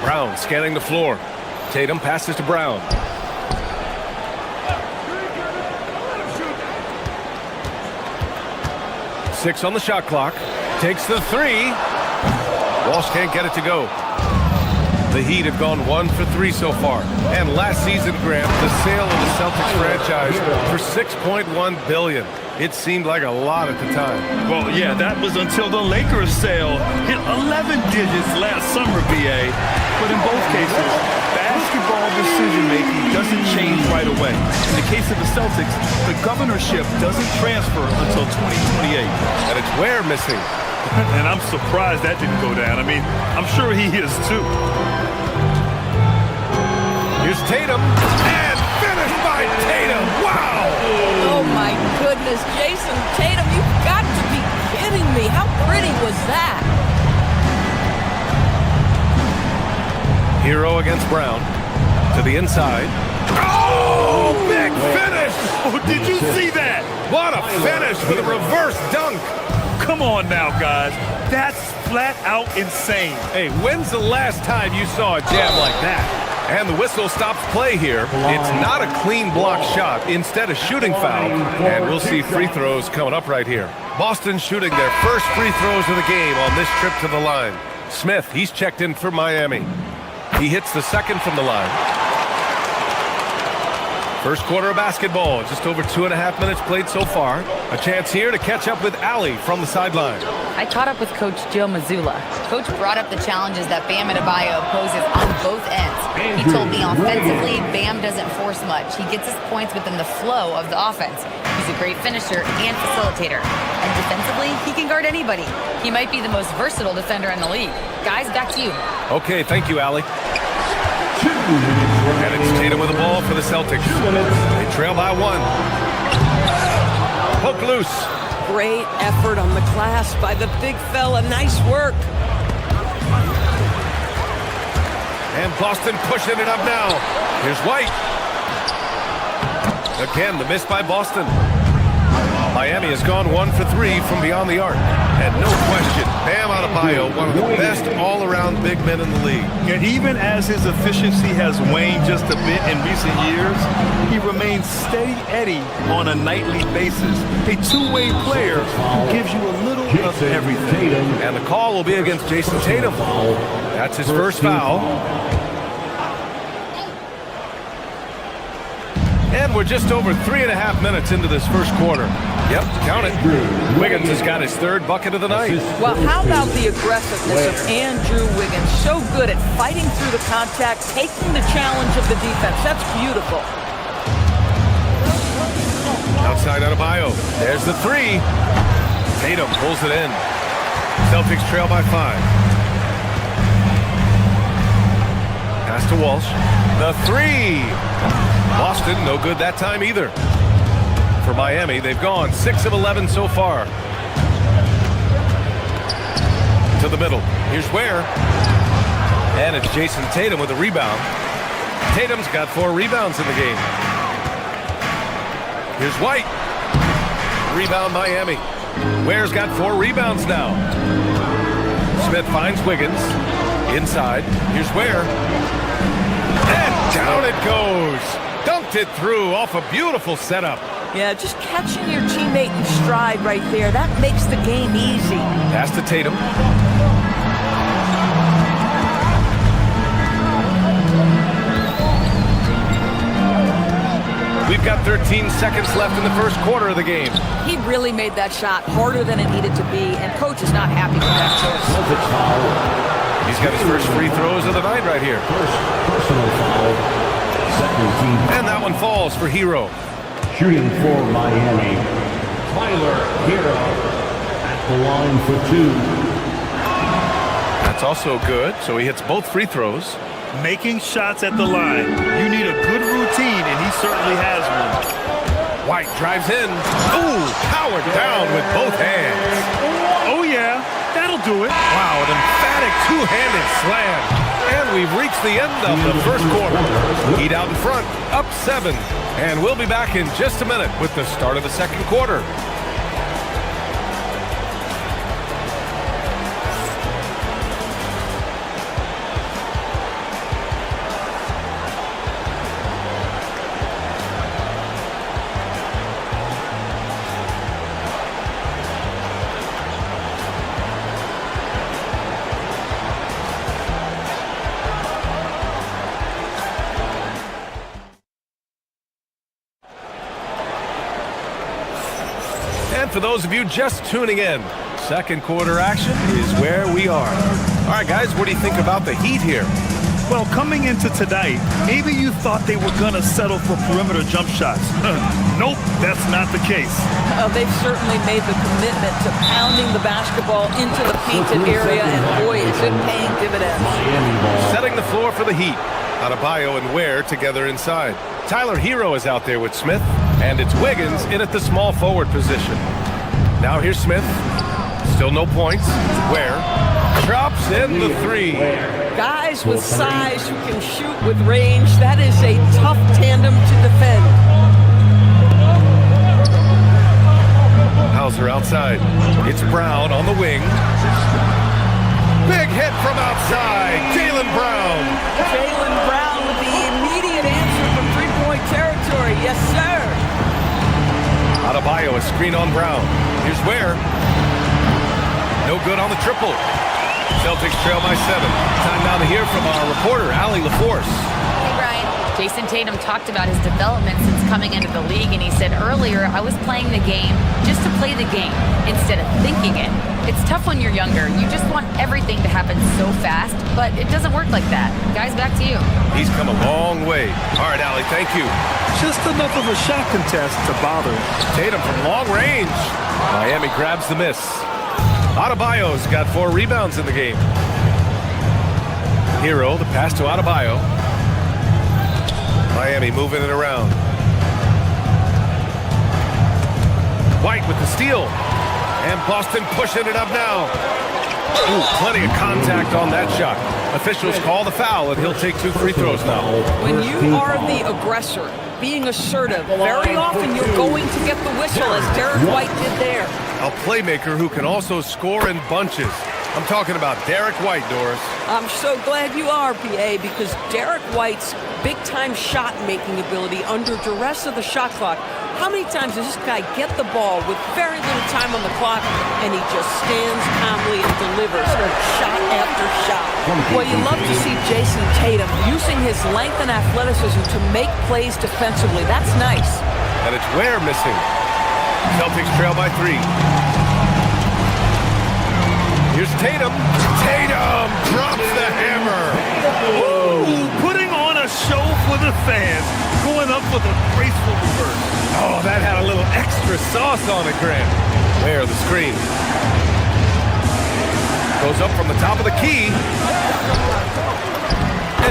Speaker 8: Brown scanning the floor. Tatum passes to Brown. Six on the shot clock. Takes the three. Walsh can't get it to go. The Heat have gone 1 for 3 so far. And last season, Grant, the sale of the Celtics franchise for $6.1 billion. It seemed like a lot at the time.
Speaker 9: Well, yeah, that was until the Lakers sale hit 11 digits last summer, BA. But in both cases, basketball decision-making doesn't change right away. In the case of the Celtics, the governorship doesn't transfer until 2028.
Speaker 8: And it's Ware missing.
Speaker 9: And I'm surprised that didn't go down. I mean, I'm sure he is too.
Speaker 8: Here's Tatum, and finished by Tatum. Wow!
Speaker 12: Oh my goodness, Jason Tatum, you've got to be kidding me. How pretty was that?
Speaker 8: Hero against Brown to the inside. Oh, big finish!
Speaker 9: Oh, did you see that?
Speaker 8: What a finish with a reverse dunk.
Speaker 9: Come on now, guys. That's flat out insane.
Speaker 8: Hey, when's the last time you saw a jam like that? And the whistle stops play here. It's not a clean block shot, instead a shooting foul. And we'll see free throws coming up right here. Boston shooting their first free throws of the game on this trip to the line. Smith, he's checked in for Miami. He hits the second from the line. First quarter of basketball, just over 2.5 minutes played so far. A chance here to catch up with Allie from the sideline.
Speaker 6: I caught up with Coach Joe Mazzulla. Coach brought up the challenges that Bam Adebayo poses on both ends. He told me offensively, Bam doesn't force much. He gets his points within the flow of the offense. He's a great finisher and facilitator. And defensively, he can guard anybody. He might be the most versatile defender in the league. Guys, back to you.
Speaker 8: Okay, thank you, Allie. And it's Tatum with the ball for the Celtics. They trail by 1. Poke loose.
Speaker 12: Great effort on the glass by the big fella. Nice work.
Speaker 8: And Boston pushing it up now. Here's White. Again, the miss by Boston. Miami has gone 1 for 3 from beyond the arc. And no question, Bam Adebayo, one of the best all-around big men in the league.
Speaker 9: And even as his efficiency has waned just a bit in recent years, he remains steady Eddie on a nightly basis. A two-way player who gives you a little of everything.
Speaker 8: And the call will be against Jason Tatum. That's his first foul. And we're just over 3.5 minutes into this first quarter. Yep, count it. Wiggins has got his third bucket of the night.
Speaker 12: Well, how about the aggressiveness of Andrew Wiggins? So good at fighting through the contact, taking the challenge of the defense. That's beautiful.
Speaker 8: Outside Adebayo. There's the three. Tatum pulls it in. Celtics trail by 5. Pass to Walsh. The three. Boston, no good that time either. For Miami, they've gone 6 of 11 so far. To the middle. Here's Ware. And it's Jason Tatum with a rebound. Tatum's got 4 rebounds in the game. Here's White. Rebound Miami. Ware's got 4 rebounds now. Smith finds Wiggins. Inside. Here's Ware. And down it goes. Dunked it through off a beautiful setup.
Speaker 12: Yeah, just catching your teammate in stride right there. That makes the game easy.
Speaker 8: Pass to Tatum. We've We've got 13 seconds left in the first quarter of the game.
Speaker 12: He really made that shot harder than it needed to be, and coach is not happy with that choice.
Speaker 8: He's got his first free throws of the night right here.
Speaker 11: Personal foul. Second team.
Speaker 8: And that one falls for Hero.
Speaker 11: Shooting for Miami. Tyler Hero at the line for 2.
Speaker 8: That's also good, so he hits both free throws.
Speaker 9: Making shots at the line. You need a good routine, and he certainly has one.
Speaker 8: White drives in. Ooh, powered down with both hands.
Speaker 9: Oh, yeah. That'll do it.
Speaker 8: Wow, an emphatic two-handed slam. And we've reached the end of the first quarter. Heat out in front, up 7. And we'll be back in just a minute with the start of the second quarter. And for those of you just tuning in, second quarter action is where we are. All right, guys, what do you think about the Heat here?
Speaker 9: Well, coming into tonight, maybe you thought they were going to settle for perimeter jump shots. Nope, that's not the case.
Speaker 12: They've certainly made the commitment to pounding the basketball into the painted area, and boy, is it paying dividends.
Speaker 8: Setting the floor for the Heat. Adebayo and Ware together inside. Tyler Hero is out there with Smith, and it's Wiggins in at the small forward position. Now here's Smith. Still no points. Ware drops in the 3.
Speaker 12: Guys with size who can shoot with range, that is a tough tandem to defend.
Speaker 8: Hauser outside. It's Brown on the wing. Big hit from outside. Jaylen Brown.
Speaker 12: Jaylen Brown with the immediate answer from three-point territory. Yes, sir.
Speaker 8: Adebayo, a screen on Brown. Here's Ware. No good on the triple. Celtics trail by 7. Time now to hear from our reporter, Allie LaForce.
Speaker 6: Hey, Brian. Jason Tatum talked about his development since coming into the league, and he said earlier, I was playing the game just to play the game instead of thinking it. It's tough when you're younger. You just want everything to happen so fast, but it doesn't work like that. Guys, back to you.
Speaker 8: He's come a long way. All right, Allie, thank you.
Speaker 9: Just enough of a shot contest to bother him.
Speaker 8: Tatum from long range. Miami grabs the miss. Adebayo's got 4 rebounds in the game. Hero, the pass to Adebayo. Miami moving it around. White with the steal. And Boston pushing it up now. Ooh, plenty of contact on that shot. Officials call the foul, and he'll take 2 free throws now.
Speaker 12: When you are the aggressor, being assertive, very often you're going to get the whistle, as Derek White did there.
Speaker 8: A playmaker who can also score in bunches. I'm talking about Derek White, Doris.
Speaker 12: I'm so glad you are, PA, because Derek White's big-time shot-making ability under duress of the shot clock. How many times does this guy get the ball with very little time on the clock, and he just stands calmly and delivers shot after shot? Well, you love to see Jason Tatum using his length and athleticism to make plays defensively. That's nice.
Speaker 8: And it's Ware missing. Celtics trail by 3. Here's Tatum. Tatum drops the hammer.
Speaker 9: Ooh, putting on a show for the fans. Going up with a graceful reverse.
Speaker 8: Oh, that had a little extra sauce on it, Grant. Ware, the screen. Goes up from the top of the key.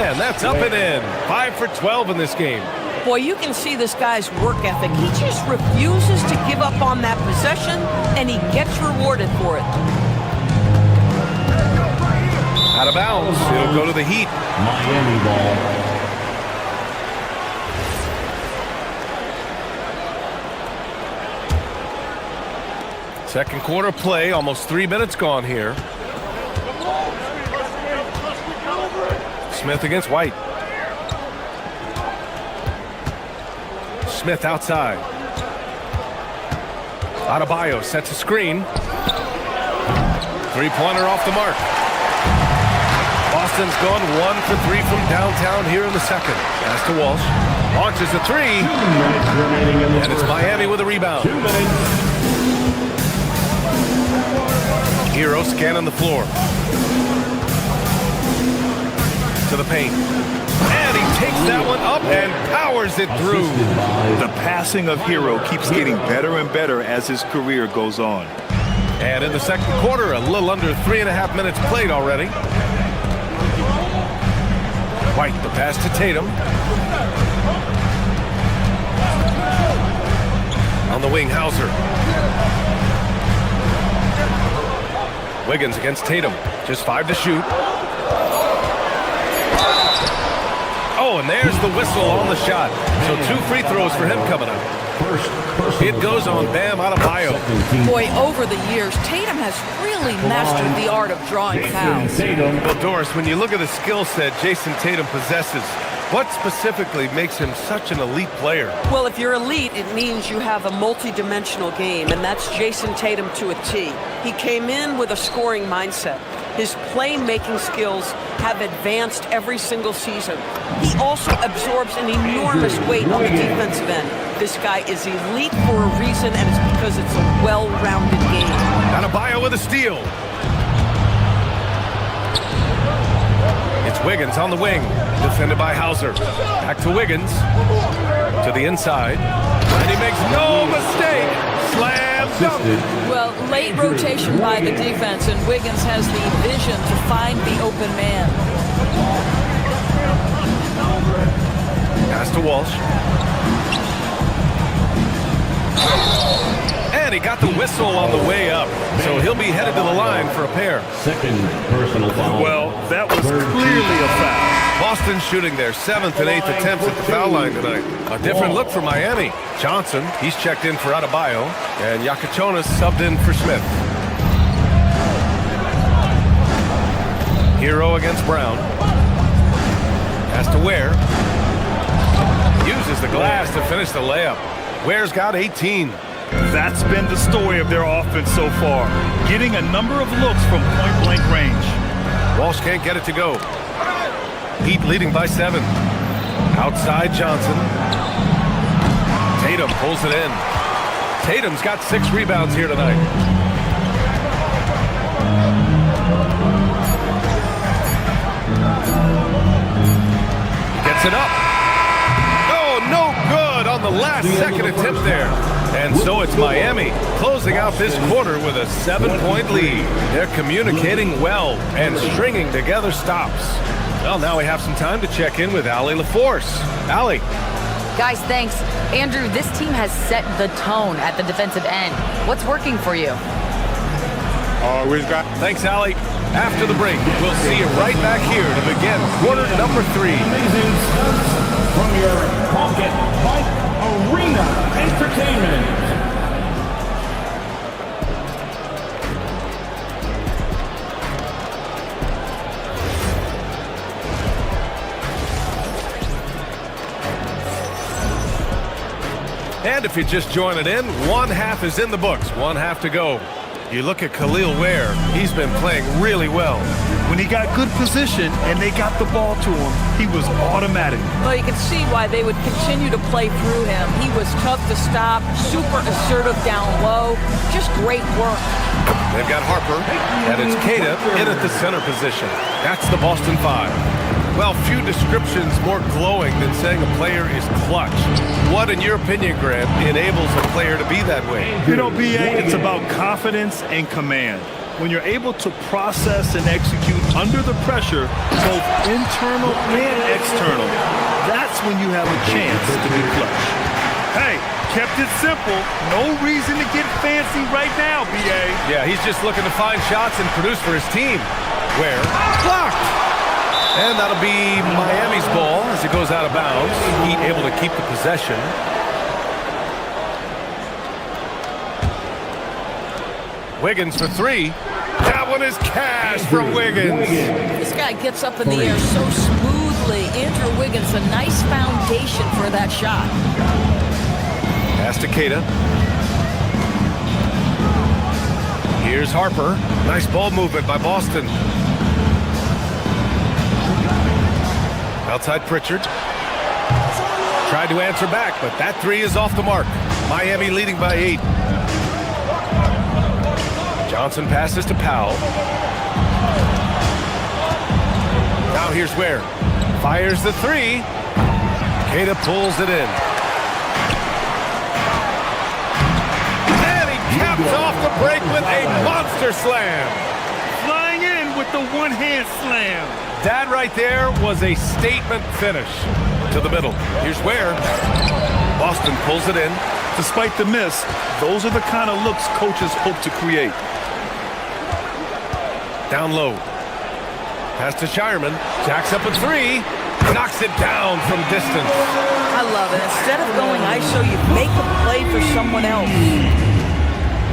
Speaker 8: And that's up and in. 5 for 12 in this game.
Speaker 12: Boy, you can see this guy's work ethic. He just refuses to give up on that possession, and he gets rewarded for it.
Speaker 8: Out of bounds. It'll go to the Heat.
Speaker 11: Miami ball.
Speaker 8: Second quarter play. Almost 3 minutes gone here. Smith against White. Smith outside. Adebayo sets a screen. Three-pointer off the mark. Boston's gone 1 for 3 from downtown here in the second. Pass to Walsh. Launches a three. And it's Miami with a rebound. Hero scanning the floor. To the paint. And he takes that one up and powers it through.
Speaker 9: The passing of Hero keeps getting better and better as his career goes on.
Speaker 8: And in the second quarter, a little under 3.5 minutes played already. White, the pass to Tatum. On the wing, Hauser. Wiggins against Tatum. Just 5 to shoot. Oh, and there's the whistle on the shot. So 2 free throws for him coming up. It goes on Bam Adebayo.
Speaker 12: Boy, over the years, Tatum has really mastered the art of drawing fouls.
Speaker 8: Well, Doris, when you look at the skill set Jason Tatum possesses, what specifically makes him such an elite player?
Speaker 15: Well, if you're elite, it means you have a multi-dimensional game, and that's Jason Tatum to a T. He came in with a scoring mindset. His playmaking skills have advanced every single season. He also absorbs an enormous weight on the defensive end. This guy is elite for a reason, and it's because it's a well-rounded game.
Speaker 8: Adebayo with a steal. It's Wiggins on the wing, defended by Hauser. Back to Wiggins, to the inside, and he makes no mistake. Slam dunk.
Speaker 12: Well, late rotation by the defense, and Wiggins has the vision to find the open man.
Speaker 8: Pass to Walsh. And he got the whistle on the way up, so he'll be headed to the line for a pair.
Speaker 11: Second personal foul.
Speaker 9: Well, that was clearly a foul.
Speaker 8: Boston shooting their 7th and 8th attempts at the foul line tonight. A different look for Miami. Johnson, he's checked in for Adebayo, and Yakachonis subbed in for Smith. Hero against Brown. Pass to Ware. Uses the glass to finish the layup. Ware's got 18.
Speaker 9: That's been the story of their offense so far, getting a number of looks from point-blank range.
Speaker 8: Walsh can't get it to go. Heat leading by 7. Outside Johnson. Tatum pulls it in. Tatum's got 6 rebounds here tonight. Gets it up. Oh, no good on the last second attempt there. And so it's Miami closing out this quarter with a 7-point lead. They're communicating well and stringing together stops. Well, now we have some time to check in with Allie LaForce. Allie.
Speaker 6: Guys, thanks. Andrew, this team has set the tone at the defensive end. What's working for you?
Speaker 8: Thanks, Allie. After the break, we'll see you right back here to begin quarter number 3.
Speaker 11: From your pocket, Mike Arena Entertainment.
Speaker 8: And if you're just joining in, 1 half is in the books, 1 half to go. You look at Khalil Ware, he's been playing really well.
Speaker 9: When he got good position and they got the ball to him, he was automatic.
Speaker 12: Well, you can see why they would continue to play through him. He was tough to stop, super assertive down low, just great work.
Speaker 8: They've got Harper, and it's Keita in at the center position. That's the Boston 5. Well, few descriptions more glowing than saying a player is clutch. What, in your opinion, Grant, enables a player to be that way?
Speaker 9: You know, BA, it's about confidence and command. When you're able to process and execute under the pressure, both internal and external, that's when you have a chance to be clutch. Hey, kept it simple. No reason to get fancy right now, BA.
Speaker 8: Yeah, he's just looking to find shots and produce for his team. Where? Blocked! And that'll be Miami's ball as it goes out of bounds. Heat able to keep the possession. Wiggins for 3. That one is cash from Wiggins.
Speaker 12: This guy gets up in the air so smoothly. Andrew Wiggins, a nice foundation for that shot.
Speaker 8: Pass to Keita. Here's Harper. Nice ball movement by Boston. Outside Pritchard. tried to answer back, but that three is off the mark. Miami leading by 8. Johnson passes to Powell. Now here's Ware. Fires the three. Queta pulls it in. And he caps off the break with a monster slam.
Speaker 9: Flying in with the one-hand slam.
Speaker 8: That right there was a statement finish. To the middle. Here's Ware. Boston pulls it in.
Speaker 9: Despite the miss, those are the kind of looks coaches hope to create.
Speaker 8: Down low. Pass to Shireman. Jacks up a three. Knocks it down from distance.
Speaker 12: I love it. Instead of going ISO, you make a play for someone else.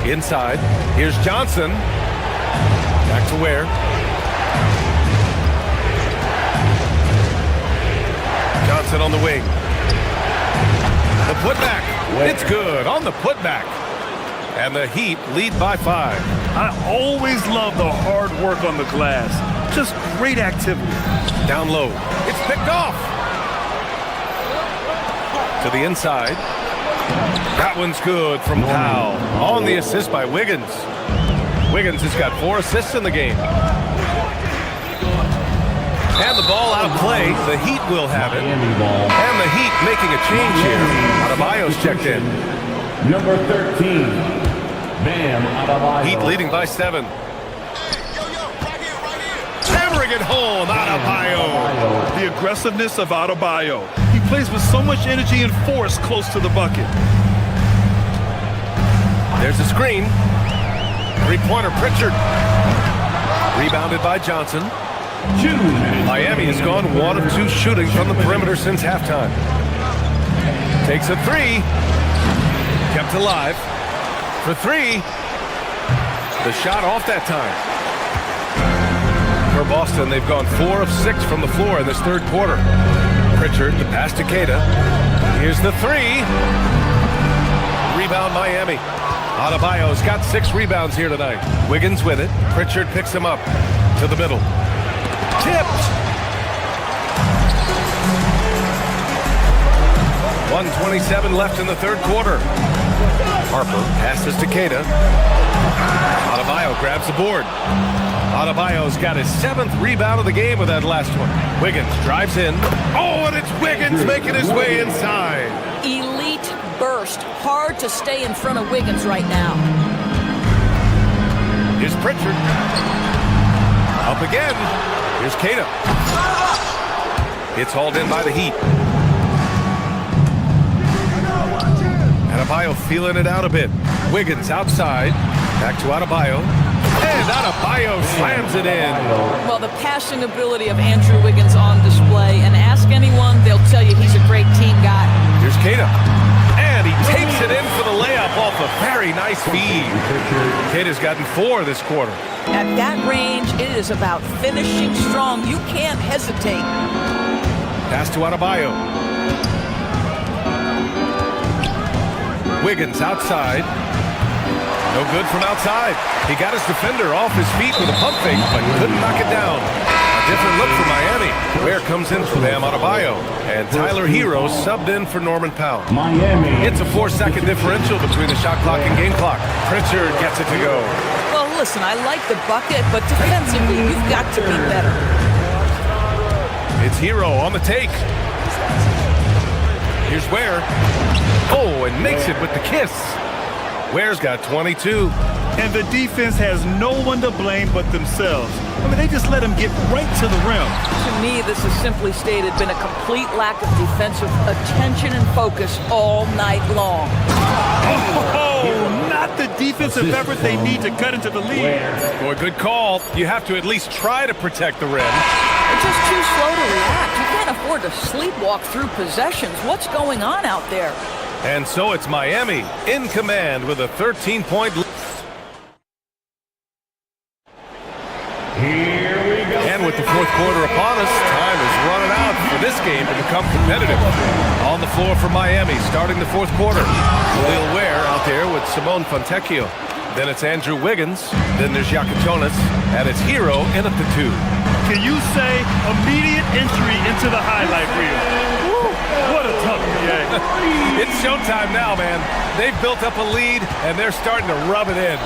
Speaker 8: Inside. Here's Johnson. Back to Ware. Johnson on the wing. The putback. It's good on the putback. And the Heat lead by 5.
Speaker 9: I always love the hard work on the glass. Just great activity.
Speaker 8: Down low. It's picked off. To the inside. That one's good from Powell. On the assist by Wiggins. Wiggins has got 4 assists in the game. And the ball out of play. The Heat will have it. And the Heat making a change here. Adebayo's checked in.
Speaker 11: Number 13, Bam Adebayo.
Speaker 8: Heat leading by 7. Hammering it home, Adebayo.
Speaker 9: The aggressiveness of Adebayo. He plays with so much energy and force close to the bucket.
Speaker 8: There's a screen. Three-pointer, Pritchard. Rebounded by Johnson. Miami has gone 1 of 2 shooting from the perimeter since halftime. Takes a three. Kept alive. For 3. The shot off that time. For Boston, they've gone 4 of 6 from the floor in this third quarter. Pritchard, the pass to Queta. Here's the 3. Rebound Miami. Adebayo's got 6 rebounds here tonight. Wiggins with it. Pritchard picks him up to the middle. Tipped. 1:27 left in the third quarter. Harper passes to Queta. Adebayo grabs the board. Adebayo's got his 7th rebound of the game with that last one. Wiggins drives in. Oh, and it's Wiggins making his way inside.
Speaker 12: Elite burst. Hard to stay in front of Wiggins right now.
Speaker 8: Here's Pritchard. Up again. Here's Queta. It's hauled in by the Heat. Adebayo feeling it out a bit. Wiggins outside. Back to Adebayo. And Adebayo slams it in.
Speaker 12: Well, the passing ability of Andrew Wiggins on display. And ask anyone, they'll tell you he's a great team guy.
Speaker 8: Here's Queta. And he takes it in for the layup off a very nice feed. Queta's gotten 4 this quarter.
Speaker 12: At that range, it is about finishing strong. You can't hesitate.
Speaker 8: Pass to Adebayo. Wiggins outside. No good from outside. He got his defender off his feet with a pump fake, but couldn't knock it down. A different look for Miami. Ware comes in for Bam Adebayo. And Tyler Hero subbed in for Norman Powell.
Speaker 11: Miami.
Speaker 8: It's a 4-second differential between the shot clock and game clock. Pritchard gets it to go.
Speaker 12: Well, listen, I like the bucket, but defensively, you've got to be better.
Speaker 8: It's Hero on the take. Here's Ware. Oh, and makes it with the kiss. Ware's got 22.
Speaker 9: And the defense has no one to blame but themselves. I mean, they just let him get right to the rim.
Speaker 12: To me, this is simply stated been a complete lack of defensive attention and focus all night long.
Speaker 9: Oh, not the defensive effort they need to cut into the lead.
Speaker 8: Boy, good call. You have to at least try to protect the rim.
Speaker 12: They're just too slow to react. You can't afford to sleepwalk through possessions. What's going on out there?
Speaker 8: And so it's Miami in command with a 13-point lead.
Speaker 11: Here we go.
Speaker 8: And with the fourth quarter upon us, time is running out for this game to become competitive. On the floor for Miami, starting the fourth quarter. Khalil Ware out there with Simone Fontecchio. Then it's Andrew Wiggins. Then there's Yakatonis. And it's Hero in at the 2.
Speaker 9: Can you say immediate entry into the highlight reel? What a tough BA.
Speaker 8: It's showtime now, man. They've built up a lead, and they're starting to rub it in.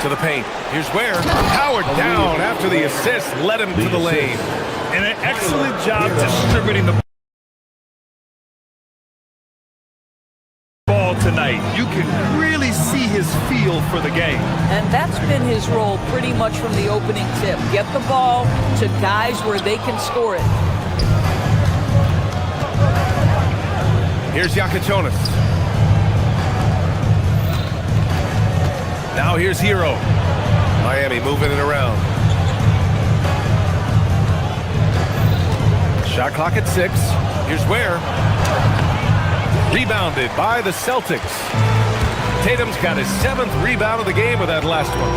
Speaker 8: To the paint. Here's where Howard down after the assist led him to the lane.
Speaker 9: And an excellent job distributing the ball tonight. You can really see his feel for the game.
Speaker 12: And that's been his role pretty much from the opening tip. Get the ball to guys where they can score it.
Speaker 8: Here's Yakachonis. Now here's Hero. Miami moving it around. Shot clock at 6. Here's where. Rebounded by the Celtics. Tatum's got his 7th rebound of the game with that last one.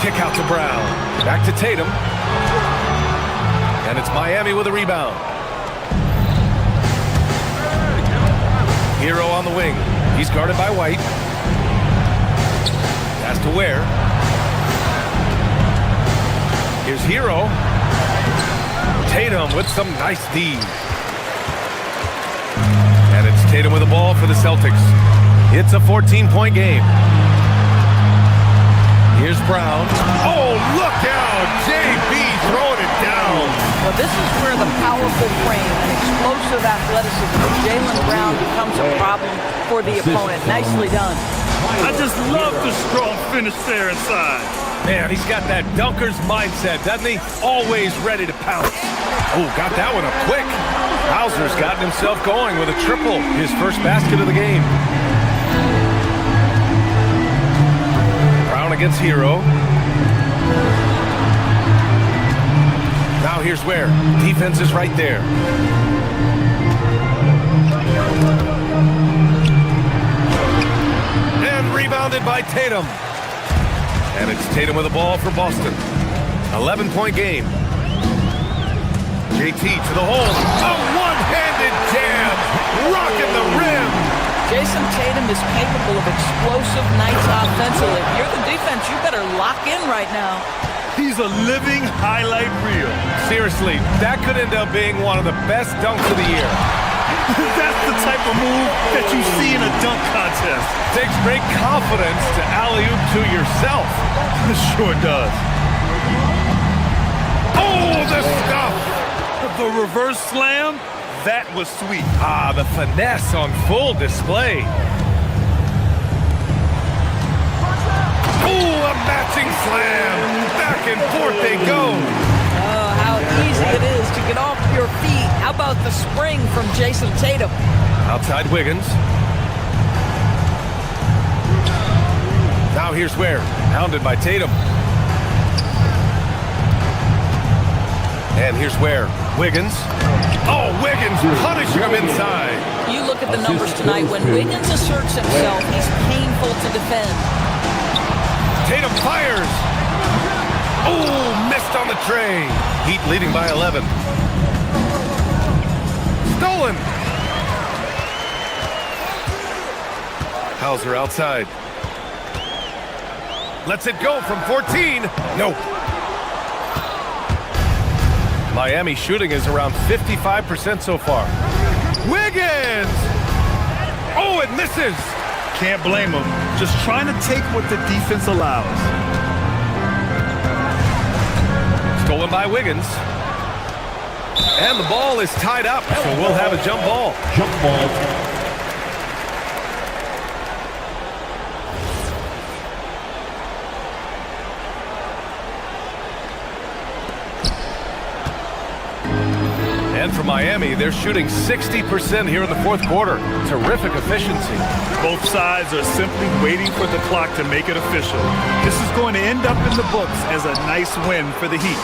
Speaker 8: Kick out to Brown. Back to Tatum. And it's Miami with a rebound. Hero on the wing. He's guarded by White. Pass to Ware. Here's Hero. Tatum with some nice D. And it's Tatum with the ball for the Celtics. It's a 14-point game. Here's Brown. Oh, look out! JB throwing it down.
Speaker 12: Well, this is where the powerful frame and explosive athleticism of Jaylen Brown becomes a problem for the opponent. Nicely done.
Speaker 9: I just love the strong finish there inside.
Speaker 8: Man, he's got that dunker's mindset, doesn't he? Always ready to pounce. Oh, got that one up quick. Hauser's gotten himself going with a triple, his first basket of the game. Brown against Hero. Now here's where. Defense is right there. And rebounded by Tatum. And it's Tatum with the ball for Boston. 11-point game. JT to the hole. A one-handed jam. Rocking the rim.
Speaker 12: Jason Tatum is capable of explosive nights offensively. If you're the defense, you better lock in right now.
Speaker 9: He's a living highlight reel.
Speaker 8: Seriously, that could end up being one of the best dunks of the year.
Speaker 9: That's the type of move that you see in a dunk contest.
Speaker 8: Takes great confidence to alley-oop to yourself.
Speaker 9: It sure does.
Speaker 8: Oh, the stuff!
Speaker 9: The reverse slam, that was sweet.
Speaker 8: Ah, the finesse on full display. Oh, a matching slam. Back and forth they go.
Speaker 12: Oh, how easy it is to get off your feet. How about the spring from Jason Tatum?
Speaker 8: Outside Wiggins. Now here's where. Hounded by Tatum. And here's where. Wiggins. Oh, Wiggins punishing him inside.
Speaker 12: You look at the numbers tonight. When Wiggins asserts himself, he's painful to defend.
Speaker 8: Tatum fires. Oh, missed on the tray. Heat leading by 11. Stolen. Hauser outside. Lets it go from 14. Nope. Miami shooting is around 55% so far. Wiggins! Oh, it misses.
Speaker 9: Can't blame him. Just trying to take what the defense allows.
Speaker 8: Stolen by Wiggins. And the ball is tied up, so we'll have a jump ball.
Speaker 11: Jump ball.
Speaker 8: And for Miami, they're shooting 60% here in the fourth quarter. Terrific efficiency.
Speaker 9: Both sides are simply waiting for the clock to make it official. This is going to end up in the books as a nice win for the Heat.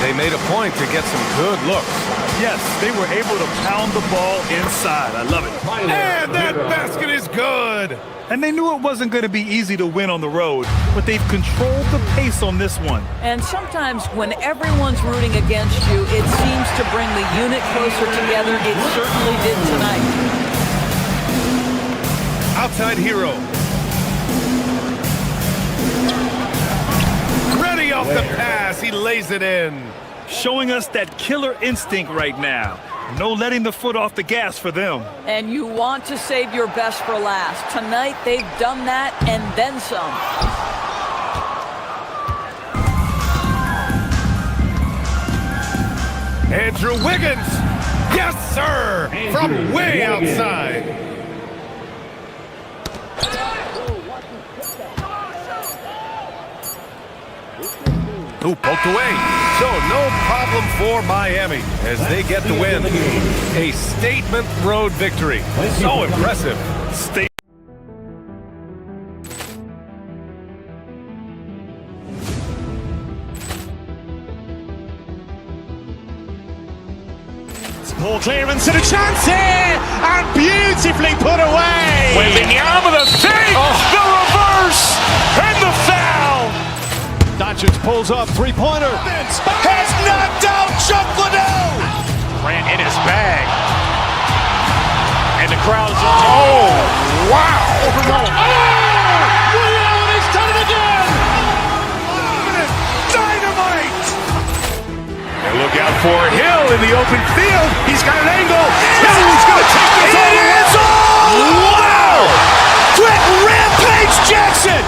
Speaker 8: They made a point to get some good looks.
Speaker 9: Yes, they were able to pound the ball inside. I love it.
Speaker 8: And that basket is good.
Speaker 9: And they knew it wasn't going to be easy to win on the road, but they've controlled the pace on this one.
Speaker 12: And sometimes when everyone's rooting against you, it seems to bring the unit closer together. It certainly did tonight.
Speaker 8: Outside Hero. Ready off the pass. He lays it in.
Speaker 9: showing us that killer instinct right now. No letting the foot off the gas for them.
Speaker 12: And you want to save your best for last. Tonight, they've done that and then some.
Speaker 8: Andrew Wiggins. Yes, sir. From way outside. Who poked away. So no problem for Miami as they get the win. A statement road victory. So impressive.
Speaker 1: Ball clearance and a chance here, and beautifully put away.
Speaker 2: Wembanyama the fake, the reverse, and the foul.
Speaker 3: Doncic pulls up, three-pointer.
Speaker 2: Has knocked out Chuck Liddell. Ran in his bag. And the crowd is... Oh, wow.
Speaker 1: He's done it again. Dynamite.
Speaker 2: And look out for Hill in the open field. He's got an angle. He's going to take this all the way. Wow. Quick Rampage Jackson.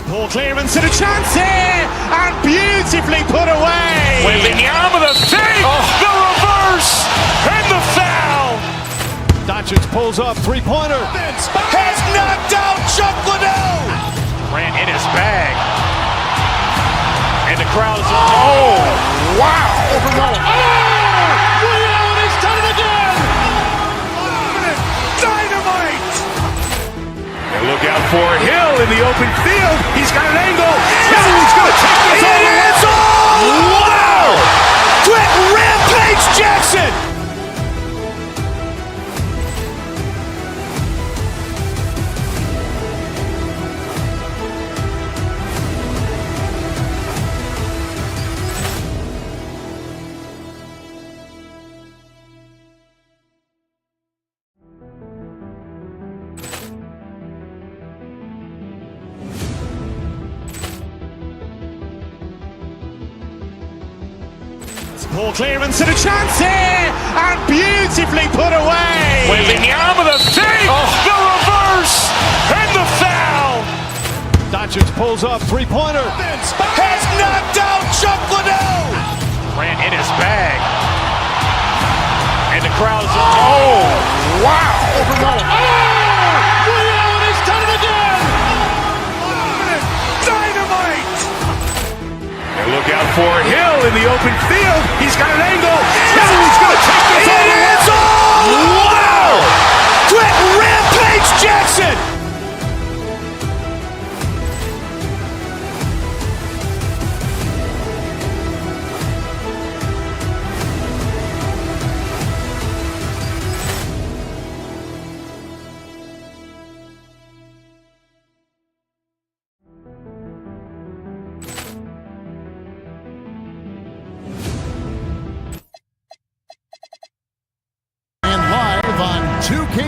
Speaker 1: Ball clearance and a chance here, and beautifully put away.
Speaker 2: Wembanyama the fake, the reverse, and the foul.
Speaker 3: Doncic pulls up, three-pointer.
Speaker 2: Has knocked out Chuck Liddell. Ran in his bag. And the crowd is... Oh, wow.
Speaker 1: He's done it again. Dynamite.
Speaker 2: And look out for Hill in the open field. He's got an angle. He's going to take this all the way. Wow. Quick Rampage Jackson.
Speaker 1: Ball clearance and a chance here, and beautifully put away.
Speaker 2: Wembanyama the fake, the reverse, and the foul.
Speaker 3: Doncic pulls up, three-pointer.
Speaker 2: Has knocked out Chuck Liddell. Ran in his bag. And the crowd is... Oh, wow.
Speaker 1: He's done it again. Dynamite.
Speaker 2: And look out for Hill in the open field. He's got an angle. He's going to take this all the way. Wow. Quick Rampage Jackson.
Speaker 4: On 2K.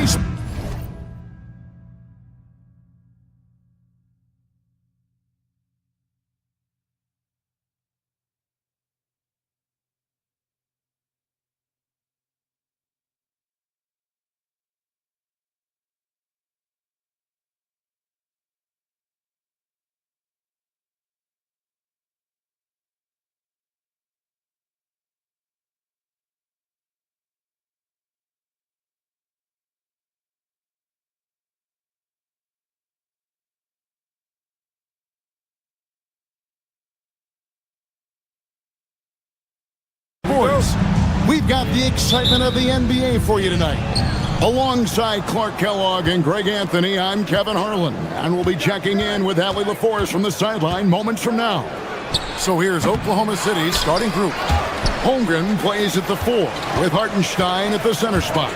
Speaker 4: Boys, we've got the excitement of the NBA for you tonight. Alongside Clark Kellogg and Greg Anthony, I'm Kevin Harlan, and we'll be checking in with Allie LaForce from the sideline moments from now. So here's Oklahoma City's starting group. Holmgren plays at the 4 with Hartenstein at the center spot.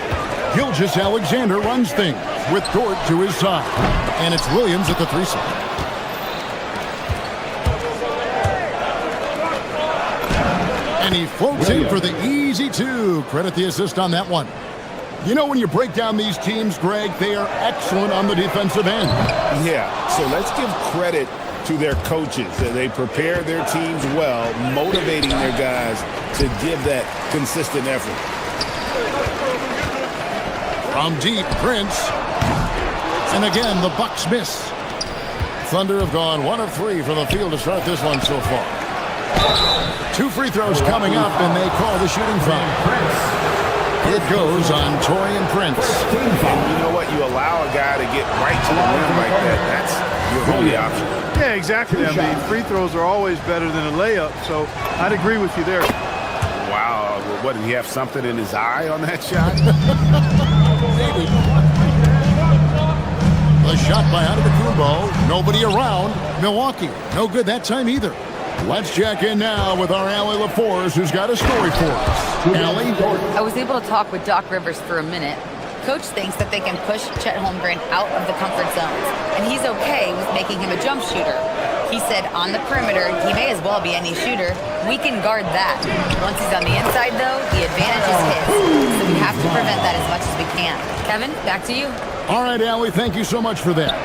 Speaker 4: Gilgeous-Alexander runs things with Dort to his side. And it's Williams at the 3 spot. And he floats in for the easy 2. Credit the assist on that one. You know, when you break down these teams, Greg, they are excellent on the defensive end.
Speaker 7: Yeah, so let's give credit to their coaches. They prepare their teams well, motivating their guys to give that consistent effort.
Speaker 4: From deep, Prince. And again, the Bucks miss. Thunder have gone 1 of 3 from the field to start this one so far. 2 free throws coming up, and they call the shooting foul. It goes on Taurean Prince.
Speaker 7: And you know what? You allow a guy to get right to the rim like that. That's your only option.
Speaker 13: Yeah, exactly. I mean, free throws are always better than a layup, so I'd agree with you there.
Speaker 7: Wow. What, did he have something in his eye on that shot?
Speaker 4: Maybe. The shot by Antetokounmpo. Nobody around. Milwaukee. No good that time either. Let's check in now with our Allie LaForce, who's got a story for us. Allie?
Speaker 6: I was able to talk with Doc Rivers for a minute. Coach thinks that they can push Chet Holmgren out of the comfort zones, and he's okay with making him a jump shooter. He said on the perimeter, he may as well be any shooter. We can guard that. Once he's on the inside, though, the advantage is his. So we have to prevent that as much as we can. Kevin, back to you.
Speaker 4: All right, Allie, thank you so much for that.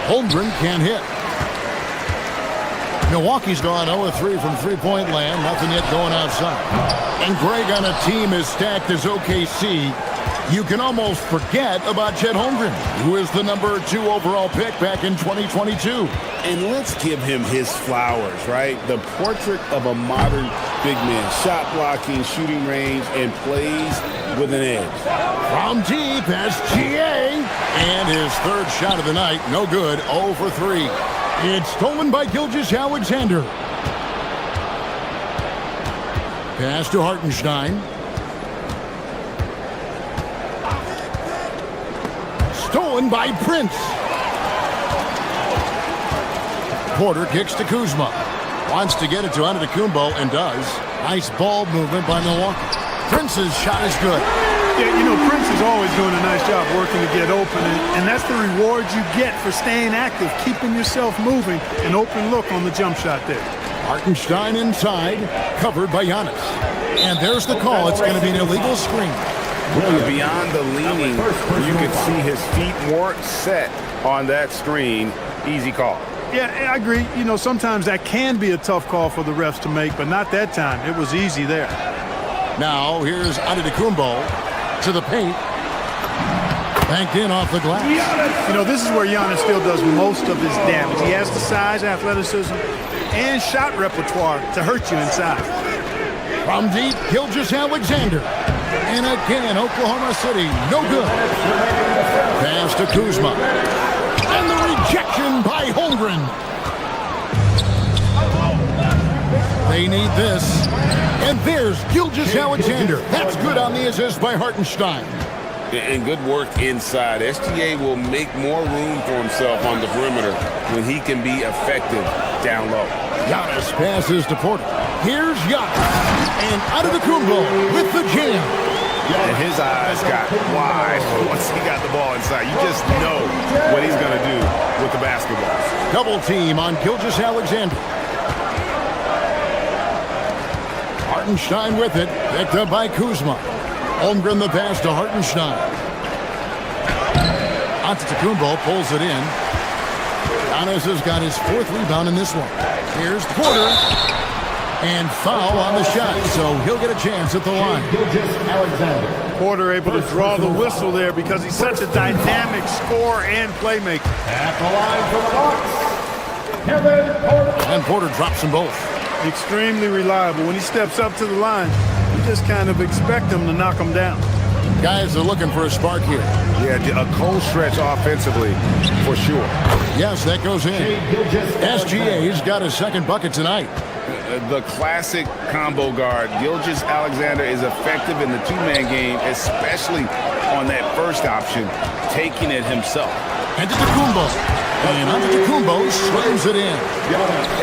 Speaker 4: Holmgren can't hit. Milwaukee's gone 0-3 from three-point land. Nothing yet going outside. And Greg, on a team as stacked as OKC, you can almost forget about Chet Holmgren, who is the number 2 overall pick back in 2022.
Speaker 7: And let's give him his flowers, right? The portrait of a modern big man. Shot blocking, shooting range, and plays with an edge.
Speaker 4: From deep, SGA. And his third shot of the night, no good, 0 for 3. It's stolen by Gilgeous-Alexander. Pass to Hartenstein. Stolen by Prince. Porter kicks to Kuzma. Wants to get it to Antetokounmpo and does. Nice ball movement by Milwaukee. Prince's shot is good.
Speaker 13: Yeah, you know, Prince is always doing a nice job working to get open, and that's the reward you get for staying active, keeping yourself moving, an open look on the jump shot there.
Speaker 4: Hartenstein inside, covered by Giannis. And there's the call. It's going to be an illegal screen.
Speaker 7: Beyond the leaning, you can see his feet weren't set on that screen. Easy call.
Speaker 13: Yeah, I agree. You know, sometimes that can be a tough call for the refs to make, but not that time. It was easy there.
Speaker 4: Now, here's Antetokounmpo to the paint. Banked in off the glass.
Speaker 13: You know, this is where Giannis still does most of his damage. He has the size, athleticism, and shot repertoire to hurt you inside.
Speaker 4: From deep, Gilgeous-Alexander. And again, Oklahoma City, no good. Pass to Kuzma. And the rejection by Holmgren. They need this. And there's Gilgeous-Alexander. That's good on the assist by Hartenstein.
Speaker 7: And good work inside. SGA will make more room for himself on the perimeter when he can be effective down low.
Speaker 4: Giannis passes to Porter. Here's Giannis. And Antetokounmpo with the jam.
Speaker 7: And his eyes got wide once he got the ball inside. You just know what he's going to do with the basketball.
Speaker 4: Double team on Gilgeous-Alexander. Hartenstein with it. Picked up by Kuzma. Holmgren the pass to Hartenstein. Antetokounmpo pulls it in. Giannis has got his 4th rebound in this one. Here's Porter. And foul on the shot, so he'll get a chance at the line.
Speaker 13: Porter able to draw the whistle there because he's such a dynamic scorer and playmaker.
Speaker 11: At the line for the Bucks, Kevin Porter.
Speaker 4: And Porter drops them both.
Speaker 13: Extremely reliable. When he steps up to the line, you just kind of expect him to knock him down.
Speaker 4: Guys are looking for a spark here.
Speaker 7: Yeah, a cold stretch offensively, for sure.
Speaker 4: Yes, that goes in. SGA's got his 2nd bucket tonight.
Speaker 7: The classic combo guard. Gilgeous-Alexander is effective in the 2-man game, especially on that first option, taking it himself.
Speaker 4: Antetokounmpo And Antetokounmpo slams it in.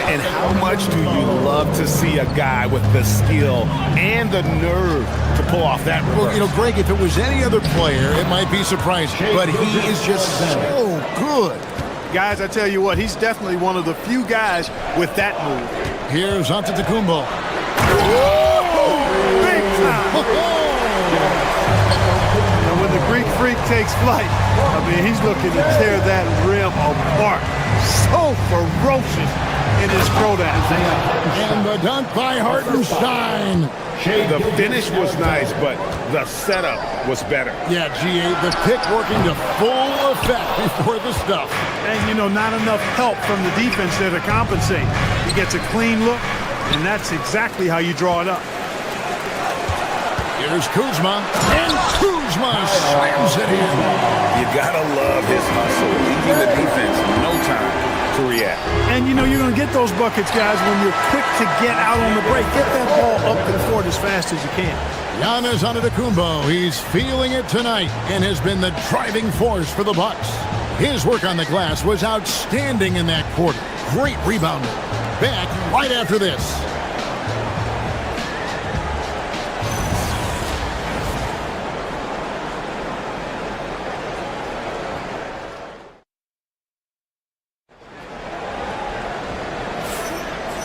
Speaker 2: And how much do you love to see a guy with the skill and the nerve to pull off that reverse?
Speaker 4: Well, you know, Greg, if it was any other player, it might be surprising. But he is just so good.
Speaker 13: Guys, I tell you what, he's definitely one of the few guys with that move.
Speaker 4: Here's Antetokounmpo.
Speaker 13: Big time! And when the Greek Freak takes flight, I mean, he's looking to tear that rim apart. So ferocious in his throwdown.
Speaker 4: And the dunk by Hartenstein.
Speaker 2: The finish was nice, but the setup was better.
Speaker 4: Yeah, GA, the pick working to full effect before the stuff.
Speaker 13: And, you know, not enough help from the defense there to compensate. He gets a clean look, and that's exactly how you draw it up.
Speaker 4: Here's Kuzma, and Kuzma slams it in.
Speaker 2: You gotta love his hustle, leaving the defense no time to react.
Speaker 13: And, you know, you're going to get those buckets, guys, when you're quick to get out on the break. Get that ball up the court as fast as you can.
Speaker 4: Giannis Antetokounmpo, he's feeling it tonight and has been the driving force for the Bucks. His work on the glass was outstanding in that quarter. Great rebounding. Back right after this.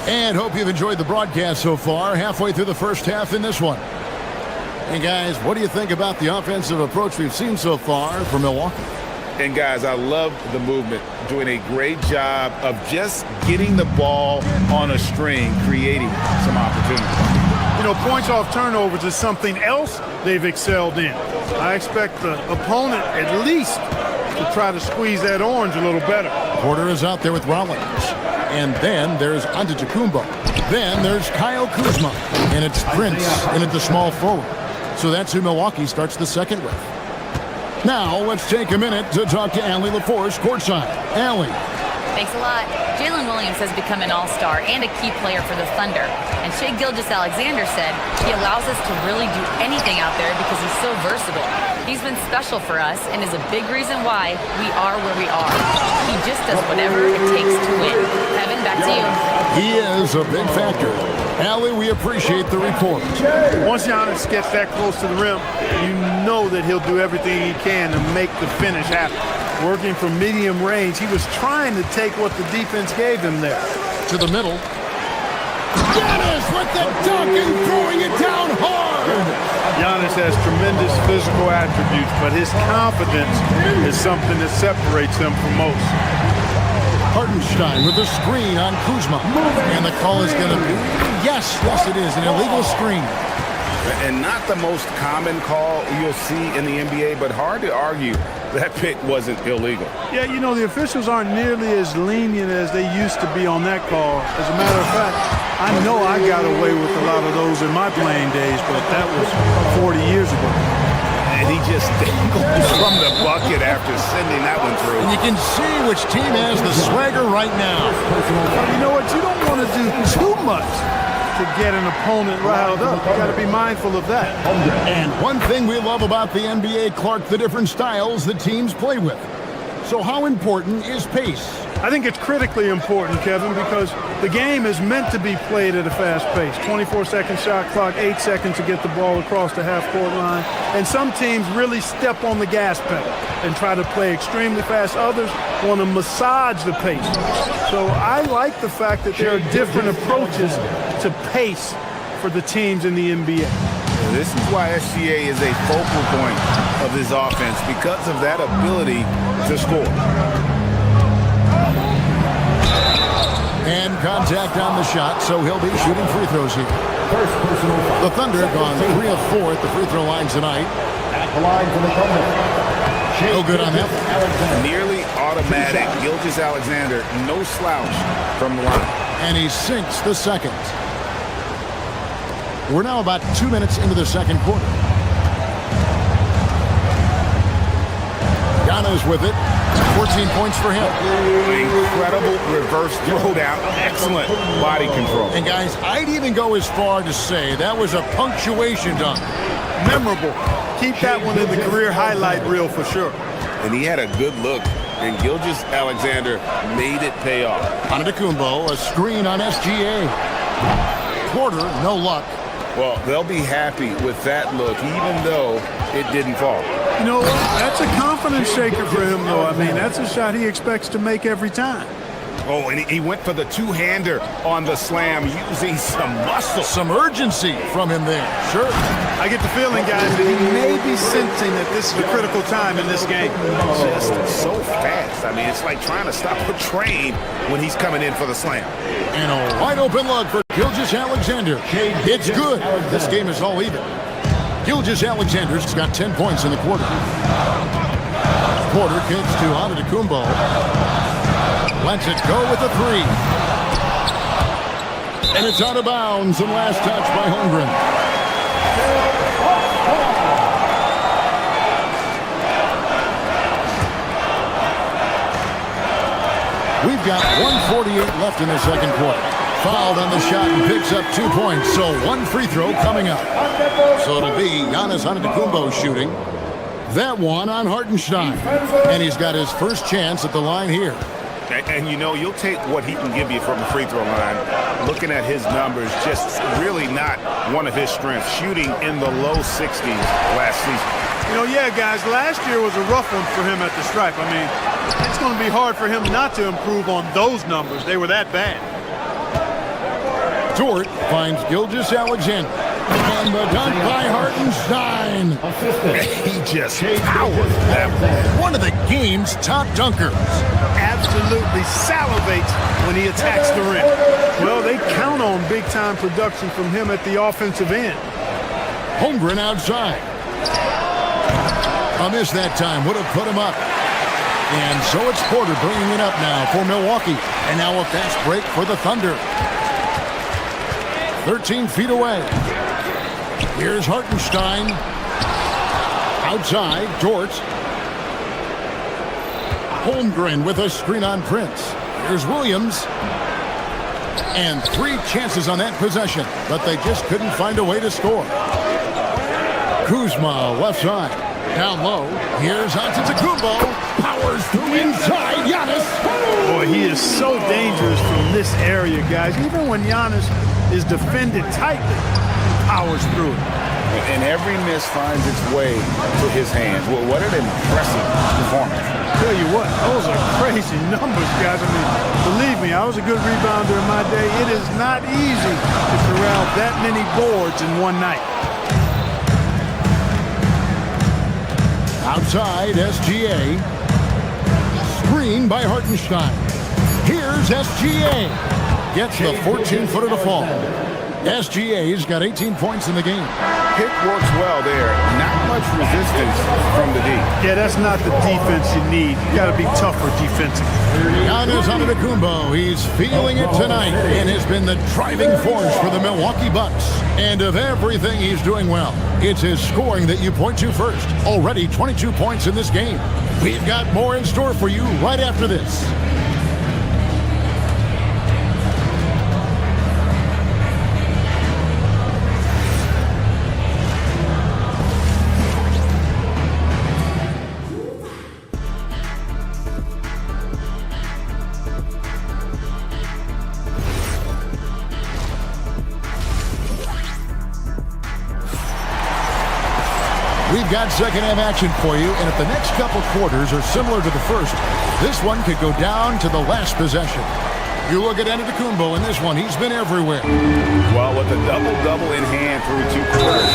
Speaker 4: And hope you've enjoyed the broadcast so far. Halfway through the first half in this one. And guys, what do you think about the offensive approach we've seen so far from Milwaukee?
Speaker 2: And guys, I love the movement, doing a great job of just getting the ball on a string, creating some opportunities.
Speaker 13: You know, points off turnovers is something else they've excelled in. I expect the opponent at least to try to squeeze that orange a little better.
Speaker 4: Porter is out there with Rollins. And then there's Antetokounmpo. Then there's Kyle Kuzma. And it's Prince in at the small forward. So that's who Milwaukee starts the second with. Now let's take a minute to talk to Allie LaForce courtside. Allie.
Speaker 6: Thanks a lot. Jalen Williams has become an all-star and a key player for the Thunder. And Shai Gilgeous-Alexander said he allows us to really do anything out there because he's so versatile. He's been special for us and is a big reason why we are where we are. He just does whatever it takes to win. Kevin, back to you.
Speaker 4: He is a big factor. Allie, we appreciate the report.
Speaker 13: Once Giannis gets that close to the rim, you know that he'll do everything he can to make the finish happen. Working from medium range, he was trying to take what the defense gave him there.
Speaker 4: To the middle. Giannis with the dunk and throwing it down hard.
Speaker 13: Giannis has tremendous physical attributes, but his confidence is something that separates him from most.
Speaker 4: Hartenstein with the screen on Kuzma. And the call is going to be, yes, it is, an illegal screen.
Speaker 2: And not the most common call you'll see in the NBA, but hard to argue that pick wasn't illegal.
Speaker 13: Yeah, you know, the officials aren't nearly as lenient as they used to be on that call. As a matter of fact, I know I got away with a lot of those in my playing days, but that was 40 years ago.
Speaker 2: And he just dangles from the bucket after sending that one through.
Speaker 4: And you can see which team has the swagger right now.
Speaker 13: You know what? You don't want to do too much to get an opponent riled up. You got to be mindful of that.
Speaker 4: And one thing we love about the NBA, Clark, the different styles that teams play with. So how important is pace?
Speaker 13: I think it's critically important, Kevin, because the game is meant to be played at a fast pace. 24-second shot clock, 8 seconds to get the ball across the half-court line. And some teams really step on the gas pedal and try to play extremely fast. Others want to massage the pace. So I like the fact that there are different approaches to pace for the teams in the NBA.
Speaker 2: This is why SGA is a focal point of this offense, because of that ability to score.
Speaker 4: And contact on the shot, so he'll be shooting free throws here. First personal foul. The Thunder have gone 3 of 4 at the free throw line tonight. At the line for the Thunder. No good on that.
Speaker 2: Nearly automatic. Gilgeous-Alexander, no slouch from the line.
Speaker 4: And he sinks the second. We're now about 2 minutes into the second quarter. Giannis with it. 14 points for him.
Speaker 2: Incredible reverse throwdown. Excellent body control.
Speaker 4: And guys, I'd even go as far to say that was a punctuation dunk.
Speaker 13: Memorable. Keep that one in the career highlight reel for sure.
Speaker 2: And he had a good look
Speaker 7: and Gilgeous Alexander made it pay off.
Speaker 4: Antetokounmpo, a screen on SGA. Porter, no luck.
Speaker 2: Well, they'll be happy with that look, even though it didn't fall.
Speaker 13: You know what? That's a confidence shaker for him, though. I mean, that's a shot he expects to make every time.
Speaker 2: Oh, and he went for the two-hander on the slam, using some muscle.
Speaker 4: Some urgency from him there. Sure.
Speaker 13: I get the feeling, guys, that he may be sensing that this is a critical time in this game.
Speaker 2: Just so fast. I mean, it's like trying to stop a train when he's coming in for the slam.
Speaker 4: And a wide open look for Gilgeous Alexander. It's good. This game is all even. Gilgeous Alexander's got 10 points in the quarter. Porter kicks to Antetokounmpo. Lets it go with a three. And it's out of bounds and last touch by Holmgren. We've got 1:48 left in the second quarter. Fouled on the shot and picks up 2 points. So one free throw coming up. So it'll be Giannis Antetokounmpo shooting. That one on Hartenstein. And he's got his first chance at the line here.
Speaker 2: And you know, you'll take what he can give you from the free throw line. Looking at his numbers, just really not one of his strengths. Shooting in the low 60s last season.
Speaker 13: You know, yeah, guys, last year was a rough one for him at the stripe. I mean, it's going to be hard for him not to improve on those numbers. They were that bad.
Speaker 4: Dort finds Gilgeous Alexander. And the dunk by Hartenstein.
Speaker 2: He just powered that one.
Speaker 4: One of the game's top dunkers.
Speaker 13: Absolutely salivates when he attacks the rim. Well, they count on big-time production from him at the offensive end.
Speaker 4: Holmgren outside. A miss that time would have put him up. And so it's Porter bringing it up now for Milwaukee. And now a fast break for the Thunder. 13 feet away. Here's Hartenstein. Outside, Dort. Holmgren with a screen on Prince. Here's Williams. And 3 chances on that possession, but they just couldn't find a way to score. Kuzma, left side. Down low. Here's Antetokounmpo. Powers through inside. Giannis.
Speaker 13: Boy, he is so dangerous from this area, guys. Even when Giannis is defended tightly, he powers through it.
Speaker 2: And every miss finds its way to his hands. Well, what an impressive performance.
Speaker 13: Tell you what, those are crazy numbers, guys. I mean, believe me, I was a good rebounder in my day. It is not easy to corral that many boards in one night.
Speaker 4: Outside, SGA. Screen by Hartenstein. Here's SGA. Gets the 14-footer to fall. SGA's got 18 points in the game.
Speaker 2: Pick works well there. Not much resistance from the D.
Speaker 13: Yeah, that's not the defense you need. You got to be tougher defensively.
Speaker 4: Giannis Antetokounmpo, he's feeling it tonight and has been the driving force for the Milwaukee Bucks. And of everything he's doing well, it's his scoring that you point to first. Already 22 points in this game. We've got more in store for you right after this. We've got second-half action for you, and if the next couple quarters are similar to the first, this one could go down to the last possession. You look at Antetokounmpo in this one, he's been everywhere.
Speaker 2: Well, with a double-double in hand through 2 quarters,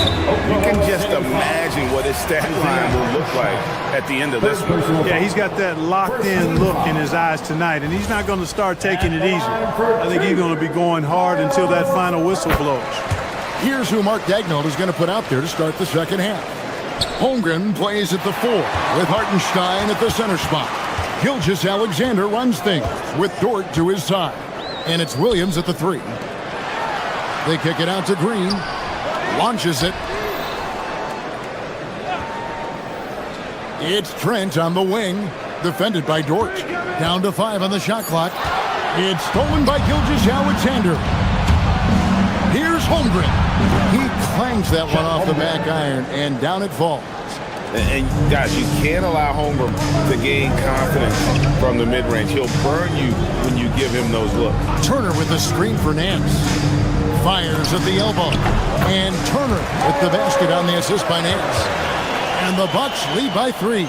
Speaker 2: you can just imagine what his stat line will look like at the end of this one.
Speaker 13: Yeah, he's got that locked-in look in his eyes tonight, and he's not going to start taking it easy. I think he's going to be going hard until that final whistle blows.
Speaker 4: Here's who Mark Daigneault is going to put out there to start the second half. Holmgren plays at the 4 with Hartenstein at the center spot. Gilgeous Alexander runs things with Dort to his side. And it's Williams at the 3. They kick it out to Green. Launches it. It's Trent on the wing. Defended by Dort. Down to 5 on the shot clock. It's stolen by Gilgeous Alexander. Here's Holmgren. He clangs that one off the back iron, and down it falls.
Speaker 7: And guys, you can't allow Holmgren to gain confidence from the mid-range. He'll burn you when you give him those looks.
Speaker 4: Turner with the screen for Nance. Fires at the elbow. And Turner with the basket on the assist by Nance. And the Bucks lead by 3.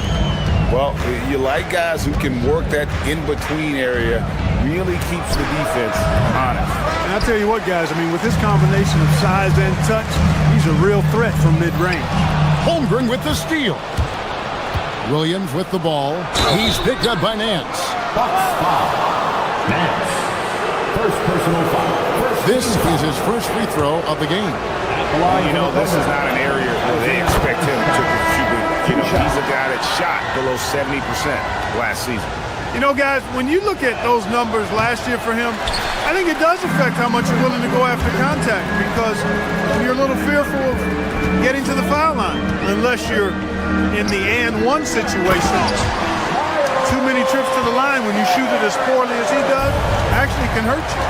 Speaker 7: Well, you like guys who can work that in-between area, really keeps the defense honest.
Speaker 13: And I'll tell you what, guys, I mean, with this combination of size and touch, he's a real threat from mid-range.
Speaker 4: Holmgren with the steal. Williams with the ball. He's picked up by Nance.
Speaker 11: Bucks foul. Nance. First personal foul.
Speaker 4: This is his first free throw of the game.
Speaker 7: You know, this is not an area where they expect him to contribute. You know, he's a guy that shot below 70% last season.
Speaker 13: You know, guys, when you look at those numbers last year for him, I think it does affect how much you're willing to go after contact, because you're a little fearful of getting to the foul line unless you're in the and one situation. Too many trips to the line when you shoot it as poorly as he does actually can hurt you.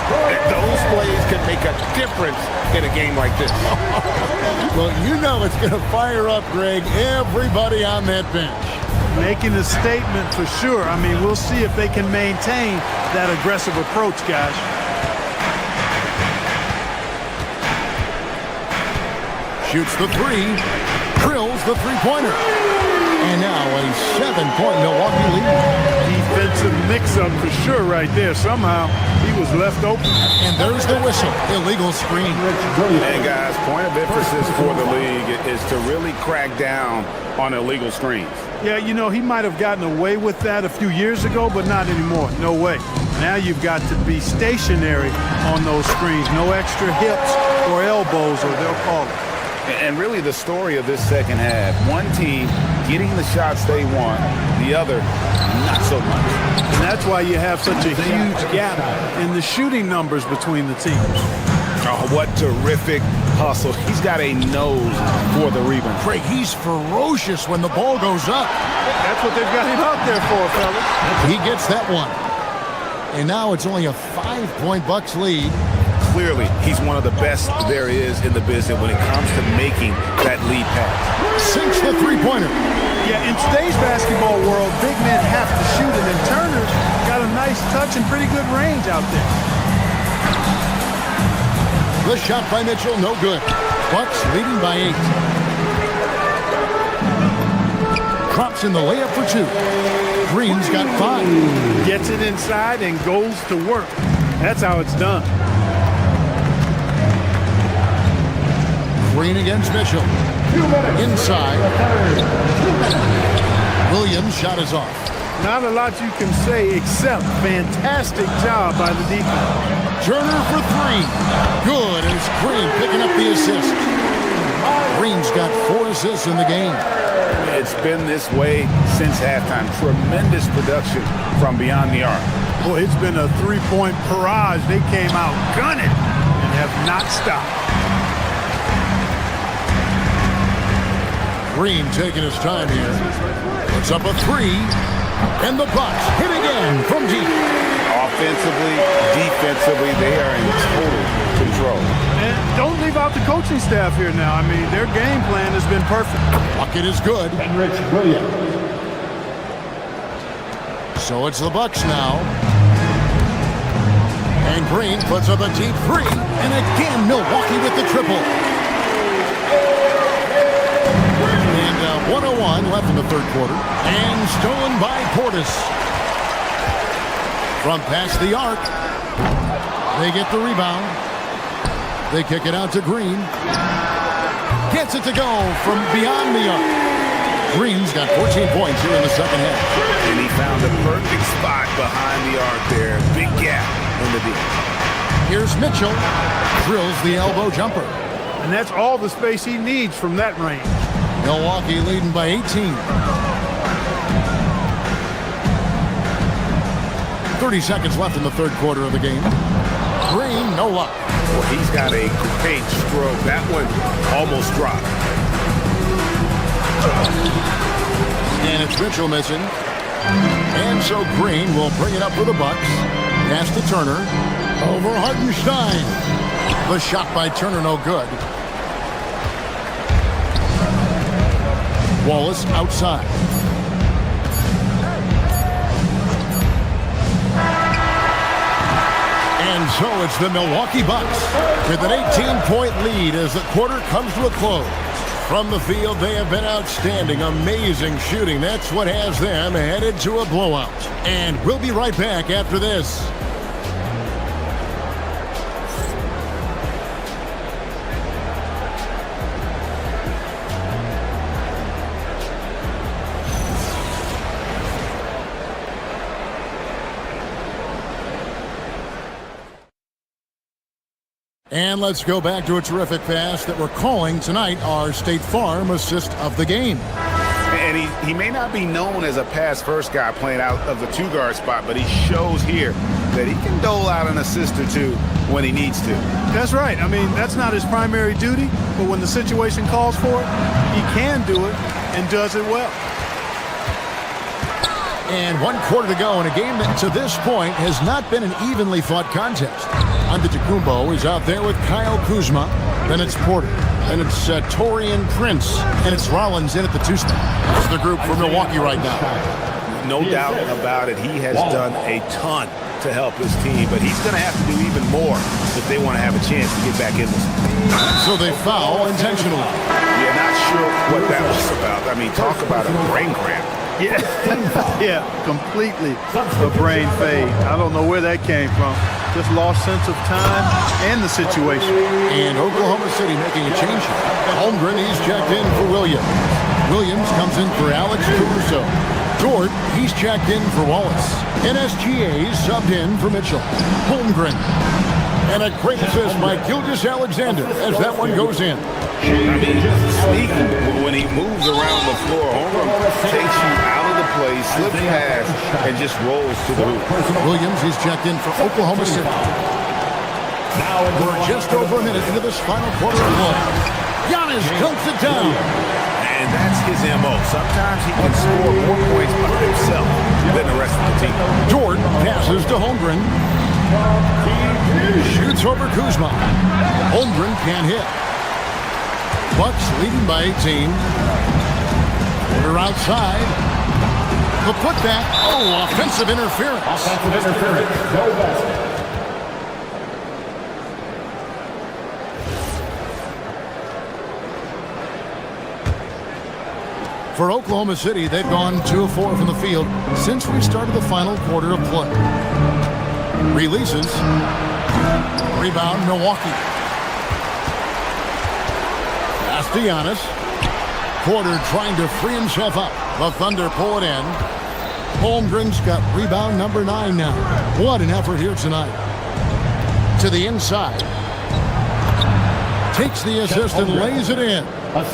Speaker 7: Those plays can make a difference in a game like this.
Speaker 4: Well, you know it's going to fire up, Greg, everybody on that bench.
Speaker 13: Making a statement for sure. I mean, we'll see if they can maintain that aggressive approach, guys.
Speaker 4: Shoots the 3. Drills the three-pointer. And now a 7-point Milwaukee lead.
Speaker 13: Defensive mix-up for sure right there. Somehow he was left open.
Speaker 4: And there's the whistle. Illegal screen.
Speaker 7: And guys, point of emphasis for the league is to really crack down on illegal screens.
Speaker 13: Yeah, you know, he might have gotten away with that a few years ago, but not anymore. No way. Now you've got to be stationary on those screens. No extra hips or elbows, or they'll call it.
Speaker 2: And really the story of this second half, one team getting the shots they want, the other not so much.
Speaker 13: And that's why you have such a huge gap in the shooting numbers between the teams.
Speaker 2: Oh, what terrific hustle. He's got a nose for the rebound.
Speaker 4: Craig, he's ferocious when the ball goes up.
Speaker 13: That's what they've got him out there for, fellas.
Speaker 4: He gets that one. And now it's only a 5-point Bucks lead.
Speaker 2: Clearly, he's one of the best there is in the business when it comes to making that lead pass.
Speaker 4: Sinks the three-pointer.
Speaker 13: Yeah, in today's basketball world, big men have to shoot it, and Turner's got a nice touch and pretty good range out there.
Speaker 4: The shot by Mitchell, no good. Bucks leading by 8. Drops in the layup for 2. Green's got 5.
Speaker 13: Gets it inside and goes to work. That's how it's done.
Speaker 4: Green against Mitchell. Inside. Williams' shot is off.
Speaker 13: Not a lot you can say except fantastic job by the defense.
Speaker 4: Turner for 3. Good as Green picking up the assist. Green's got 4 assists in the game.
Speaker 2: It's been this way since halftime. Tremendous production from beyond the arc.
Speaker 13: Boy, it's been a 3-point barrage. They came out gunning and have not stopped.
Speaker 4: Green taking his time here. Puts up a 3. And the Bucks hit again from deep.
Speaker 2: Offensively, defensively, they are in total control.
Speaker 13: And don't leave out the coaching staff here now. I mean, their game plan has been perfect.
Speaker 4: Bucket is good.
Speaker 11: Henrik Williams.
Speaker 4: So it's the Bucks now. And Green puts up a deep 3. And again, Milwaukee with the triple. And 1:01 left in the third quarter. And stolen by Portis. From past the arc. They get the rebound. They kick it out to Green. Gets it to go from beyond the arc. Green's got 14 points here in the second half.
Speaker 2: And he found the perfect spot behind the arc there. Big gap in the defense.
Speaker 4: Here's Mitchell. Drills the elbow jumper.
Speaker 13: And that's all the space he needs from that range.
Speaker 4: Milwaukee leading by 18. 30 seconds left in the third quarter of the game. Green, no luck.
Speaker 2: Well, he's got a great stroke. That one almost dropped.
Speaker 4: And it's Mitchell missing. And so Green will bring it up for the Bucks. Pass to Turner. Over Hartenstein. The shot by Turner, no good. Wallace outside. And so it's the Milwaukee Bucks with an 18-point lead as the quarter comes to a close. From the field, they have been outstanding, amazing shooting. That's what has them headed to a blowout. And we'll be right back after this. And let's go back to a terrific pass that we're calling tonight our State Farm assist of the game.
Speaker 2: And he may not be known as a pass-first guy playing out of the two-guard spot, but he shows here that he can dole out an assist or two when he needs to.
Speaker 13: That's right. I mean, that's not his primary duty, but when the situation calls for it, he can do it and does it well.
Speaker 4: And 1 quarter to go in a game that to this point has not been an evenly fought contest. Antetokounmpo is out there with Kyle Kuzma. Then it's Porter. Then it's Taurean Prince. And it's Rollins in at the 2 spot. That's the group for Milwaukee right now.
Speaker 2: No doubt about it. He has done a ton to help his team, but he's going to have to do even more if they want to have a chance to get back in this.
Speaker 4: So they foul intentionally.
Speaker 2: Yeah, not sure what that was about. I mean, talk about a brain cramp.
Speaker 13: Yeah, yeah, completely a brain fade. I don't know where that came from. Just lost sense of time and the situation.
Speaker 4: And Oklahoma City making a change. Holmgren, he's checked in for Williams. Williams comes in for Alex Caruso. Dort, he's checked in for Wallace. NSGA subbed in for Mitchell. Holmgren. And a great assist by Gilgeous-Alexander as that one goes in.
Speaker 2: I mean, sneaky when he moves around the floor. Holmgren takes you out of the play, slips past, and just rolls to the hoop.
Speaker 4: Williams, he's checked in for Oklahoma City. We're just over a minute into this final quarter of play. Giannis counts it down.
Speaker 2: And that's his M.O. Sometimes he can score more points by himself than the rest of the team.
Speaker 4: Dort passes to Holmgren. Shoots over Kuzma. Holmgren can't hit. Bucks leading by 18. Porter outside. The putback. Oh, offensive interference.
Speaker 11: Offensive interference. No basket.
Speaker 4: For Oklahoma City, they've gone 2 of 4 from the field since we started the final quarter of play. Releases. Rebound, Milwaukee. Pass to Giannis. Porter trying to free himself up. The Thunder pull it in. Holmgren's got rebound number 9 now. What an effort here tonight. To the inside. Takes the assist and lays it in.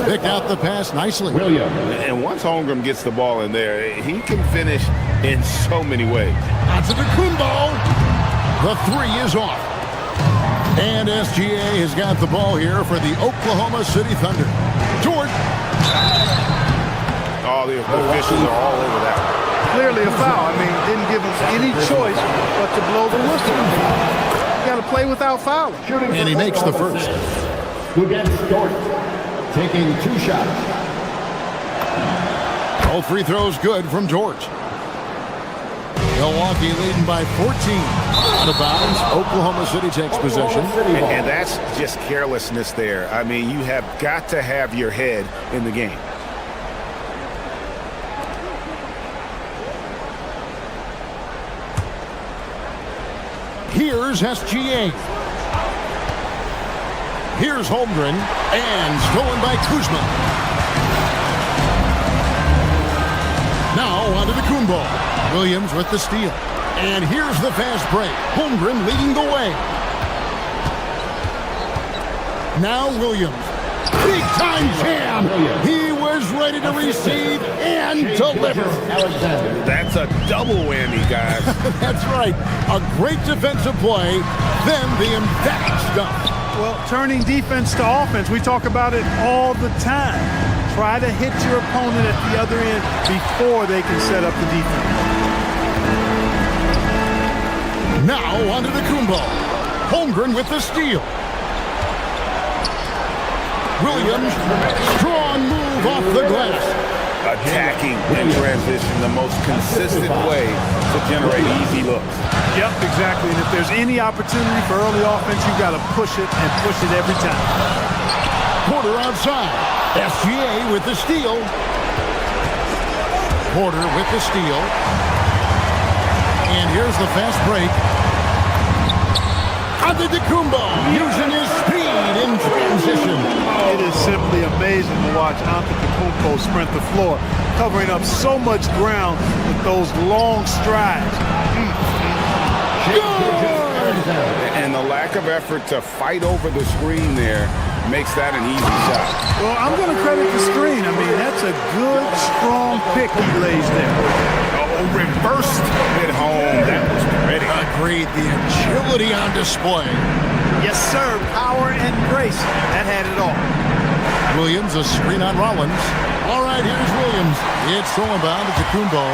Speaker 4: Picked out the pass nicely.
Speaker 2: And once Holmgren gets the ball in there, he can finish in so many ways.
Speaker 4: Antetokounmpo. The 3 is off. And SGA has got the ball here for the Oklahoma City Thunder. Dort.
Speaker 2: All the officials are all over that.
Speaker 13: Clearly a foul. I mean, didn't give us any choice but to blow the whistle. You got to play without fouling.
Speaker 4: And he makes the first.
Speaker 11: Against Dort, taking 2 shots.
Speaker 4: All free throws good from Dort. Milwaukee leading by 14. Out of bounds, Oklahoma City takes possession.
Speaker 2: And that's just carelessness there. I mean, you have got to have your head in the game.
Speaker 4: Here's SGA. Here's Holmgren, and stolen by Kuzma. Now onto the Antetokounmpo. Williams with the steal. And here's the fast break. Holmgren leading the way. Now Williams. Big time jam. He was ready to receive and deliver.
Speaker 2: That's a double whammy, guys.
Speaker 4: That's right. A great defensive play, then the emphatic stuff.
Speaker 13: Well, turning defense to offense, we talk about it all the time. Try to hit your opponent at the other end before they can set up the defense.
Speaker 4: Now onto the Antetokounmpo. Holmgren with the steal. Williams, strong move off the glass.
Speaker 2: attacking in transition, the most consistent way to generate easy looks.
Speaker 13: Yep, exactly. And if there's any opportunity for early offense, you got to push it and push it every time.
Speaker 4: Porter outside. SGA with the steal. Porter with the steal. And here's the fast break. Antetokounmpo using his speed in transition.
Speaker 13: It is simply amazing to watch Antetokounmpo sprint the floor, covering up so much ground with those long strides.
Speaker 2: And the lack of effort to fight over the screen there makes that an easy shot.
Speaker 13: Well, I'm going to credit the screen. I mean, that's a good, strong pick he lays there.
Speaker 2: Oh, reversed at home. That was pretty.
Speaker 4: Agreed. The agility on display.
Speaker 13: Yes, sir. Power and grace. That had it all.
Speaker 4: Williams, a screen on Rollins. All right, here's Williams. It's throwing down to Antetokounmpo.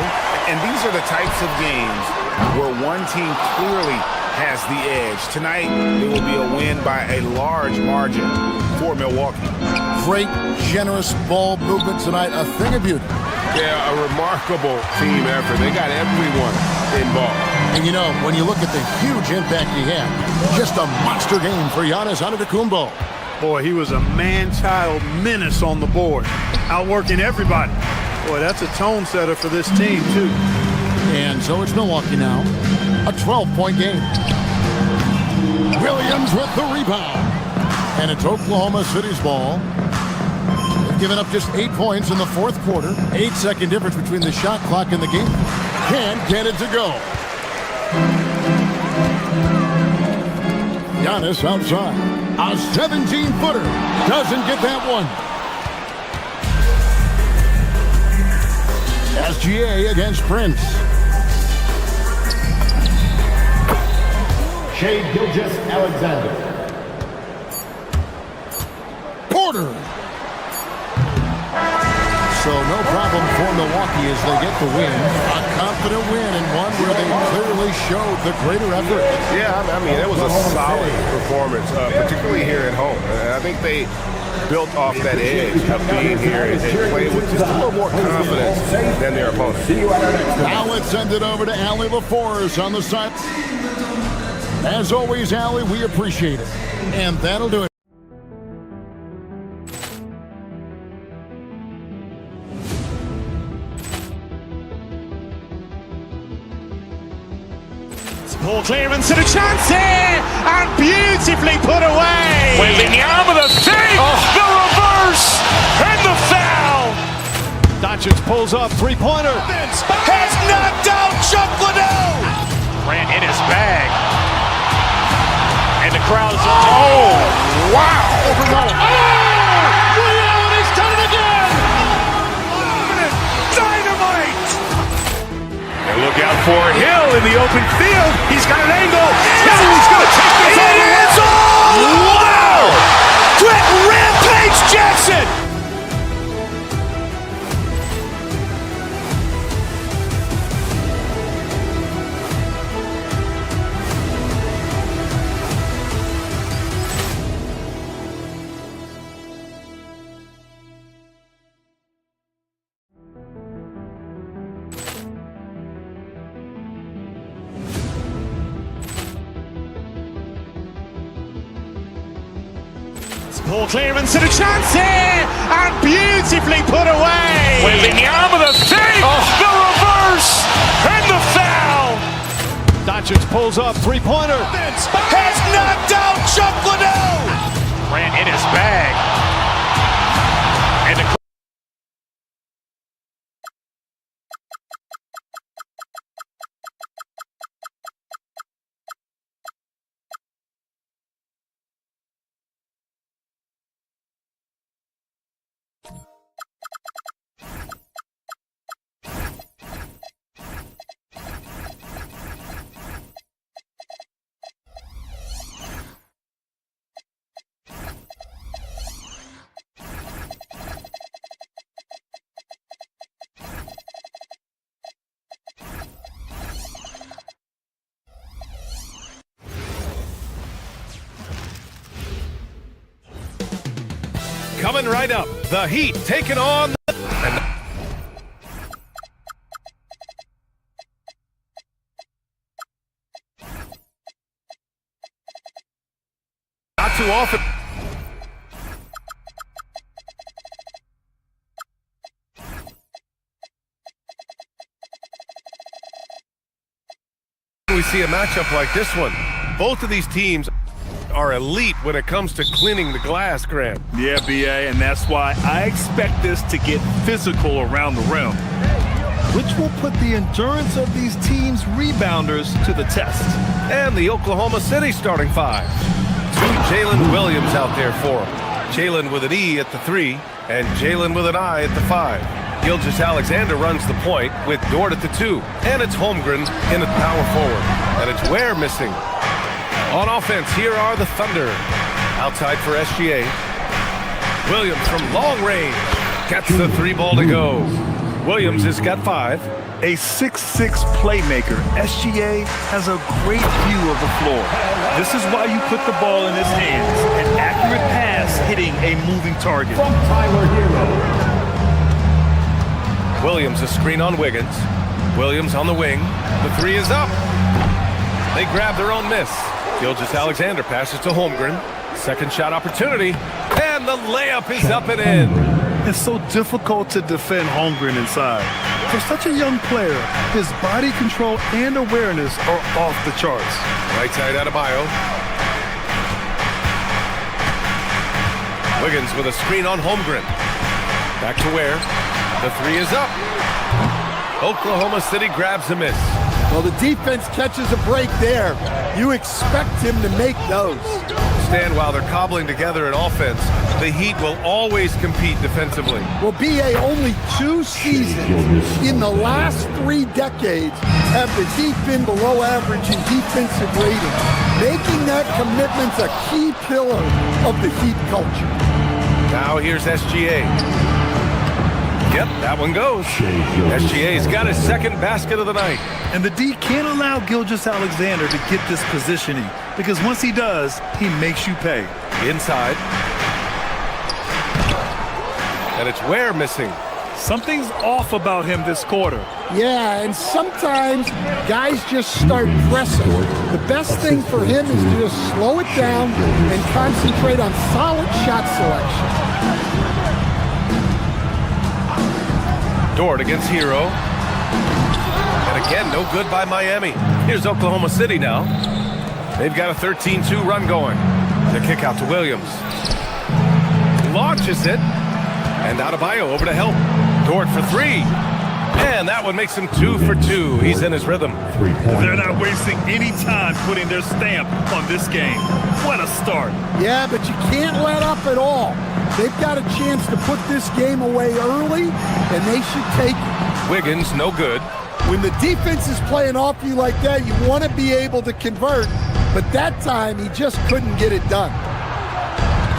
Speaker 2: And these are the types of games where one team clearly has the edge. Tonight, it will be a win by a large margin for Milwaukee.
Speaker 4: Great, generous ball movement tonight. A thing of beauty.
Speaker 7: Yeah, a remarkable team effort. They got everyone involved.
Speaker 4: And you know, when you look at the huge impact he had, just a monster game for Giannis Antetokounmpo.
Speaker 13: Boy, he was a man-child menace on the board, outworking everybody. Boy, that's a tone setter for this team, too.
Speaker 4: And so it's Milwaukee now. A 12-point game. Williams with the rebound. And it's Oklahoma City's ball. They've given up just 8 points in the fourth quarter. 8-second difference between the shot clock and the game. Can't get it to go. Giannis outside. A 17-footer. Doesn't get that one. SGA against Prince.
Speaker 11: Shai Gilgeous-Alexander.
Speaker 4: Porter. So no problem for Milwaukee as they get the win. A confident win and one where they clearly showed the greater effort.
Speaker 7: Yeah, I mean, it was a solid performance, particularly here at home. I think they built off that edge of being here and played with just a little more confidence than their opponent.
Speaker 4: Now let's send it over to Allie LaForce on the side. As always, Allie, we appreciate it. And that'll do it.
Speaker 1: Ball clearance and a chance here, and beautifully put away.
Speaker 2: Wembanyama the save, the reverse, and the foul.
Speaker 3: Doncic pulls up, three-pointer.
Speaker 2: Has knocked out Chuck Liddell.
Speaker 8: Grant in his bag. And the crowd is...
Speaker 2: Oh, wow.
Speaker 13: He's done it again.
Speaker 2: Dynamite. And look out for Hill in the open field. He's got an angle. He's going to take this all the way. Wow. Quick Rampage Jackson.
Speaker 1: Ball clearance and a chance here, and beautifully put away.
Speaker 2: Wembanyama the save, the reverse, and the foul.
Speaker 3: Doncic pulls up, three-pointer.
Speaker 2: Has knocked out Chuck Liddell.
Speaker 8: Grant in his bag. And the coming right up, the Heat taking on... too often. We see a matchup like this one. Both of these teams are elite when it comes to cleaning the glass, Grant.
Speaker 9: Yeah, BA, and that's why I expect this to get physical around the rim, which will put the endurance of these teams' rebounders to the test.
Speaker 8: And the Oklahoma City starting five. Two Jalen Williams out there for him. Jalen with an E at the 3, and Jalen with an I at the 5. Gilgeous-Alexander runs the point with Dort at the 2. And it's Holmgren in at power forward. And it's Ware missing. On offense, here are the Thunder. Outside for SGA. Williams from long range gets the 3 ball to go. Williams has got 5.
Speaker 9: A 6'6" playmaker, SGA has a great view of the floor. This is why you put the ball in his hands. An accurate pass hitting a moving target.
Speaker 11: From Tyler Hero.
Speaker 8: Williams a screen on Wiggins. Williams on the wing. The 3 is up. They grab their own miss. Gilgeous-Alexander passes to Holmgren. Second shot opportunity. And the layup is up and in.
Speaker 9: It's so difficult to defend Holmgren inside. For such a young player, his body control and awareness are off the charts.
Speaker 8: Right side Adebayo. Wiggins with a screen on Holmgren. Back to Ware. The 3 is up. Oklahoma City grabs a miss.
Speaker 5: Well, the defense catches a break there. You expect him to make those.
Speaker 8: Stand while they're cobbling together an offense. The Heat will always compete defensively.
Speaker 5: Well, BA, only 2 seasons in the last 3 decades have the Heat been below average in defensive rating, making that commitment a key pillar of the Heat culture.
Speaker 8: Now here's SGA. Yep, that one goes. SGA's got his second basket of the night.
Speaker 9: And the D can't allow Gilgeous-Alexander to get this positioning, because once he does, he makes you pay.
Speaker 8: Inside. And it's Ware missing.
Speaker 9: Something's off about him this quarter.
Speaker 5: Yeah, and sometimes guys just start pressing. The best thing for him is to just slow it down and concentrate on solid shot selection.
Speaker 8: Dort against Hero. And again, no good by Miami. Here's Oklahoma City now. They've got a 13-2 run going. The kick out to Williams. Launches it. And Adebayo over to help. Dort for 3. And that one makes him 2 for 2. He's in his rhythm.
Speaker 9: They're not wasting any time putting their stamp on this game. What a start.
Speaker 5: Yeah, but you can't let up at all. They've got a chance to put this game away early, and they should take it.
Speaker 8: Wiggins, no good.
Speaker 5: When the defense is playing off you like that, you want to be able to convert, but that time he just couldn't get it done.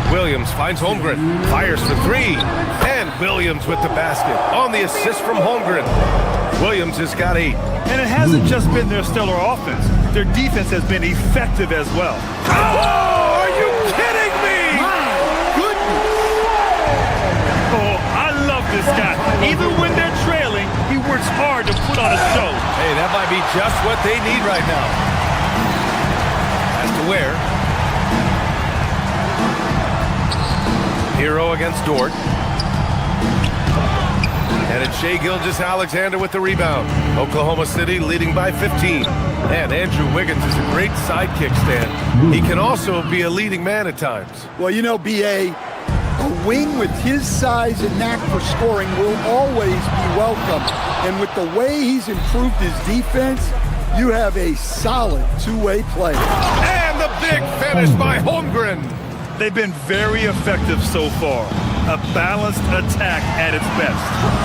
Speaker 8: Williams finds Holmgren, fires for 3, and Williams with the basket on the assist from Holmgren. Williams has got 8.
Speaker 9: And it hasn't just been their stellar offense. Their defense has been effective as well.
Speaker 8: Oh, are you kidding me?
Speaker 5: My goodness.
Speaker 9: Oh, I love this guy. Even when they're trailing, he works hard to put on a show.
Speaker 8: Hey, that might be just what they need right now. Has to Ware. Hero against Dort. And it's Shai Gilgeous-Alexander with the rebound. Oklahoma City leading by 15. And Andrew Wiggins is a great sidekick stand. He can also be a leading man at times.
Speaker 5: Well, you know, BA, a wing with his size and knack for scoring will always be welcome. And with the way he's improved his defense, you have a solid two-way play.
Speaker 8: And the big finish by Holmgren.
Speaker 9: They've been very effective so far. A balanced attack at its best.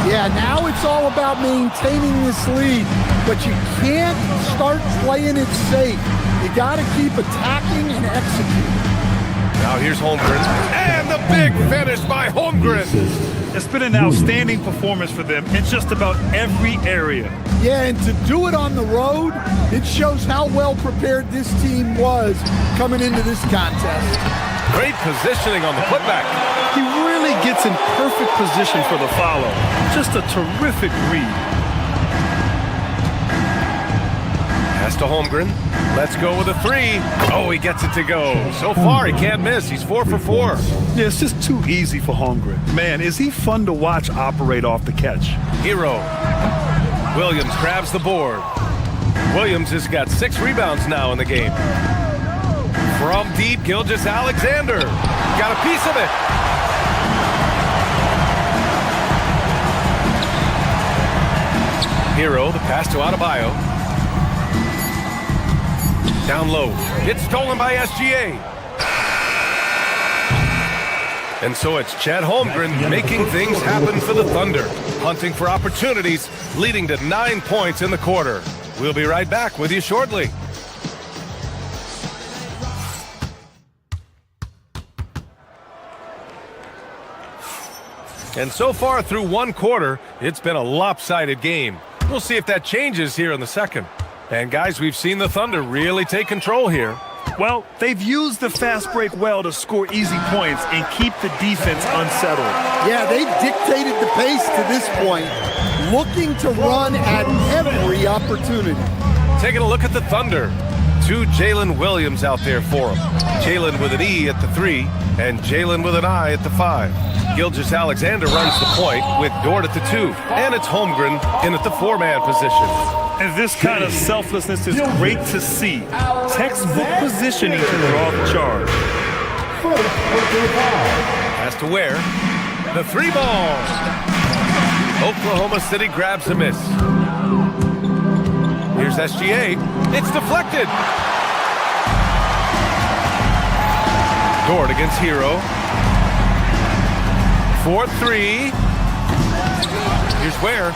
Speaker 5: Yeah, now it's all about maintaining this lead, but you can't start playing it safe. You got to keep attacking and executing.
Speaker 8: Now here's Holmgren, and the big finish by Holmgren.
Speaker 9: It's been an outstanding performance for them in just about every area.
Speaker 5: Yeah, and to do it on the road, it shows how well prepared this team was coming into this contest.
Speaker 8: Great positioning on the putback.
Speaker 9: He really gets in perfect position for the follow. Just a terrific read.
Speaker 8: Pass to Holmgren. Let's go with a three. Oh, he gets it to go. So far, he can't miss. He's 4 for 4.
Speaker 9: Yeah, it's just too easy for Holmgren. Man, is he fun to watch operate off the catch.
Speaker 8: Hero. Williams grabs the board. Williams has got 6 rebounds now in the game. From deep, Gilgeous-Alexander. Got a piece of it. Hero, the pass to Adebayo. Down low. It's stolen by SGA. And so it's Chet Holmgren making things happen for the Thunder. Hunting for opportunities, leading to 9 points in the quarter. We'll be right back with you shortly. And so far through one quarter, it's been a lopsided game. We'll see if that changes here in the second. And guys, we've seen the Thunder really take control here.
Speaker 9: Well, they've used the fast break well to score easy points and keep the defense unsettled.
Speaker 5: Yeah, they dictated the pace to this point, looking to run at every opportunity.
Speaker 8: Taking a look at the Thunder. 2 Jalen Williams out there for them. Jalen with an E at the 3 and Jalen with an I at the 5. Gilgeous-Alexander runs the point with Dort at the 2. And it's Holmgren in at the 4-man position.
Speaker 9: And this kind of selflessness is great to see. Textbook positioning to draw the charge.
Speaker 8: Pass to Ware. The 3 ball. Oklahoma City grabs a miss. Here's SGA. It's deflected. Dort against Hero. 4-3. Here's Ware.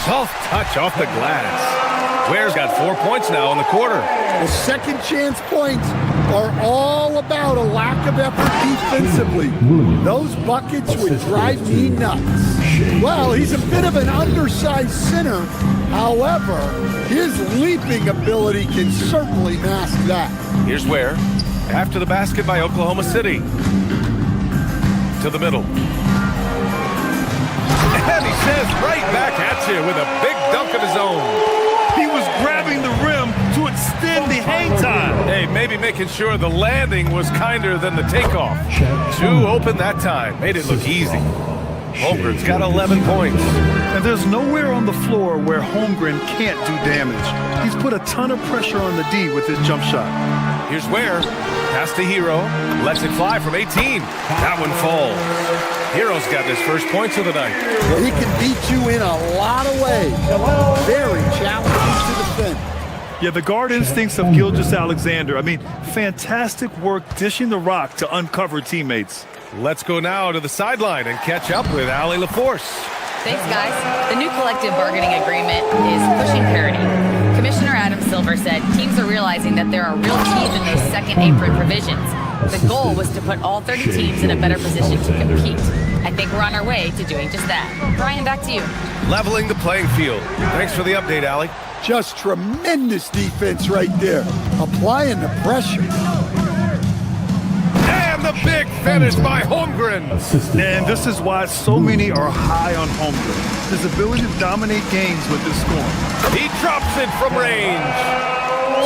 Speaker 8: Soft touch off the glass. Ware's got 4 points now in the quarter.
Speaker 5: The second chance points are all about a lack of effort defensively. Those buckets would drive me nuts. Well, he's a bit of an undersized center. However, his leaping ability can certainly mask that.
Speaker 8: Here's Ware. After the basket by Oklahoma City. To the middle. And he says right back at you with a big dunk of his own.
Speaker 9: He was grabbing the rim to extend the hang time.
Speaker 8: Hey, maybe making sure the landing was kinder than the takeoff. 2 open that time. Made it look easy. Holmgren's got 11 points.
Speaker 9: And there's nowhere on the floor where Holmgren can't do damage. He's put a ton of pressure on the D with his jump shot.
Speaker 8: Here's Ware. Pass to Hero. Lets it fly from 18. That one falls. Hero's got his first points of the night.
Speaker 5: Well, he can beat you in a lot of ways. Very challenging to defend.
Speaker 9: Yeah, the guard instincts of Gilgeous-Alexander. I mean, fantastic work dishing the rock to uncover teammates.
Speaker 8: Let's go now to the sideline and catch up with Allie LaForce.
Speaker 6: Thanks, guys. The new collective bargaining agreement is pushing parity. Commissioner Adam Silver said teams are realizing that there are real teeth in those second apron provisions. The goal was to put all 30 teams in a better position to compete. I think we're on our way to doing just that. Brian, back to you.
Speaker 8: Leveling the playing field. Thanks for the update, Allie.
Speaker 5: Just tremendous defense right there. Applying the pressure.
Speaker 8: And the big finish by Holmgren.
Speaker 9: And this is why so many are high on Holmgren. His ability to dominate games with his scoring.
Speaker 8: He drops it from range.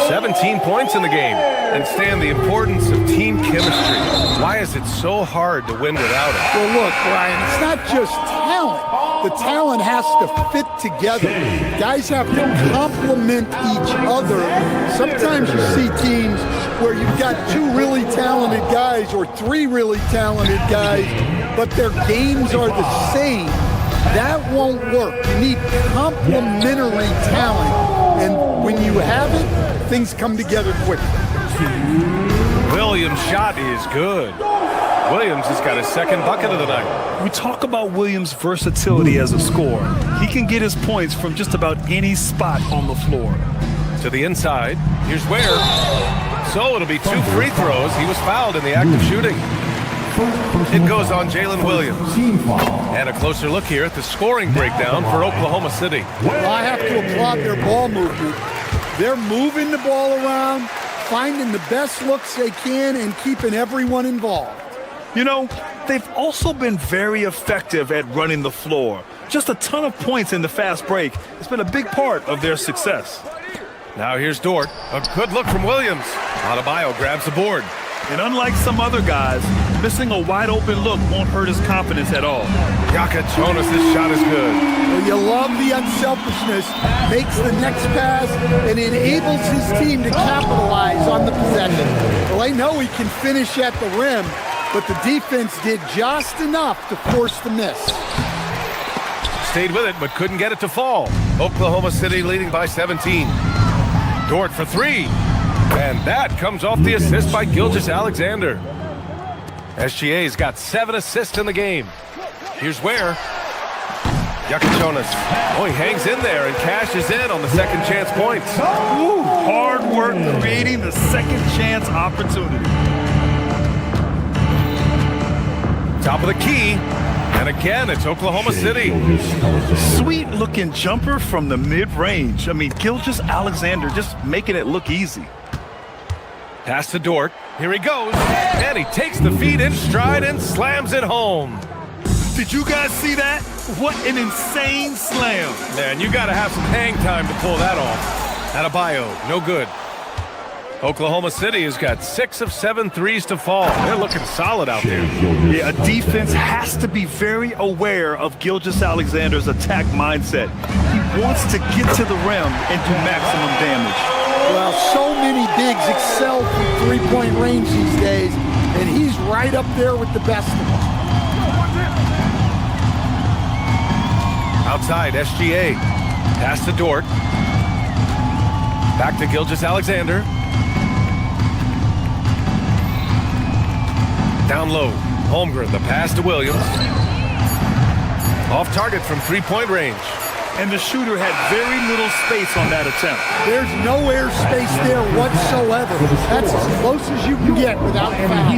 Speaker 8: 17 points in the game. And Stan, the importance of team chemistry. Why is it so hard to win without it?
Speaker 5: Well, look, Brian, it's not just talent. The talent has to fit together. Guys have to complement each other. Sometimes you see teams where you've got 2 really talented guys or 3 really talented guys, but their games are the same. That won't work. You need complementary talent. And when you have it, things come together quickly.
Speaker 8: Williams' shot is good. Williams has got his second bucket of the night.
Speaker 9: We talk about Williams' versatility as a scorer. He can get his points from just about any spot on the floor.
Speaker 8: To the inside. Here's Ware. So it'll be 2 free throws. He was fouled in the act of shooting. It goes on Jalen Williams. And a closer look here at the scoring breakdown for Oklahoma City.
Speaker 5: Well, I have to applaud their ball movement. They're moving the ball around, finding the best looks they can, and keeping everyone involved.
Speaker 9: You know, they've also been very effective at running the floor. Just a ton of points in the fast break. It's been a big part of their success.
Speaker 8: Now here's Dort. A good look from Williams. Adebayo grabs the board.
Speaker 9: And unlike some other guys, missing a wide-open look won't hurt his confidence at all.
Speaker 8: Jonas, this shot is good.
Speaker 5: Well, you love the unselfishness. Makes the next pass and enables his team to capitalize on the possession. Well, they know he can finish at the rim, but the defense did just enough to force the miss.
Speaker 8: Stayed with it, but couldn't get it to fall. Oklahoma City leading by 17. Dort for three. And that comes off the assist by Gilgeous-Alexander. SGA's got 7 assists in the game. Here's Ware. Jonas. Oh, he hangs in there and cashes in on the second chance points.
Speaker 9: Ooh, hard work creating the second chance opportunity.
Speaker 8: Top of the key. And again, it's Oklahoma City.
Speaker 9: Sweet looking jumper from the mid-range. I mean, Gilgeous-Alexander just making it look easy.
Speaker 8: Pass to Dort. Here he goes. And he takes the feed in stride and slams it home.
Speaker 9: Did you guys see that? What an insane slam.
Speaker 8: Man, you got to have some hang time to pull that off. Adebayo, no good. Oklahoma City has got 6 of 7 threes to fall. They're looking solid out there.
Speaker 9: Yeah, a defense has to be very aware of Gilgeous-Alexander's attack mindset. He wants to get to the rim and do maximum damage.
Speaker 5: Well, so many bigs excel from three-point range these days, and he's right up there with the best of them.
Speaker 8: Outside, SGA. Pass to Dort. Back to Gilgeous-Alexander. Down low. Holmgren, the pass to Williams. Off target from three-point range.
Speaker 9: And the shooter had very little space on that attempt.
Speaker 5: There's no air space there whatsoever. That's as close as you can get without foul.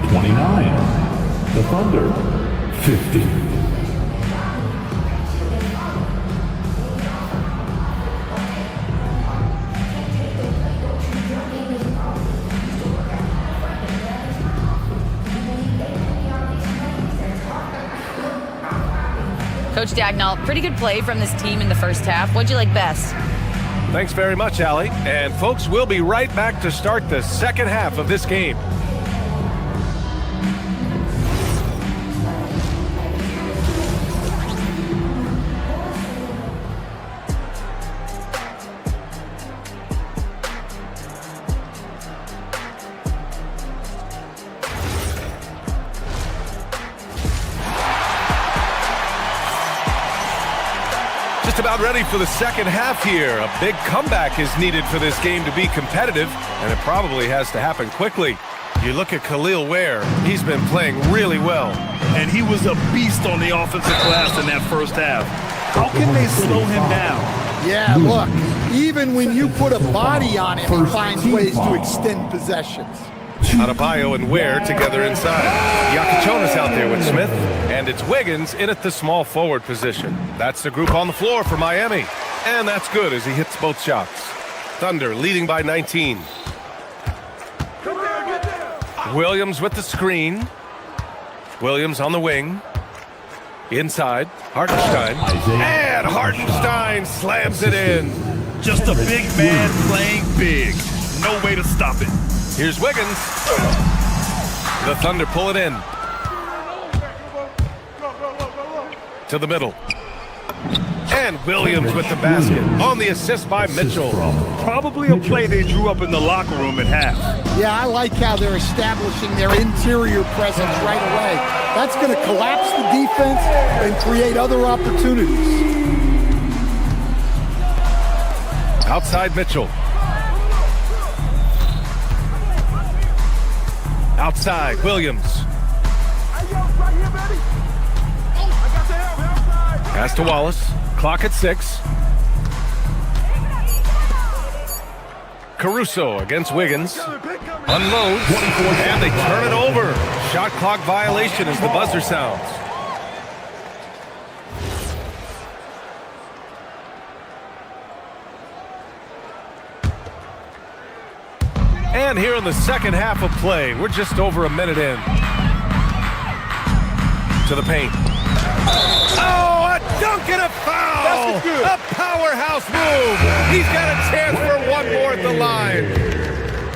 Speaker 11: 29. The Thunder, 50.
Speaker 6: Coach Dagnall, pretty good play from this team in the first half. What'd you like best?
Speaker 8: Thanks very much, Allie. And folks, we'll be right back to start the second half of this game. About ready for the second half here. A big comeback is needed for this game to be competitive, and it probably has to happen quickly. You look at Khalil Ware, he's been playing really well.
Speaker 9: And he was a beast on the offensive glass in that first half. How can they slow him down?
Speaker 5: Yeah, look, even when you put a body on him, he finds ways to extend possessions.
Speaker 8: Adebayo and Ware together inside. Jonas out there with Smith, and it's Wiggins in at the small forward position. That's the group on the floor for Miami, and that's good as he hits both shots. Thunder leading by 19. Williams with the screen. Williams on the wing. Inside, Hartenstein. And Hartenstein slams it in.
Speaker 9: Just a big man playing big. No way to stop it.
Speaker 8: Here's Wiggins. The Thunder pull it in. To the middle. And Williams with the basket on the assist by Mitchell.
Speaker 9: Probably a play they drew up in the locker room at half.
Speaker 5: Yeah, I like how they're establishing their interior presence right away. That's going to collapse the defense and create other opportunities.
Speaker 8: Outside Mitchell. Outside, Williams. Pass to Wallace. Clock at 6. Caruso against Wiggins. Unloads. And they turn it over. Shot clock violation as the buzzer sounds. And here in the second half of play, we're just over a minute in. To the paint. Oh, a dunk and a foul! Oh, a powerhouse move. He's got a chance for one more at the line.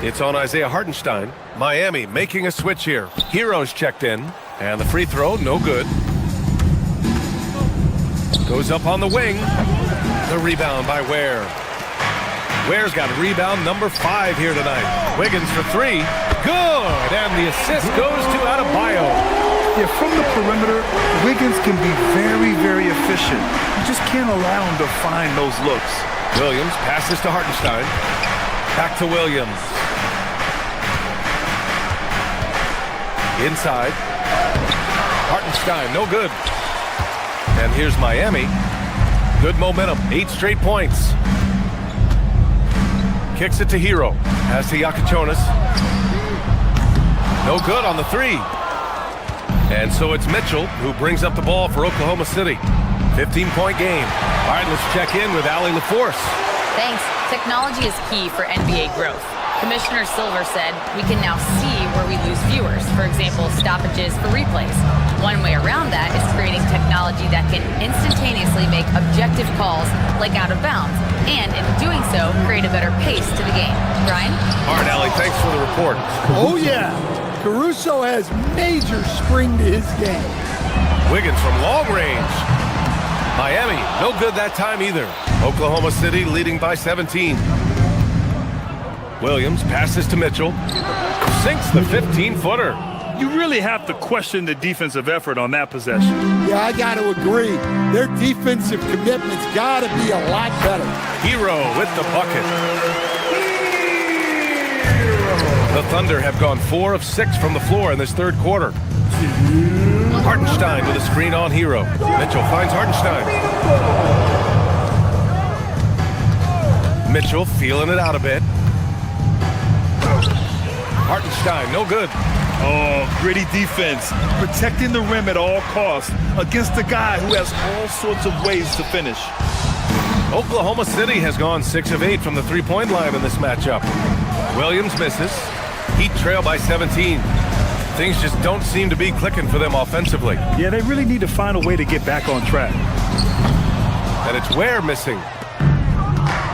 Speaker 8: It's on Isaiah Hartenstein. Miami making a switch here. Hero's checked in, and the free throw, no good. Goes up on the wing. The rebound by Ware. Ware's got rebound number 5 here tonight. Wiggins for 3. Good, and the assist goes to Adebayo.
Speaker 14: Yeah, from the perimeter, Wiggins can be very, very efficient. You just can't allow him to find those looks.
Speaker 8: Williams passes to Hartenstein. Back to Williams. Inside. Hartenstein, no good. And here's Miami. Good momentum, 8 straight points. Kicks it to Hero. Has to Yakichonis. No good on the 3. And so it's Mitchell who brings up the ball for Oklahoma City. 15-point game. All right, let's check in with Allie LaForce.
Speaker 6: Thanks. Technology is key for NBA growth. Commissioner Silver said we can now see where we lose viewers. For example, stoppages for replays. One way around that is creating technology that can instantaneously make objective calls like out of bounds, and in doing so, create a better pace to the game. Brian?
Speaker 8: All right, Allie, thanks for the report.
Speaker 5: Oh, yeah. Caruso has major spring to his game.
Speaker 8: Wiggins from long range. Miami, no good that time either. Oklahoma City leading by 17. Williams passes to Mitchell. Sinks the 15-footer.
Speaker 9: You really have to question the defensive effort on that possession.
Speaker 5: Yeah, I got to agree. Their defensive commitment's got to be a lot better.
Speaker 8: Hero with the bucket. The Thunder have gone 4 of 6 from the floor in this third quarter. Hartenstein with a screen on Hero. Mitchell finds Hartenstein. Mitchell feeling it out a bit. Hartenstein, no good.
Speaker 9: Oh, gritty defense. Protecting the rim at all costs against a guy who has all sorts of ways to finish.
Speaker 8: Oklahoma City has gone 6 of 8 from the three-point line in this matchup. Williams misses. Heat trail by 17. Things just don't seem to be clicking for them offensively.
Speaker 9: Yeah, they really need to find a way to get back on track.
Speaker 8: And it's Ware missing.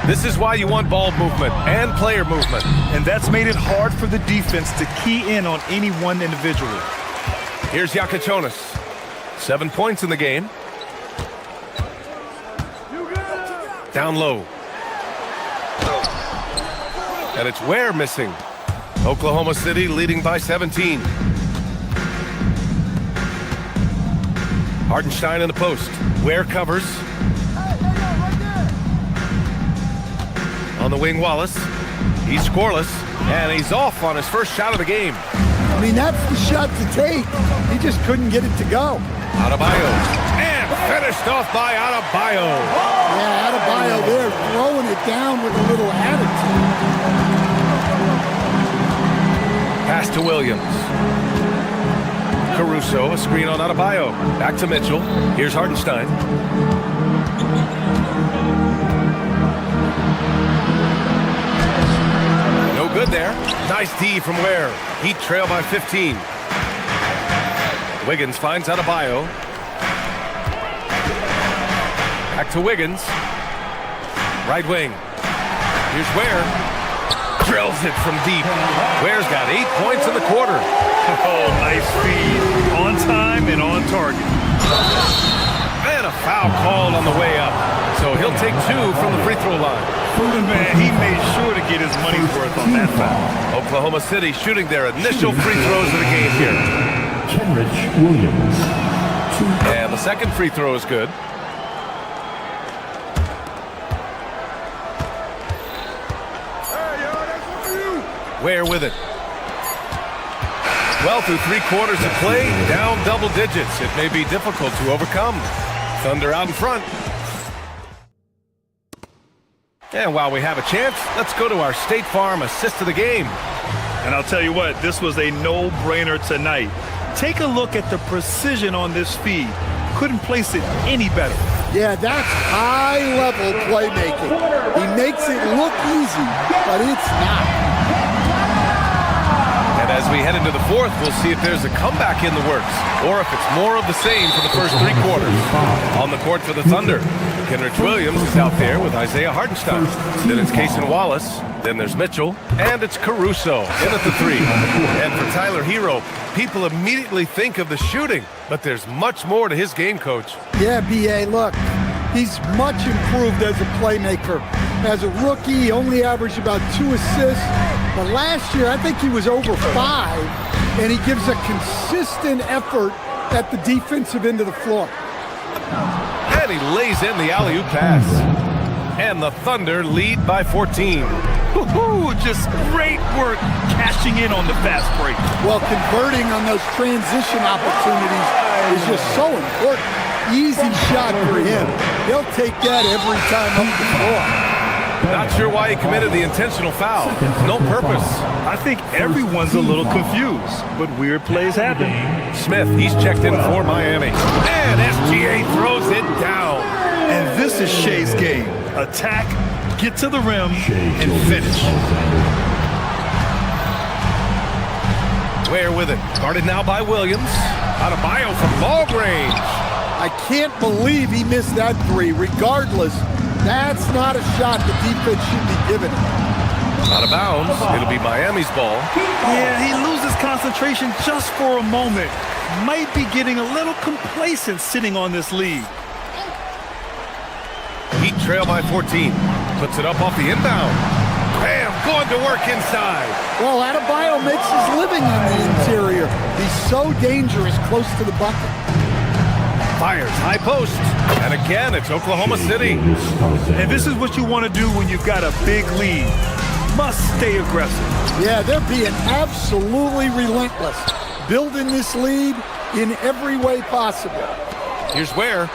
Speaker 8: This is why you want ball movement and player movement.
Speaker 9: And that's made it hard for the defense to key in on any one individual.
Speaker 8: Here's Yakichonis. 7 points in the game. Down low. And it's Ware missing. Oklahoma City leading by 17. Hartenstein in the post. Ware covers. On the wing, Wallace. He's scoreless, and he's off on his first shot of the game.
Speaker 5: I mean, that's the shot to take. He just couldn't get it to go.
Speaker 8: Adebayo. And finished off by Adebayo.
Speaker 5: Yeah, Adebayo there throwing it down with a little attitude.
Speaker 8: Pass to Williams. Caruso, a screen on Adebayo. Back to Mitchell. Here's Hartenstein. No good there. Nice D from Ware. Heat trail by 15. Wiggins finds Adebayo. Back to Wiggins. Right wing. Here's Ware. Drills it from deep. Ware's got 8 points in the quarter.
Speaker 9: Oh, nice feed. On time and on target.
Speaker 8: And a foul called on the way up. So he'll take 2 from the free throw line.
Speaker 9: Man, he made sure to get his money's worth on that foul.
Speaker 8: Oklahoma City shooting their initial free throws of the game here.
Speaker 11: Kenrich Williams.
Speaker 8: And the second free throw is good. Ware with it. Well, through 3 quarters of play, down double digits. It may be difficult to overcome. Thunder out in front. And while we have a chance, let's go to our State Farm assist of the game.
Speaker 9: And I'll tell you what, this was a no-brainer tonight. Take a look at the precision on this feed. Couldn't place it any better.
Speaker 5: Yeah, that's high-level playmaking. He makes it look easy, but it's not.
Speaker 8: And as we head into the fourth, we'll see if there's a comeback in the works or if it's more of the same for the first 3 quarters. On the court for the Thunder, Kenrich Williams is out there with Isaiah Hartenstein. Then it's Cason Wallace. Then there's Mitchell. And it's Caruso in at the 3. And for Tyler Hero, people immediately think of the shooting, but there's much more to his game, Coach.
Speaker 16: Yeah, B.A., look, he's much improved as a playmaker. As a rookie, he only averaged about 2 assists. But last year, I think he was over 5, and he gives a consistent effort at the defensive end of the floor.
Speaker 8: And he lays in the alley-oop pass. And the Thunder lead by 14.
Speaker 14: Woo-hoo, just great work cashing in on the fast break.
Speaker 16: Well, converting on those transition opportunities is just so important. Easy shot for him. He'll take that every time up the floor.
Speaker 8: Not sure why he committed the intentional foul. No purpose.
Speaker 14: I think everyone's a little confused, but weird plays happen.
Speaker 8: Smith, he's checked in for Miami. And SGA throws it down.
Speaker 14: And this is Shea's game. Attack, get to the rim, and finish.
Speaker 8: Ware with it. Guarded now by Williams. Adebayo from long range.
Speaker 16: I can't believe he missed that 3. Regardless, that's not a shot the defense should be giving.
Speaker 8: Out of bounds. It'll be Miami's ball.
Speaker 14: Yeah, he loses concentration just for a moment. Might be getting a little complacent sitting on this lead.
Speaker 8: Heat trail by 14. Puts it up off the inbound. Bam! Going to work inside.
Speaker 16: Well, Adebayo makes his living on the interior. He's so dangerous close to the bucket.
Speaker 8: Fires high post. And again, it's Oklahoma City.
Speaker 14: And this is what you want to do when you've got a big lead. Must stay aggressive.
Speaker 16: Yeah, they're being absolutely relentless. Building this lead in every way possible.
Speaker 8: Here's Ware.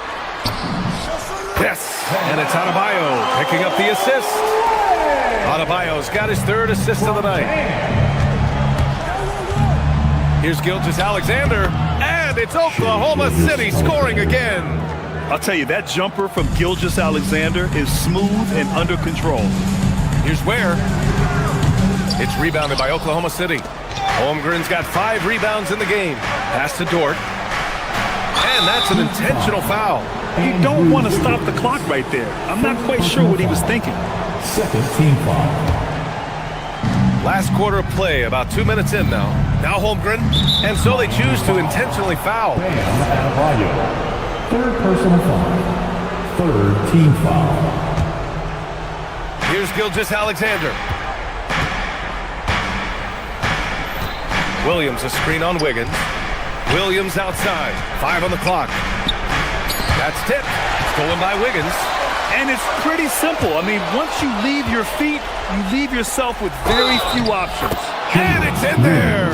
Speaker 8: Yes, and it's Adebayo picking up the assist. Adebayo's got his 3rd assist of the night. Here's Gilgeous-Alexander, and it's Oklahoma City scoring again.
Speaker 14: I'll tell you, that jumper from Gilgeous-Alexander is smooth and under control.
Speaker 8: Here's Ware. It's rebounded by Oklahoma City. Holmgren's got 5 rebounds in the game. Pass to Dort. And that's an intentional foul.
Speaker 14: You don't want to stop the clock right there. I'm not quite sure what he was thinking.
Speaker 11: Second team foul.
Speaker 8: Last quarter of play, about 2 minutes in now. Now Holmgren, and so they choose to intentionally foul.
Speaker 11: Adebayo. 3rd personal foul. 3rd team foul.
Speaker 8: Here's Gilgeous-Alexander. Williams a screen on Wiggins. Williams outside. 5 on the clock. That's tipped. Stolen by Wiggins.
Speaker 14: And it's pretty simple. I mean, once you leave your feet, you leave yourself with very few options.
Speaker 8: And it's in there.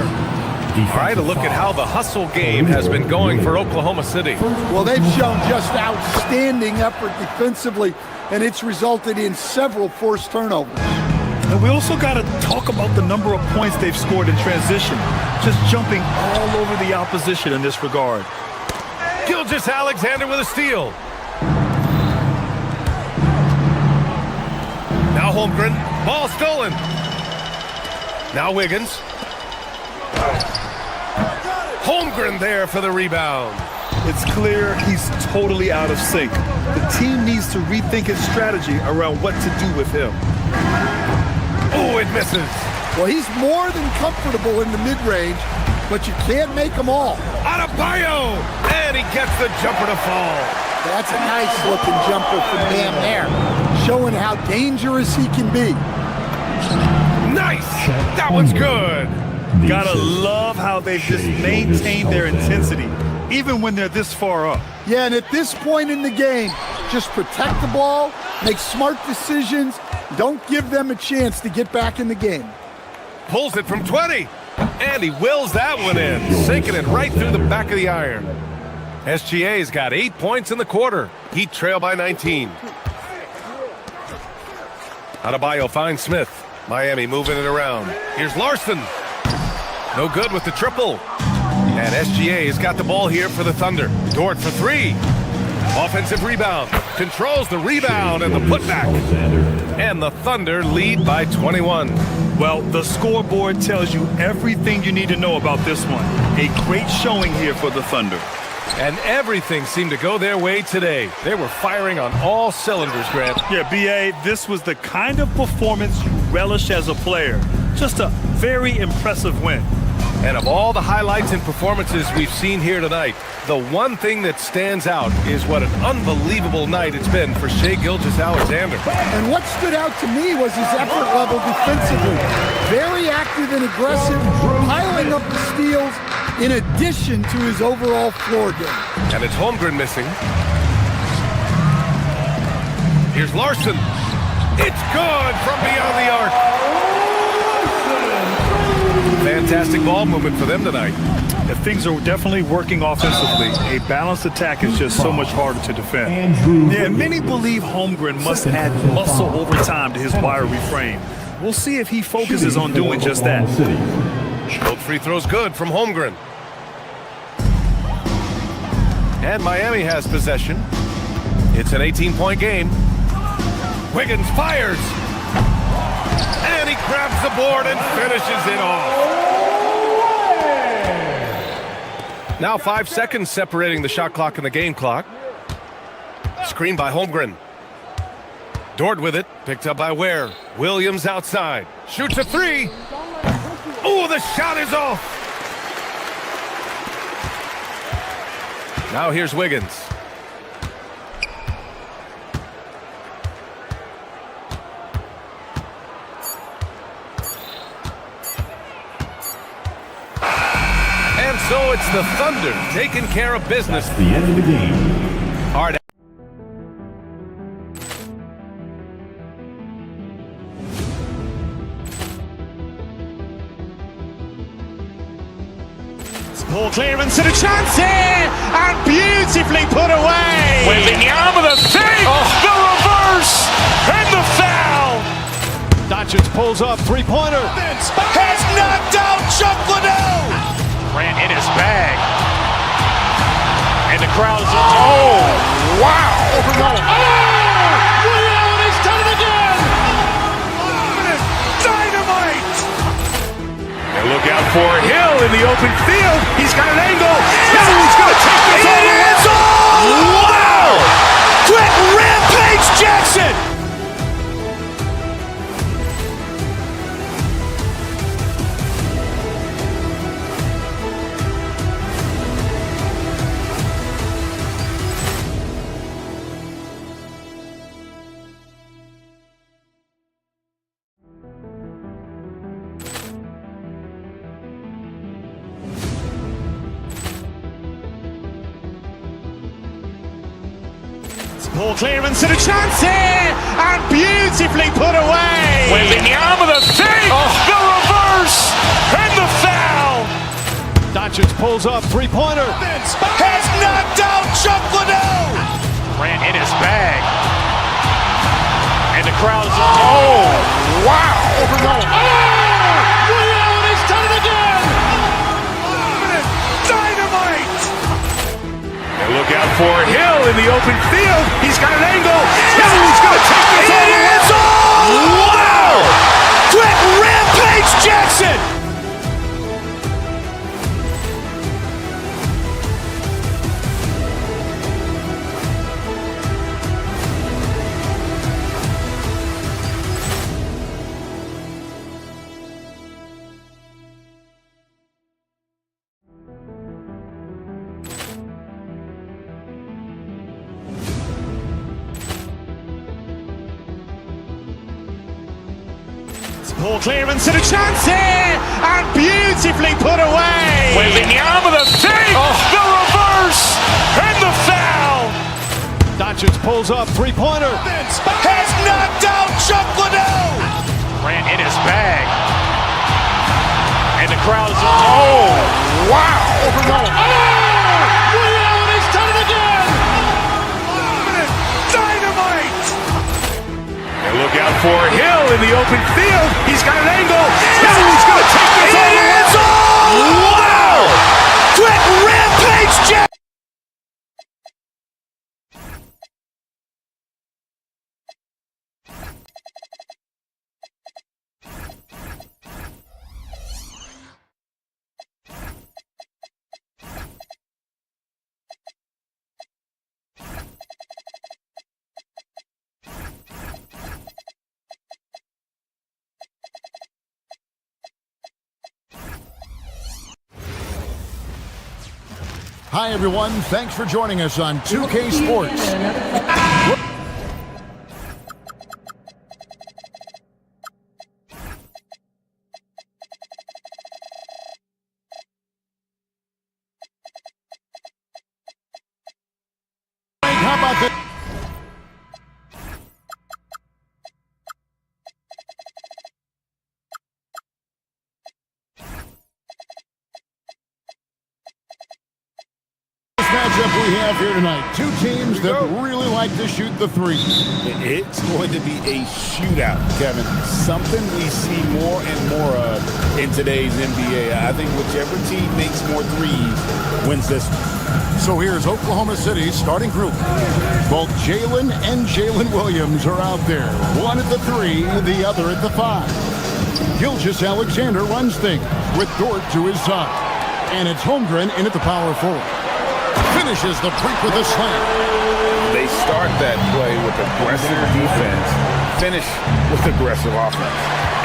Speaker 8: All right, a look at how the hustle game has been going for Oklahoma City.
Speaker 16: Well, they've shown just outstanding effort defensively, and it's resulted in several forced turnovers.
Speaker 14: And we also got to talk about the number of points they've scored in transition, just jumping all over the opposition in this regard.
Speaker 8: Gilgeous-Alexander with a steal. Now Holmgren, ball stolen. Now Wiggins. Holmgren there for the rebound.
Speaker 14: It's clear he's totally out of sync. The team needs to rethink its strategy around what to do with him.
Speaker 8: Oh, it misses.
Speaker 16: Well, he's more than comfortable in the mid-range, but you can't make them all.
Speaker 8: Adebayo! And he gets the jumper to fall.
Speaker 16: That's a nice-looking jumper from Bam there, showing how dangerous he can be.
Speaker 8: Nice! That one's good.
Speaker 14: Gotta love how they've just maintained their intensity, even when they're this far up.
Speaker 16: Yeah, and at this point in the game, just protect the ball, make smart decisions, don't give them a chance to get back in the game.
Speaker 8: Pulls it from 20, and he wills that one in, sinking it right through the back of the iron. SGA's got 8 points in the quarter. Heat trail by 19. Adebayo finds Smith. Miami moving it around. Here's Larson. No good with the triple. And SGA's got the ball here for the Thunder. Dort for 3. Offensive rebound. Controls the rebound and the putback. And the Thunder lead by 21.
Speaker 14: Well, the scoreboard tells you everything you need to know about this one. A great showing here for the Thunder.
Speaker 8: And everything seemed to go their way today. They were firing on all cylinders, Grant.
Speaker 14: Yeah, B.A., this was the kind of performance you relish as a player. Just a very impressive win.
Speaker 8: And of all the highlights and performances we've seen here tonight, the one thing that stands out is what an unbelievable night it's been for Shai Gilgeous-Alexander.
Speaker 16: And what stood out to me was his effort level defensively. Very active and aggressive, piling up the steals in addition to his overall floor game.
Speaker 8: And it's Holmgren missing. Here's Larson. It's good from beyond the arc. Fantastic ball movement for them tonight.
Speaker 14: Yeah, things are definitely working offensively. A balanced attack is just so much harder to defend. Yeah, many believe Holmgren must add muscle over time to his wiry frame. We'll see if he focuses on doing just that.
Speaker 8: Both free throws good from Holmgren. And Miami has possession. It's an 18-point game. Wiggins fires. And he grabs the board and finishes it off. Now 5 seconds separating the shot clock and the game clock. Screen by Holmgren. Dort with it, picked up by Ware. Williams outside, shoots a three. Oh, the shot is off. Now here's Wiggins. And so it's the Thunder taking care of business.
Speaker 11: The end of the game.
Speaker 8: Hard.
Speaker 1: Ball clearance and a chance here, and beautifully put away.
Speaker 2: Wembanyama the fake, the reverse, and the foul.
Speaker 3: Doncic pulls up, three-pointer.
Speaker 2: Has knocked out Chuck Liddell. Grant in his bag. And the crowd is, oh, wow. Willie Allen, he's done it again. Dynamite. And look out for Hill in the open field. He's got an angle. Now he's going to take this all the way. Wow. Quick rampage Jackson.
Speaker 1: Ball clearance and a chance here, and beautifully put away.
Speaker 2: Wembanyama the fake, the reverse, and the foul.
Speaker 3: Doncic pulls up, three-pointer.
Speaker 2: Has knocked out Chuck Liddell. Grant in his bag. And the crowd is, oh, wow. Willie Allen, he's done it again. Dynamite. And look out for Hill in the open field. He's got an angle. Now he's going to take this all the way. Wow. Quick rampage Jackson.
Speaker 1: Ball clearance and a chance here, and beautifully put away.
Speaker 2: Wembanyama the fake, the reverse, and the foul.
Speaker 3: Doncic pulls up, three-pointer.
Speaker 2: Has knocked out Chuck Liddell. Grant in his bag. And the crowd is, oh, wow. Willie Allen, he's done it again. Dynamite. And look out for Hill in the open field. He's got an angle. Now he's going to take this all the way. Wow. Quick rampage Jack.
Speaker 4: Hi, everyone. Thanks for joining us on 2K Sports. How about this? Matchup we have here tonight. Two teams that really like to shoot the three.
Speaker 7: It's going to be a shootout, Kevin. Something we see more and more of in today's NBA. I think whichever team makes more threes wins this one.
Speaker 4: So here's Oklahoma City's starting group. Both Jalen and Jalen Williams are out there. One at the 3, the other at the 5. Gilgeous-Alexander runs things with Dort to his side. And it's Holmgren in at the power forward. Finishes the break with a slam.
Speaker 7: They start that play with aggressive defense, finish with aggressive offense.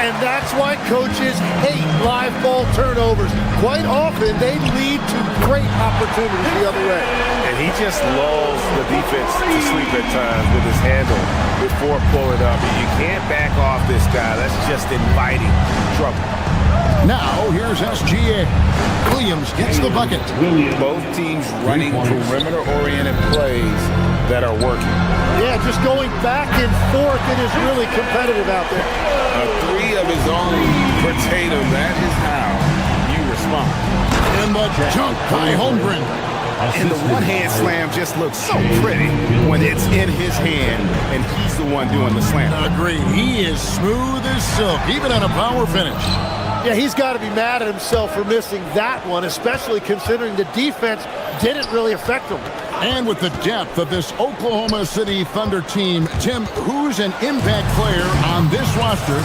Speaker 5: And that's why coaches hate live ball turnovers. Quite often, they lead to great opportunities the other way.
Speaker 2: And he just lulls the defense to sleep at times with his handle before pulling up. And you can't back off this guy. That's just inviting trouble.
Speaker 4: Now, here's SGA. Williams gets the bucket.
Speaker 7: Both teams running perimeter-oriented plays that are working.
Speaker 5: Yeah, just going back and forth. It is really competitive out there.
Speaker 7: A 3 of his own for Tatum. That is how you respond.
Speaker 4: And the junk by Holmgren.
Speaker 2: And the one-hand slam just looks so pretty when it's in his hand and he's the one doing the slam.
Speaker 4: Agreed. He is smooth as silk, even on a power finish.
Speaker 5: Yeah, he's got to be mad at himself for missing that one, especially considering the defense didn't really affect him.
Speaker 4: And with the depth of this Oklahoma City Thunder team, Tim, who's an impact player on this roster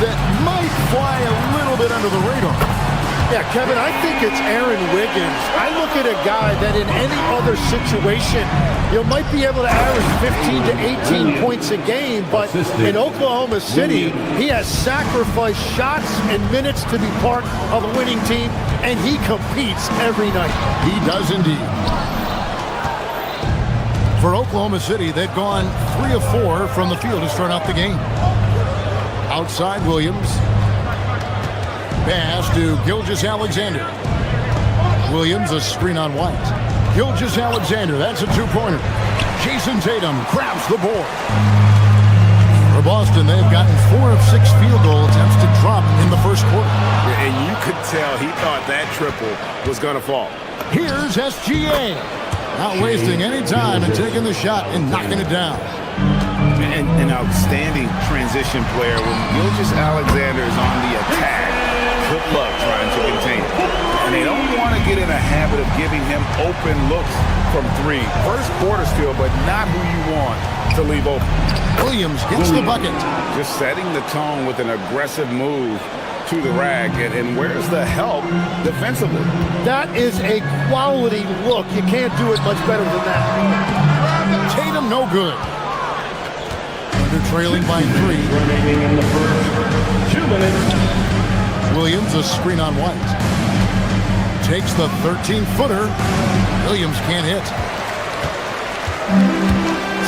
Speaker 4: that might fly a little bit under the radar?
Speaker 5: Yeah, Kevin, I think it's Aaron Wiggins. I look at a guy that in any other situation, you might be able to average 15 to 18 points a game, but in Oklahoma City, he has sacrificed shots and minutes to be part of a winning team, and he competes every night.
Speaker 4: He does indeed. For Oklahoma City, they've gone 3 of 4 from the field to start out the game. Outside Williams. Pass to Gilgeous-Alexander. Williams, a screen on White. Gilgeous-Alexander, that's a 2-pointer. Jason Tatum grabs the board. For Boston, they've gotten 4 of 6 field goal attempts to drop in the first quarter.
Speaker 2: And you could tell he thought that triple was going to fall.
Speaker 4: Here's SGA. Not wasting any time and taking the shot and knocking it down.
Speaker 7: And an outstanding transition player when Gilgeous-Alexander is on the attack. Good luck trying to contain it. And they don't want to get in a habit of giving him open looks from 3. First quarter still, but not who you want to leave open.
Speaker 4: Williams gets the bucket.
Speaker 7: Just setting the tone with an aggressive move to the rack. And where's the help defensively?
Speaker 5: That is a quality look. You can't do it much better than that.
Speaker 4: Tatum no good. They're trailing by 3.
Speaker 11: Remaining in the first 2 minutes.
Speaker 4: Williams, a screen on White. Takes the 13-footer. Williams can't hit.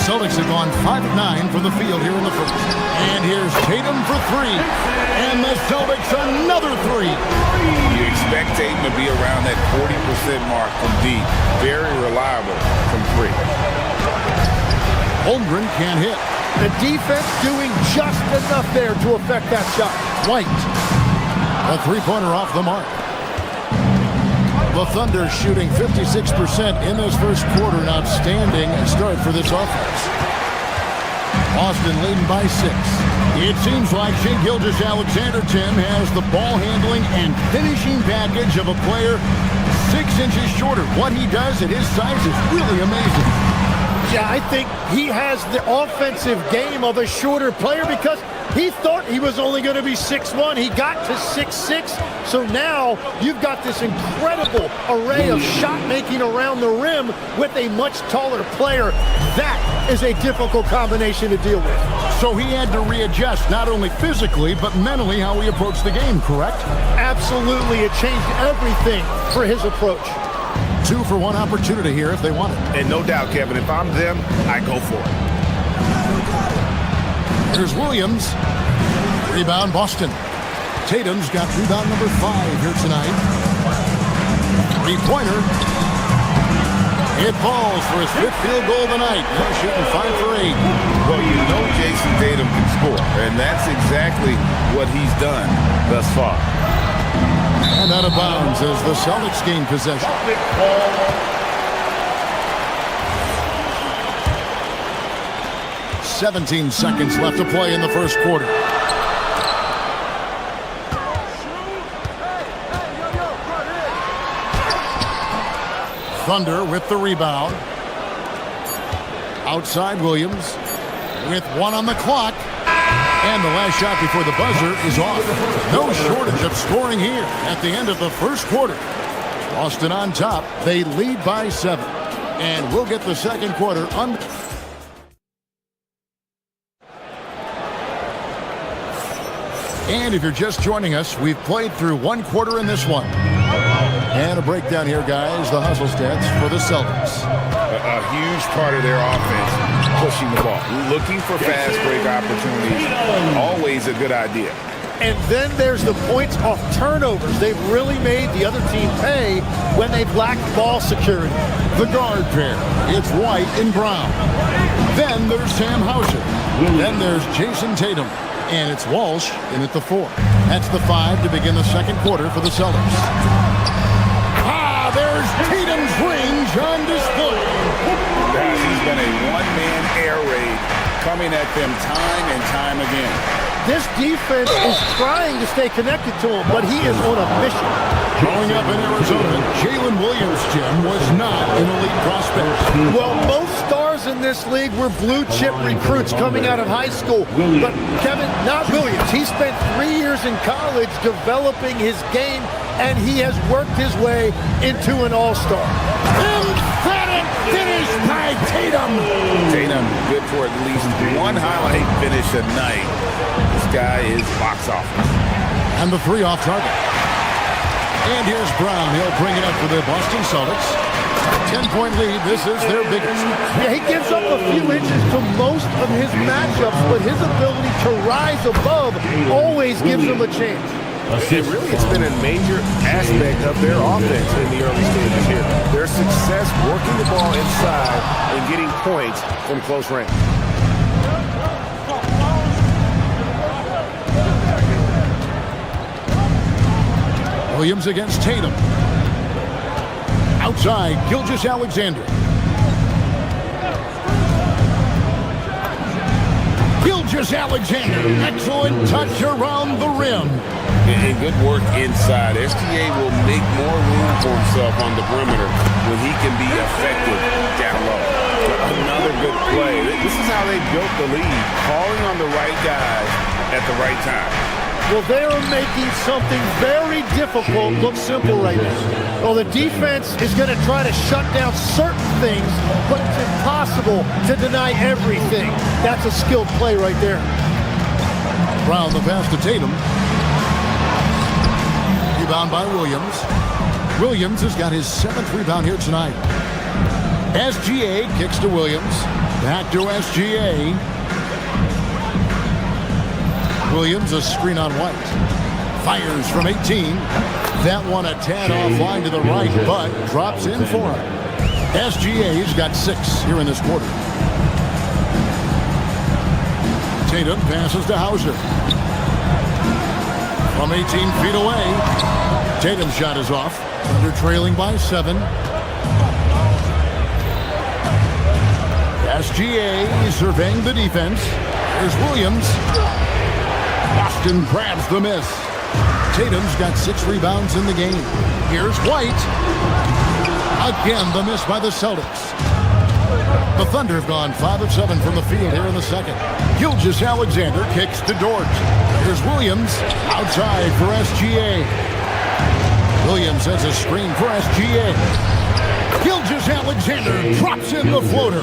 Speaker 4: Celtics have gone 5 of 9 from the field here in the first. And here's Tatum for 3. And the Celtics another 3.
Speaker 7: You expect Tatum to be around that 40% mark from deep. Very reliable from 3.
Speaker 4: Holmgren can't hit.
Speaker 5: The defense doing just enough there to affect that shot.
Speaker 4: White. A 3-pointer off the mark. The Thunder shooting 56% in this first quarter. An outstanding start for this offense. Boston leading by 6. It seems like Shai Gilgeous-Alexander, Tim, has the ball handling and finishing package of a player 6 inches shorter. What he does at his size is really amazing.
Speaker 5: Yeah, I think he has the offensive game of a shorter player because he thought he was only going to be 6'1". He got to 6'6". So now you've got this incredible array of shot making around the rim with a much taller player. That is a difficult combination to deal with.
Speaker 4: So he had to readjust not only physically but mentally how he approached the game, correct?
Speaker 5: Absolutely. It changed everything for his approach.
Speaker 4: 2-for-1 opportunity here if they want it.
Speaker 2: And no doubt, Kevin, if I'm them, I go for it.
Speaker 4: Here's Williams. Rebound, Boston. Tatum's got rebound number 5 here tonight. Three-pointer. It falls for his 5th field goal tonight. Now shooting 5 for 8.
Speaker 7: Well, you know Jason Tatum can score, and that's exactly what he's done thus far.
Speaker 4: And out of bounds as the Celtics gain possession. 17 seconds left to play in the first quarter. Thunder with the rebound. Outside Williams with 1 on the clock. And the last shot before the buzzer is off. No shortage of scoring here at the end of the first quarter. Boston on top. They lead by 7. And we'll get the second quarter under. And if you're just joining us, we've played through 1 quarter in this one. And a breakdown here, guys. The hustle stats for the Celtics.
Speaker 7: A huge part of their offense, pushing the ball. Looking for fast break opportunities. Always a good idea.
Speaker 5: And then there's the points off turnovers. They've really made the other team pay when they've lacked ball security.
Speaker 4: The guard pair. It's White and Brown. Then there's Sam Hauser. Then there's Jason Tatum. And it's Walsh in at the 4. That's the 5 to begin the second quarter for the Celtics. There's Tatum's range on display.
Speaker 7: He's been a one-man air raid coming at them time and time again.
Speaker 5: This defense is trying to stay connected to him, but he is on a mission.
Speaker 4: Growing up in Arizona, Jalen Williams, Jim, was not an elite prospect.
Speaker 5: Well, most stars in this league were blue-chip recruits coming out of high school. But, Kevin, not Williams. He spent 3 years in college developing his game, and he has worked his way into an all-star.
Speaker 4: Emphatic finish by Tatum.
Speaker 7: Tatum good for at least 1 highlight finish a night. This guy is box office.
Speaker 4: And the 3 off target. And here's Brown. He'll bring it up for the Boston Celtics. 10-point lead. This is their biggest.
Speaker 5: Yeah, he gives up a few inches to most of his matchups, but his ability to rise above always gives him a chance.
Speaker 2: It's been a major aspect of their offense in the early stages here. Their success working the ball inside and getting points from close range.
Speaker 4: Williams against Tatum. Outside, Gilgeous-Alexander. Gilgeous-Alexander. Excellent touch around the rim.
Speaker 7: And good work inside. SGA will make more room for himself on the perimeter when he can be effective down low. Another good play. This is how they built the lead, calling on the right guys at the right time.
Speaker 5: Well, they are making something very difficult look simple right now. Well, the defense is going to try to shut down certain things, but it's impossible to deny everything. That's a skilled play right there.
Speaker 4: Brown the pass to Tatum. Rebound by Williams. Williams has got his 7th rebound here tonight. SGA kicks to Williams. Back to SGA. Williams, a screen on White. Fires from 18. That one a tad offline to the right, but drops in for him. SGA's got 6 here in this quarter. Tatum passes to Hauser. From 18 feet away. Tatum's shot is off. They're trailing by 7. SGA surveying the defense. Here's Williams. Boston grabs the miss. Tatum's got 6 rebounds in the game. Here's White. Again, the miss by the Celtics. The Thunder have gone 5 of 7 from the field here in the second. Gilgeous-Alexander kicks to Dort. Here's Williams. Outside for SGA. Williams has a screen for SGA. Gilgeous-Alexander drops in the floater.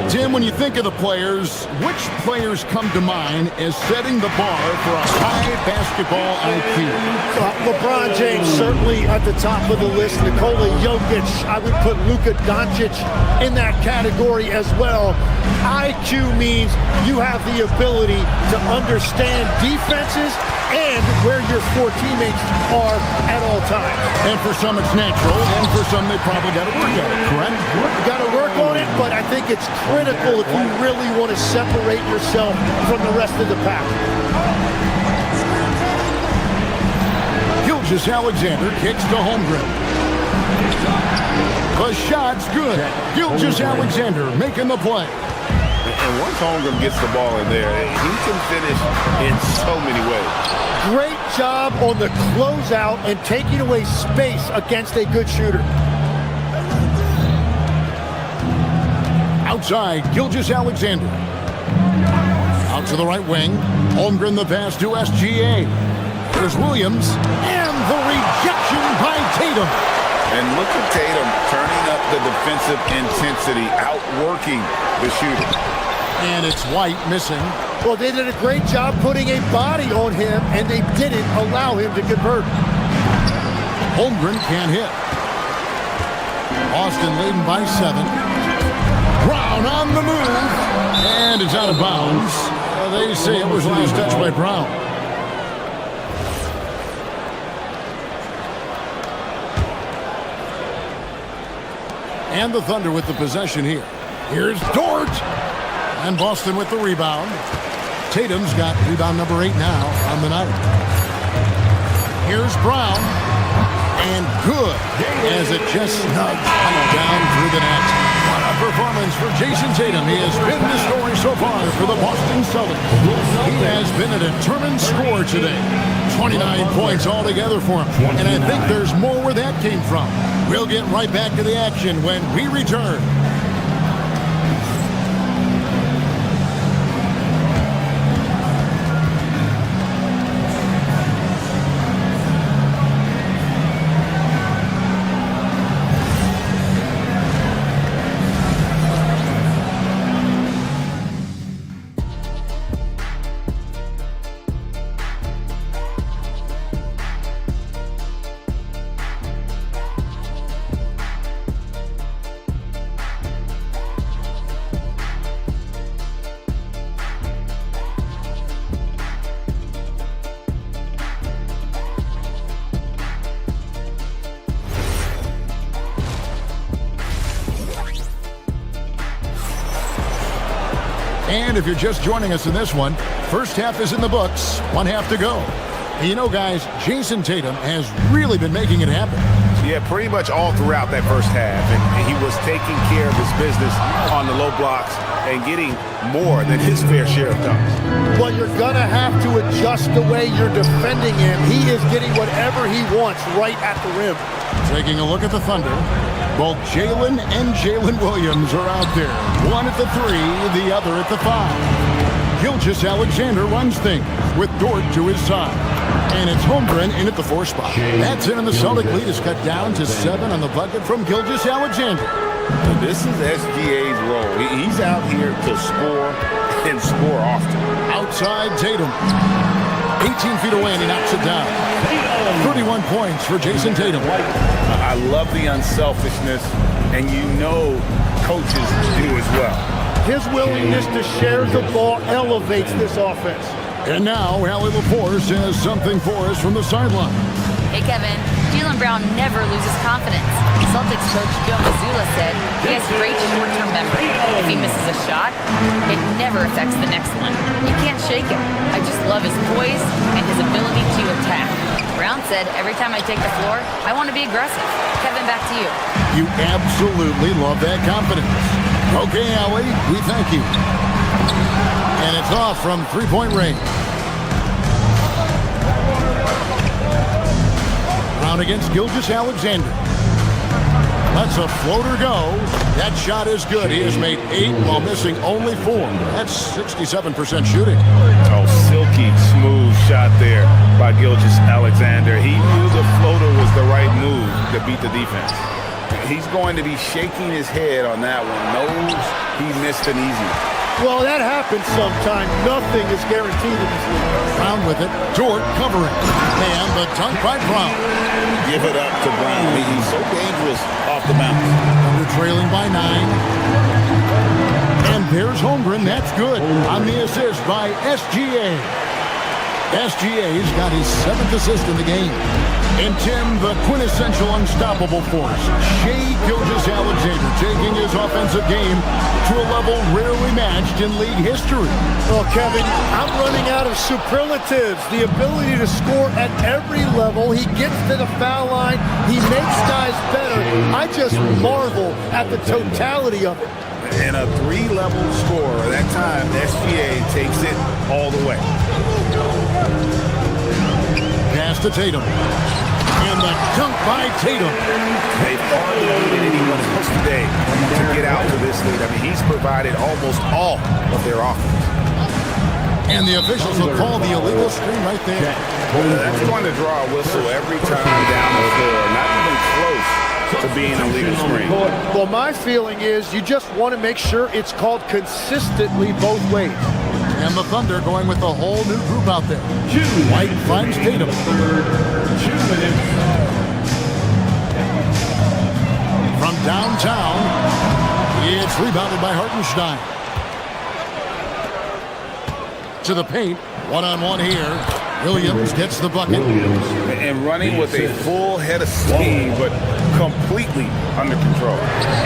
Speaker 4: Tim, when you think of the players, which players come to mind as setting the bar for a high basketball IQ?
Speaker 5: LeBron James certainly at the top of the list. Nikola Jokic, I would put Luka Doncic in that category as well. IQ means you have the ability to understand defenses and where your four teammates are at all times.
Speaker 4: And for some it's natural, and for some they probably got to work at it, correct?
Speaker 5: You got to work on it, but I think it's critical if you really want to separate yourself from the rest of the pack.
Speaker 4: Gilgeous-Alexander kicks to Holmgren. The shot's good. Gilgeous-Alexander making the play.
Speaker 7: And once Holmgren gets the ball in there, he can finish in so many ways.
Speaker 5: Great job on the closeout and taking away space against a good shooter.
Speaker 4: Outside, Gilgeous-Alexander. Out to the right wing. Holmgren the pass to SGA. There's Williams. And the rejection by Tatum.
Speaker 7: And look at Tatum turning up the defensive intensity, outworking the shooter.
Speaker 4: And it's White missing.
Speaker 5: Well, they did a great job putting a body on him, and they didn't allow him to convert.
Speaker 4: Holmgren can't hit. Boston leading by 7. Brown on the move. And it's out of bounds. They say it was last touch by Brown. And the Thunder with the possession here. Here's Dort. And Boston with the rebound. Tatum's got rebound number 8 now on the night. Here's Brown. And good as it just snugs down through the net. What a performance for Jason Tatum. He has been the story so far for the Boston Celtics. He has been a determined scorer today. 29 points altogether for him. And I think there's more where that came from. We'll get right back to the action when we return. And if you're just joining us in this one, first half is in the books, 1 half to go. And you know, guys, Jason Tatum has really been making it happen.
Speaker 7: Yeah, pretty much all throughout that first half. And he was taking care of his business on the low blocks and getting more than his fair share of dunks.
Speaker 5: Well, you're going to have to adjust the way you're defending him. He is getting whatever he wants right at the rim.
Speaker 4: Taking a look at the Thunder. Both Jalen and Jalen Williams are out there. One at the 3, the other at the 5. Gilgeous-Alexander runs things with Dort to his side. And it's Holmgren in at the 4 spot. That's in, and the Celtic lead is cut down to 7 on the bucket from Gilgeous-Alexander.
Speaker 7: This is SGA's role. He's out here to score and score often.
Speaker 4: Outside Tatum. 18 feet away, and he knocks it down. 31 points for Jason Tatum.
Speaker 7: I love the unselfishness, and you know coaches do as well.
Speaker 5: His willingness to share the ball elevates this offense.
Speaker 4: And now, Allie Laporte says something for us from the sideline.
Speaker 6: Hey, Kevin. Jaylen Brown never loses confidence. Celtics coach Joe Mazzulla said he has great short-term memory. If he misses a shot, it never affects the next one. You can't shake him. I just love his poise and his ability to attack. Brown said, every time I take the floor, I want to be aggressive. Kevin, back to you.
Speaker 4: You absolutely love that confidence. Okay, Allie, we thank you. And it's off from three-point range. Brown against Gilgeous-Alexander. Lets a floater go. That shot is good. He has made 8 while missing only 4. That's 67% shooting.
Speaker 14: Oh, silky smooth shot there by Gilgeous-Alexander. He knew the floater was the right move to beat the defense.
Speaker 7: He's going to be shaking his head on that one. Knows he missed an easy.
Speaker 5: Well, that happens sometimes. Nothing is guaranteed in this league.
Speaker 4: Brown with it. Dort covering. And the dunk by Brown.
Speaker 7: Give it up to Brown. He's so dangerous off the bounce.
Speaker 4: They're trailing by 9. And there's Holmgren. That's good on the assist by SGA. SGA's got his 7th assist in the game. And Tim, the quintessential unstoppable force, Shai Gilgeous-Alexander, taking his offensive game to a level rarely matched in league history.
Speaker 5: Well, Kevin, I'm running out of superlatives. The ability to score at every level. He gets to the foul line. He makes guys better. I just marvel at the totality of it.
Speaker 7: And a 3-level scorer. That time, SGA takes it all the way.
Speaker 4: Pass to Tatum. And the dunk by Tatum.
Speaker 7: They've hardly needed anyone else today to get out to this lead. I mean, he's provided almost all of their offense.
Speaker 4: And the officials will call the illegal screen right there.
Speaker 7: That's going to draw a whistle every time down the floor. Not even close to being a legal screen.
Speaker 5: Well, my feeling is you just want to make sure it's called consistently both ways.
Speaker 4: And the Thunder going with a whole new group out there. White finds Tatum. From downtown, it's rebounded by Hartenstein. To the paint, one-on-one here. Williams gets the bucket.
Speaker 7: And running with a full head of steam, but completely under control.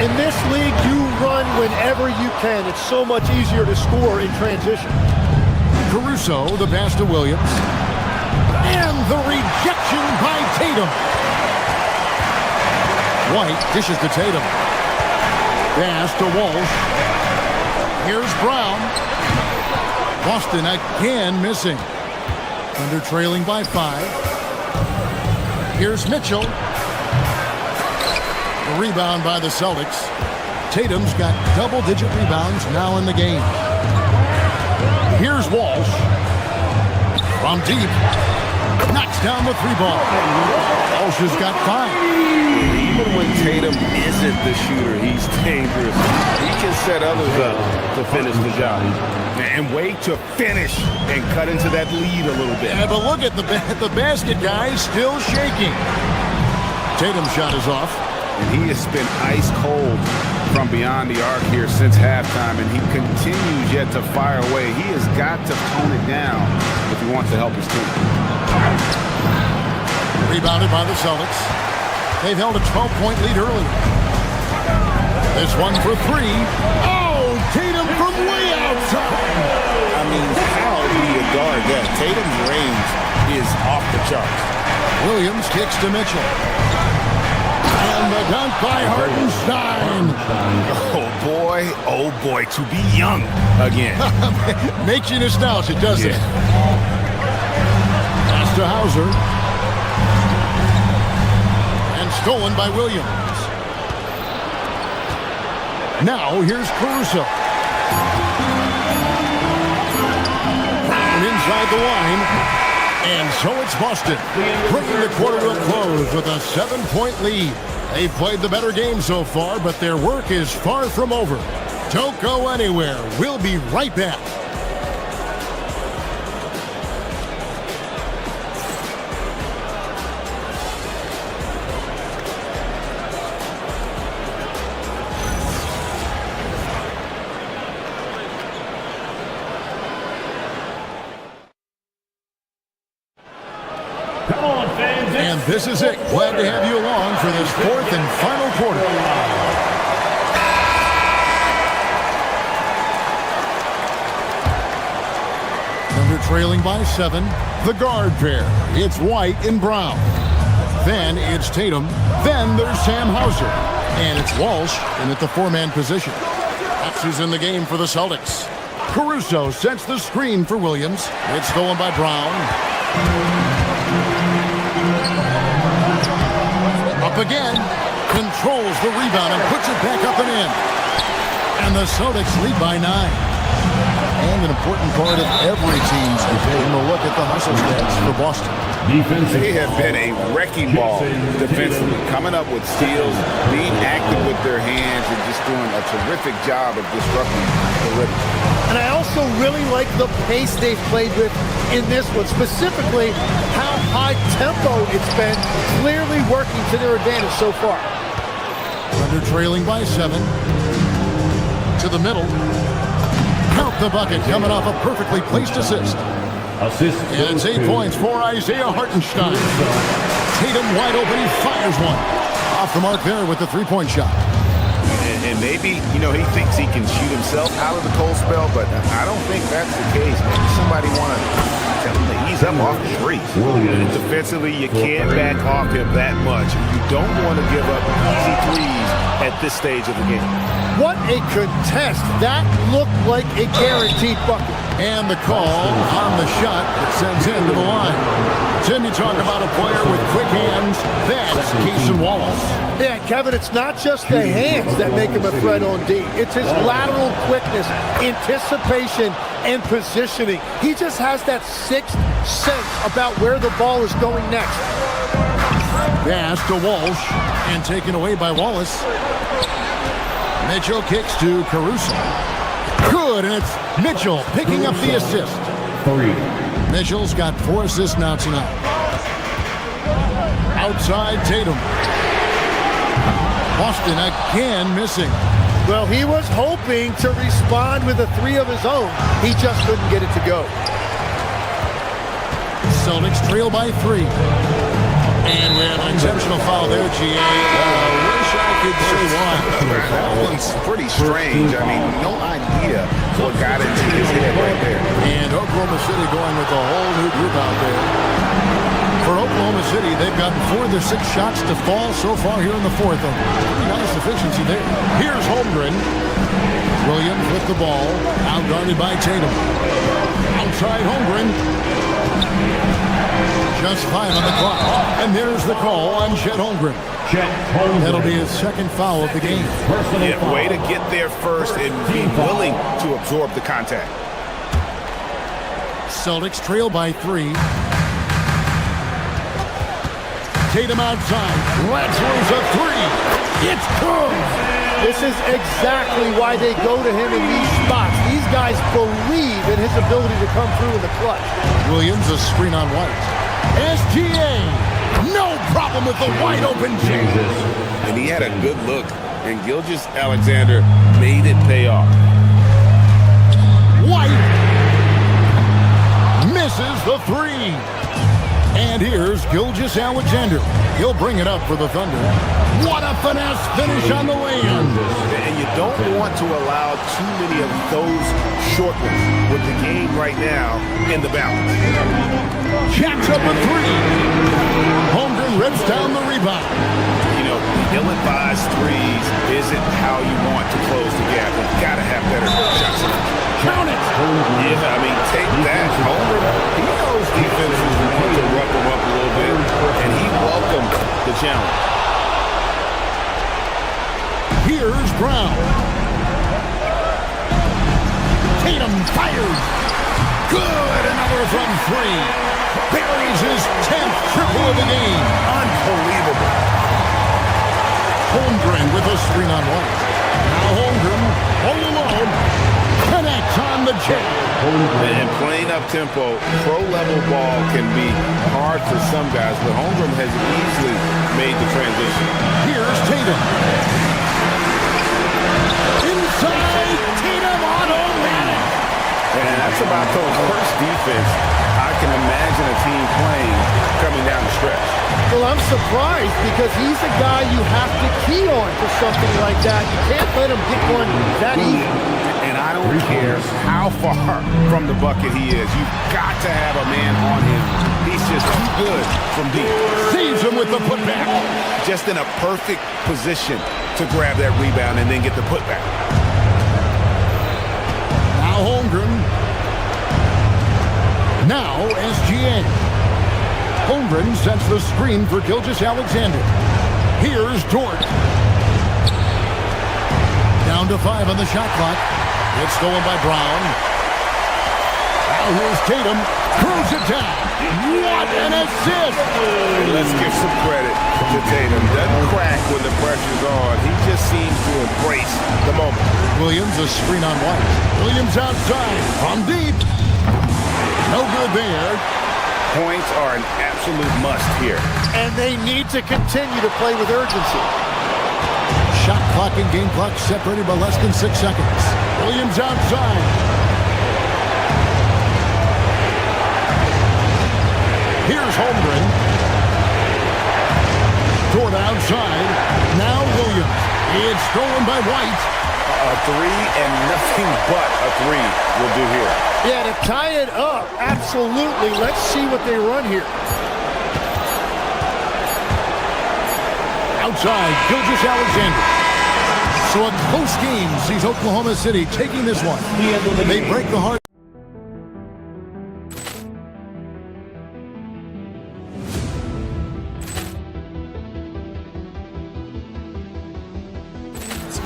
Speaker 5: In this league, you run whenever you can. It's so much easier to score in transition.
Speaker 4: Caruso, the pass to Williams. And the rejection by Tatum. White dishes to Tatum. Pass to Walsh. Here's Brown. Boston again missing. Thunder trailing by 5. Here's Mitchell. The rebound by the Celtics. Tatum's got double-digit rebounds now in the game. Here's Walsh. From deep. Knocks down the 3-ball. Walsh has got 5.
Speaker 7: Even when Tatum isn't the shooter, he's dangerous. He can set others up to finish the job. And wait to finish and cut into that lead a little bit.
Speaker 4: Yeah, but look at the basket, guys, still shaking. Tatum's shot is off.
Speaker 7: And he has been ice cold from beyond the arc here since halftime, and he continues yet to fire away. He has got to tone it down if he wants to help his team.
Speaker 4: Rebounded by the Celtics. They've held a 12-point lead earlier. This one for 3. Oh, Tatum from way outside.
Speaker 7: I mean, how do you guard that? Tatum's range is off the charts.
Speaker 4: Williams kicks to Mitchell. And the dunk by Hartenstein.
Speaker 7: Oh boy, to be young again.
Speaker 4: Makes you nostalgic, doesn't it? Pass to Hauser. And stolen by Williams. Now here's Caruso. Brown inside the line. And so it's Boston, bringing the quarter to a close with a 7-point lead. They've played the better game so far, but their work is far from over. Don't go anywhere. We'll be right back. And this is it. Glad to have you along for this 4th and final quarter. Thunder trailing by 7. The guard pair. It's White and Brown. Then it's Tatum. Then there's Sam Hauser. And it's Walsh in at the 4-man position. That's who's in the game for the Celtics. Caruso sets the screen for Williams. It's stolen by Brown. Up again, controls the rebound and puts it back up and in. And the Celtics lead by 9. and an important part of every team's game. A look at the hustle stats for Boston.
Speaker 7: They have been a wrecking ball defensively, coming up with steals, being active with their hands, and just doing a terrific job of disrupting the rhythm.
Speaker 5: And I also really like the pace they've played with in this one, specifically how high tempo it's been, clearly working to their advantage so far.
Speaker 4: Thunder trailing by 7. To the middle. Count the bucket, coming off a perfectly placed assist. And it's 8 points for Isaiah Hartenstein. Tatum wide open, he fires one. Off the mark there with the three-point shot.
Speaker 2: And maybe, he thinks he can shoot himself out of the cold spell, but I don't think that's the case. Maybe somebody want to tell him to ease up off the threes.
Speaker 7: Defensively, you can't back off him that much. You don't want to give up easy threes at this stage of the game.
Speaker 5: What a contest. That looked like a guaranteed bucket.
Speaker 4: And the call on the shot that sends him to the line. Tim, you talk about a player with quick hands. That's Cason Wallace.
Speaker 5: Yeah, Kevin, it's not just the hands that make him a threat on D. It's his lateral quickness, anticipation, and positioning. He just has that sixth sense about where the ball is going next.
Speaker 4: Pass to Walsh, and taken away by Wallace. Mitchell kicks to Caruso. Good, and it's Mitchell picking up the assist.
Speaker 11: 3.
Speaker 4: Mitchell's got 4 assists now tonight. Outside Tatum. Boston again missing.
Speaker 5: Well, he was hoping to respond with a 3 of his own. He just couldn't get it to go.
Speaker 4: Celtics trail by 3. And we have an intentional foul there, GA. Wish I could say why.
Speaker 2: That one's pretty strange. I mean, no idea what got into his head right there.
Speaker 4: And Oklahoma City going with a whole new group out there. For Oklahoma City, they've gotten 4 of their 6 shots to fall so far here in the 4th. Pretty nice efficiency there. Here's Holmgren. Williams with the ball. Outguarded by Tatum. Outside Holmgren. Just 5 on the clock. And there's the call on Chet Holmgren. That'll be his 2nd foul of the game.
Speaker 7: Yeah, way to get there first and be willing to absorb the contact.
Speaker 4: Celtics trail by 3. Tatum outside. Laterals a 3. It's good.
Speaker 5: This is exactly why they go to him in these spots. These guys believe in his ability to come through in the clutch.
Speaker 4: Williams a screen on White. SGA, no problem with the wide open Jesus.
Speaker 7: And he had a good look, and Gilgeous-Alexander made it pay off.
Speaker 4: White misses the 3. And here's Gilgeous-Alexander. He'll bring it up for the Thunder. What a finesse finish on the lay-in.
Speaker 7: And you don't want to allow too many of those short ones with the game right now in the balance.
Speaker 4: Jacks up a 3. Holmgren rips down the rebound.
Speaker 7: Ill-advised threes isn't how you want to close the gap. You've got to have better shots.
Speaker 4: Count it.
Speaker 7: Yeah, I mean, take that. Holmgren, he knows defenses want to rough him up a little bit, and he welcomed the challenge.
Speaker 4: Here's Brown. Tatum fires. Good, another from 3. Buries his 10th triple of the game.
Speaker 7: Unbelievable.
Speaker 4: Holmgren with a screen on White. Now Holmgren, all alone, connects on the jet.
Speaker 7: And playing up tempo, pro-level ball can be hard for some guys, but Holmgren has easily made the transition.
Speaker 4: Here's Tatum. Inside, Tatum automatic.
Speaker 7: And that's about the worst defense I can imagine a team playing coming down the stretch.
Speaker 5: Well, I'm surprised because he's a guy you have to key on for something like that. You can't let him get one that easy.
Speaker 7: And I don't care how far from the bucket he is. You've got to have a man on him. He's just too good from deep.
Speaker 4: Saves him with the putback.
Speaker 7: Just in a perfect position to grab that rebound and then get the putback.
Speaker 4: Now Holmgren. Now SGA. Holmgren sets the screen for Gilgeous-Alexander. Here's Dort. Down to 5 on the shot clock. It's stolen by Brown. Now here's Tatum. Throws it down. What an assist!
Speaker 7: Let's give some credit to Tatum. Doesn't crack when the pressure's on. He just seems to embrace the moment.
Speaker 4: Williams a screen on White. Williams outside. From deep. No good there.
Speaker 2: Points are an absolute must here.
Speaker 5: And they need to continue to play with urgency.
Speaker 4: Shot clock and game clock separated by less than 6 seconds. Williams outside. Here's Holmgren. Toward outside. Now Williams. It's stolen by White.
Speaker 2: A three and nothing but a three will do here.
Speaker 5: Yeah, to tie it up, absolutely. Let's see what they run here.
Speaker 4: Outside, Gilgeous-Alexander. So a close game sees Oklahoma City taking this one. They break the heart.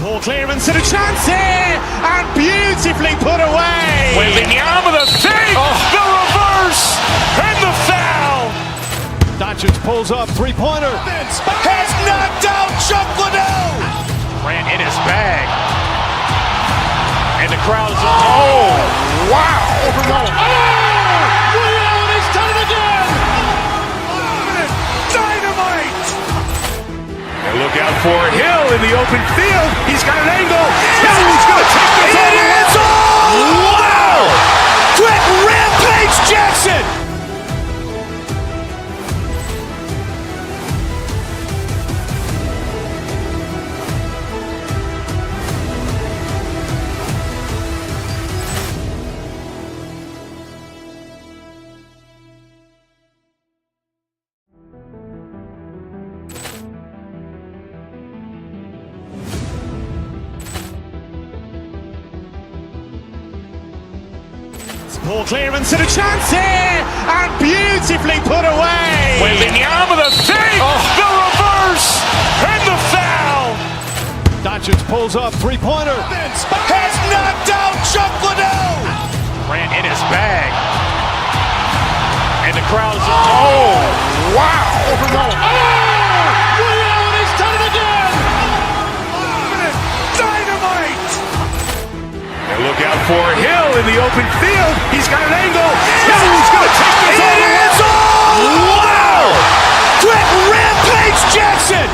Speaker 1: Poor clearance and a chance here, and beautifully put away.
Speaker 2: Wembanyama the save, the reverse, and the foul.
Speaker 3: Doncic pulls up, three-pointer.
Speaker 2: Has knocked out Chuck Liddell. Ran in his bag. And the crowd is, oh, wow. Ray Allen has done it again. Dynamite. And look out for Hill in the open field. He's got an angle. He's going to take this all the way. Wow. Quick Rampage Jackson.
Speaker 1: Poor clearance and a chance here, and beautifully put away.
Speaker 2: Wembanyama the save, the reverse, and the foul.
Speaker 3: Doncic pulls up, three-pointer.
Speaker 2: Has knocked out Chuck Liddell. Ran in his bag. And the crowd is, oh, wow. Ray Allen has done it again. Dynamite. And look out for Hill in the open field. He's got an angle. He's going to take this all the way. Wow. Quick Rampage Jackson.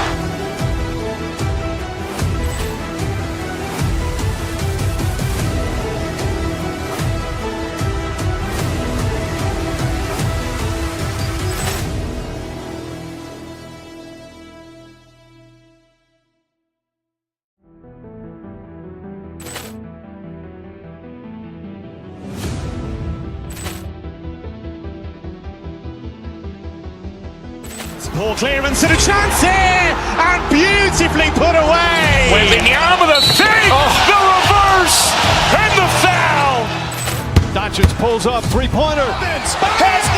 Speaker 1: Poor clearance and a chance here, and beautifully put away.
Speaker 2: Wembanyama the save, the reverse, and the foul.
Speaker 3: Doncic pulls up, three-pointer.
Speaker 2: Has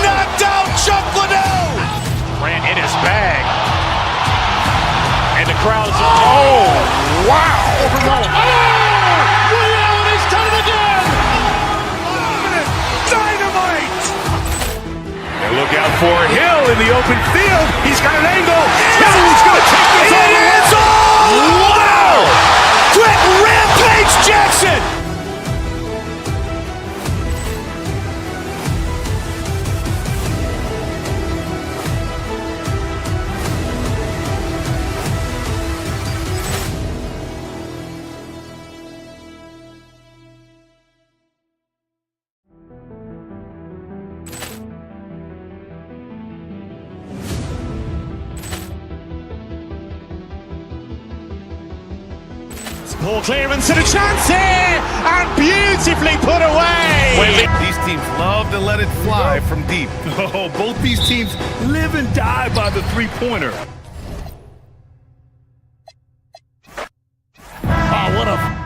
Speaker 2: knocked out Chuck Liddell. Ran in his bag. And the crowd is, oh, wow. Ray Allen has done it again. Dynamite. And look out for Hill in the open field. He's got an angle. He's going to take this all the way. Wow. Quick Rampage Jackson.
Speaker 1: Poor clearance and a chance here, and beautifully put away.
Speaker 8: These teams love to let it fly from deep.
Speaker 14: Oh, both these teams live and die by the three-pointer.
Speaker 4: Oh, what a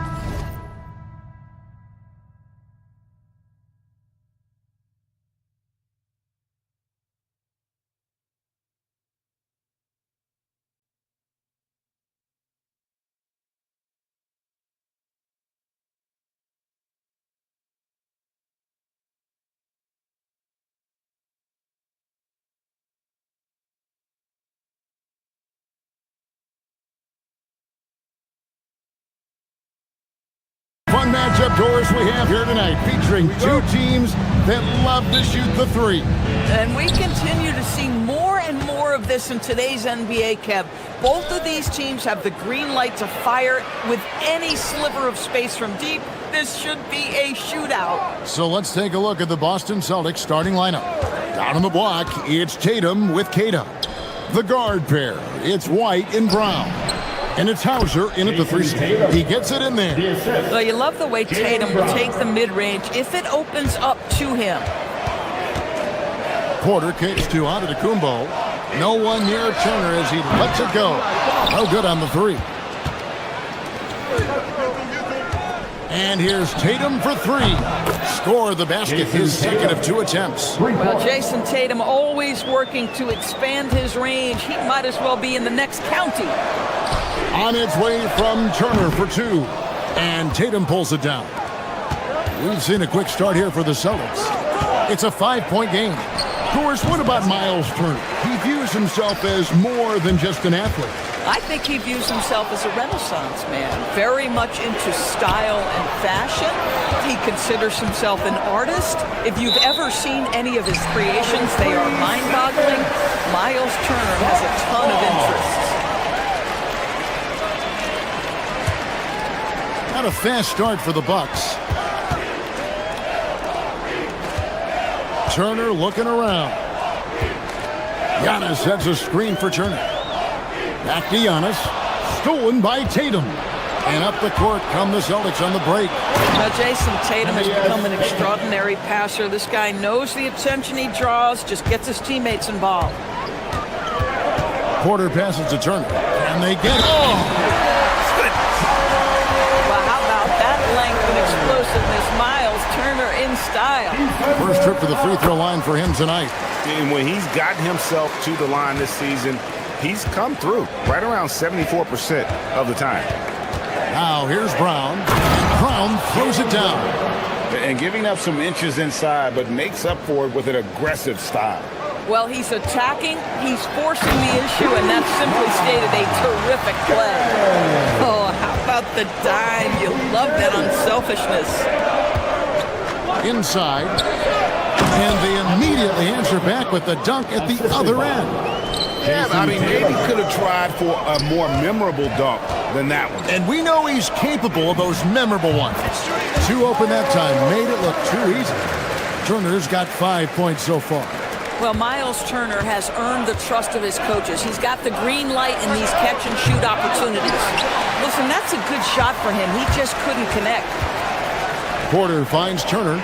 Speaker 4: matchup, Doris, we have here tonight, featuring two teams that love to shoot the three.
Speaker 12: And we continue to see more and more of this in today's NBA, Kev. Both of these teams have the green light to fire with any sliver of space from deep. This should be a shootout.
Speaker 4: So let's take a look at the Boston Celtics starting lineup. Down on the block, it's Tatum with Kata. The guard pair, it's White and Brown. And it's Hauser in at the 3 spot. He gets it in there.
Speaker 12: Well, you love the way Tatum will take the mid-range if it opens up to him.
Speaker 4: Porter kicks to Antetokounmpo. No one near Turner as he lets it go. No good on the 3. And here's Tatum for 3. Score the basket, his second of 2 attempts.
Speaker 12: Well, Jason Tatum always working to expand his range. He might as well be in the next county.
Speaker 4: On its way from Turner for 2. And Tatum pulls it down. We've seen a quick start here for the Celtics. It's a 5-point game. Of course, what about Miles Turner? He views himself as more than just an athlete.
Speaker 12: I think he views himself as a Renaissance man, very much into style and fashion. He considers himself an artist. If you've ever seen any of his creations, they are mind-boggling. Miles Turner has a ton of interests.
Speaker 4: Not a fast start for the Bucks. Turner looking around. Giannis sets a screen for Turner. Back to Giannis. Stolen by Tatum. And up the court come the Celtics on the break.
Speaker 12: Now, Jason Tatum has become an extraordinary passer. This guy knows the attention he draws, just gets his teammates involved.
Speaker 4: Porter passes to Turner. And they get it.
Speaker 12: Well, how about that length and explosiveness? Miles Turner in style.
Speaker 4: First trip to the free throw line for him tonight.
Speaker 2: And when he's gotten himself to the line this season, he's come through right around 74% of the time.
Speaker 4: Now here's Brown. Brown throws it down.
Speaker 7: And giving up some inches inside, but makes up for it with an aggressive style.
Speaker 12: Well, he's attacking, he's forcing the issue, and that's simply stated a terrific play. Oh, how about the dime? You love that unselfishness.
Speaker 4: Inside. And they immediately answer back with the dunk at the other end.
Speaker 7: Yeah, I mean, maybe could have tried for a more memorable dunk than that one.
Speaker 4: And we know he's capable of those memorable ones. 2 open that time, made it look too easy. Turner's got 5 points so far.
Speaker 12: Well, Miles Turner has earned the trust of his coaches. He's got the green light in these catch-and-shoot opportunities. Listen, that's a good shot for him. He just couldn't connect.
Speaker 4: Porter finds Turner.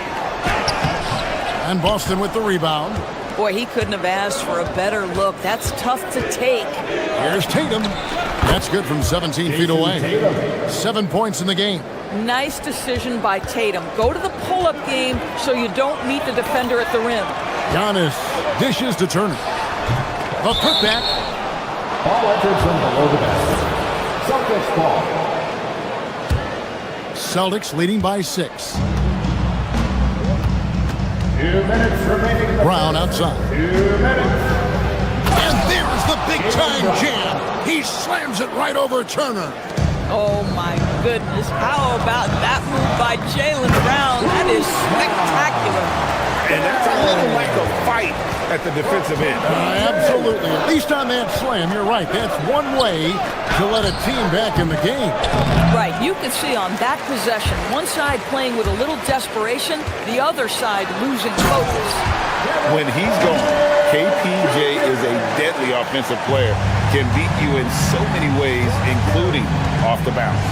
Speaker 4: And Boston with the rebound.
Speaker 12: Boy, he couldn't have asked for a better look. That's tough to take.
Speaker 4: Here's Tatum. That's good from 17 feet away. 7 points in the game.
Speaker 12: Nice decision by Tatum. Go to the pull-up game so you don't meet the defender at the rim.
Speaker 4: Giannis dishes to Turner. The putback.
Speaker 11: Ball entered from below the basket. Celtics ball.
Speaker 4: Celtics leading by 6.
Speaker 11: 2 minutes remaining.
Speaker 4: Brown outside.
Speaker 11: 2 minutes.
Speaker 4: And there's the big-time jam. He slams it right over Turner.
Speaker 12: Oh, my goodness. How about that move by Jaylen Brown? That is spectacular.
Speaker 2: And that's a little like a fight at the defensive end.
Speaker 4: Absolutely. At least on that slam, you're right. That's one way to let a team back in the game.
Speaker 12: Right. You can see on that possession, one side playing with a little desperation, the other side losing focus.
Speaker 2: When he's gone, KPJ is a deadly offensive player. Can beat you in so many ways, including off the bounce.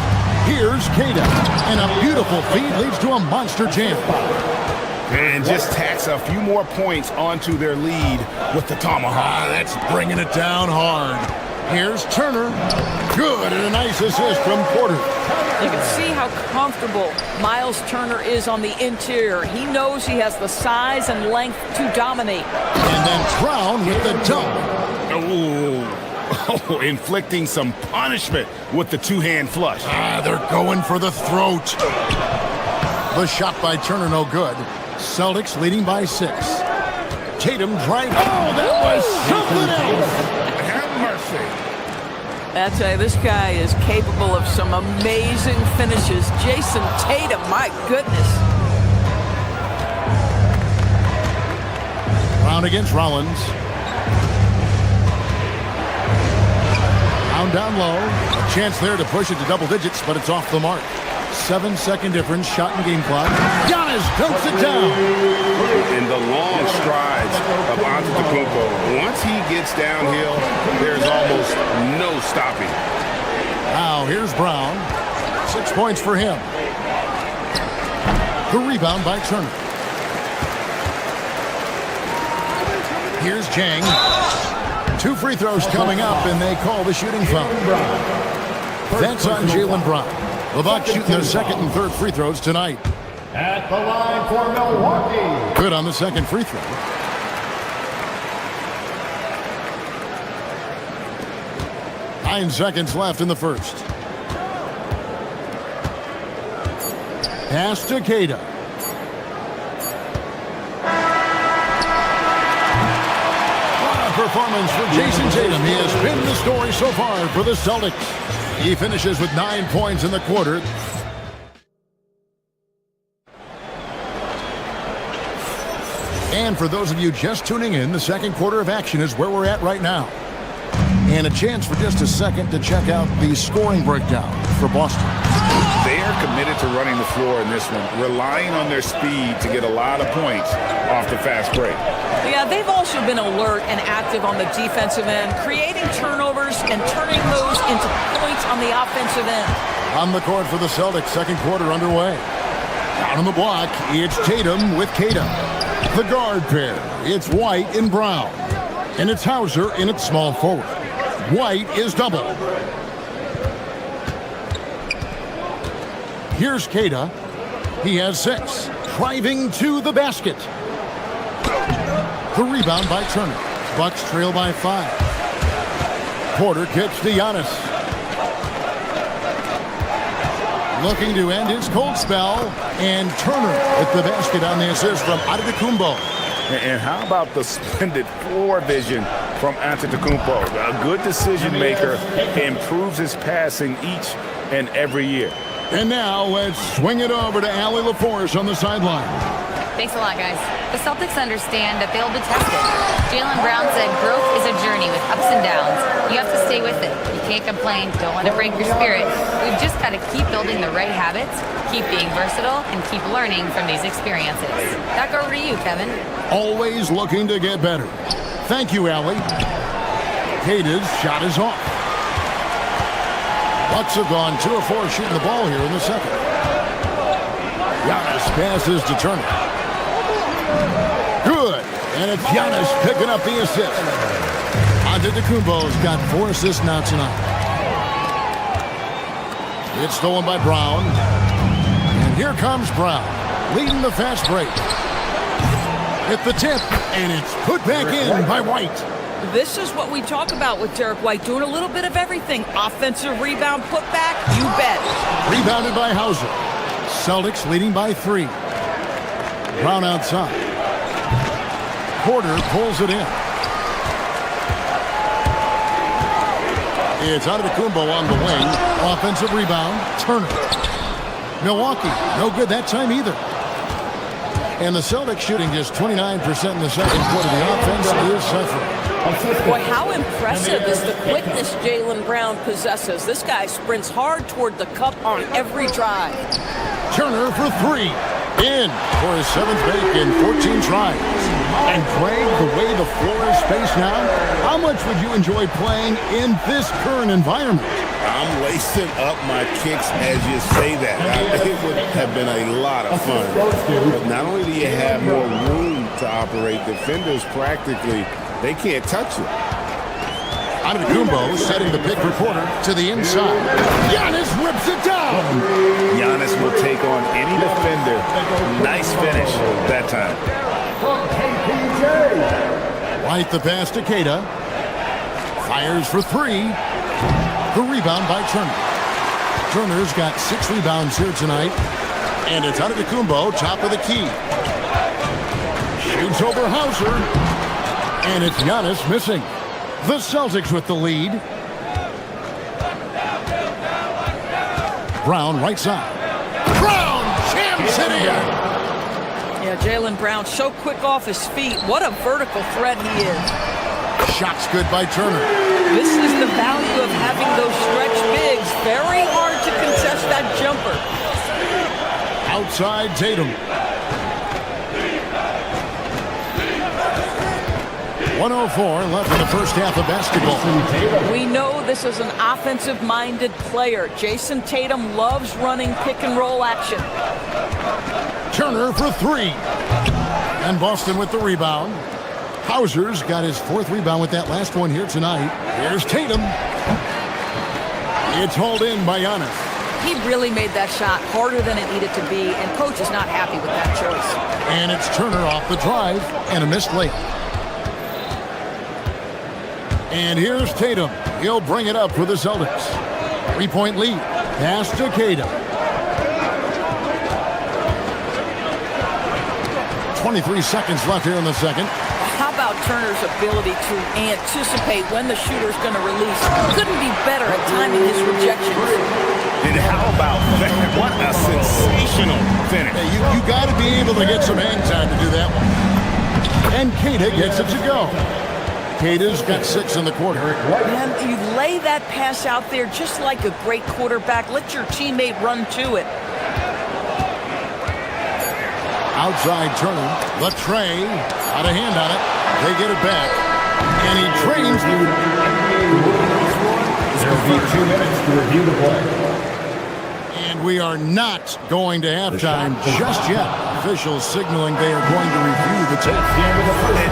Speaker 4: Here's Kata. And a beautiful feed leads to a monster jam.
Speaker 2: And just tacks a few more points onto their lead with the tomahawk.
Speaker 4: That's bringing it down hard. Here's Turner. Good, and a nice assist from Porter.
Speaker 12: You can see how comfortable Miles Turner is on the interior. He knows he has the size and length to dominate.
Speaker 4: And then Brown with the dunk.
Speaker 2: Oh, inflicting some punishment with the two-hand flush.
Speaker 4: They're going for the throat. The shot by Turner, no good. Celtics leading by 6. Tatum driving. Oh, that was something else.
Speaker 2: Have mercy.
Speaker 15: I tell you, this guy is capable of some amazing finishes. Jason Tatum, my goodness.
Speaker 4: Brown against Rollins. Brown down low. A chance there to push it to double digits, but it's off the mark. 7-second difference, shot and game clock. Giannis dunks it down.
Speaker 7: In the long strides of Antetokounmpo, once he gets downhill, there's almost no stopping.
Speaker 4: Now here's Brown. 6 points for him. The rebound by Turner. Here's Chang. 2 free throws coming up, and they call the shooting foul. That's on Jaylen Brown. The Bucks shooting their second and third free throws tonight.
Speaker 11: At the line for Milwaukee.
Speaker 4: Good on the second free throw. Nine seconds left in the first. Pass to Queta. What a performance for Jason Tatum. He has been the story so far for the Celtics. He finishes with 9 points in the quarter. And for those of you just tuning in, the second quarter of action is where we're at right now. And a chance for just a second to check out the scoring breakdown for Boston.
Speaker 2: They are committed to running the floor in this one, relying on their speed to get a lot of points off the fast break.
Speaker 12: Yeah, they've also been alert and active on the defensive end, creating turnovers and turning those into points on the offensive end.
Speaker 4: On the court for the Celtics, second quarter underway. Down on the block, it's Tatum with Queta. The guard pair, it's White and Brown. And it's Hauser in its small forward. White is double. Here's Queta. He has 6. Driving to the basket. The rebound by Turner. Bucks trail by 5. Porter kicks to Giannis. Looking to end his cold spell. And Turner with the basket on the assist from Antetokounmpo.
Speaker 2: And how about the splendid floor vision from Antetokounmpo? A good decision maker, improves his passing each and every year.
Speaker 4: And now let's swing it over to Allie LaForce on the sideline.
Speaker 6: Thanks a lot, guys. The Celtics understand that they'll be tested. Jaylen Brown said growth is a journey with ups and downs. You have to stay with it. You can't complain. Don't let it break your spirit. We've just got to keep building the right habits, keep being versatile, and keep learning from these experiences. Back over to you, Kevin.
Speaker 4: Always looking to get better. Thank you, Allie. Queta's shot is off. Bucks have gone 2 of 4 shooting the ball here in the second. Giannis passes to Turner. Good. And it's Giannis picking up the assist. Antetokounmpo's got 4 assists now tonight. It's stolen by Brown. And here comes Brown, leading the fast break. Hit the tip, and it's put back in by White.
Speaker 12: This is what we talk about with Derek White, doing a little bit of everything. Offensive rebound, putback, you bet.
Speaker 4: Rebounded by Hauser. Celtics leading by 3. Brown outside. Porter pulls it in. It's Antetokounmpo on the wing. Offensive rebound, Turner. Milwaukee, no good that time either. And the Celtics shooting just 29% in the second quarter. The offense is suffering.
Speaker 15: Boy, how impressive is the quickness Jaylen Brown possesses. This guy sprints hard toward the cup on every drive.
Speaker 4: Turner for 3. In for his 7th make in 14 tries. And Craig, the way the floor is spaced now, how much would you enjoy playing in this current environment?
Speaker 7: I'm lacing up my kicks as you say that. It would have been a lot of fun. But not only do you have more room to operate, defenders practically, they can't touch you.
Speaker 4: Antetokounmpo setting the pick for Porter to the inside. Giannis rips it down.
Speaker 2: Giannis will take on any defender. Nice finish that time.
Speaker 4: White the pass to Queta. Fires for 3. The rebound by Turner. Turner's got 6 rebounds here tonight. And it's Antetokounmpo, top of the key. Shoots over Hauser. And it's Giannis missing. The Celtics with the lead. Brown right side. Brown jams it in.
Speaker 12: Yeah, Jaylen Brown so quick off his feet. What a vertical threat he is.
Speaker 4: Shot's good by Turner.
Speaker 12: This is the value of having those stretch bigs. Very hard to contest that jumper.
Speaker 4: Outside Tatum. 1:04 left in the first half of basketball.
Speaker 12: We know this is an offensive-minded player. Jason Tatum loves running pick-and-roll action.
Speaker 4: Turner for three. And Boston with the rebound. Hauser's got his fourth rebound with that last one here tonight. Here's Tatum. It's hauled in by Giannis.
Speaker 12: He really made that shot harder than it needed to be, and coach is not happy with that choice.
Speaker 4: And it's Turner off the drive and a missed layup. And here's Tatum. He'll bring it up for the Celtics. 3-point lead. Pass to Tatum. 23 seconds left here in the second.
Speaker 12: How about Turner's ability to anticipate when the shooter's going to release? Couldn't be better at timing his rejections.
Speaker 2: And how about that? What a sensational finish.
Speaker 4: Hey, you got to be able to get some hang time to do that one. And Keita gets it to go. Keita's got 6 in the quarter.
Speaker 12: Man, you lay that pass out there just like a great quarterback. Let your teammate run to it.
Speaker 4: Outside Turner. The tray. Got a hand on it. They get it back. And he trains.
Speaker 11: There'll be 2 minutes to review the play.
Speaker 4: And we are not going to halftime just yet. Officials signaling they are going to review the tape.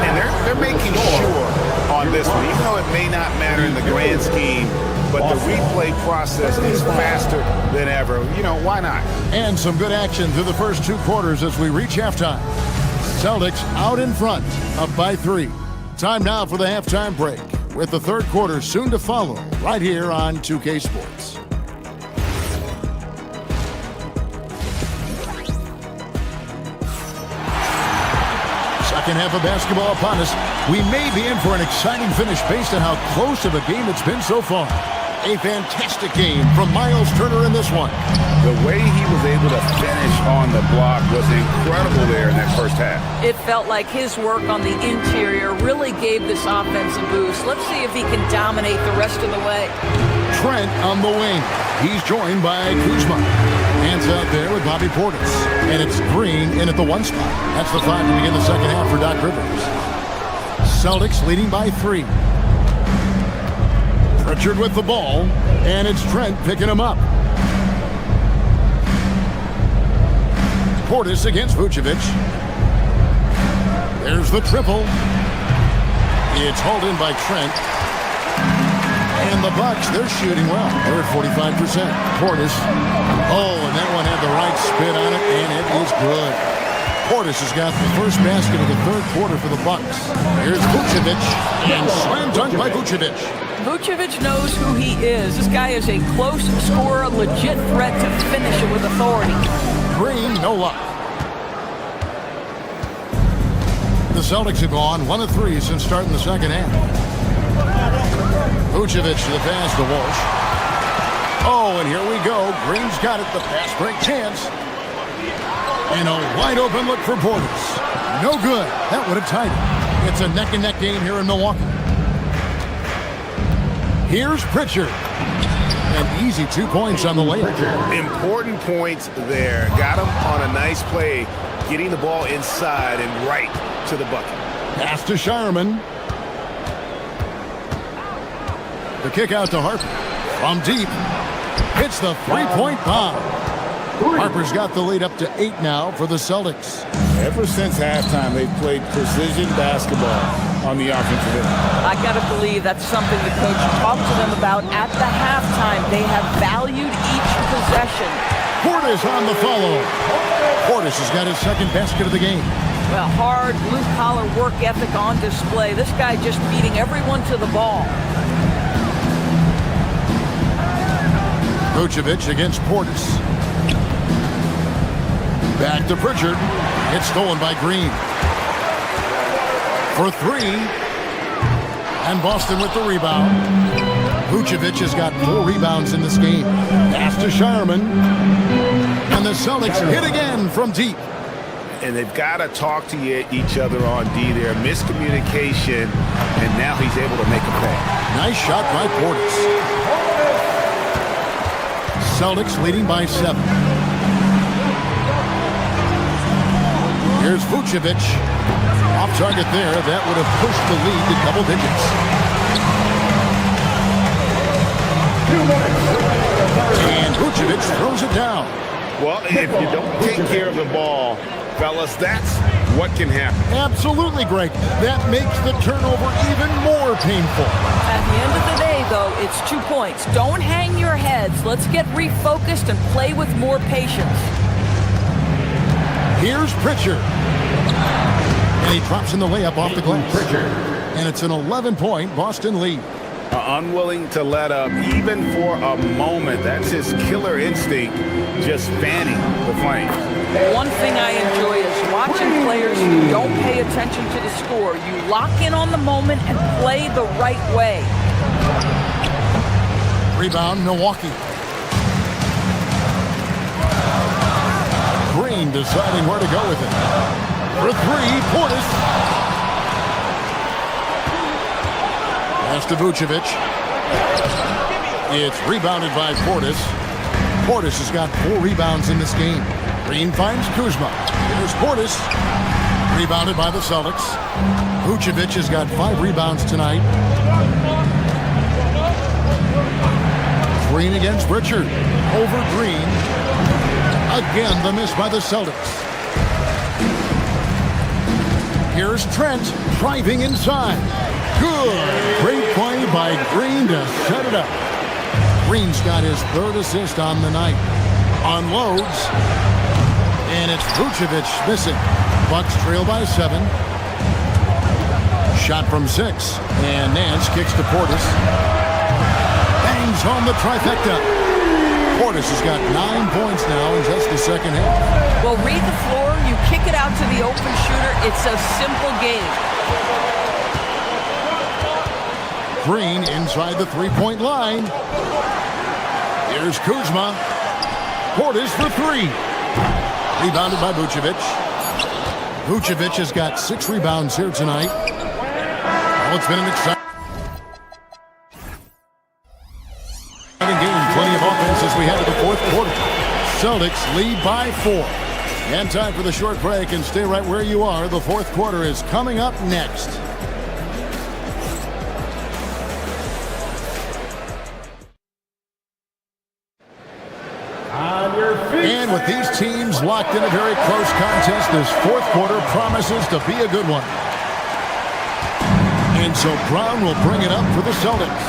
Speaker 2: And they're making sure on this one, even though it may not matter in the grand scheme, but the replay process is faster than ever. You know, why not?
Speaker 4: And some good action through the first 2 quarters as we reach halftime. Celtics out in front, up by 3. Time now for the halftime break, with the third quarter soon to follow, right here on 2K Sports. Second half of basketball upon us. We may be in for an exciting finish based on how close of a game it's been so far. A fantastic game from Miles Turner in this one.
Speaker 2: The way he was able to finish on the block was incredible there in that first half.
Speaker 12: It felt like his work on the interior really gave this offense a boost. Let's see if he can dominate the rest of the way.
Speaker 4: Trent on the wing. He's joined by Kuzma. Hands out there with Bobby Portis. And it's Green in at the 1 spot. That's the 5 to begin the second half for Doc Rivers. Celtics leading by 3. Pritchard with the ball, and it's Trent picking him up. Portis against Vucevic. There's the triple. It's hauled in by Trent. And the Bucks, they're shooting well. They're at 45%. Portis. Oh, and that one had the right spin on it, and it is good. Portis has got the first basket of the third quarter for the Bucks. Here's Vucevic, and slam dunk by Vucevic.
Speaker 12: Vucevic knows who he is. This guy is a close scorer, legit threat to finish it with authority.
Speaker 4: Green, no luck. The Celtics have gone 1 of 3 since starting the second half. Vucevic to the pass to Walsh. Oh, and here we go. Green's got it. The pass break chance. And a wide open look for Portis. No good. That would have tied it. It's a neck-and-neck game here in Milwaukee. Here's Pritchard. An easy 2 points on the layup.
Speaker 2: Important points there. Got him on a nice play, getting the ball inside and right to the bucket.
Speaker 4: Pass to Sharman. The kick out to Harper. From deep. Hits the 3-point bomb. Harper's got the lead up to 8 now for the Celtics.
Speaker 7: Ever since halftime, they've played precision basketball on the offensive end.
Speaker 12: I got to believe that's something the coach talked to them about at the halftime. They have valued each possession.
Speaker 4: Portis on the follow. Portis has got his second basket of the game.
Speaker 12: Well, hard, blue-collar work ethic on display. This guy just beating everyone to the ball.
Speaker 4: Vucevic against Portis. Back to Pritchard. It's stolen by Green. For 3. And Boston with the rebound. Vucevic has got 4 rebounds in this game. Pass to Sharman. And the Celtics hit again from deep.
Speaker 7: And they've got to talk to each other on D there. Miscommunication, and now he's able to make a play.
Speaker 4: Nice shot by Portis. Celtics leading by 7. Here's Vucevic. Off target there. That would have pushed the lead to double digits. 2 minutes. And Vucevic throws it down.
Speaker 7: Well, if you don't take care of the ball, fellas, that's what can happen.
Speaker 4: Absolutely, Greg. That makes the turnover even more painful.
Speaker 12: At the end of the day, though, it's 2 points. Don't hang your heads. Let's get refocused and play with more patience.
Speaker 4: Here's Pritchard. And he drops in the layup off the glass. And it's an 11-point Boston lead.
Speaker 7: Unwilling to let up even for a moment. That's his killer instinct, just fanning the flames.
Speaker 12: One thing I enjoy is watching players who don't pay attention to the score. You lock in on the moment and play the right way.
Speaker 4: Rebound, Milwaukee. Green deciding where to go with it. For 3, Portis. Pass to Vucevic. It's rebounded by Portis. Portis has got 4 rebounds in this game. Green finds Kuzma. Here's Portis. Rebounded by the Celtics. Vucevic has got 5 rebounds tonight. Green against Richard. Over Green. Again, the miss by the Celtics. Here's Trent driving inside. Good. Great play by Green to set it up. Green's got his 3rd assist on the night. Unloads. And it's Vucevic missing. Bucks trail by 7. Shot from 6. And Nance kicks to Portis. Bangs home the trifecta. Portis has got 9 points now in just the second half.
Speaker 12: Well, read the floor. You kick it out to the open shooter. It's a simple game.
Speaker 4: Green inside the 3-point line. Here's Kuzma. Portis for 3. Rebounded by Vucevic. Vucevic has got 6 rebounds here tonight. Well, it's been an exciting game. Plenty of offense as we head to the 4th quarter. Celtics lead by 4. And time for the short break, and stay right where you are. The 4th quarter is coming up next. And with these teams locked in a very close contest, this 4th quarter promises to be a good one. And so Brown will bring it up for the Celtics.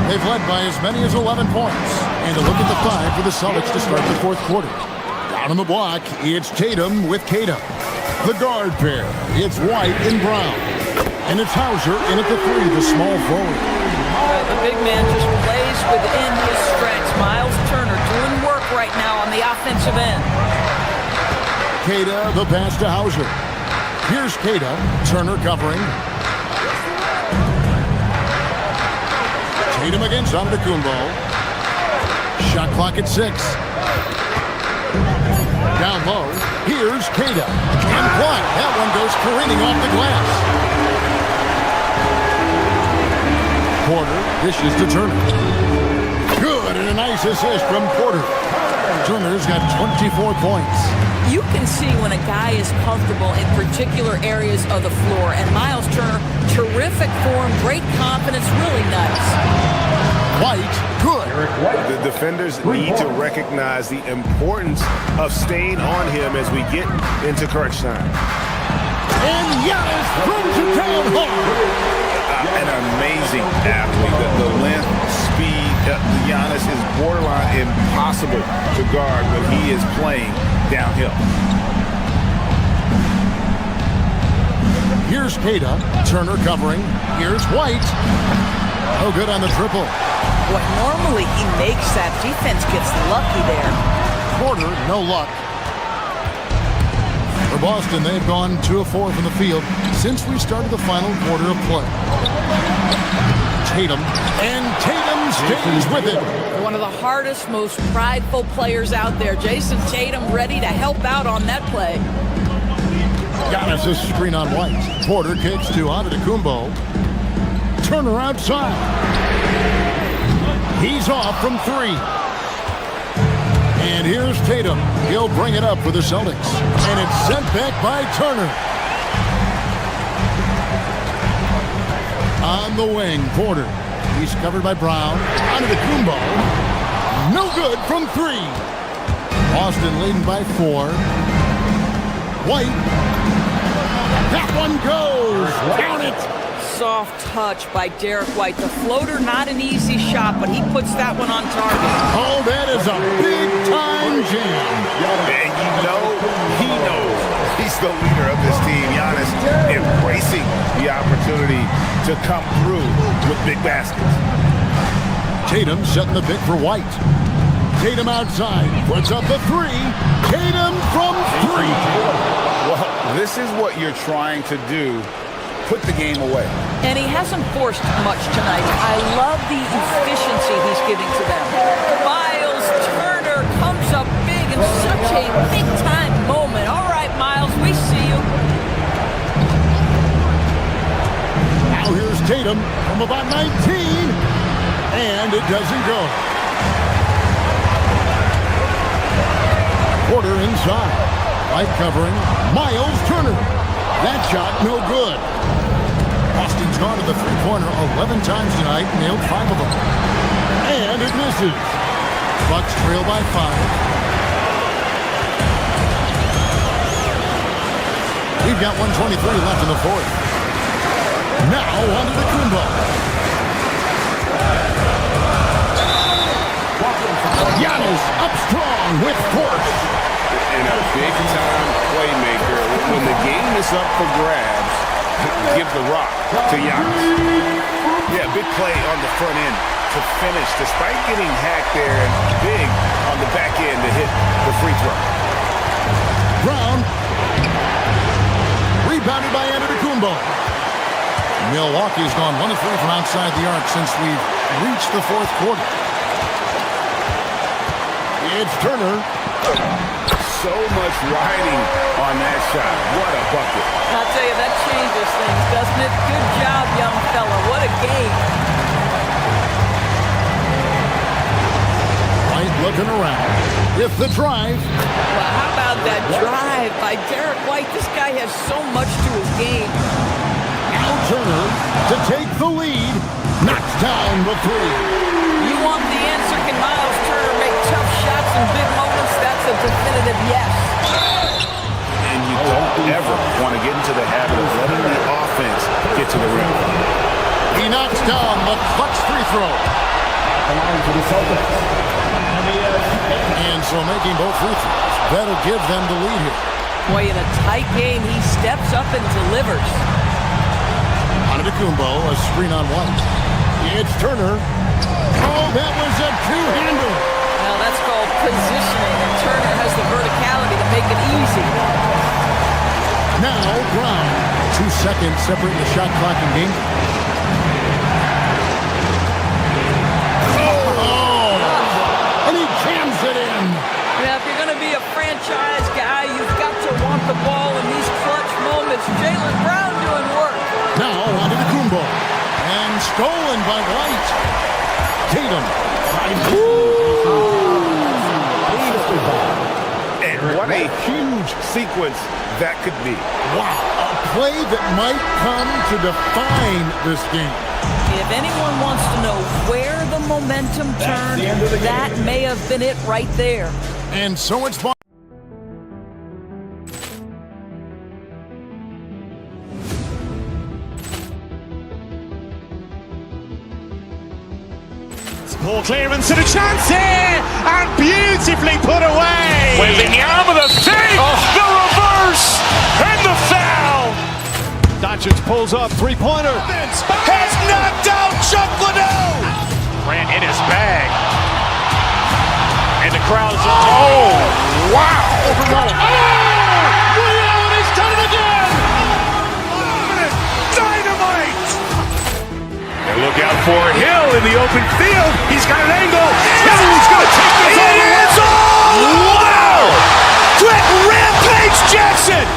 Speaker 4: They've led by as many as 11 points. And a look at the 5 for the Celtics to start the 4th quarter. Down on the block, it's Tatum with Krakow. The guard pair, it's White and Brown. And it's Hauser in at the 3, the small forward.
Speaker 12: The big man just plays within his strengths. Miles Turner doing work right now on the offensive end.
Speaker 4: Krakow, the pass to Hauser. Here's Krakow, Turner covering. Tatum against Antetokounmpo. Shot clock at 6. Down low, here's Krakow. And blocked. That one goes careening off the glass. Porter dishes to Turner. Good, and a nice assist from Porter. Turner's got 24 points.
Speaker 12: You can see when a guy is comfortable in particular areas of the floor. And Miles Turner, terrific form, great confidence, really nice.
Speaker 4: White, good.
Speaker 7: The defenders need to recognize the importance of staying on him as we get into crunch time.
Speaker 4: And Giannis throws it down hard.
Speaker 7: An amazing athlete. The length, speed, Giannis is borderline impossible to guard when he is playing downhill.
Speaker 4: Here's Krakow, Turner covering. Here's White. Oh, good on the triple.
Speaker 12: What normally he makes that defense gets lucky there.
Speaker 4: Porter, no luck. For Boston, they've gone 2 of 4 from the field since we started the final quarter of play. Tatum, and Tatum stays with it.
Speaker 12: One of the hardest, most prideful players out there. Jason Tatum ready to help out on that play.
Speaker 4: Giannis' screen on White. Porter kicks to Antetokounmpo. Turner outside. He's off from 3. And here's Tatum. He'll bring it up for the Celtics. And it's sent back by Turner. On the wing, Porter. He's covered by Brown. Antetokounmpo. No good from 3. Boston leading by 4. White. That one goes. Count it.
Speaker 12: Soft touch by Derek White. The floater, not an easy shot, but he puts that one on target.
Speaker 4: Oh, that is a big-time jam.
Speaker 2: And you know, he knows he's the leader of this team. Giannis embracing the opportunity to come through with big baskets.
Speaker 4: Tatum setting the pick for White. Tatum outside. Puts up the 3. Tatum from 3.
Speaker 2: Well, this is what you're trying to do. Put the game away.
Speaker 12: And he hasn't forced much tonight. I love the efficiency he's giving to them. Miles Turner comes up big in such a big-time moment. All right, Miles, we see you.
Speaker 4: Now here's Tatum from about 19. And it doesn't go. Porter inside. White covering. Miles Turner. That shot no good. Boston's gone to the three-pointer 11 times tonight, nailed 5 of them. And it misses. Bucks trail by 5. We've got 1:23 left in the fourth. Now on to the Kumbo. Giannis up strong with force.
Speaker 7: And a big-time playmaker. When the game is up for grabs, give the rock to Giannis.
Speaker 2: Yeah, big play on the front end to finish, despite getting hacked there, and big on the back end to hit the free throw.
Speaker 4: Brown. Rebounded by Antetokounmpo. Milwaukee's gone 1 of 3 from outside the arc since we've reached the fourth quarter. It's Turner.
Speaker 2: So much riding on that shot. What a bucket.
Speaker 12: I'll tell you, that changes things, doesn't it? Good job, young fella. What a game.
Speaker 4: White looking around. With the drive.
Speaker 12: Well, how about that drive by Derek White? This guy has so much to his game.
Speaker 4: Now Turner to take the lead. Knocks down the 3.
Speaker 12: You want the answer? Can Miles Turner make tough shots in big moments? That's a definitive yes.
Speaker 2: And you don't ever want to get into the habit of letting the offense get to the rim.
Speaker 4: He knocks down the Bucks free throw. And so making both free throws, that'll give them the lead here.
Speaker 12: Boy, in a tight game, he steps up and delivers.
Speaker 4: Antetokounmpo, a screen on White. It's Turner. Oh, that was a two-hander.
Speaker 12: Well, that's called positioning, and Turner has the verticality to make it easy.
Speaker 4: Now Brown. 2 seconds separating the shot clock and game. Oh! And he jams it in.
Speaker 12: Yeah, if you're going to be a franchise guy, you've got to want the ball in these clutch moments. Jaylen Brown doing work.
Speaker 4: Now onto the Kumbo. And stolen by White. Tatum.
Speaker 2: And what a huge sequence that could be.
Speaker 4: Wow. A play that might come to define this game.
Speaker 12: If anyone wants to know where the momentum turned, that may have been it right there.
Speaker 4: And so it's
Speaker 1: Ball clearance and a chance here, and beautifully put away.
Speaker 8: Wembanyama the save, the reverse, and the foul.
Speaker 3: Doncic pulls up, three-pointer.
Speaker 2: Has knocked out Chuck Liddell.
Speaker 8: Grant in his bag. And the crowd is... Oh, wow.
Speaker 2: Oh, reality for Hill in the open field. He's got an angle. Hill is going to take this all the way. Wow! Quick rampage Jackson!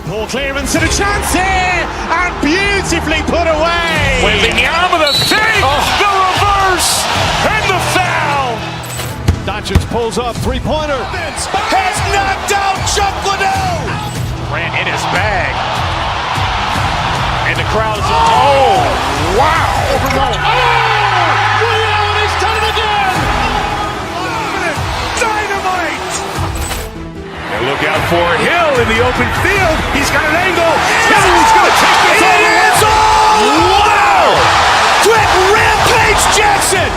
Speaker 1: Ball clearance and a chance here, and beautifully put away.
Speaker 2: Wembanyama the fake, the reverse, and the foul.
Speaker 3: Doncic pulls up, three-pointer.
Speaker 2: Has knocked out Chuck Liddell. Ran in his bag. And the crowd is, oh, wow. Liddell, and he's done it again. Dynamite. And look out for Hill in the open field. He's got an angle. Hill is going to take this all the way. Wow! Quick rampage Jackson.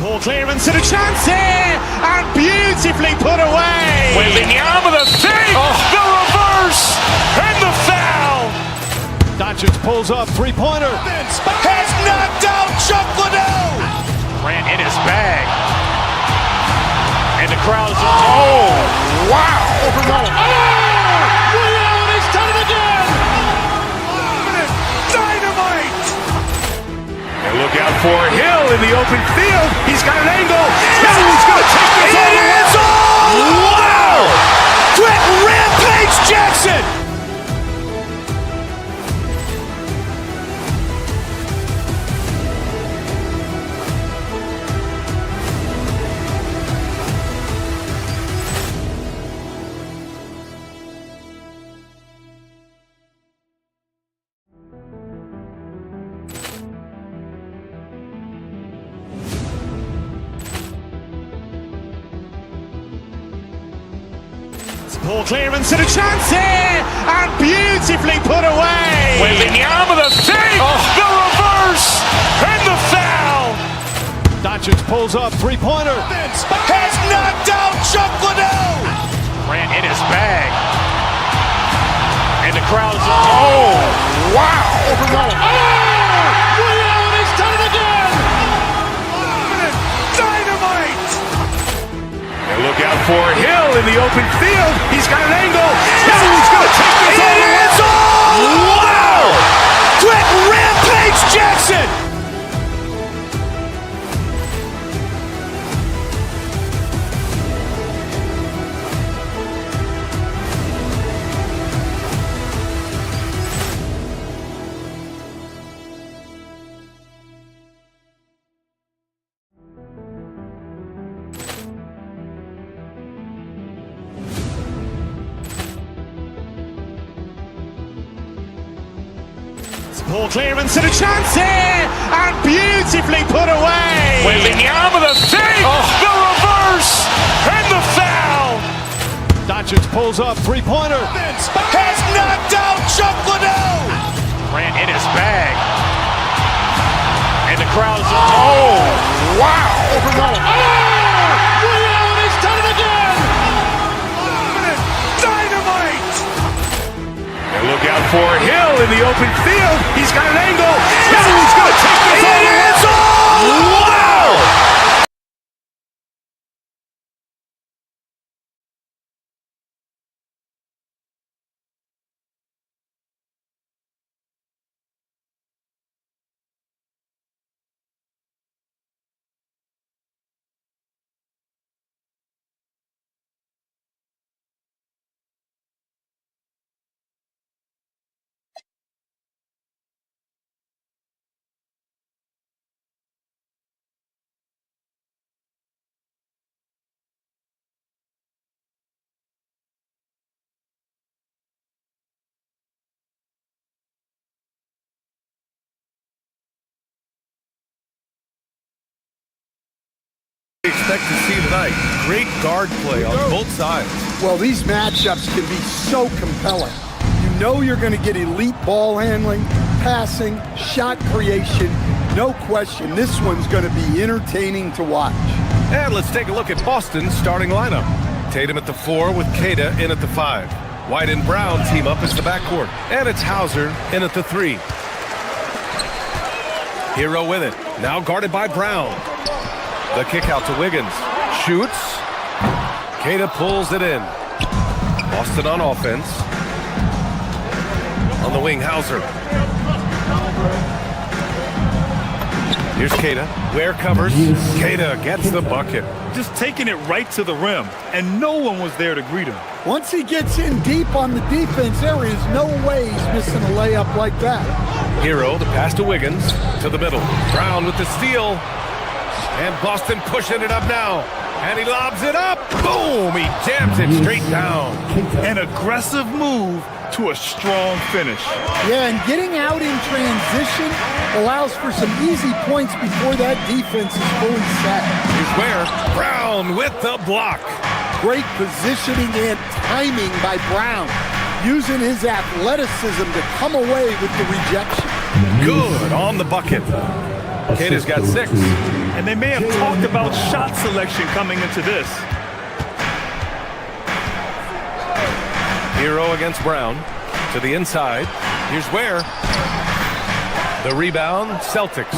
Speaker 1: Ball clearance and a chance here, and beautifully put away.
Speaker 2: Wembanyama the fake, the reverse, and the foul.
Speaker 3: Doncic pulls up, three-pointer.
Speaker 2: Has knocked out Chuck Liddell. Ran in his bag. And the crowd is, oh, wow. Liddell, and he's done it again. Dynamite. And look out for Hill in the open field. He's got an angle. Hill is going to take this all the way. Wow! Quick rampage Jackson.
Speaker 1: Ball clearance and a chance here, and beautifully put away.
Speaker 2: Wembanyama the fake, the reverse, and the foul.
Speaker 3: Doncic pulls up, three-pointer.
Speaker 2: Has knocked out Chuck Liddell. Ran in his bag. And the crowd is, oh, wow. Liddell, and he's done it again. Dynamite. And look out for Hill in the open field. He's got an angle. Hill is going to take this all the way. Wow! Quick rampage Jackson.
Speaker 1: Ball clearance and a chance here, and beautifully put away.
Speaker 2: Wembanyama the fake, the reverse, and the foul.
Speaker 3: Doncic pulls up, three-pointer.
Speaker 2: Has knocked out Chuck Liddell. Ran in his bag. And the crowd is, oh, wow. Liddell, and he's done it again. Dynamite. And look out for Hill in the open field. He's got an angle. Hill is going to take this all the way. Wow!
Speaker 8: expect to see tonight. Great guard play on both sides.
Speaker 16: Well, these matchups can be so compelling. You know you're going to get elite ball handling, passing, shot creation. No question, this one's going to be entertaining to watch.
Speaker 8: And let's take a look at Boston's starting lineup. Tatum at the 4 with Queta in at the 5. White and Brown team up as the backcourt. And it's Hauser in at the 3. Hero with it. Now guarded by Brown. The kick out to Wiggins. Shoots. Queta pulls it in. Boston on offense. On the wing, Hauser. Here's Queta. Ware covers. Queta gets the bucket.
Speaker 14: Just taking it right to the rim, and no one was there to greet him.
Speaker 16: Once he gets in deep on the defense, there is no way he's missing a layup like that.
Speaker 8: Hero, the pass to Wiggins, to the middle. Brown with the steal. And Boston pushing it up now. And he lobs it up. Boom! He jams it straight down.
Speaker 14: An aggressive move to a strong finish.
Speaker 16: Yeah, and getting out in transition allows for some easy points before that defense is fully set.
Speaker 8: Here's Ware. Brown with the block.
Speaker 16: Great positioning and timing by Brown, using his athleticism to come away with the rejection.
Speaker 8: Good on the bucket. Queta's got 6.
Speaker 14: And they may have talked about shot selection coming into this.
Speaker 8: Hero against Brown. To the inside. Here's Ware. The rebound, Celtics.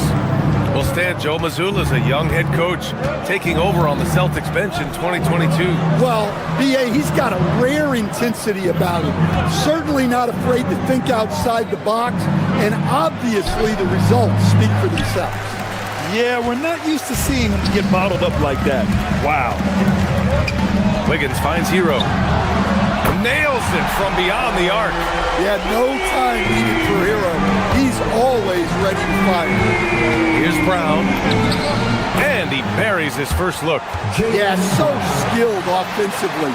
Speaker 8: Well, Stan, Joe Mazzulla's a young head coach taking over on the Celtics bench in 2022.
Speaker 16: Well, B.A., he's got a rare intensity about him. Certainly not afraid to think outside the box, and obviously the results speak for themselves.
Speaker 14: Yeah, we're not used to seeing him get bottled up like that. Wow.
Speaker 8: Wiggins finds Hero. Nails it from beyond the arc.
Speaker 16: Yeah, no time needed for Hero. He's always ready to fire.
Speaker 8: Here's Brown. And he buries his first look.
Speaker 16: Yeah, so skilled offensively.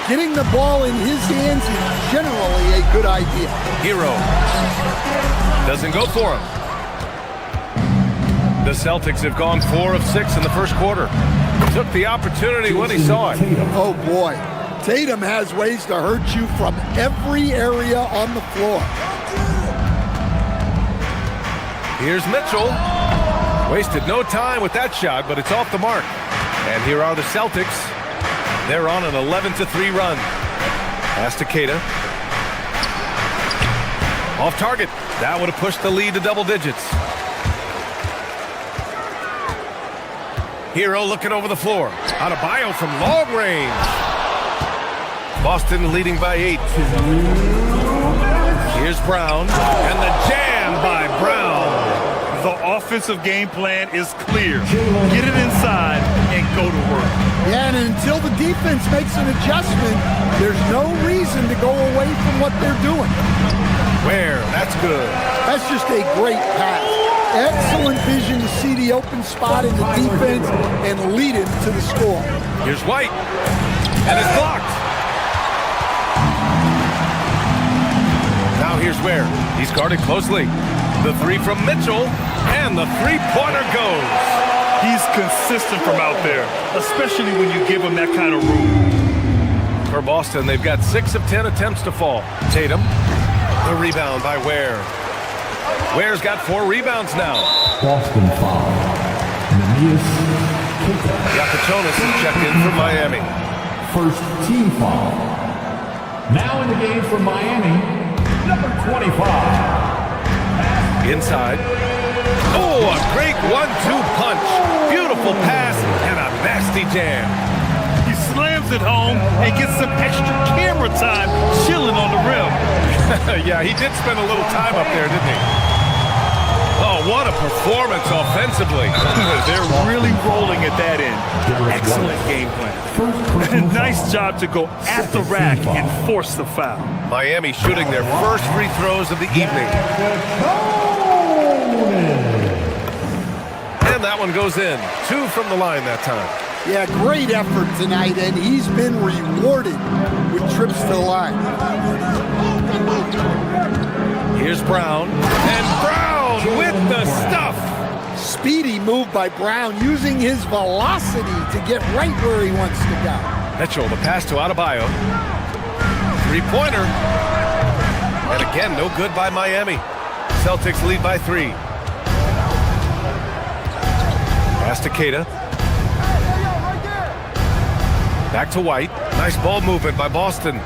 Speaker 16: Getting the ball in his hands is generally a good idea.
Speaker 8: Hero doesn't go for him. The Celtics have gone 4 of 6 in the first quarter. Took the opportunity when he saw it.
Speaker 16: Oh, boy. Tatum has ways to hurt you from every area on the floor.
Speaker 8: Here's Mitchell. Wasted no time with that shot, but it's off the mark. And here are the Celtics. They're on an 11-3 run. Pass to Queta. Off target. That would have pushed the lead to double digits. Hero looking over the floor. Adebayo from long range. Boston leading by 8. Here's Brown. And the jam by Brown.
Speaker 14: The offensive game plan is clear. Get it inside and go to work.
Speaker 16: Yeah, and until the defense makes an adjustment, there's no reason to go away from what they're doing.
Speaker 8: Where? That's good.
Speaker 16: That's just a great pass. Excellent vision to see the open spot in the defense and lead it to the score.
Speaker 8: Here's White. And it's blocked. Now here's Ware. He's guarded closely. The 3 from Mitchell. And the three-pointer goes.
Speaker 14: He's consistent from out there, especially when you give him that kind of room.
Speaker 8: For Boston, they've got 6 of 10 attempts to fall. Tatum. The rebound by Ware. Ware's got 4 rebounds now.
Speaker 11: Boston foul.
Speaker 8: Yakuchonis is checked in from Miami.
Speaker 11: First team foul. Now in the game for Miami, number 25.
Speaker 8: Inside. Oh, a great 1-2 punch. Beautiful pass and a nasty jam.
Speaker 14: He slams it home and gets some extra camera time chilling on the rim.
Speaker 8: Yeah, he did spend a little time up there, didn't he? Oh, what a performance offensively.
Speaker 14: They're really rolling at that end. Excellent game plan. Nice job to go at the rack and force the foul.
Speaker 8: Miami shooting their first free throws of the evening. And that one goes in. 2 from the line that time.
Speaker 16: Yeah, great effort tonight, and he's been rewarded with trips to the line.
Speaker 8: Here's Brown. And Brown with the stuff.
Speaker 16: Speedy move by Brown, using his velocity to get right where he wants to go.
Speaker 8: Mitchell, the pass to Adebayo. Three-pointer. And again, no good by Miami. Celtics lead by 3. Pass to Keita. Back to White. Nice ball movement by Boston.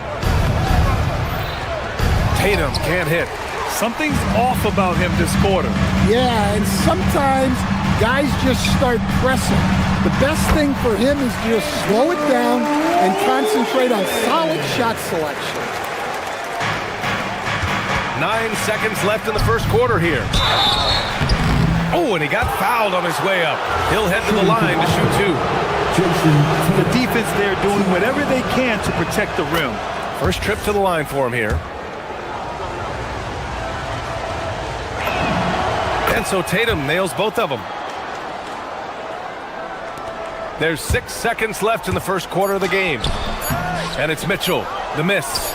Speaker 8: Tatum can't hit.
Speaker 14: Something's off about him this quarter.
Speaker 16: Yeah, and sometimes guys just start pressing. The best thing for him is to just slow it down and concentrate on solid shot selection.
Speaker 8: 9 seconds left in the first quarter here. Oh, and he got fouled on his way up. He'll head to the line to shoot 2.
Speaker 14: The defense there doing whatever they can to protect the rim.
Speaker 8: First trip to the line for him here. And so Tatum nails both of them. There's 6 seconds left in the first quarter of the game. And it's Mitchell, the miss.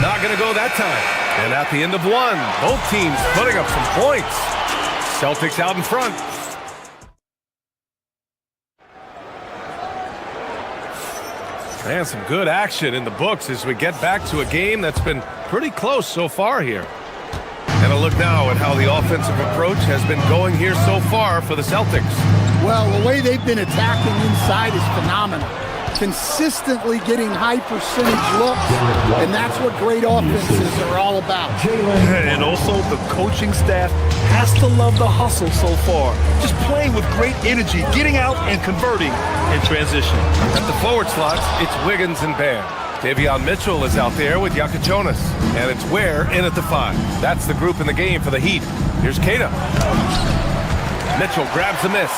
Speaker 8: Not going to go that time. And at the end of 1, both teams putting up some points. Celtics out in front. And some good action in the books as we get back to a game that's been pretty close so far here. And a look now at how the offensive approach has been going here so far for the Celtics.
Speaker 16: Well, the way they've been attacking inside is phenomenal. Consistently getting high percentage looks, and that's what great offenses are all about.
Speaker 14: And also the coaching staff has to love the hustle so far. Just playing with great energy, getting out and converting in transition.
Speaker 8: At the forward slots, it's Wiggins and Bam. Davion Mitchell is out there with Jonas. And it's Ware in at the 5. That's the group in the game for the Heat. Here's Keita. Mitchell grabs the miss.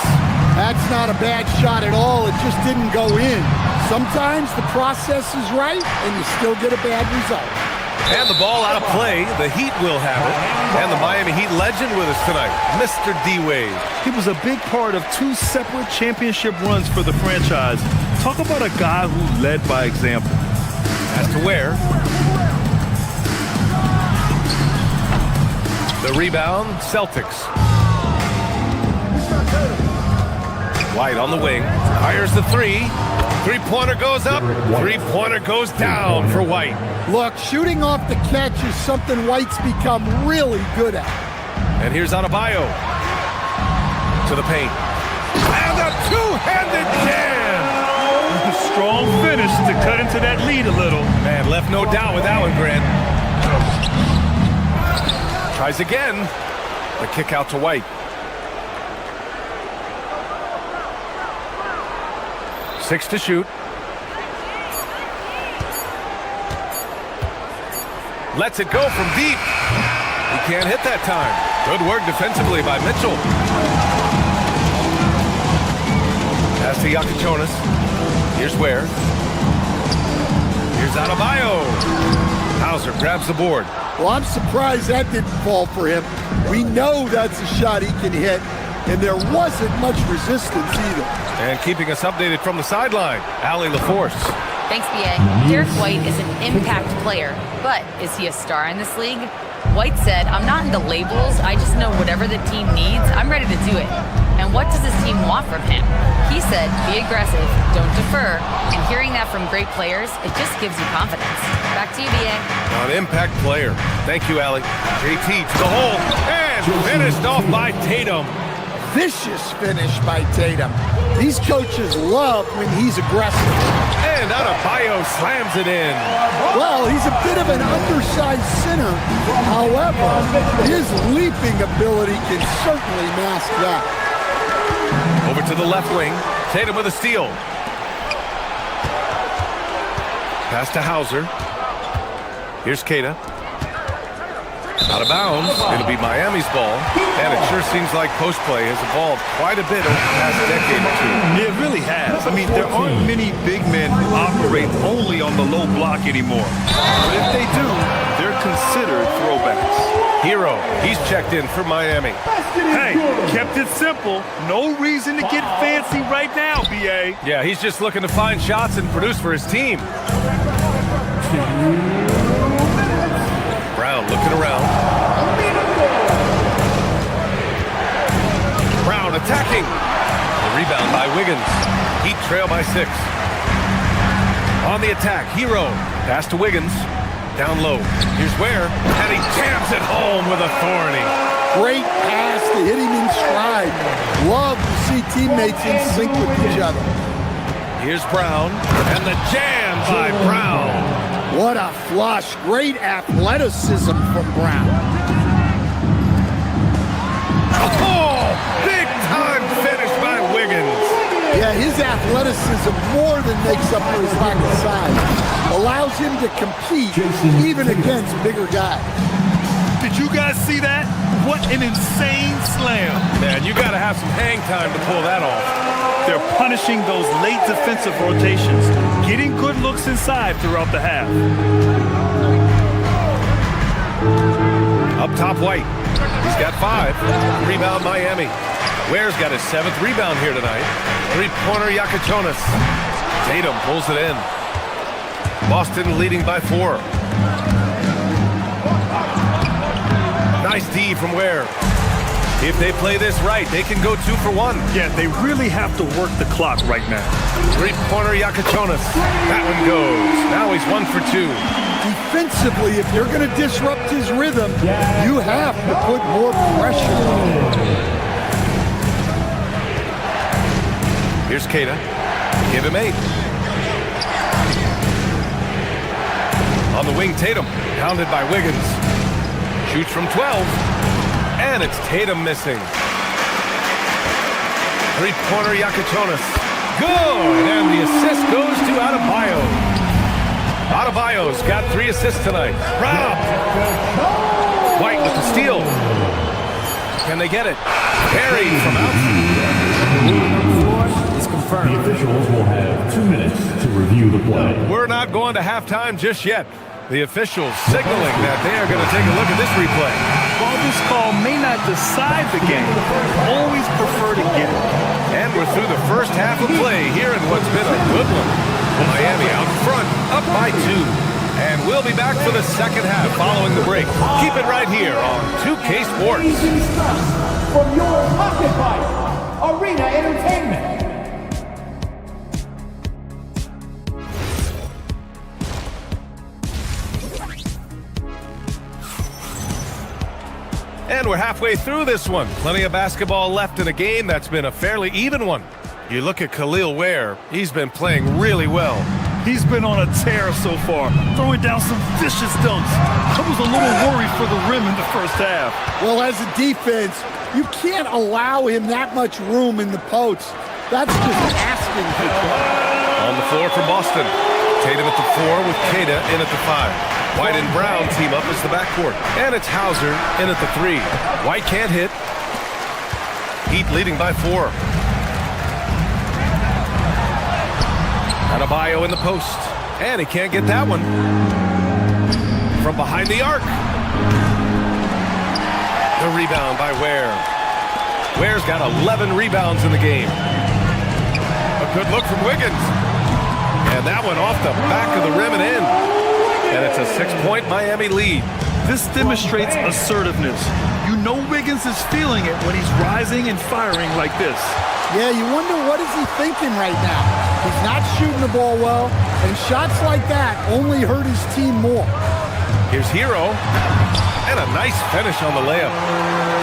Speaker 16: That's not a bad shot at all. It just didn't go in. Sometimes the process is right, and you still get a bad result.
Speaker 8: And the ball out of play. The Heat will have it. And the Miami Heat legend with us tonight, Mr. D-Wade.
Speaker 14: He was a big part of 2 separate championship runs for the franchise. Talk about a guy who led by example.
Speaker 8: As to Ware. The rebound, Celtics. White on the wing, fires the 3. Three-pointer goes up, three-pointer goes down for White.
Speaker 16: Look, shooting off the catch is something White's become really good at.
Speaker 8: And here's Adebayo to the paint. And a two-handed jam!
Speaker 14: Strong finish to cut into that lead a little.
Speaker 8: Man, left no doubt with that one, Grant. Tries again. The kick out to White. 6 to shoot. Lets it go from deep. He can't hit that time. Good work defensively by Mitchell. Pass to Jonas. Here's Ware. Here's Adebayo. Hauser grabs the board.
Speaker 16: Well, I'm surprised that didn't fall for him. We know that's a shot he can hit, and there wasn't much resistance either.
Speaker 8: And keeping us updated from the sideline, Allie LaForce.
Speaker 6: Thanks, B.A. Derek White is an impact player, but is he a star in this league? White said, "I'm not into labels. I just know whatever the team needs, I'm ready to do it. And what does this team want from him?" He said, "Be aggressive, don't defer." And hearing that from great players, it just gives you confidence. Back to you, B.A.
Speaker 8: An impact player. Thank you, Allie. JT to the hole, and finished off by Tatum.
Speaker 16: Vicious finish by Tatum. These coaches love when he's aggressive.
Speaker 8: And Adebayo slams it in.
Speaker 16: Well, he's a bit of an undersized center. However, his leaping ability can certainly mask that.
Speaker 8: Over to the left wing. Tatum with a steal. Pass to Hauser. Here's Keita. Out of bounds. It'll be Miami's ball. And it sure seems like post play has evolved quite a bit over the past decade or two.
Speaker 14: It really has. I mean, there aren't many big men who operate only on the low block anymore. But if they do, they're considered throwbacks.
Speaker 8: Hero, he's checked in for Miami.
Speaker 14: Hey, kept it simple. No reason to get fancy right now, B.A.
Speaker 8: Yeah, he's just looking to find shots and produce for his team. Brown looking around. Wiggins. Heat trail by 6. On the attack, Hero. Pass to Wiggins. Down low. Here's Ware. And he jams it home with authority.
Speaker 16: Great pass to hit him in stride. Love to see teammates in sync with each other.
Speaker 8: Here's Brown. And the jam by Brown.
Speaker 16: What a flush. Great athleticism from Brown.
Speaker 8: Oh, big time finish by Wiggins.
Speaker 16: Yeah, his athleticism more than makes up for his lack of size. Allows him to compete even against bigger guys.
Speaker 14: Did you guys see that? What an insane slam.
Speaker 8: Man, you got to have some hang time to pull that off.
Speaker 14: They're punishing those late defensive rotations, getting good looks inside throughout the half.
Speaker 8: Up top, White. He's got 5. Rebound, Miami. Ware's got his 7th rebound here tonight. 3-pointer, Yakachonis. Tatum pulls it in. Boston leading by 4. Nice D from Ware. If they play this right, they can go 2 for 1.
Speaker 14: Yeah, they really have to work the clock right now.
Speaker 8: 3-pointer, Yakachonis. That one goes. Now he's 1 for 2.
Speaker 16: Defensively, if you're going to disrupt his rhythm, you have to put more pressure on him.
Speaker 8: Here's Keita. Give him 8. On the wing, Tatum. Pounded by Wiggins. Shoots from 12. And it's Tatum missing. 3-pointer, Yakachonis. Good! And the assist goes to Adebayo. Adebayo's got 3 assists tonight. Rob! White with the steal. Can they get it? Perry from outside.
Speaker 11: The officials will have 2 minutes to review the play.
Speaker 8: We're not going to halftime just yet. The officials signaling that they are going to take a look at this replay.
Speaker 14: While this call may not decide the game, always prefer to get it.
Speaker 8: And we're through the first half of play here in what's been a good one. Miami out front, up by 2. And we'll be back for the second half following the break. Keep it right here on 2K Sports.
Speaker 17: From your pocket bike, Arena Entertainment.
Speaker 8: And we're halfway through this one. Plenty of basketball left in a game that's been a fairly even one. You look at Khalil Ware, he's been playing really well.
Speaker 14: He's been on a tear so far, throwing down some vicious dunks. I was a little worried for the rim in the first half.
Speaker 16: Well, as a defense, you can't allow him that much room in the post. That's just asking for trouble.
Speaker 8: On the floor for Boston. Tatum at the 4 with Keita in at the 5. White and Brown team up as the backcourt. And it's Hauser in at the 3. White can't hit. Heat leading by 4. Adebayo in the post. And he can't get that one. From behind the arc. The rebound by Ware. Ware's got 11 rebounds in the game. A good look from Wiggins. And that one off the back of the rim and in. And it's a 6-point Miami lead.
Speaker 14: This demonstrates assertiveness. You know Wiggins is feeling it when he's rising and firing like this.
Speaker 16: Yeah, you wonder what is he thinking right now. He's not shooting the ball well, and shots like that only hurt his team more.
Speaker 8: Here's Hero. And a nice finish on the layup.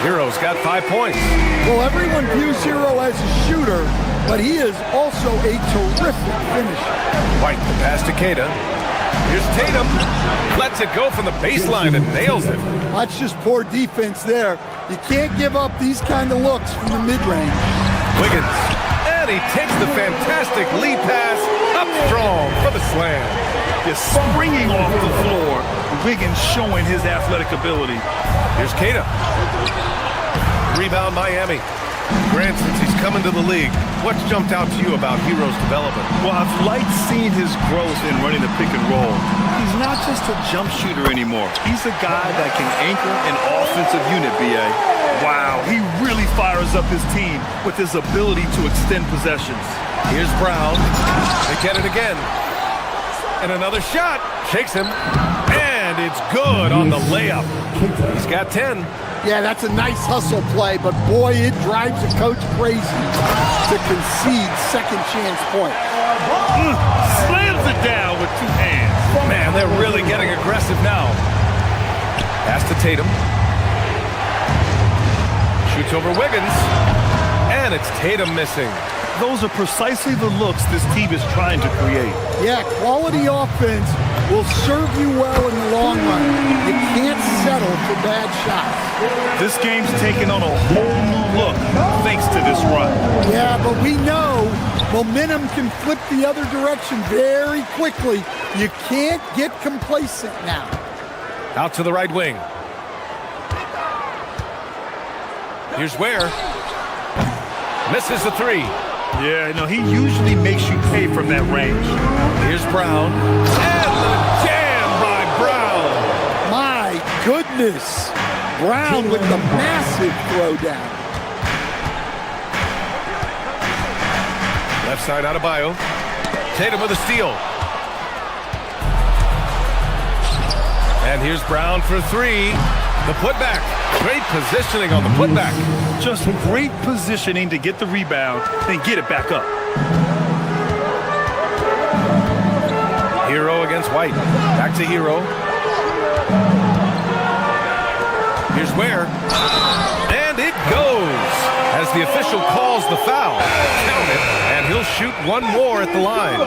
Speaker 8: Hero's got 5 points.
Speaker 16: Well, everyone views Hero as a shooter, but he is also a terrific finisher.
Speaker 8: White, the pass to Keita. Here's Tatum. Lets it go from the baseline and nails it.
Speaker 16: That's just poor defense there. You can't give up these kind of looks from the mid-range.
Speaker 8: Wiggins. And he takes the fantastic lead pass up strong for the slam.
Speaker 14: Just springing off the floor. Wiggins showing his athletic ability.
Speaker 8: Here's Keita. Rebound Miami. Grant, since he's coming to the league, what's jumped out to you about Hero's development?
Speaker 14: Well, I've liked seeing his growth in running the pick and roll. He's not just a jump shooter anymore. He's a guy that can anchor an offensive unit, B.A. Wow, he really fires up his team with his ability to extend possessions.
Speaker 8: Here's Brown. They get it again. And another shot. Shakes him. And it's good on the layup. He's got 10.
Speaker 16: Yeah, that's a nice hustle play, but boy, it drives a coach crazy to concede second chance point.
Speaker 14: Slams it down with two hands.
Speaker 8: Man, they're really getting aggressive now. Pass to Tatum. Shoots over Wiggins. And it's Tatum missing.
Speaker 14: Those are precisely the looks this team is trying to create.
Speaker 16: Yeah, quality offense will serve you well in the long run. You can't settle for bad shots.
Speaker 14: This game's taken on a whole new look thanks to this run.
Speaker 16: Yeah, but we know momentum can flip the other direction very quickly. You can't get complacent now.
Speaker 8: Out to the right wing. Here's Ware. Misses the three.
Speaker 14: Yeah, no, he usually makes you pay from that range.
Speaker 8: Here's Brown. And the jam by Brown.
Speaker 16: My goodness. Brown with the massive throwdown.
Speaker 8: Left side Adebayo. Tatum with a steal. And here's Brown for three. The putback. Great positioning on the putback.
Speaker 14: Just great positioning to get the rebound, then get it back up.
Speaker 8: Hero against White. Back to Hero. Here's Ware. And it goes as the official calls the foul. Count it, and he'll shoot one more at the line.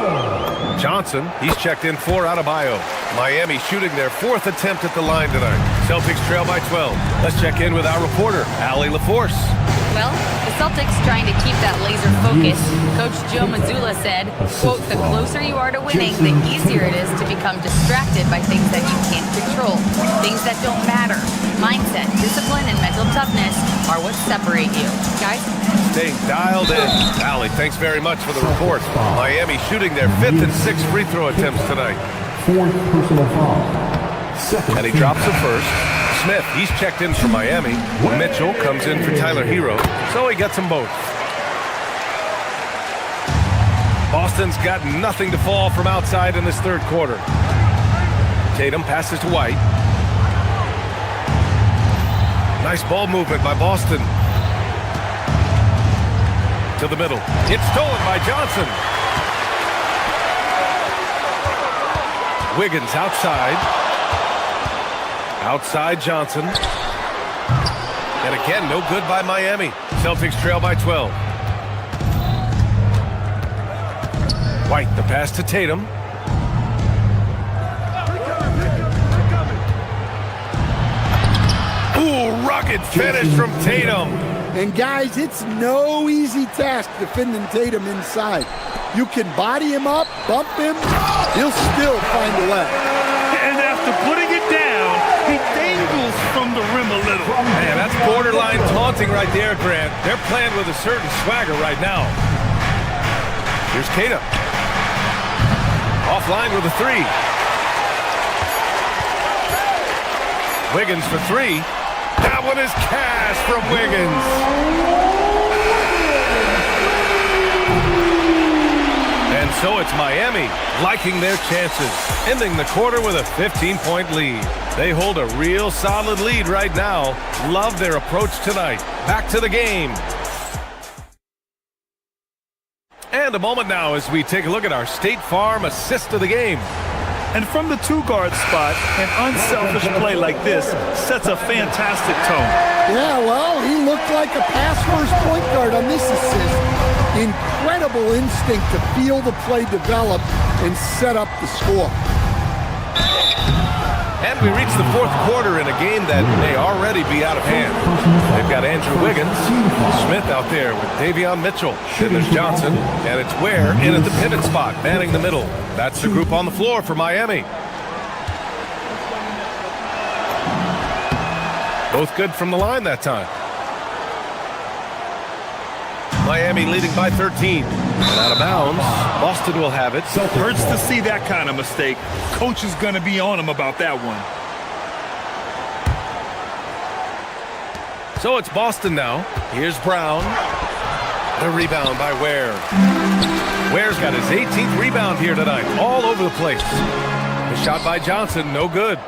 Speaker 8: Johnson, he's checked in for Adebayo. Miami shooting their fourth attempt at the line tonight. Celtics trail by 12. Let's check in with our reporter, Allie LaForce.
Speaker 6: Well, the Celtics trying to keep that laser focus. Coach Joe Mazzulla said, quote, the closer you are to winning, the easier it is to become distracted by things that you can't control, things that don't matter. Mindset, discipline, and mental toughness are what separate you. Guys?
Speaker 8: Staying dialed in. Allie, thanks very much for the report. Miami shooting their fifth and sixth free throw attempts tonight.
Speaker 11: Fourth personal foul.
Speaker 8: And he drops the first. Smith, he's checked in for Miami. Mitchell comes in for Tyler Hero, so he gets them both. Boston's got nothing to fall from outside in this third quarter. Tatum passes to White. Nice ball movement by Boston. To the middle. It's stolen by Johnson. Wiggins outside. Outside Johnson. And again, no good by Miami. Celtics trail by 12. White, the pass to Tatum. Ooh, rugged finish from Tatum.
Speaker 16: And guys, it's no easy task defending Tatum inside. You can body him up, bump him, he'll still find a way.
Speaker 14: And after putting it down, he dangles from the rim a little.
Speaker 8: Man, that's borderline taunting right there, Grant. They're playing with a certain swagger right now. Here's Tatum. Offline with a three. Wiggins for three. That one is cash from Wiggins. And so it's Miami liking their chances, ending the quarter with a 15-point lead. They hold a real solid lead right now. Love their approach tonight. Back to the game. And a moment now as we take a look at our State Farm assist of the game.
Speaker 14: And from the two-guard spot, an unselfish play like this sets a fantastic tone.
Speaker 16: Yeah, well, he looked like a pass-first point guard on this assist. Incredible instinct to feel the play develop and set up the score.
Speaker 8: And we reach the fourth quarter in a game that may already be out of hand. They've got Andrew Wiggins, Smith out there with Davion Mitchell. Then there's Johnson, and it's Ware in at the pivot spot, manning the middle. That's the group on the floor for Miami. Both good from the line that time. Miami leading by 13. And out of bounds, Boston will have it.
Speaker 14: Hurts to see that kind of mistake. Coach is going to be on him about that one.
Speaker 8: So it's Boston now. Here's Brown. The rebound by Ware. Ware's got his 18th rebound here tonight, all over the place. The shot by Johnson, no good.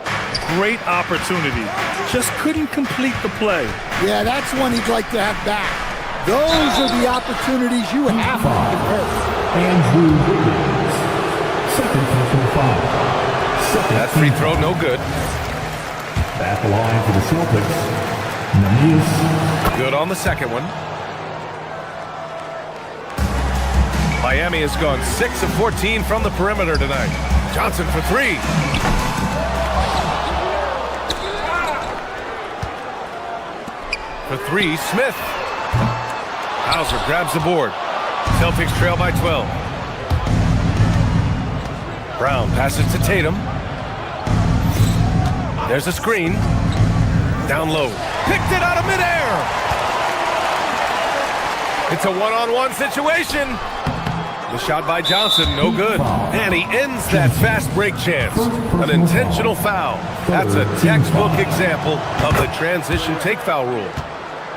Speaker 14: Great opportunity. Just couldn't complete the play.
Speaker 16: Yeah, that's one he'd like to have back. Those are the opportunities you have to convert.
Speaker 11: Andrew Wiggins. Second personal foul.
Speaker 8: That free throw, no good.
Speaker 11: At the line for the Celtics, Namias.
Speaker 8: Good on the second one. Miami has gone 6 of 14 from the perimeter tonight. Johnson for three. For three, Smith. Hauser grabs the board. Celtics trail by 12. Brown passes to Tatum. There's a screen. Down low. Picked it out of midair. It's a one-on-one situation. The shot by Johnson, no good. And he ends that fast break chance. An intentional foul. That's a textbook example of the transition take foul rule.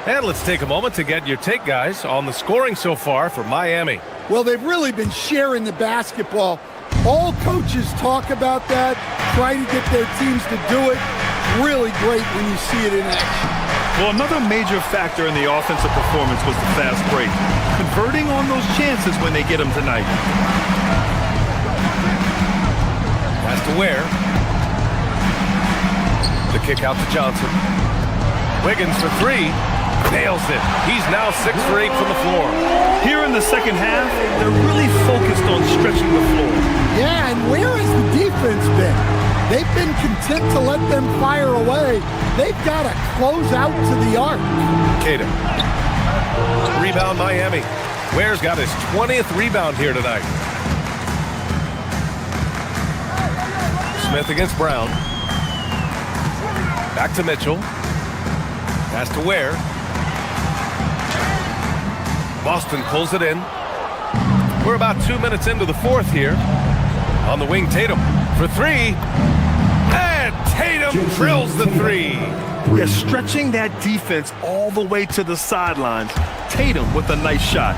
Speaker 8: And let's take a moment to get your take, guys, on the scoring so far for Miami.
Speaker 16: Well, they've really been sharing the basketball. All coaches talk about that, try to get their teams to do it. Really great when you see it in action.
Speaker 14: Well, another major factor in the offensive performance was the fast break. Converting on those chances when they get them tonight.
Speaker 8: Pass to Ware. The kick out to Johnson. Wiggins for three. Nails it. He's now 6 for 8 from the floor.
Speaker 14: Here in the second half, they're really focused on stretching the floor.
Speaker 16: Yeah, and where has the defense been? They've been content to let them fire away. They've got to close out to the arc.
Speaker 8: Tatum. Rebound Miami. Ware's got his 20th rebound here tonight. Smith against Brown. Back to Mitchell. Pass to Ware. Boston pulls it in. We're about 2 minutes into the fourth here. On the wing, Tatum for three. And Tatum drills the three.
Speaker 14: Yeah, stretching that defense all the way to the sidelines. Tatum with a nice shot.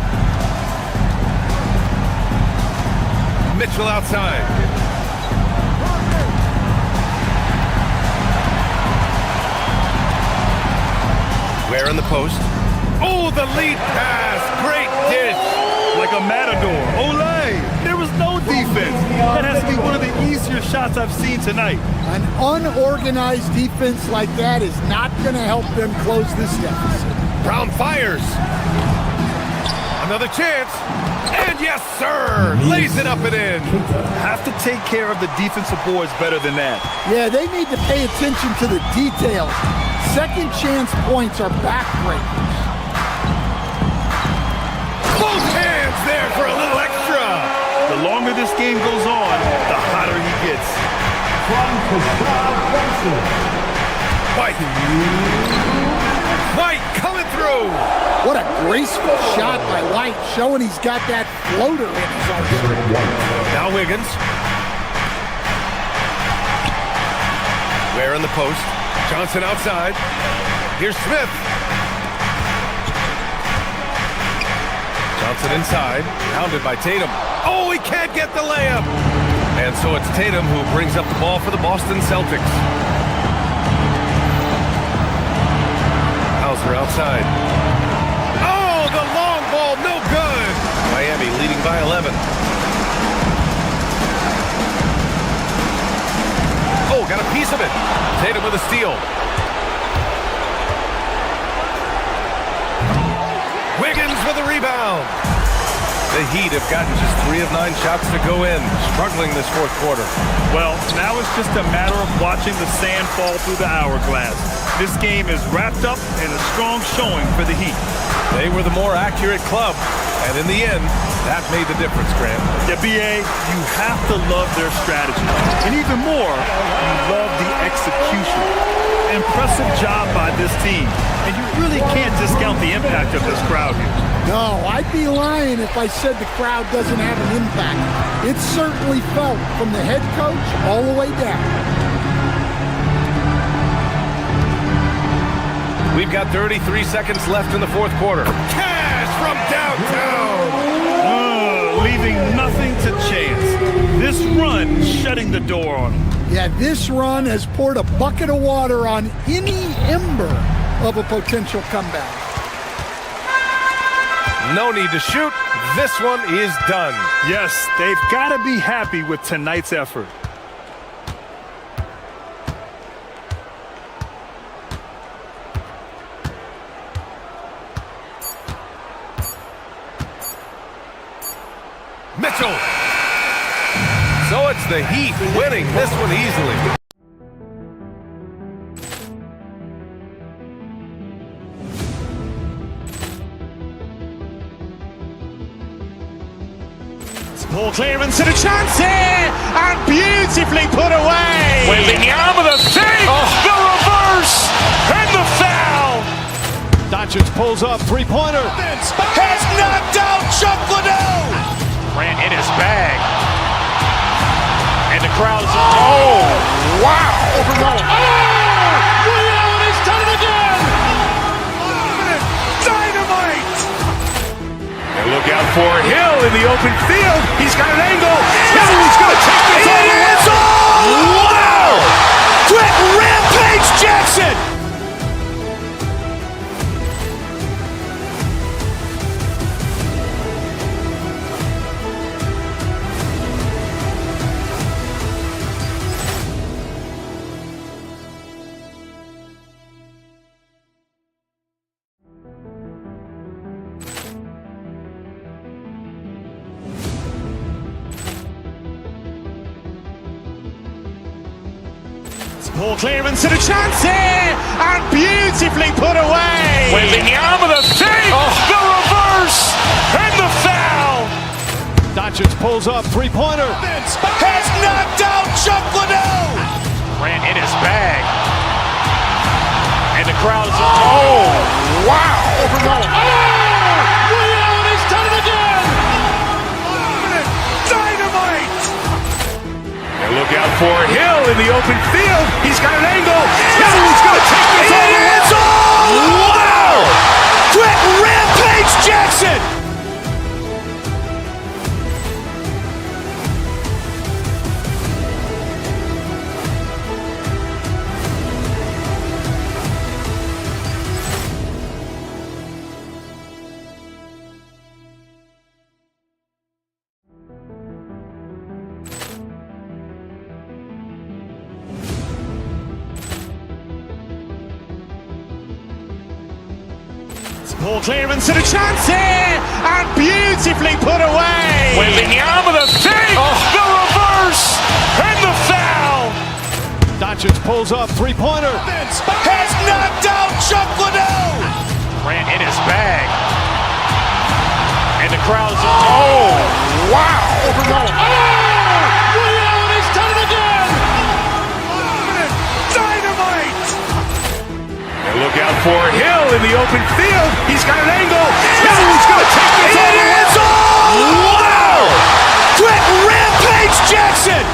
Speaker 8: Mitchell outside. Ware in the post. Oh, the lead pass. Great dish.
Speaker 14: Like a matador. Olay. There was no defense. That has to be one of the easier shots I've seen tonight.
Speaker 16: An unorganized defense like that is not going to help them close this deficit.
Speaker 8: Brown fires. Another chance. And yes, sir. Lays it up and in.
Speaker 14: Have to take care of the defensive boards better than that.
Speaker 16: Yeah, they need to pay attention to the details. Second chance points are backbreakers.
Speaker 8: Both hands there for a little extra.
Speaker 14: The longer this game goes on, the hotter he gets.
Speaker 8: White coming through.
Speaker 16: What a graceful shot by White, showing he's got that floater in his arsenal.
Speaker 8: Now Wiggins. Ware in the post. Johnson outside. Here's Smith. Johnson inside. Pounded by Tatum. Oh, he can't get the layup. And so it's Tatum who brings up the ball for the Boston Celtics. Hauser outside. Oh, the long ball, no good. Miami leading by 11. Oh, got a piece of it. Tatum with a steal. Wiggins with a rebound. The Heat have gotten just 3 of 9 shots to go in, struggling this fourth quarter.
Speaker 14: Well, now it's just a matter of watching the sand fall through the hourglass. This game is wrapped up in a strong showing for the Heat.
Speaker 8: They were the more accurate club, and in the end, that made the difference, Grant.
Speaker 14: Yeah, B.A., you have to love their strategy. And even more, you love the execution. Impressive job by this team. And you really can't discount the impact of this crowd here.
Speaker 16: No, I'd be lying if I said the crowd doesn't have an impact. It's certainly felt from the head coach all the way down.
Speaker 8: We've got 33 seconds left in the fourth quarter. Cash from downtown!
Speaker 14: Leaving nothing to chance. This run shutting the door on them.
Speaker 16: Yeah, this run has poured a bucket of water on any ember of a potential comeback.
Speaker 8: No need to shoot. This one is done.
Speaker 14: Yes, they've got to be happy with tonight's effort.
Speaker 8: Mitchell. So it's the Heat winning this one easily.
Speaker 1: Ball clearance and a chance here, and beautifully put away.
Speaker 2: Wembanyama the save, the reverse, and the foul.
Speaker 3: Doncic pulls up, three-pointer.
Speaker 2: Has knocked out Chuck Liddell. Grant in his bag. And the crowd is, oh, wow. Ray Allen has done it again. Dynamite. And look out for Hill in the open field. He's got an angle. He's going to take this all the way. Wow. Quick rampage Jackson.
Speaker 1: Ball clearance and a chance here, and beautifully put away.
Speaker 2: Wembanyama the save, the reverse, and the foul.
Speaker 3: Doncic pulls up, three-pointer.
Speaker 2: Has knocked out Chuck Liddell. Grant in his bag. And the crowd is, oh, wow. Ray Allen has done it again. Dynamite. And look out for Hill in the open field. He's got an angle. He's going to take this all the way. Wow. Quick rampage Jackson.
Speaker 1: Ball clearance and a chance here, and beautifully put away.
Speaker 2: Wembanyama the save, the reverse, and the foul.
Speaker 3: Doncic pulls up, three-pointer.
Speaker 2: Has knocked out Chuck Liddell. Grant in his bag. And the crowd is, oh, wow. Ray Allen has done it again. Dynamite. And look out for Hill in the open field. He's got an angle. He's going to take this all the way. Wow. Quick rampage Jackson.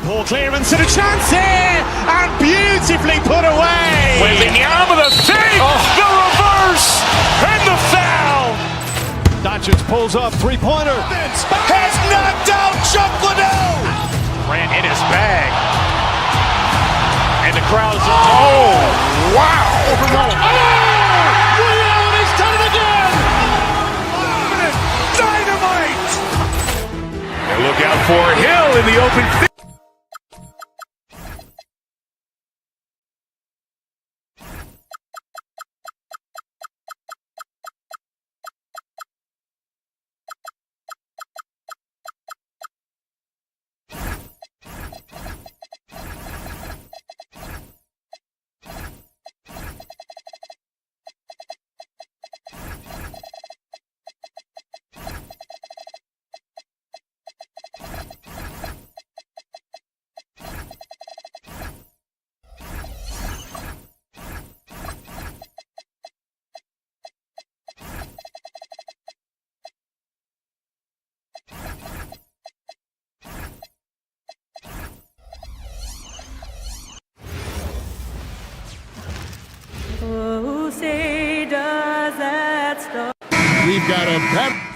Speaker 1: Ball clearance and a chance here, and beautifully put away.
Speaker 2: Wembanyama the save, the reverse, and the foul.
Speaker 3: Doncic pulls up, three-pointer.
Speaker 2: Has knocked out Chuck Liddell. Grant in his bag. And the crowd is, oh, wow. Ray Allen has done it again. Dynamite. And look out for Hill in the open field.
Speaker 4: We've got a bat.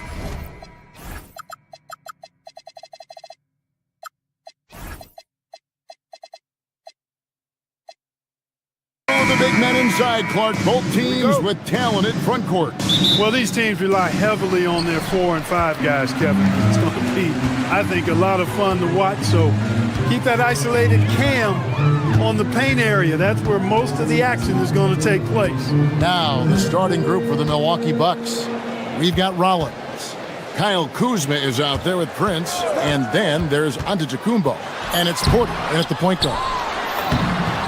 Speaker 4: The big men inside, Clark. Both teams with talented front court.
Speaker 13: Well, these teams rely heavily on their 4 and 5 guys, Kevin. It's going to be, I think, a lot of fun to watch. So keep that isolated cam on the paint area. That's where most of the action is going to take place.
Speaker 4: Now, the starting group for the Milwaukee Bucks. We've got Rollins. Kyle Kuzma is out there with Prince. And then there's Antetokounmpo. And it's Porter at the point guard.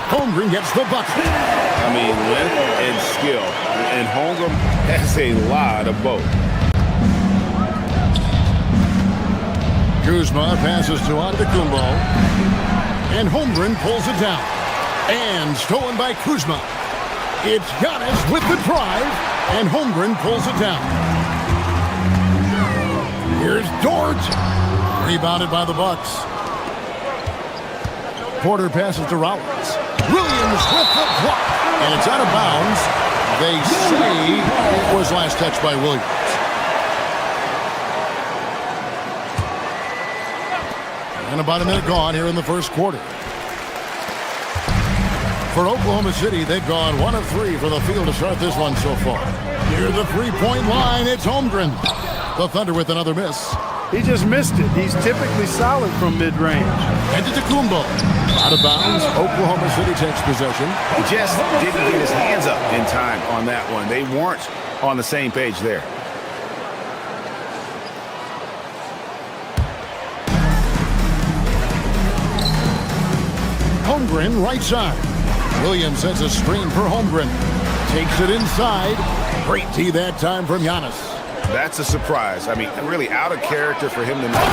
Speaker 4: Holmgren gets the bucket.
Speaker 7: I mean, length and skill. And Holmgren has a lot of both.
Speaker 4: Kuzma passes to Antetokounmpo. And Holmgren pulls it down. And stolen by Kuzma. It's Giannis with the drive. And Holmgren pulls it down. Here's Dort. Rebounded by the Bucks. Porter passes to Rollins. Williams with the block. And it's out of bounds. They say it was last touched by Williams. And about a minute gone here in the first quarter. For Oklahoma City, they've gone 1 of 3 for the field to start this one so far. Near the three-point line, it's Holmgren. The Thunder with another miss.
Speaker 13: He just missed it. He's typically solid from mid-range.
Speaker 4: Antetokounmpo. Out of bounds. Oklahoma City takes possession.
Speaker 2: He just didn't get his hands up in time on that one. They weren't on the same page there.
Speaker 4: Holmgren right side. Williams sets a screen for Holmgren. Takes it inside. Great D that time from Giannis.
Speaker 2: That's a surprise. I mean, really out of character for him to not.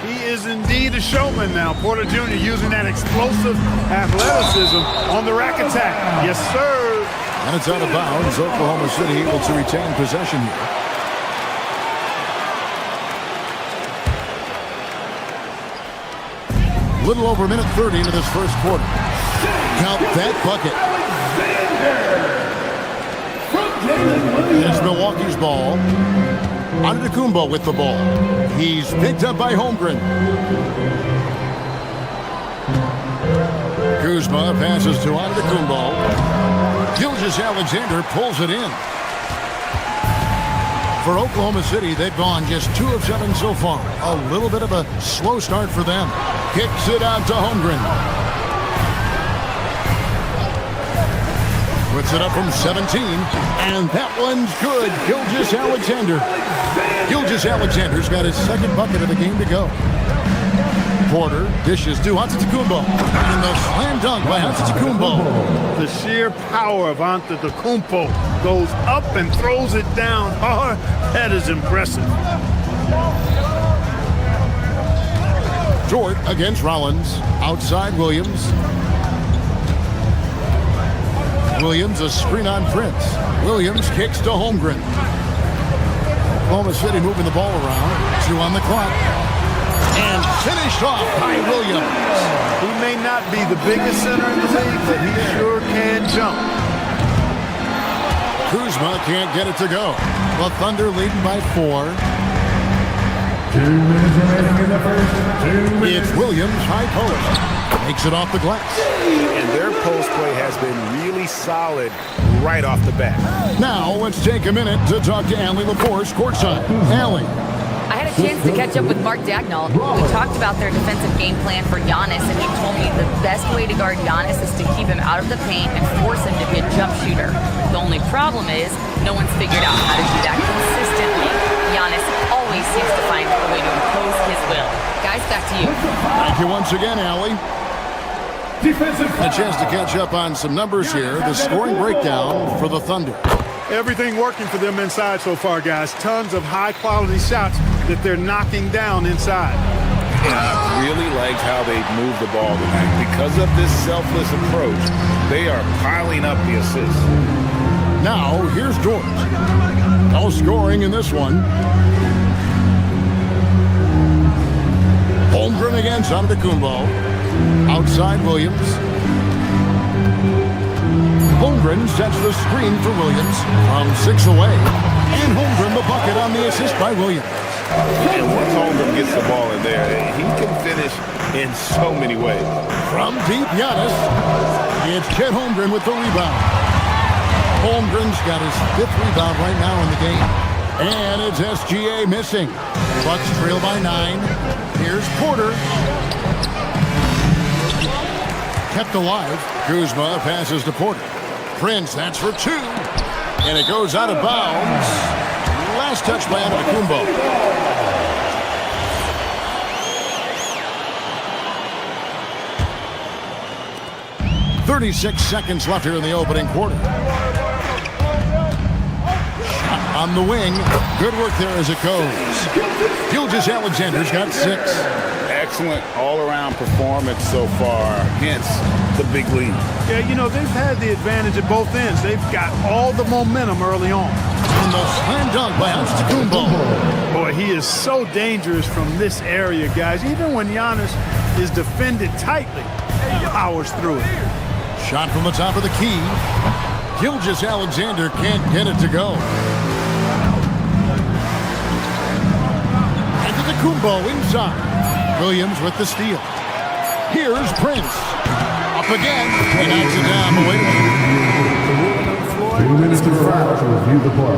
Speaker 13: He is indeed a showman now. Porter Jr. using that explosive athleticism on the rack attack. Yes, sir.
Speaker 4: And it's out of bounds. Oklahoma City able to retain possession here. Little over a minute 30 into this first quarter. Count that bucket. It's Milwaukee's ball. Antetokounmpo with the ball. He's picked up by Holmgren. Kuzma passes to Antetokounmpo. Gilgeous-Alexander pulls it in. For Oklahoma City, they've gone just 2 of 7 so far. A little bit of a slow start for them. Kicks it out to Holmgren. Puts it up from 17, and that one's good. Gilgeous-Alexander. Gilgeous-Alexander's got his second bucket of the game to go. Porter dishes to Antetokounmpo. And the slam dunk by Antetokounmpo.
Speaker 13: The sheer power of Antetokounmpo goes up and throws it down hard. That is impressive.
Speaker 4: Dort against Rollins. Outside Williams. Williams, a screen on Prince. Williams kicks to Holmgren. Oklahoma City moving the ball around. 2 on the clock. And finished off by Williams.
Speaker 13: He may not be the biggest center in the league, but he sure can jump.
Speaker 4: Kuzma can't get it to go. The Thunder leading by 4.
Speaker 11: 2 minutes remaining in the first. 2 minutes.
Speaker 4: It's Williams, high post. Makes it off the glass.
Speaker 2: And their post play has been really solid right off the bat.
Speaker 4: Now let's take a minute to talk to Allie LaForce courtside. Allie.
Speaker 6: I had a chance to catch up with Mark Dagnall. We talked about their defensive game plan for Giannis, and he told me the best way to guard Giannis is to keep him out of the paint and force him to be a jump shooter. The only problem is no one's figured out how to do that consistently. Giannis always seems to find a way to impose his will. Guys, back to you.
Speaker 4: Thank you once again, Allie. A chance to catch up on some numbers here. The scoring breakdown for the Thunder.
Speaker 13: Everything working for them inside so far, guys. Tons of high-quality shots that they're knocking down inside.
Speaker 2: And I really liked how they've moved the ball tonight. Because of this selfless approach, they are piling up the assists.
Speaker 4: Now, here's Dort. No scoring in this one. Holmgren against Antetokounmpo. Outside Williams. Holmgren sets the screen for Williams from 6 away. And Holmgren the bucket on the assist by Williams.
Speaker 7: And once Holmgren gets the ball in there, he can finish in so many ways.
Speaker 4: From deep, Giannis. It's Chet Holmgren with the rebound. Holmgren's got his 5th rebound right now in the game. And it's SGA missing. Bucks trail by 9. Here's Porter. Kept alive. Kuzma passes to Porter. Prince, that's for 2. And it goes out of bounds. Last touch by Antetokounmpo. 36 seconds left here in the opening quarter. Shot on the wing. Good work there as it goes. Gilgeous-Alexander's got 6.
Speaker 7: Excellent all-around performance so far, hence the big lead.
Speaker 13: Yeah, you know, they've had the advantage at both ends. They've got all the momentum early on.
Speaker 4: And the slam dunk by Antetokounmpo.
Speaker 13: Boy, he is so dangerous from this area, guys. Even when Giannis is defended tightly, he powers through it.
Speaker 4: Shot from the top of the key. Gilgeous-Alexander can't get it to go. Antetokounmpo inside. Williams with the steal. Here's Prince. Up again. He knocks it down. But wait a minute.
Speaker 11: 2 minutes to review the play.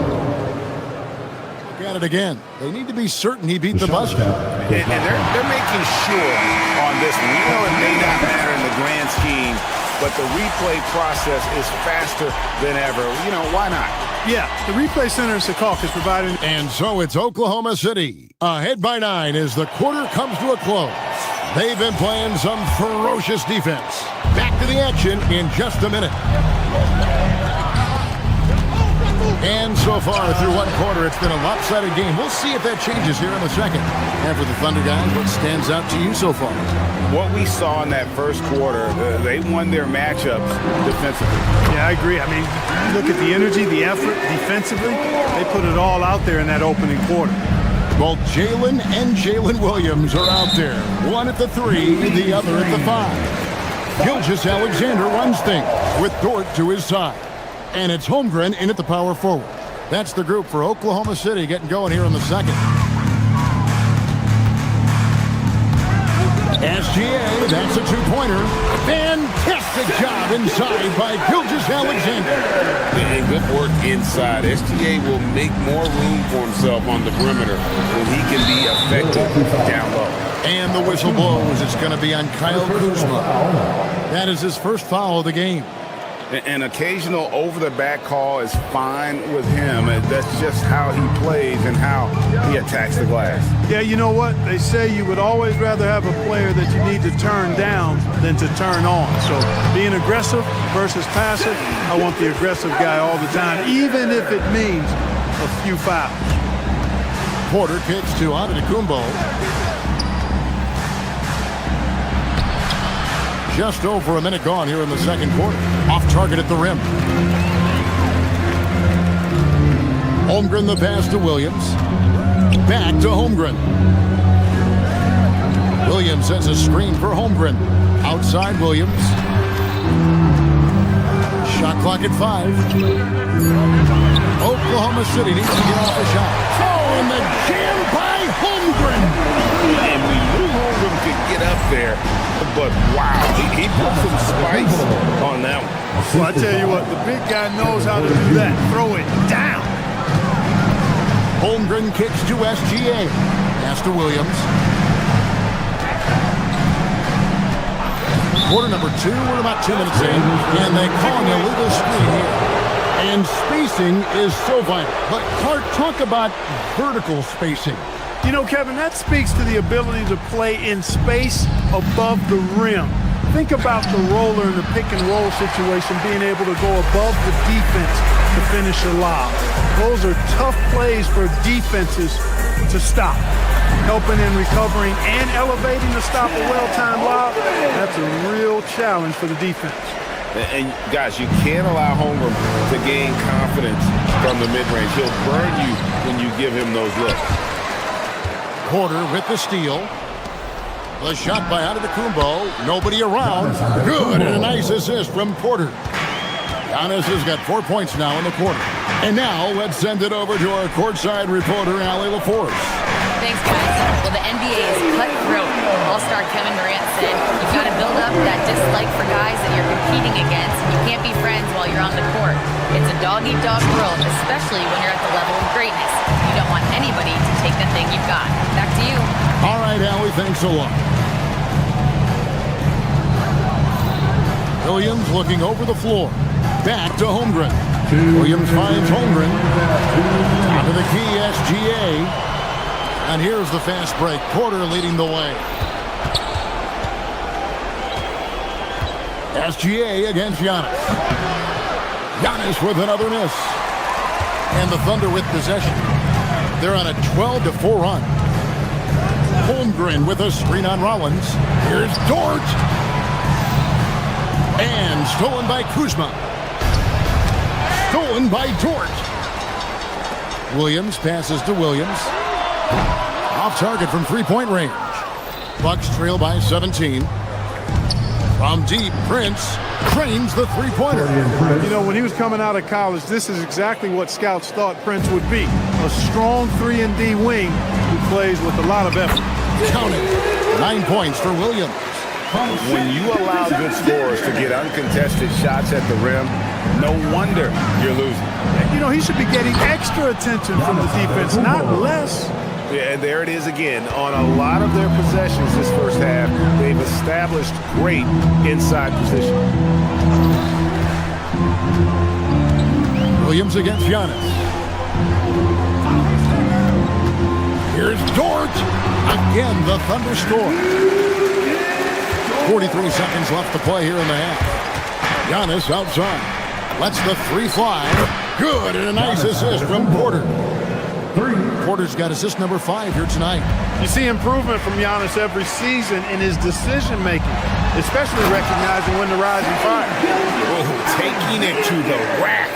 Speaker 4: Look at it again. They need to be certain he beat the buzzer.
Speaker 7: And they're making sure on this one. You know it may not matter in the grand scheme, but the replay process is faster than ever. You know, why not?
Speaker 13: Yeah, the replay center in Secaucus is providing.
Speaker 4: And so it's Oklahoma City. Ahead by 9 as the quarter comes to a close. They've been playing some ferocious defense. Back to the action in just a minute. And so far through one quarter, it's been a lopsided game. We'll see if that changes here in the second. And for the Thunder guys, what stands out to you so far?
Speaker 7: What we saw in that first quarter, they won their matchups defensively.
Speaker 13: Yeah, I agree. I mean, look at the energy, the effort defensively. They put it all out there in that opening quarter.
Speaker 4: Both Jalen and Jalen Williams are out there. One at the 3, the other at the 5. Gilgeous-Alexander runs things with Dort to his side. And it's Holmgren in at the power forward. That's the group for Oklahoma City getting going here in the second. SGA, that's a 2-pointer. Fantastic job inside by Gilgeous-Alexander.
Speaker 7: And good work inside. SGA will make more room for himself on the perimeter when he can be effective down low.
Speaker 4: And the whistle blows. It's going to be on Kyle Kuzma. That is his first foul of the game.
Speaker 7: An occasional over-the-back call is fine with him. That's just how he plays and how he attacks the glass.
Speaker 13: Yeah, you know what? They say you would always rather have a player that you need to turn down than to turn on. So being aggressive versus passive, I want the aggressive guy all the time, even if it means a few fouls.
Speaker 4: Porter kicks to Antetokounmpo. Just over a minute gone here in the second quarter. Off target at the rim. Holmgren the pass to Williams. Back to Holmgren. Williams sets a screen for Holmgren. Outside Williams. Shot clock at 5. Oklahoma City needs to get off a shot. Oh, and the jam by Holmgren.
Speaker 7: And we knew Holmgren could get up there. But wow, he put some spice on that one.
Speaker 13: Well, I tell you what, the big guy knows how to do that. Throw it down.
Speaker 4: Holmgren kicks to SGA. Pass to Williams. Quarter number 2, we're about 2 minutes in, and they call an illegal screen here. And spacing is so vital. But Clark, talk about vertical spacing.
Speaker 13: You know, Kevin, that speaks to the ability to play in space above the rim. Think about the roller in the pick and roll situation, being able to go above the defense to finish a lob. Those are tough plays for defenses to stop. Helping and recovering and elevating to stop a well-timed lob, that's a real challenge for the defense.
Speaker 7: And guys, you can't allow Holmgren to gain confidence from the mid-range. He'll burn you when you give him those looks.
Speaker 4: Porter with the steal. The shot by Antetokounmpo. Nobody around. Good, and a nice assist from Porter. Giannis has got 4 points now in the quarter. And now let's send it over to our courtside reporter, Allie LaForce.
Speaker 6: Thanks, guys. Well, the NBA is cutthroat. All-star Kevin Durant said you've got to build up that dislike for guys that you're competing against. You can't be friends while you're on the court. It's a dog-eat-dog world, especially when you're at the level of greatness. You don't want anybody to take the thing you've got. Back to you.
Speaker 4: All right, Allie, thanks a lot. Williams looking over the floor. Back to Holmgren. Williams finds Holmgren. Onto the key, SGA. And here's the fast break. Porter leading the way. SGA against Giannis. Giannis with another miss. And the Thunder with possession. They're on a 12-4 run. Holmgren with a screen on Rollins. Here's Dort. And stolen by Kuzma. Stolen by Dort. Williams passes to Williams. Off target from three-point range. Bucks trail by 17. From deep, Prince trains the three-pointer.
Speaker 13: You know, when he was coming out of college, this is exactly what scouts thought Prince would be. A strong 3-and-D wing who plays with a lot of effort.
Speaker 4: Counting. 9 points for Williams.
Speaker 2: When you allow good scorers to get uncontested shots at the rim, no wonder you're losing.
Speaker 13: You know, he should be getting extra attention from the defense, not less.
Speaker 2: Yeah, and there it is again. On a lot of their possessions this first half, they've established great inside position.
Speaker 4: Williams against Giannis. Here's Dort. Again, the Thunder score. 43 seconds left to play here in the half. Giannis outside. Lets the three fly. Good, and a nice assist from Porter. Porter's got assist number 5 here tonight.
Speaker 13: You see improvement from Giannis every season in his decision-making, especially recognizing when to rise and fire.
Speaker 2: Oh, taking it to the rack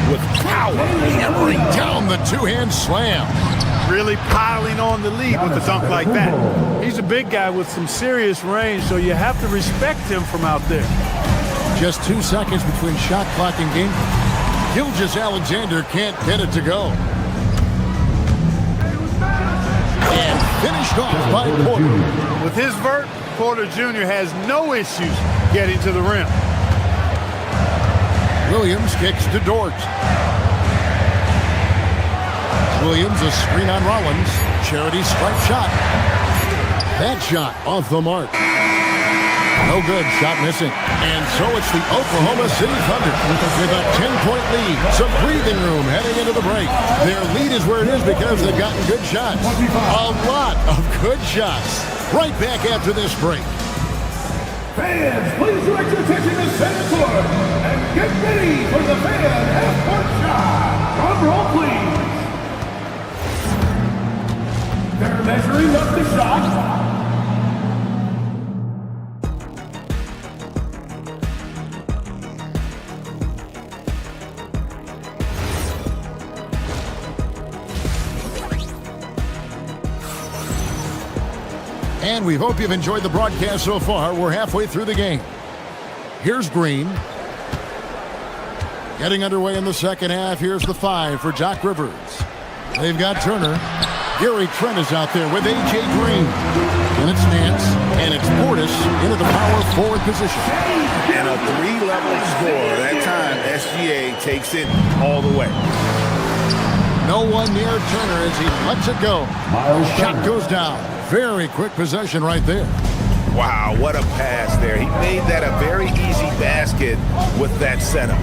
Speaker 2: with power.
Speaker 4: Hammering down the two-hand slam.
Speaker 13: Really piling on the lead with a dunk like that. He's a big guy with some serious range, so you have to respect him from out there.
Speaker 4: Just 2 seconds between shot clock and game. Gilgeous-Alexander can't get it to go. And finished off by Porter.
Speaker 13: With his vert, Porter Jr. has no issues getting to the rim.
Speaker 4: Williams kicks to Dort. Williams, a screen on Rollins. Charity stripe shot. That shot off the mark. No good, shot missing. And so it's the Oklahoma City Thunder with a 10-point lead. Some breathing room heading into the break. Their lead is where it is because they've gotten good shots. A lot of good shots. Right back after this break.
Speaker 17: Fans, please direct your attention to center court and get ready for the fan half-court shot. Drum roll, please. They're measuring up the shot.
Speaker 4: And we hope you've enjoyed the broadcast so far. We're halfway through the game. Here's Green. Getting underway in the second half. Here's the 5 for Doc Rivers. They've got Turner. Gary Trent is out there with A.J. Green. And it's Nance. And it's Portis into the power forward position.
Speaker 2: And a 3-level score. That time, SGA takes it all the way.
Speaker 4: No one near Turner as he lets it go. Shot goes down. Very quick possession right there.
Speaker 2: Wow, what a pass there. He made that a very easy basket with that setup.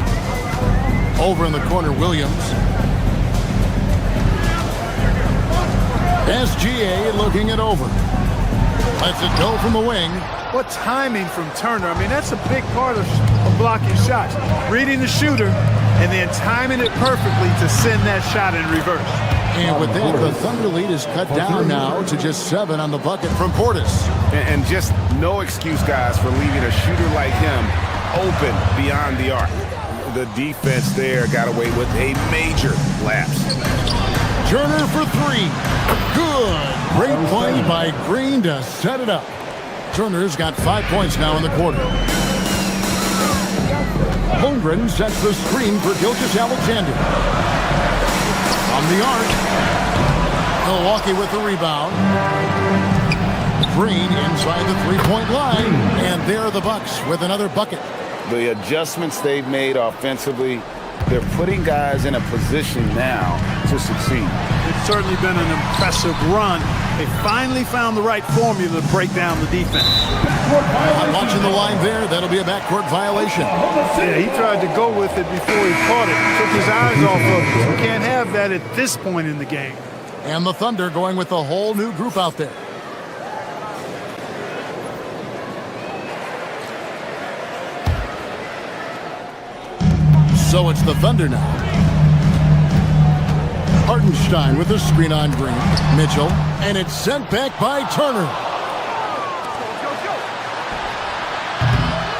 Speaker 4: Over in the corner, Williams. SGA looking it over. Lets it go from the wing.
Speaker 13: What timing from Turner. I mean, that's a big part of blocking shots. Reading the shooter and then timing it perfectly to send that shot in reverse.
Speaker 4: And with that, the Thunder lead is cut down now to just 7 on the bucket from Portis.
Speaker 2: And just no excuse, guys, for leaving a shooter like him open beyond the arc. The defense there got away with a major lapse.
Speaker 4: Turner for 3. Good. Great play by Green to set it up. Turner's got 5 points now in the quarter. Holmgren sets the screen for Gilgeous-Alexander. On the arc. Milwaukee with the rebound. Green inside the three-point line. And there are the Bucks with another bucket.
Speaker 18: The adjustments they've made offensively, they're putting guys in a position now to succeed.
Speaker 13: It's certainly been an impressive run. They finally found the right formula to break down the defense.
Speaker 4: I'm watching the line there. That'll be a backcourt violation.
Speaker 13: Yeah, he tried to go with it before he caught it. Took his eyes off of it. You can't have that at this point in the game.
Speaker 4: And the Thunder going with a whole new group out there. So it's the Thunder now. Hartenstein with a screen on Green. Mitchell. And it's sent back by Turner.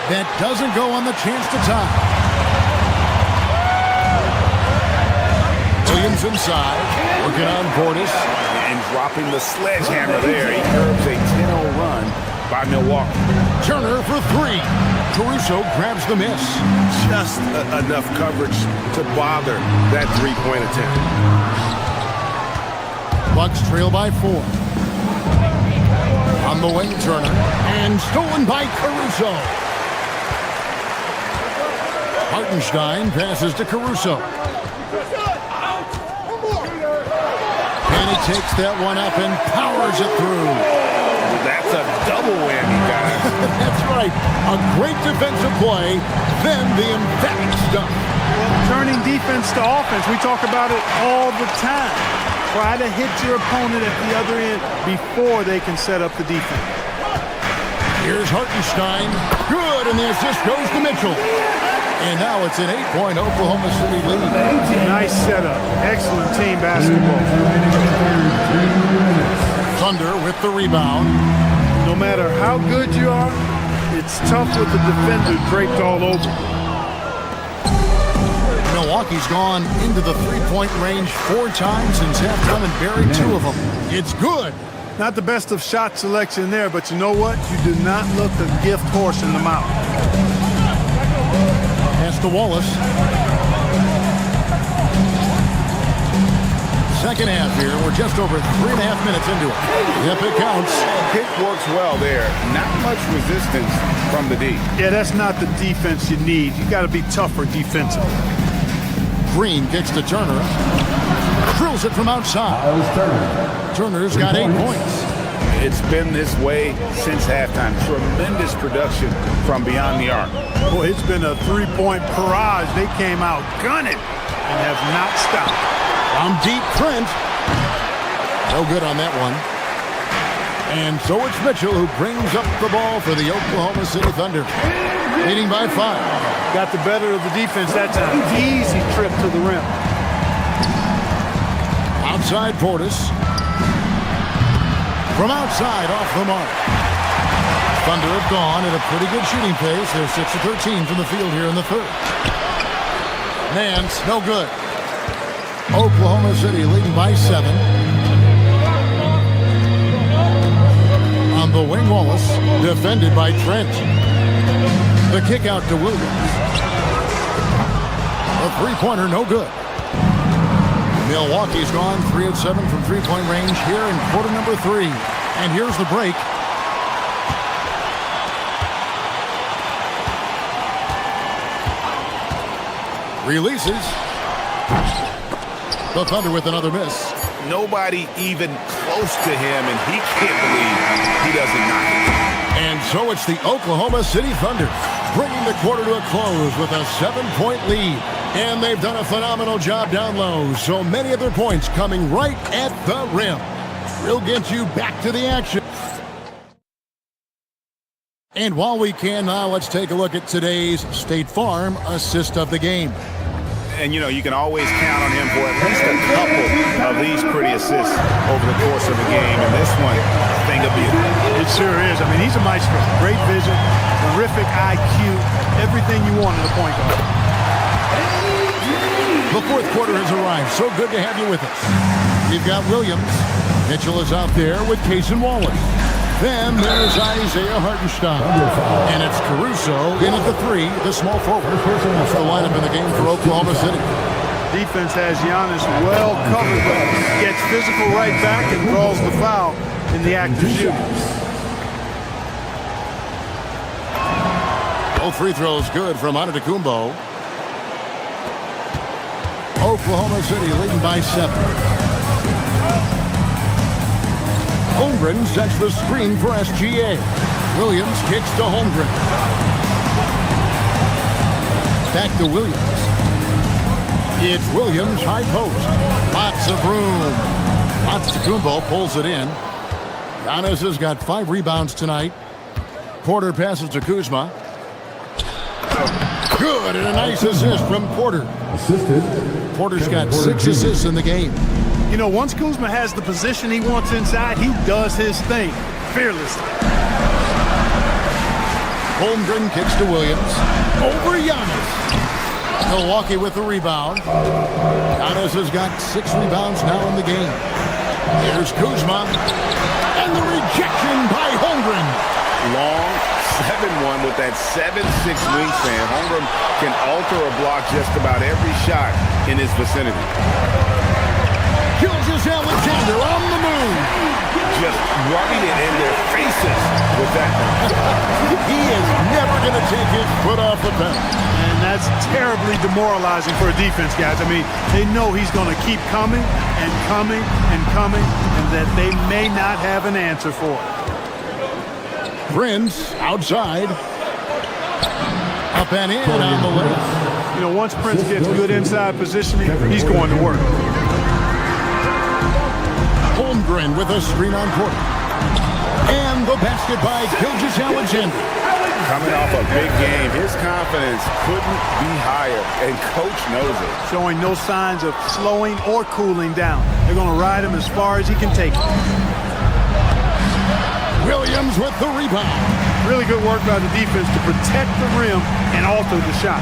Speaker 4: That doesn't go on the chance to tie. Williams inside. Working on Portis.
Speaker 18: And dropping the sledgehammer there. He curbs a 10-0 run by Milwaukee.
Speaker 4: Turner for three. Caruso grabs the miss.
Speaker 2: Just enough coverage to bother that three-point attempt.
Speaker 4: Bucks trail by 4. On the wing, Turner. And stolen by Caruso. Hartenstein passes to Caruso. And he takes that one up and powers it through.
Speaker 18: That's a double whammy, guys.
Speaker 4: That's right. A great defensive play, then the emphatic stuff.
Speaker 13: Turning defense to offense, we talk about it all the time. Try to hit your opponent at the other end before they can set up the defense.
Speaker 4: Here's Hartenstein. Good, and the assist goes to Mitchell. And now it's an 8-point Oklahoma City lead.
Speaker 13: Nice setup. Excellent team basketball.
Speaker 4: Thunder with the rebound.
Speaker 13: No matter how good you are, it's tough with the defender draped all over.
Speaker 4: Milwaukee's gone into the three-point range 4 times since halftime and buried 2 of them. It's good.
Speaker 13: Not the best of shot selection there, but you know what? You do not look a gift horse in the mouth.
Speaker 4: Pass to Wallace. Second half here. We're just over 3.5 minutes into it. Yep, it counts.
Speaker 18: Pick works well there. Not much resistance from the D.
Speaker 13: Yeah, that's not the defense you need. You got to be tougher defensively.
Speaker 4: Green kicks to Turner. Drills it from outside. Turner's got 8 points.
Speaker 18: It's been this way since halftime. Tremendous production from beyond the arc.
Speaker 13: Boy, it's been a three-point barrage. They came out gunning and have not stopped.
Speaker 4: From deep, Trent. No good on that one. And so it's Mitchell who brings up the ball for the Oklahoma City Thunder. Leading by 5.
Speaker 13: Got the better of the defense that time. Easy trip to the rim.
Speaker 4: Outside Portis. From outside, off the mark. Thunder have gone at a pretty good shooting pace. They're 6 of 13 from the field here in the third. Nance, no good. Oklahoma City leading by 7. On the wing, Wallace, defended by Trent. The kick out to Williams. A three-pointer, no good. Milwaukee's gone 3 of 7 from three-point range here in quarter number 3. And here's the break. Releases. The Thunder with another miss.
Speaker 18: Nobody even close to him, and he can't believe he doesn't knock it.
Speaker 4: And so it's the Oklahoma City Thunder bringing the quarter to a close with a 7-point lead. And they've done a phenomenal job down low. So many of their points coming right at the rim. We'll get you back to the action. And while we can now, let's take a look at today's State Farm assist of the game.
Speaker 18: And, you know, you can always count on him for at least a couple of these pretty assists over the course of the game. And this one, a thing of beauty.
Speaker 13: It sure is. I mean, he's a maestro. Great vision, terrific IQ, everything you want in a point guard.
Speaker 4: The fourth quarter has arrived. So good to have you with us. We've got Williams. Mitchell is out there with Case and Wallace. Then there's Isaiah Hartenstein. And it's Caruso in at the 3, the small forward. That's the lineup in the game for Oklahoma City.
Speaker 13: Defense has Giannis well covered, but gets physical right back and draws the foul in the act of shooting.
Speaker 4: Both free throws good from Antetokounmpo. Oklahoma City leading by 7. Holmgren sets the screen for SGA. Williams kicks to Holmgren. Back to Williams. It's Williams, high post. Lots of room. Antetokounmpo pulls it in. Giannis has got 5 rebounds tonight. Porter passes to Kuzma. Good, and a nice assist from Porter. Porter's got 6 assists in the game.
Speaker 13: You know, once Kuzma has the position he wants inside, he does his thing fearlessly.
Speaker 4: Holmgren kicks to Williams. Over Giannis. Milwaukee with the rebound. Giannis has got 6 rebounds now in the game. Here's Kuzma. And the rejection by Holmgren.
Speaker 18: Long 7-1 with that 7'6" wingspan. Holmgren can alter or block just about every shot in his vicinity.
Speaker 4: Alexander on the move.
Speaker 18: Just rubbing it in their faces with that.
Speaker 4: He is never going to take his foot off the pedal.
Speaker 13: And that's terribly demoralizing for a defense, guys. I mean, they know he's going to keep coming and coming and coming, and that they may not have an answer for it.
Speaker 4: Prince outside. Up and in on the left.
Speaker 13: You know, once Prince gets good inside positioning, he's going to work.
Speaker 4: Holmgren with a screen on Porter. And the basket by Alexander.
Speaker 18: Coming off a big game, his confidence couldn't be higher, and coach knows it.
Speaker 13: Showing no signs of slowing or cooling down. They're going to ride him as far as he can take it.
Speaker 4: Williams with the rebound.
Speaker 13: Really good work by the defense to protect the rim and alter the shot.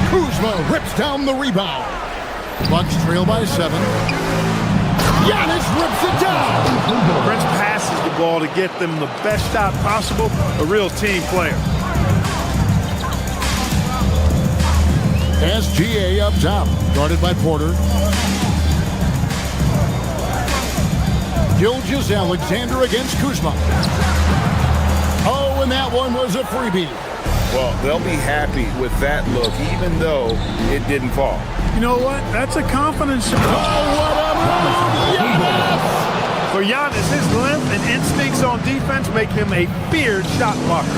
Speaker 4: Kuzma rips down the rebound. Bucks trail by 7. Giannis rips it down.
Speaker 13: Prince passes the ball to get them the best shot possible. A real team player.
Speaker 4: SGA up top, guarded by Porter. Alexander against Kuzma. Oh, and that one was a freebie.
Speaker 18: Well, they'll be happy with that look, even though it didn't fall.
Speaker 13: You know what? That's a confidence shot.
Speaker 4: Oh, what a move! Giannis!
Speaker 13: For Giannis, his length and instincts on defense make him a feared shot blocker.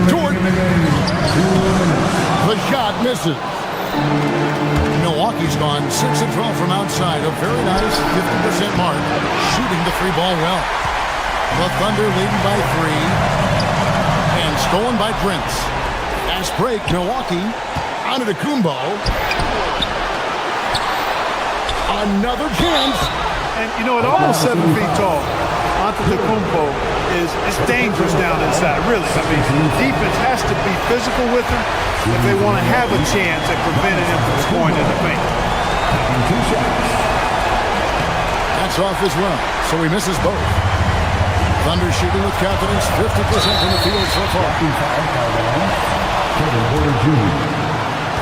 Speaker 4: Jordan. The shot misses. Milwaukee's gone 6 of 12 from outside. A very nice 50% mark. Shooting the free ball well. The Thunder leading by 3. And stolen by Prince. Fast break, Milwaukee. Antetokounmpo. Another chance.
Speaker 13: And, you know, at almost 7 feet tall, Antetokounmpo is dangerous down inside, really. I mean, defense has to be physical with him if they want to have a chance at preventing him from scoring in the paint.
Speaker 4: That's off as well, so he misses both. Thunder shooting with confidence, 50% in the field so far.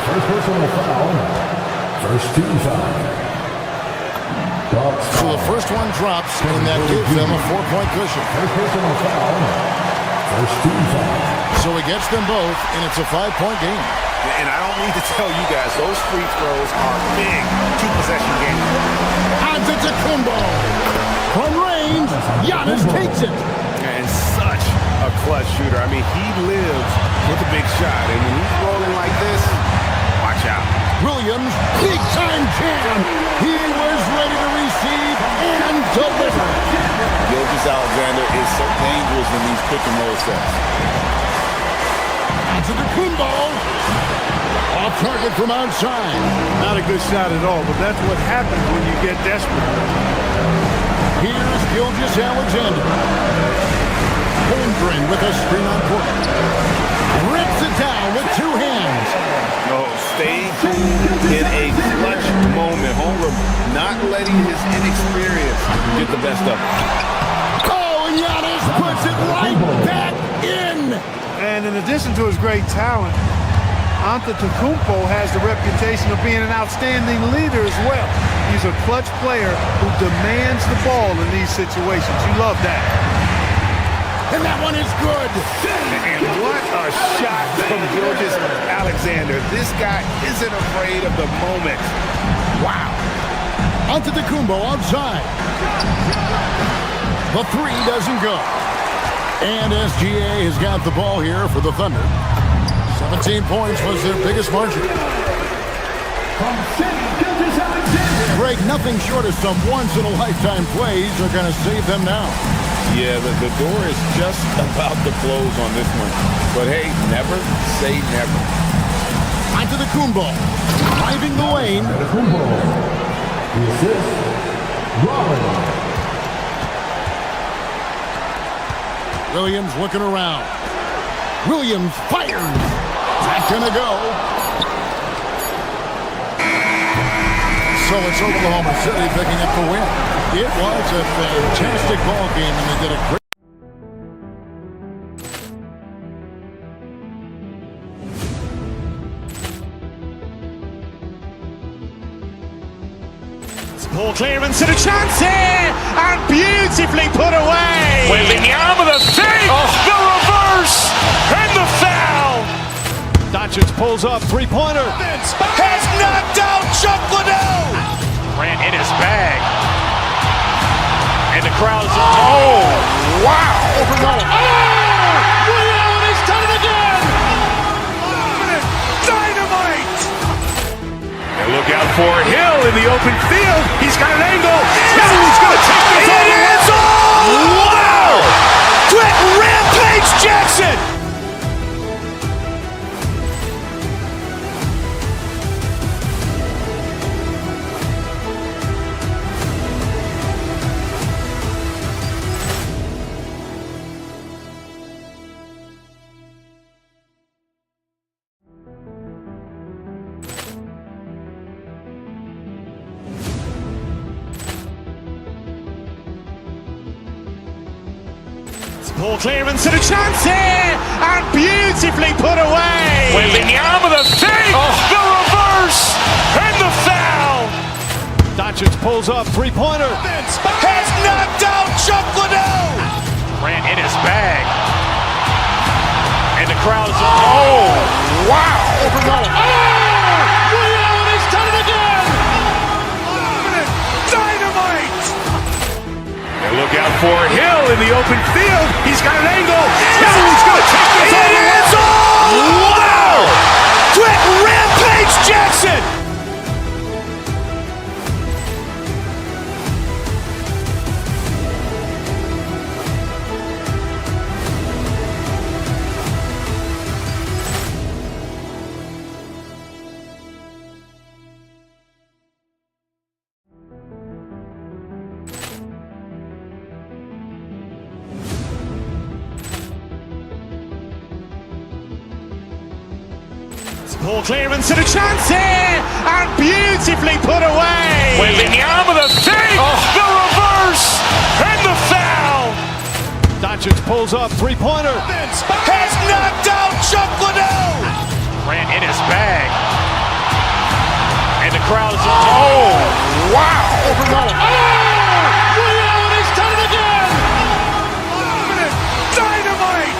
Speaker 11: First personal foul. First team foul.
Speaker 4: So the first one drops, and that gives them a 4-point cushion.
Speaker 11: First personal foul. First team foul.
Speaker 4: So he gets them both, and it's a 5-point game.
Speaker 18: And I don't need to tell you guys, those free throws are big 2-possession games.
Speaker 4: Antetokounmpo. From range, Giannis takes it.
Speaker 18: And such a clutch shooter. I mean, he lives with a big shot, and when he's rolling like this, watch out.
Speaker 4: Williams, big-time jam. He was ready to receive and deliver.
Speaker 18: Alexander is so dangerous in these pick-and-roll sets.
Speaker 4: Antetokounmpo. Off target from outside.
Speaker 13: Not a good shot at all, but that's what happens when you get desperate.
Speaker 4: Here's Alexander. Holmgren with a screen on Porter. Rips it down with 2 hands.
Speaker 18: No, stay in a clutch moment. Holmgren not letting his inexperience get the best of him.
Speaker 4: Oh, and Giannis puts it right back in.
Speaker 13: And in addition to his great talent, Antetokounmpo has the reputation of being an outstanding leader as well. He's a clutch player who demands the ball in these situations. You love that.
Speaker 4: And that one is good.
Speaker 2: And what a shot from Gilgeous Alexander. This guy isn't afraid of the moment. Wow.
Speaker 4: Antetokounmpo outside. The three doesn't go. And SGA has got the ball here for the Thunder. 17 points was their biggest margin. Greg, nothing short of some once-in-a-lifetime plays are going to save them now.
Speaker 7: Yeah, the door is just about to close on this one. But hey, never say never.
Speaker 4: Antetokounmpo driving the lane.
Speaker 11: The assist, Robin.
Speaker 4: Williams looking around. Williams fires. Not gonna go. So it's Oklahoma City picking up the win. It was a fantastic ball game, and they did a great.
Speaker 1: Ball clearance and a chance here, and beautifully put away.
Speaker 2: Wembanyama the fake, the reverse, and the foul.
Speaker 3: Doncic pulls up, three-pointer.
Speaker 2: Has knocked out Chuck Liddell. Ran in his bag. And the crowd is, oh, wow.
Speaker 4: Overrun.
Speaker 2: Willie Allen has done it again. Dynamite. And look out for Hill in the open field. He's got an angle. Now he's going to take this all the way. Wow! Quick Rampage Jackson.
Speaker 1: Ball clearance and a chance here, and beautifully put away.
Speaker 2: Wembanyama the fake, the reverse, and the foul.
Speaker 3: Doncic pulls up, three-pointer.
Speaker 2: Has knocked out Chuck Liddell. Ran in his bag. And the crowd is, oh, wow.
Speaker 4: Overrun.
Speaker 2: Willie Allen has done it again. Dynamite. And look out for Hill in the open field. He's got an angle. Now he's going to take this all the way. Wow. Quick Rampage Jackson.
Speaker 1: Ball clearance and a chance here, and beautifully put away.
Speaker 2: Wembanyama the fake, the reverse, and the foul.
Speaker 3: Doncic pulls up, three-pointer.
Speaker 2: Has knocked out Chuck Liddell. Ran in his bag. And the crowd is, oh, wow.
Speaker 4: Overrun.
Speaker 2: Willie Allen has done it again. Dynamite.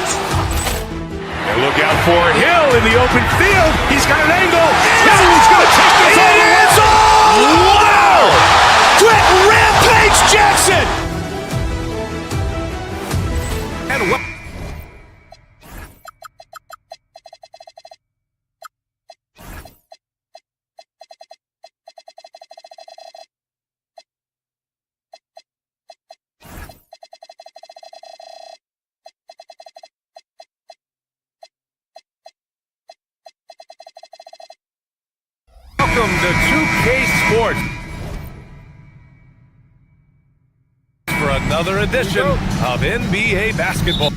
Speaker 2: And look out for Hill in the open field. He's got an angle. Now he's going to take this all the way. Wow. Quick Rampage Jackson. And
Speaker 8: welcome to 2K Sports for another edition of NBA Basketball.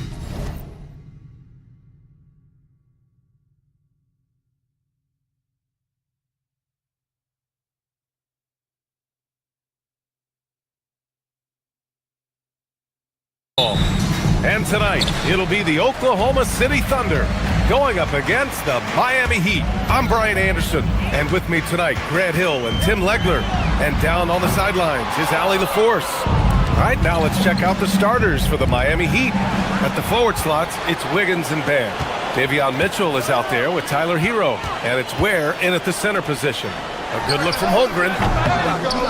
Speaker 8: And tonight, it'll be the Oklahoma City Thunder going up against the Miami Heat. I'm Brian Anderson, and with me tonight, Grant Hill and Tim Legler. And down on the sidelines is Allie LaForce. All right, now let's check out the starters for the Miami Heat. At the forward slots, it's Wiggins and Bam. Davion Mitchell is out there with Tyler Hero, and it's Ware in at the center position. A good look from Holmgren.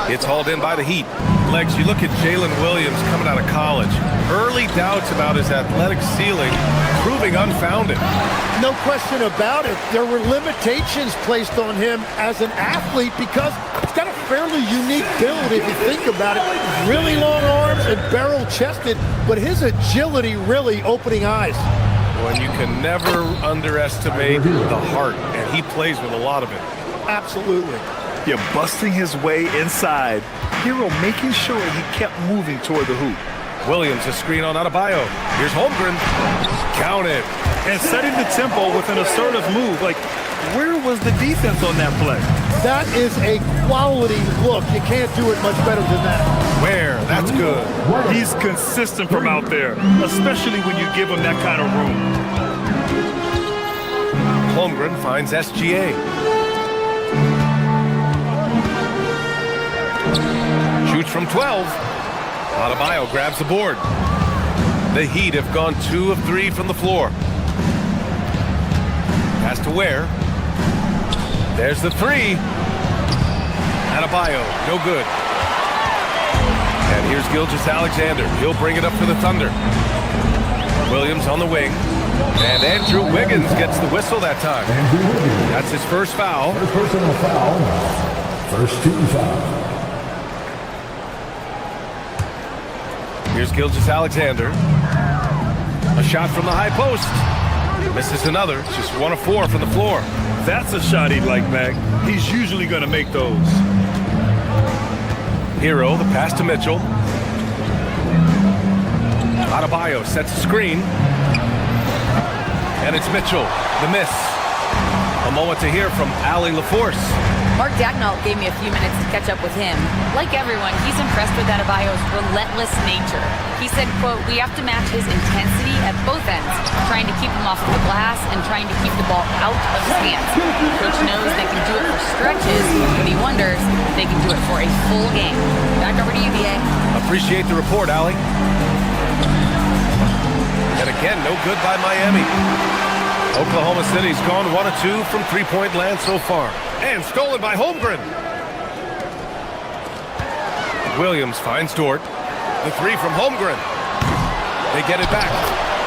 Speaker 8: It's hauled in by the Heat. Legs, you look at Jalen Williams coming out of college. Early doubts about his athletic ceiling proving unfounded.
Speaker 5: No question about it. There were limitations placed on him as an athlete because he's got a fairly unique build if you think about it. Really long arms and barrel-chested, but his agility really opening eyes.
Speaker 8: When you can never underestimate the heart, and he plays with a lot of it.
Speaker 5: Absolutely.
Speaker 14: Yeah, busting his way inside. Hero making sure he kept moving toward the hoop.
Speaker 8: Williams, a screen on Adebayo. Here's Holmgren. Count it.
Speaker 14: And setting the tempo with an assertive move. Like, where was the defense on that play?
Speaker 5: That is a quality look. You can't do it much better than that.
Speaker 8: Where? That's good.
Speaker 14: He's consistent from out there, especially when you give him that kind of room.
Speaker 8: Holmgren finds SGA. Shoots from 12. Adebayo grabs the board. The Heat have gone 2 of 3 from the floor. Pass to Ware. There's the 3. Adebayo, no good. And here's Gilgeous-Alexander. He'll bring it up for the Thunder. Williams on the wing. And Andrew Wiggins gets the whistle that time. That's his first foul.
Speaker 11: First personal foul. First team foul.
Speaker 8: Here's Gilgeous-Alexander. A shot from the high post. Misses another. Just 1 of 4 from the floor.
Speaker 14: That's a shot he'd like back. He's usually going to make those.
Speaker 8: Hero, the pass to Mitchell. Adebayo sets a screen. And it's Mitchell, the miss. A moment to hear from Allie LaForce.
Speaker 6: Mark Daigneault gave me a few minutes to catch up with him. Like everyone, he's impressed with Adebayo's relentless nature. He said, quote, "We have to match his intensity at both ends, trying to keep him off the glass and trying to keep the ball out of his hands. Coach knows they can do it for stretches, but he wonders if they can do it for a full game." Back over to you, BA.
Speaker 8: Appreciate the report, Allie. And again, no good by Miami. Oklahoma City's gone 1 of 2 from three-point land so far. And stolen by Holmgren. Williams finds Dort. The 3 from Holmgren. They get it back.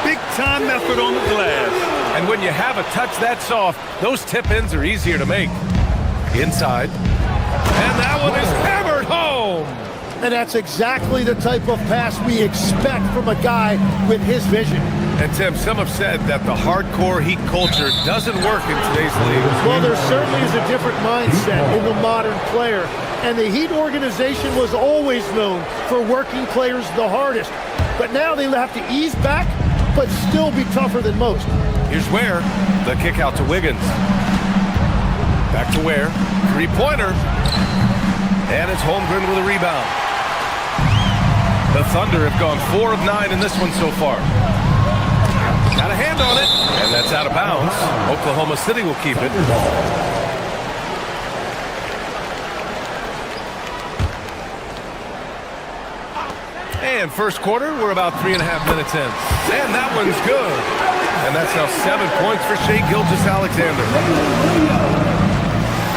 Speaker 14: Big time effort on the glass.
Speaker 8: And when you have a touch that soft, those tip-ins are easier to make. Inside. And that one is hammered home.
Speaker 5: And that's exactly the type of pass we expect from a guy with his vision.
Speaker 8: And Tim, some have said that the hardcore Heat culture doesn't work in today's league.
Speaker 5: Well, there certainly is a different mindset in the modern player. And the Heat organization was always known for working players the hardest. But now they have to ease back, but still be tougher than most.
Speaker 8: Here's Ware. The kick out to Wiggins. Back to Ware. Three-pointer. And it's Holmgren with a rebound. The Thunder have gone 4 of 9 in this one so far. Got a hand on it, and that's out of bounds. Oklahoma City will keep it. And first quarter, we're about 3.5 minutes in. And that one's good. And that's now 7 points for Shai Gilgeous-Alexander.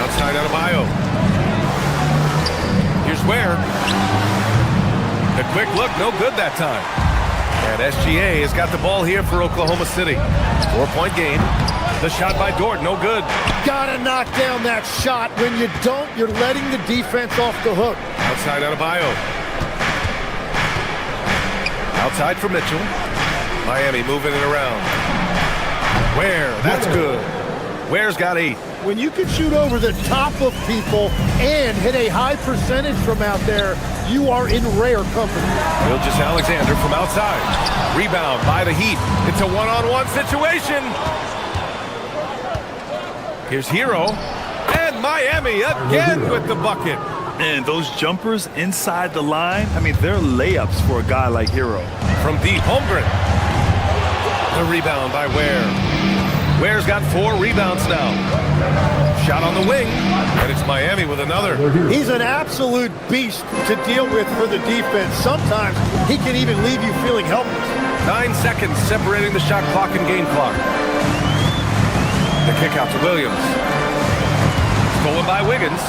Speaker 8: Outside Adebayo. Here's Ware. The quick look, no good that time. And SGA has got the ball here for Oklahoma City. 4-point game. The shot by Dort, no good.
Speaker 5: Gotta knock down that shot. When you don't, you're letting the defense off the hook.
Speaker 8: Outside Adebayo. Outside for Mitchell. Miami moving it around. Ware, that's good. Ware's got 8.
Speaker 5: When you can shoot over the top of people and hit a high percentage from out there, you are in rare company.
Speaker 8: Gilgeous-Alexander from outside. Rebound by the Heat. It's a one-on-one situation. Here's Hero. And Miami again with the bucket.
Speaker 14: And those jumpers inside the line, I mean, they're layups for a guy like Hero.
Speaker 8: From deep, Holmgren. The rebound by Ware. Ware's got 4 rebounds now. Shot on the wing, and it's Miami with another.
Speaker 5: He's an absolute beast to deal with for the defense. Sometimes he can even leave you feeling helpless.
Speaker 8: 9 seconds separating the shot clock and game clock. The kick out to Williams. Stolen by Wiggins.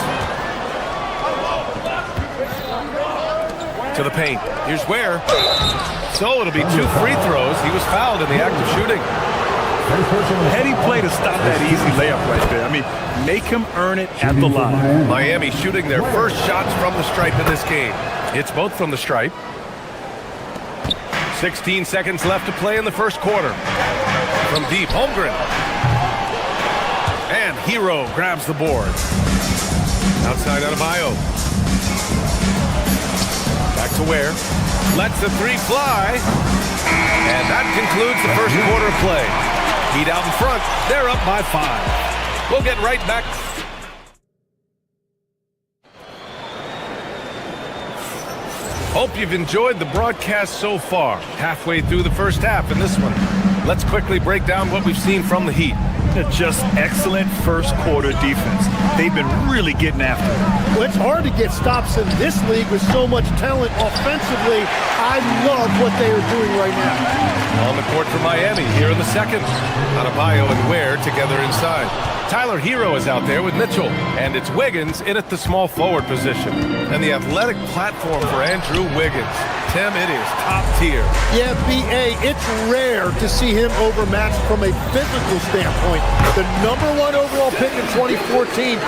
Speaker 8: To the paint. Here's Ware. So it'll be 2 free throws. He was fouled in the act of shooting.
Speaker 14: Heady play to stop that easy layup right there. I mean, make him earn it at the line.
Speaker 8: Miami shooting their first shots from the stripe in this game. It's both from the stripe. 16 seconds left to play in the first quarter. From deep, Holmgren. And Hero grabs the board. Outside Adebayo. Back to Ware. Lets the 3 fly. And that concludes the first quarter of play. Heat out in front. They're up by 5. We'll get right back. Hope you've enjoyed the broadcast so far. Halfway through the first half in this one. Let's quickly break down what we've seen from the Heat.
Speaker 14: Just excellent first quarter defense. They've been really getting after it.
Speaker 5: Well, it's hard to get stops in this league with so much talent offensively. I love what they are doing right now.
Speaker 8: On the court for Miami here in the second. Adebayo and Ware together inside. Tyler Hero is out there with Mitchell, and it's Wiggins in at the small forward position. And the athletic platform for Andrew Wiggins. Tim, it is top tier.
Speaker 5: Yeah, B.A., it's rare to see him overmatched from a physical standpoint. The #1 overall pick in 2014.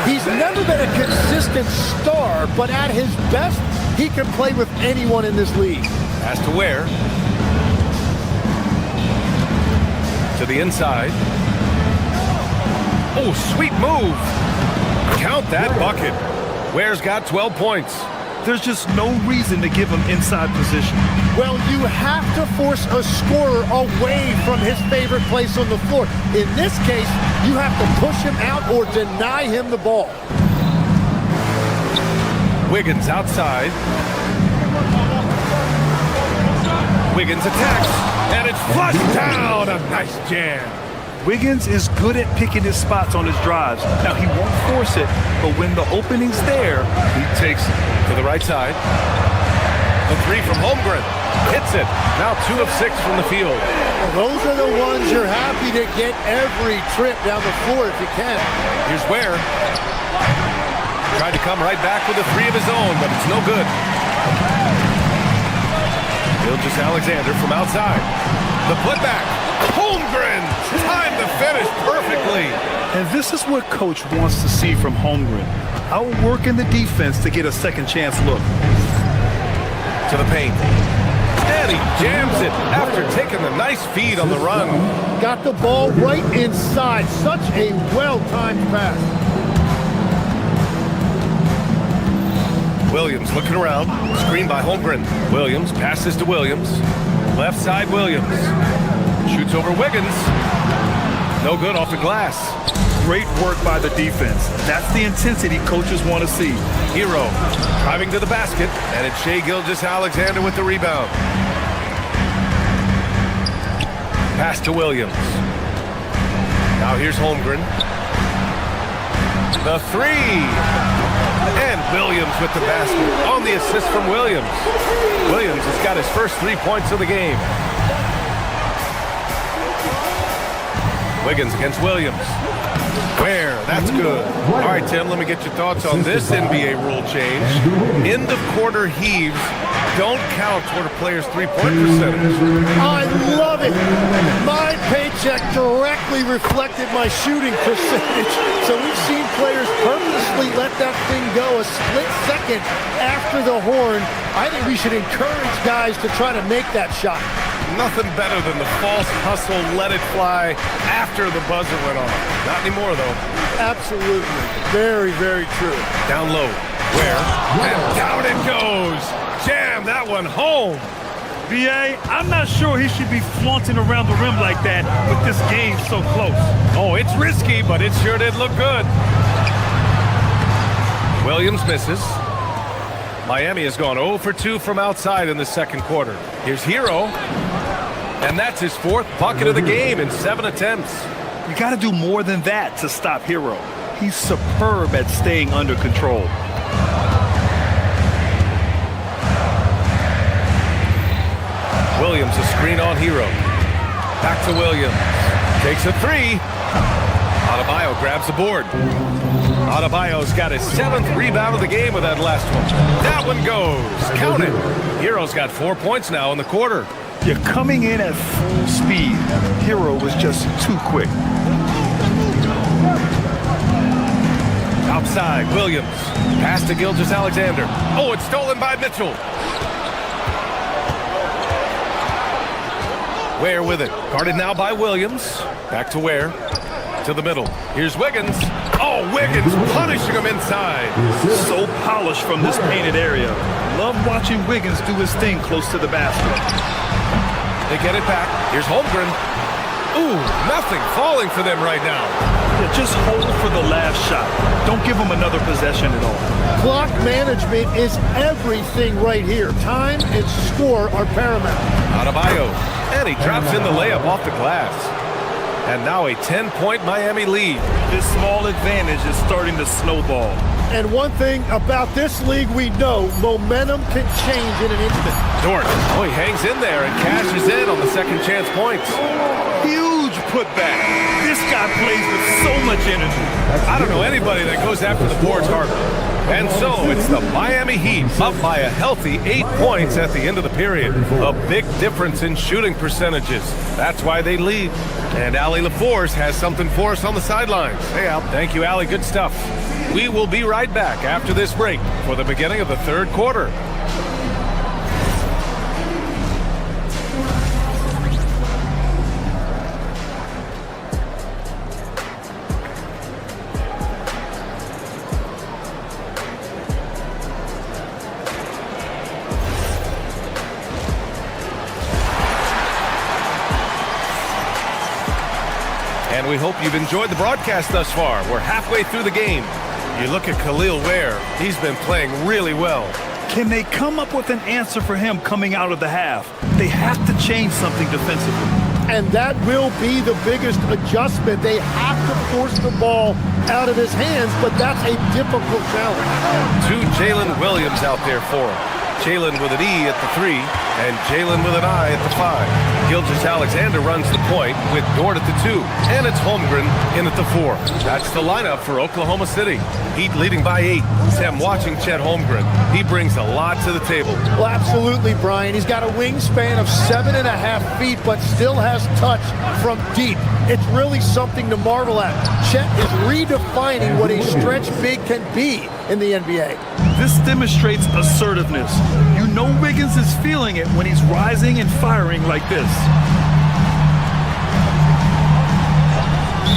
Speaker 5: He's never been a consistent star, but at his best, he can play with anyone in this league.
Speaker 8: Pass to Ware. To the inside. Oh, sweet move. Count that bucket. Ware's got 12 points.
Speaker 14: There's just no reason to give him inside position.
Speaker 5: Well, you have to force a scorer away from his favorite place on the floor. In this case, you have to push him out or deny him the ball.
Speaker 8: Wiggins outside. Wiggins attacks, and it's flushed down. A nice jam.
Speaker 14: Wiggins is good at picking his spots on his drives. Now, he won't force it, but when the opening's there, he takes it.
Speaker 8: To the right side. The 3 from Holmgren. Hits it. Now 2 of 6 from the field.
Speaker 5: Well, those are the ones you're happy to get every trip down the floor if you can.
Speaker 8: Here's Ware. Tried to come right back with a 3 of his own, but it's no good. Gilgeous-Alexander from outside. The putback. Holmgren! Timed the finish perfectly.
Speaker 14: And this is what Coach wants to see from Holmgren. Outworking the defense to get a second chance look.
Speaker 8: To the paint. And he jams it after taking the nice feed on the run.
Speaker 5: Got the ball right inside. Such a well-timed pass.
Speaker 8: Williams looking around. Screen by Holmgren. Williams passes to Williams. Left side Williams. Shoots over Wiggins. No good off the glass.
Speaker 14: Great work by the defense. That's the intensity coaches want to see.
Speaker 8: Hero driving to the basket, and it's Shai Gilgeous-Alexander with the rebound. Pass to Williams. Now here's Holmgren. The 3. And Williams with the basket on the assist from Williams. Williams has got his first 3 points of the game. Wiggins against Williams. Ware, that's good. All right, Tim, let me get your thoughts on this NBA rule change. End of quarter heaves don't count toward a player's three-point percentage.
Speaker 5: I love it. My paycheck directly reflected my shooting percentage. So we've seen players purposely let that thing go a split second after the horn. I think we should encourage guys to try to make that shot.
Speaker 8: Nothing better than the false hustle, let it fly after the buzzer went off. Not anymore, though.
Speaker 5: Absolutely. Very, very true.
Speaker 8: Down low. Where? And down it goes. Jam that one home.
Speaker 14: B.A., I'm not sure he should be flaunting around the rim like that with this game so close.
Speaker 8: Oh, it's risky, but it sure did look good. Williams misses. Miami has gone 0 for 2 from outside in the second quarter. Here's Hero. And that's his 4th bucket of the game in 7 attempts.
Speaker 14: You got to do more than that to stop Hero. He's superb at staying under control.
Speaker 8: Williams a screen on Hero. Back to Williams. Takes a 3. Adebayo grabs the board. Adebayo's got his 7th rebound of the game with that last one. That one goes. Count it. Hero's got 4 points now in the quarter.
Speaker 14: You're coming in at full speed. Hero was just too quick.
Speaker 8: Outside, Williams. Pass to Gilgeous-Alexander. Oh, it's stolen by Mitchell. Ware with it. Guarded now by Williams. Back to Ware. To the middle. Here's Wiggins. Oh, Wiggins punishing him inside.
Speaker 14: So polished from this painted area. Love watching Wiggins do his thing close to the basket.
Speaker 8: They get it back. Here's Holmgren. Ooh, nothing falling for them right now.
Speaker 14: Yeah, just hold for the last shot. Don't give them another possession at all.
Speaker 5: Clock management is everything right here. Time and score are paramount.
Speaker 8: Adebayo. And he drops in the layup off the glass. And now a 10-point Miami lead.
Speaker 14: This small advantage is starting to snowball.
Speaker 5: And one thing about this league we know, momentum can change in an instant.
Speaker 8: Dort. Oh, he hangs in there and cashes in on the second chance points.
Speaker 14: Huge putback. This guy plays with so much energy.
Speaker 8: I don't know anybody that goes after the boards harder. And so it's the Miami Heat up by a healthy 8 points at the end of the period. A big difference in shooting percentages. That's why they lead. And Allie LaForce has something for us on the sidelines. Hey, Al. Thank you, Allie. Good stuff. We will be right back after this break for the beginning of the third quarter. And we hope you've enjoyed the broadcast thus far. We're halfway through the game. You look at Khalil Ware, he's been playing really well.
Speaker 14: Can they come up with an answer for him coming out of the half? They have to change something defensively.
Speaker 5: And that will be the biggest adjustment. They have to force the ball out of his hands, but that's a difficult challenge.
Speaker 8: 2 Jalen Williams out there for him. Jalen with an E at the 3, and Jalen with an I at the 5. Gilgeous-Alexander runs the point with Dort at the 2, and it's Holmgren in at the 4. That's the lineup for Oklahoma City. Heat leading by 8. Sam watching Chet Holmgren. He brings a lot to the table.
Speaker 5: Well, absolutely, Brian. He's got a wingspan of 7.5 feet, but still has touch from deep. It's really something to marvel at. Chet is redefining what a stretch big can be in the NBA.
Speaker 14: This demonstrates assertiveness. You know Wiggins is feeling it when he's rising and firing like this.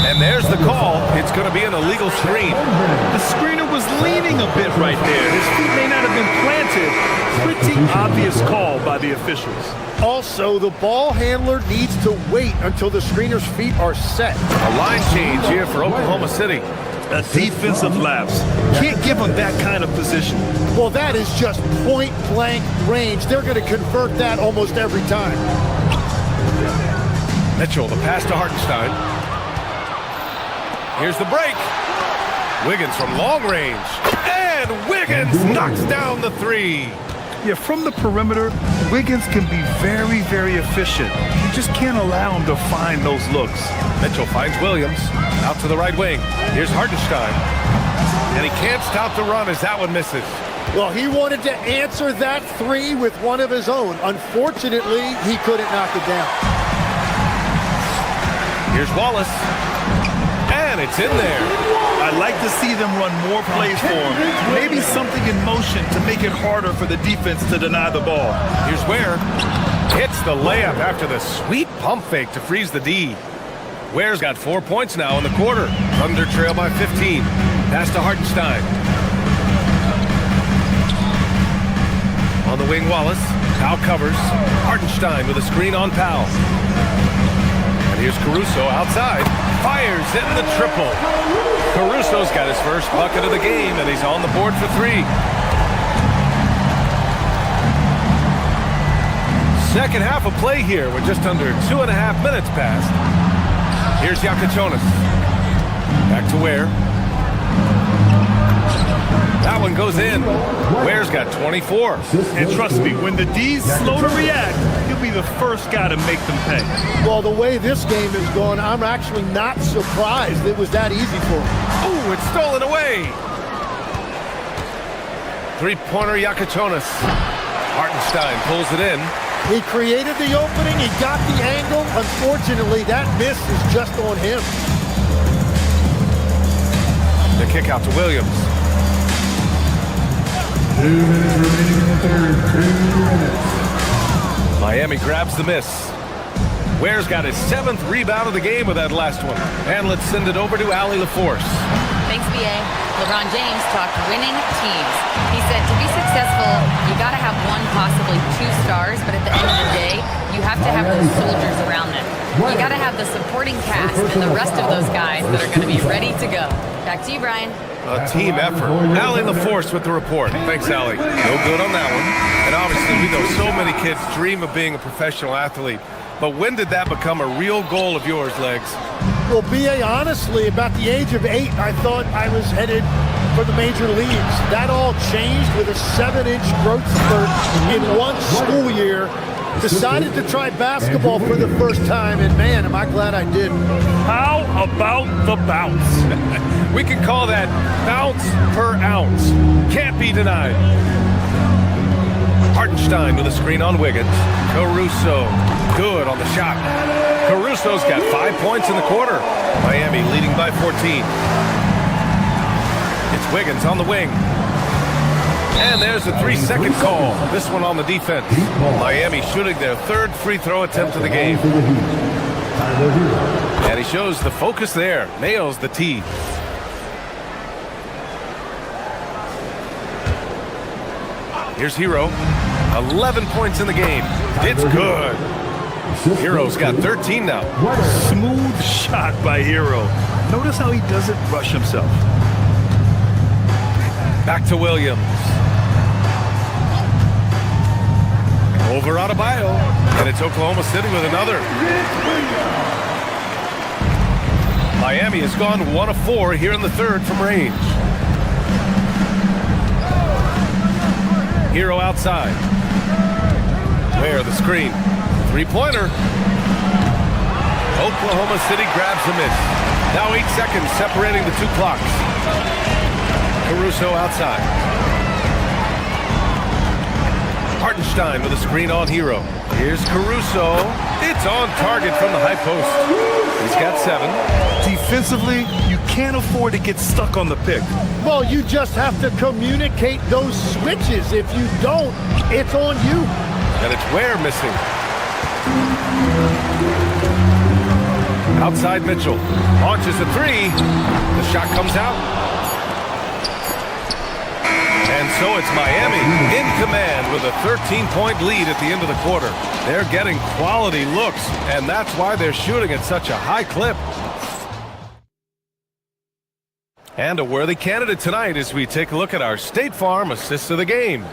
Speaker 8: And there's the call. It's going to be an illegal screen.
Speaker 14: The screener was leaning a bit right there. His feet may not have been planted. Pretty obvious call by the officials.
Speaker 5: Also, the ball handler needs to wait until the screener's feet are set.
Speaker 8: A line change here for Oklahoma City.
Speaker 14: A defensive lapse. Can't give him that kind of position.
Speaker 5: Well, that is just point-blank range. They're going to convert that almost every time.
Speaker 8: Mitchell, the pass to Hartenstein. Here's the break. Wiggins from long range. And Wiggins knocks down the 3.
Speaker 14: Yeah, from the perimeter, Wiggins can be very, very efficient. You just can't allow him to find those looks.
Speaker 8: Mitchell finds Williams out to the right wing. Here's Hartenstein. And he can't stop the run as that one misses.
Speaker 5: Well, he wanted to answer that 3 with one of his own. Unfortunately, he couldn't knock it down.
Speaker 8: Here's Wallace. And it's in there.
Speaker 14: I'd like to see them run more plays for him. Maybe something in motion to make it harder for the defense to deny the ball.
Speaker 8: Here's Ware. Hits the layup after the sweet pump fake to freeze the D. Ware's got 4 points now in the quarter. Thunder trail by 15. Pass to Hartenstein. On the wing, Wallace. Powell covers. Hartenstein with a screen on Powell. And here's Caruso outside. Fires in the triple. Caruso's got his first bucket of the game, and he's on the board for 3. Second half of play here. We're just under 2.5 minutes past. Here's Yakachonis. Back to Ware. That one goes in. Ware's got 24.
Speaker 14: And trust me, when the D's slow to react, he'll be the first guy to make them pay.
Speaker 5: Well, the way this game is going, I'm actually not surprised it was that easy for him.
Speaker 8: Oh, it's stolen away. Three-pointer Yakachonis. Hartenstein pulls it in.
Speaker 5: He created the opening. He got the angle. Unfortunately, that miss is just on him.
Speaker 8: The kick out to Williams.
Speaker 17: 2 minutes remaining in the third. 2 minutes.
Speaker 8: Miami grabs the miss. Ware's got his 7th rebound of the game with that last one. And let's send it over to Allie LaForce.
Speaker 6: Thanks, B.A. LeBron James talked winning teams. He said to be successful, you got to have 1, possibly 2 stars, but at the end of the day, you have to have those soldiers around them. You got to have the supporting cast and the rest of those guys that are going to be ready to go. Back to you, Brian.
Speaker 8: A team effort. Allie LaForce with the report. Thanks, Allie. No good on that one. And obviously, we know so many kids dream of being a professional athlete. But when did that become a real goal of yours, Legs?
Speaker 5: Well, B.A., honestly, about the age of 8, I thought I was headed for the major leagues. That all changed with a 7-inch growth spurt in one school year. Decided to try basketball for the first time, and man, am I glad I did.
Speaker 14: How about the bounce?
Speaker 8: We can call that bounce per ounce. Can't be denied. Hartenstein with a screen on Wiggins. Caruso, good on the shot. Caruso's got 5 points in the quarter. Miami leading by 14. It's Wiggins on the wing. And there's a 3-second call. This one on the defense. Miami shooting their 3rd free throw attempt of the game. And he shows the focus there. Nails the tee. Here's Hero. 11 points in the game. It's good. Hero's got 13 now.
Speaker 14: What a smooth shot by Hero. Notice how he doesn't rush himself.
Speaker 8: Back to Williams. Over Adebayo. And it's Oklahoma City with another. Miami has gone 1 of 4 here in the 3rd from range. Hero outside. Where the screen. 3-pointer. Oklahoma City grabs the miss. Now 8 seconds separating the 2 clocks. Caruso outside. Hartenstein with a screen on Hero. Here's Caruso. It's on target from the high post. He's got 7.
Speaker 14: Defensively, you can't afford to get stuck on the pick.
Speaker 5: Well, you just have to communicate those switches. If you don't, it's on you.
Speaker 8: And it's Ware missing. Outside Mitchell. Launches a 3. The shot comes out. And so it's Miami in command with a 13-point lead at the end of the quarter. They're getting quality looks, and that's why they're shooting at such a high clip. And a worthy candidate tonight as we take a look at our State Farm assists of the game.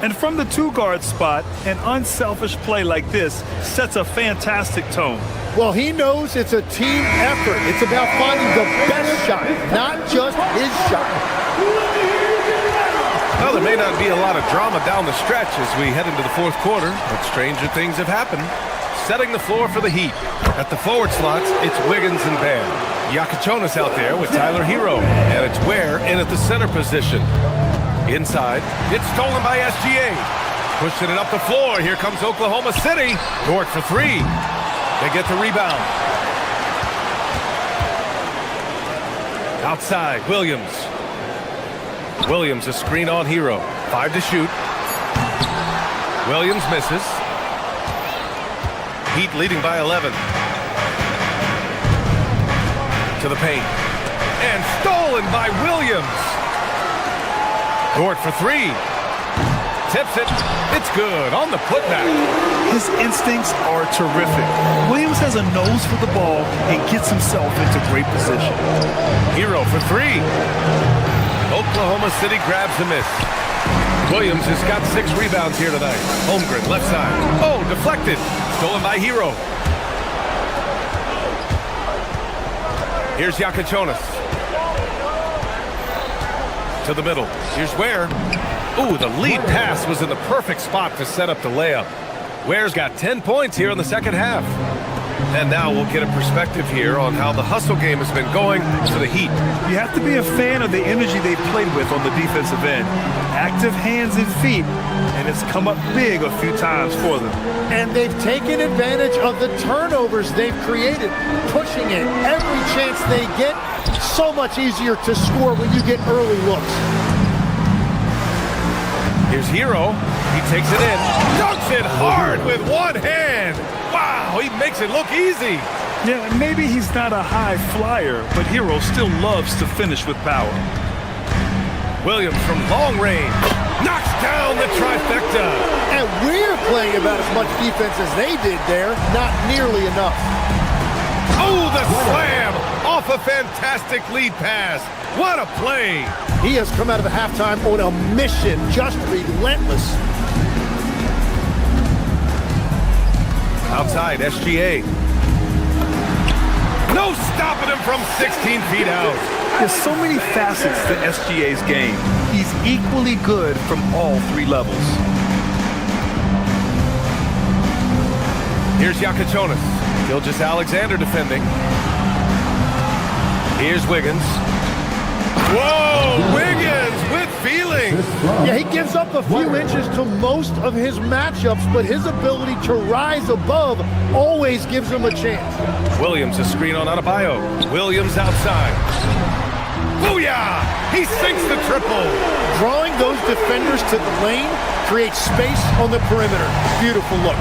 Speaker 14: And from the 2-guard spot, an unselfish play like this sets a fantastic tone.
Speaker 5: Well, he knows it's a team effort. It's about finding the best shot, not just his shot.
Speaker 8: Well, there may not be a lot of drama down the stretch as we head into the 4th quarter, but stranger things have happened. Setting the floor for the Heat. At the forward slots, it's Wiggins and Bam. Yakachonis out there with Tyler Hero, and it's Ware in at the center position. Inside, it's stolen by SGA. Pushing it up the floor. Here comes Oklahoma City. Dort for 3. They get the rebound. Outside, Williams. Williams a screen on Hero. 5 to shoot. Williams misses. Heat leading by 11. To the paint. And stolen by Williams. Dort for 3. Tips it. It's good on the putback.
Speaker 14: His instincts are terrific. Williams has a nose for the ball and gets himself into great position.
Speaker 8: Hero for 3. Oklahoma City grabs the miss. Williams has got 6 rebounds here tonight. Holmgren, left side. Oh, deflected. Stolen by Hero. Here's Jakiconis. To the middle. Here's Ware. Ooh, the lead pass was in the perfect spot to set up the layup. Ware's got 10 points here in the second half. And now we'll get a perspective here on how the hustle game has been going for the Heat.
Speaker 14: You have to be a fan of the energy they've played with on the defensive end. Active hands and feet, and it's come up big a few times for them.
Speaker 5: And they've taken advantage of the turnovers they've created, pushing it every chance they get. So much easier to score when you get early looks.
Speaker 8: Here's Hero. He takes it in. Dunks it hard with one hand. Wow, he makes it look easy.
Speaker 14: Yeah, maybe he's not a high flyer, but Hero still loves to finish with power.
Speaker 8: Williams from long range knocks down the trifecta.
Speaker 5: And we're playing about as much defense as they did there. Not nearly enough.
Speaker 8: Oh, the slam off a fantastic lead pass. What a play.
Speaker 5: He has come out of the halftime on a mission, just relentless.
Speaker 8: Outside, SGA. No stopping him from 16 feet out.
Speaker 14: There's so many facets to SGA's game. He's equally good from all 3 levels.
Speaker 8: Here's Jakiconis. Gilgeous-Alexander defending. Here's Wiggins. Whoa, Wiggins with feeling.
Speaker 5: Yeah, he gives up a few inches to most of his matchups, but his ability to rise above always gives him a chance.
Speaker 8: Williams a screen on Adebayo. Williams outside. Booyah! He sinks the triple.
Speaker 5: Drawing those defenders to the lane creates space on the perimeter. Beautiful look.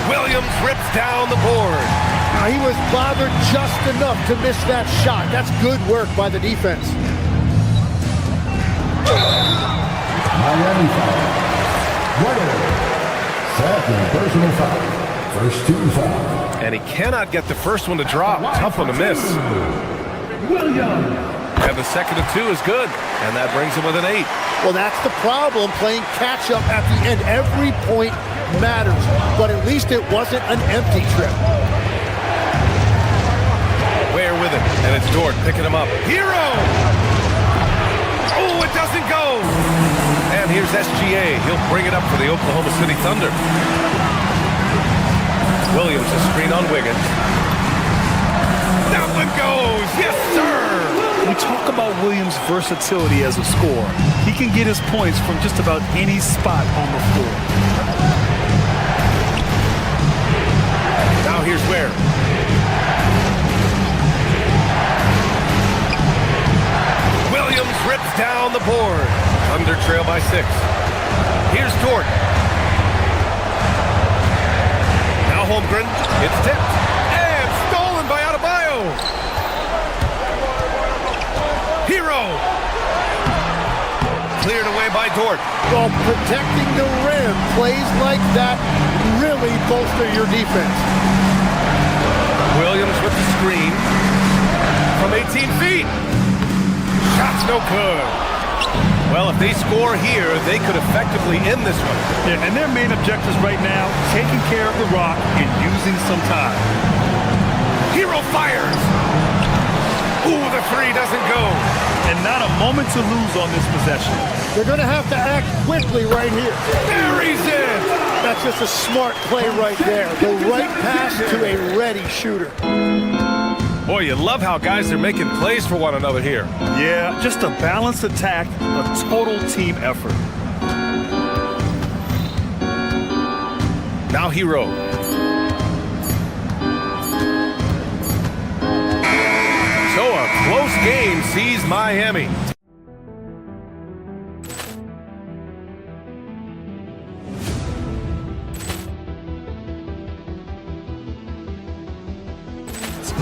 Speaker 8: Williams rips down the board.
Speaker 5: Now, he was bothered just enough to miss that shot. That's good work by the defense.
Speaker 11: Miami foul. Second personal foul. First 2 fouls.
Speaker 8: And he cannot get the first one to drop. Tough one to miss.
Speaker 11: Williams.
Speaker 8: And the second of 2 is good. And that brings him with an 8.
Speaker 5: Well, that's the problem, playing catch-up at the end. Every point matters, but at least it wasn't an empty trip.
Speaker 8: Ware with it, and it's Dort picking him up. Hero! Oh, it doesn't go! And here's SGA. He'll bring it up for the Oklahoma City Thunder. Williams a screen on Wiggins. That one goes! Yes, sir!
Speaker 14: We talk about Williams' versatility as a scorer. He can get his points from just about any spot on the floor.
Speaker 8: Now here's Ware. Williams rips down the board. Thunder trail by 6. Here's Dort. Now Holmgren. It's tipped. And stolen by Adebayo. Hero. Cleared away by Dort.
Speaker 5: Well, protecting the rim, plays like that really bolster your defense.
Speaker 8: Williams with the screen from 18 feet. Shot's no good. Well, if they score here, they could effectively end this one.
Speaker 14: Yeah, and their main objectives right now, taking care of the rock and using some time.
Speaker 8: Hero fires. Ooh, the 3 doesn't go.
Speaker 14: And not a moment to lose on this possession.
Speaker 5: They're going to have to act quickly right here.
Speaker 8: There he's in.
Speaker 5: That's just a smart play right there. The right pass to a ready shooter.
Speaker 8: Boy, you love how guys are making plays for one another here.
Speaker 14: Yeah, just a balanced attack, a total team effort.
Speaker 8: Now Hero. So a close game sees Miami.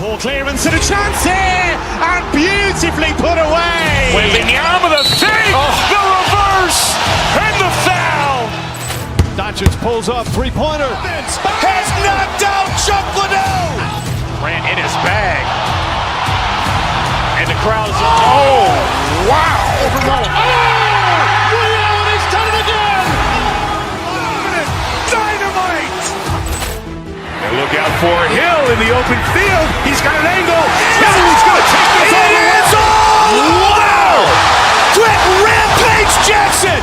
Speaker 1: Ball clearance and a chance here, and beautifully put away.
Speaker 2: Wembanyama the save, the reverse, and the foul.
Speaker 3: Doncic pulls up, 3-pointer.
Speaker 2: Has knocked out Chuck Liddell. Ran in his bag. And And the crowd is, oh, wow!
Speaker 5: Over Noah. Oh! Ray Allen has done it again!
Speaker 2: Dynamite! And look out for Hill in the open field. He's got an angle. Hill's going to take this all the way. Wow! Quick Rampage Jackson!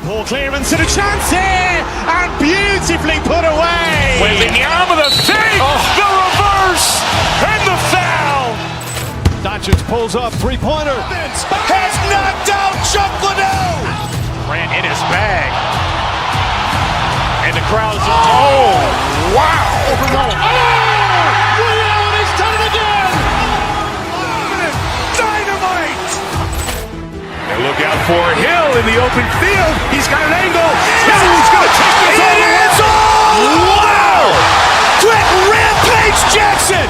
Speaker 1: Ball clearance and a chance here, and beautifully put away.
Speaker 2: Wembanyama the fake, the reverse, and the foul.
Speaker 3: Doncic pulls up, three-pointer.
Speaker 2: Has knocked out Chuck Liddell. Grant in his bag. And the crowd is, oh, wow.
Speaker 5: Over Noah. Oh! Ray Allen has done it again!
Speaker 2: Dynamite! And look out for Hill in the open field. He's got an angle. Hill's going to take this all the way. Wow! Quick Rampage Jackson!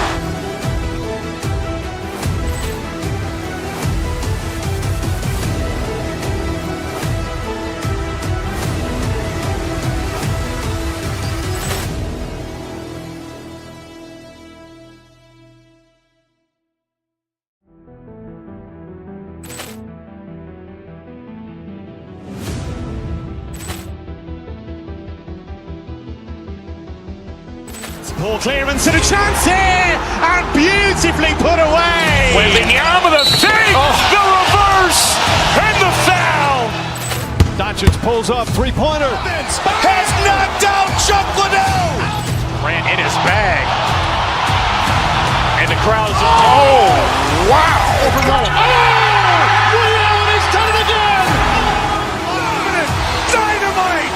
Speaker 1: Ball clearance and a chance here, and beautifully put away.
Speaker 2: Wembanyama the fake, the reverse, and the foul.
Speaker 3: Doncic pulls up, three-pointer.
Speaker 2: Has knocked out Chuck Liddell. Grant in his bag. And the crowd is, oh, wow.
Speaker 5: Over Noah. Oh! Ray Allen has done it again!
Speaker 2: Dynamite!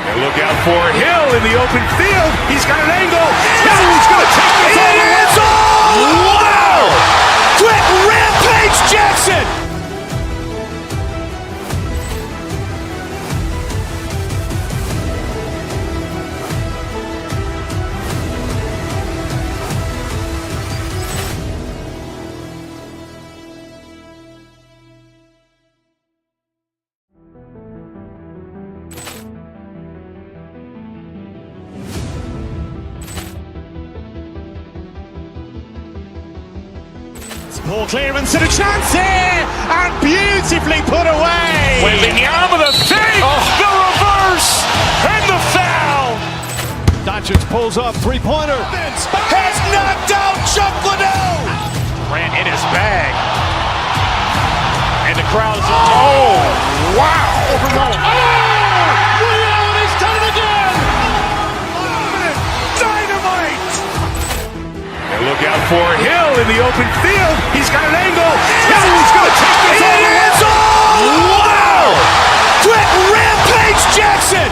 Speaker 2: And look out for Hill in the open field. He's got an angle. Hill's going to take this all the way. Wow! Quick Rampage Jackson!
Speaker 1: Ball clearance and a chance here, and beautifully put away.
Speaker 2: Wembanyama the fake, the reverse, and the foul.
Speaker 3: Doncic pulls up, three-pointer.
Speaker 2: Has knocked out Chuck Liddell. Grant in his bag. And the crowd is, oh, wow.
Speaker 5: Over Noah. Oh! Ray Allen has done it again!
Speaker 2: Dynamite! And look out for Hill in the open field. He's got an angle. Hill's going to take this all the way. Wow! Quick Rampage Jackson!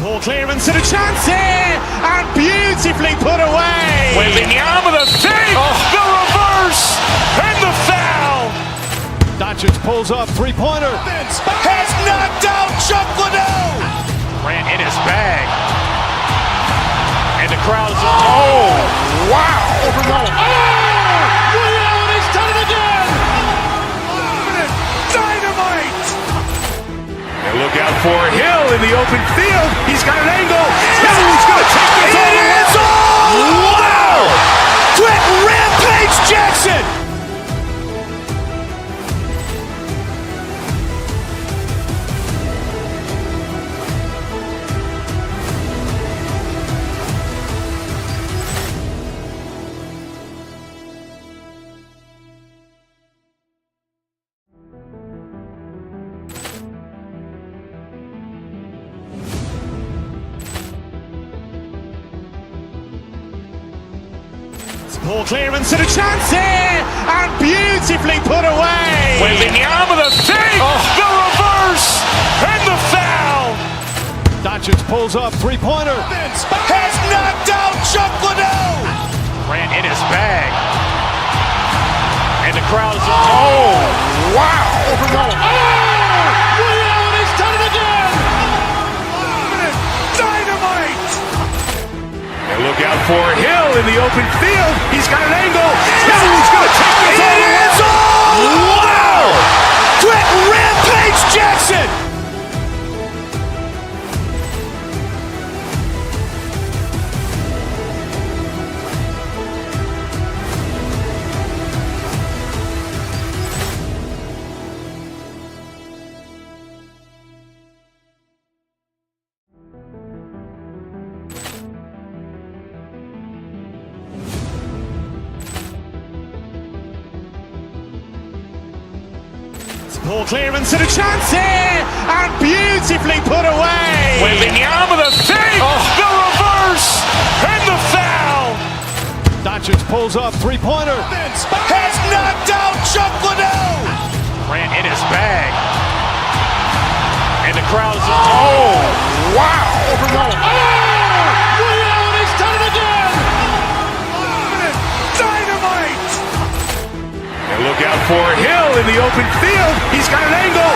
Speaker 1: Ball clearance and a chance here, and beautifully put away.
Speaker 2: Wembanyama the fake, the reverse, and the foul.
Speaker 3: Doncic pulls up, three-pointer.
Speaker 2: Has knocked out Chuck Liddell. Grant in his bag. And the crowd is, oh, wow.
Speaker 5: Over Noah. Oh! Ray Allen has done it again!
Speaker 2: Dynamite! And look out for Hill in the open field. He's got an angle. Hill's going to take this all the way. Wow! Quick Rampage Jackson!
Speaker 1: Ball clearance and a chance here, and beautifully put away.
Speaker 2: Wembanyama the fake, the reverse, and the foul.
Speaker 3: Doncic pulls up, three-pointer.
Speaker 2: Has knocked out Chuck Liddell. Ran in his bag. And the crowd is... Oh, wow. Ray Allen has done it again. Dynamite. And look out for Hill in the open field. He's got an angle. He's going to take this all the way. Wow. Quick Rampage Jackson.
Speaker 1: Ball clearance and a chance here, and beautifully put away.
Speaker 2: Wembanyama the fake, the reverse, and the foul.
Speaker 3: Doncic pulls up, three-pointer.
Speaker 2: Has knocked out Chuck Liddell. Ran in his bag. And the crowd is... Oh, wow. Ray Allen has done it again. Dynamite. And look out for Hill in the open field. He's got an angle.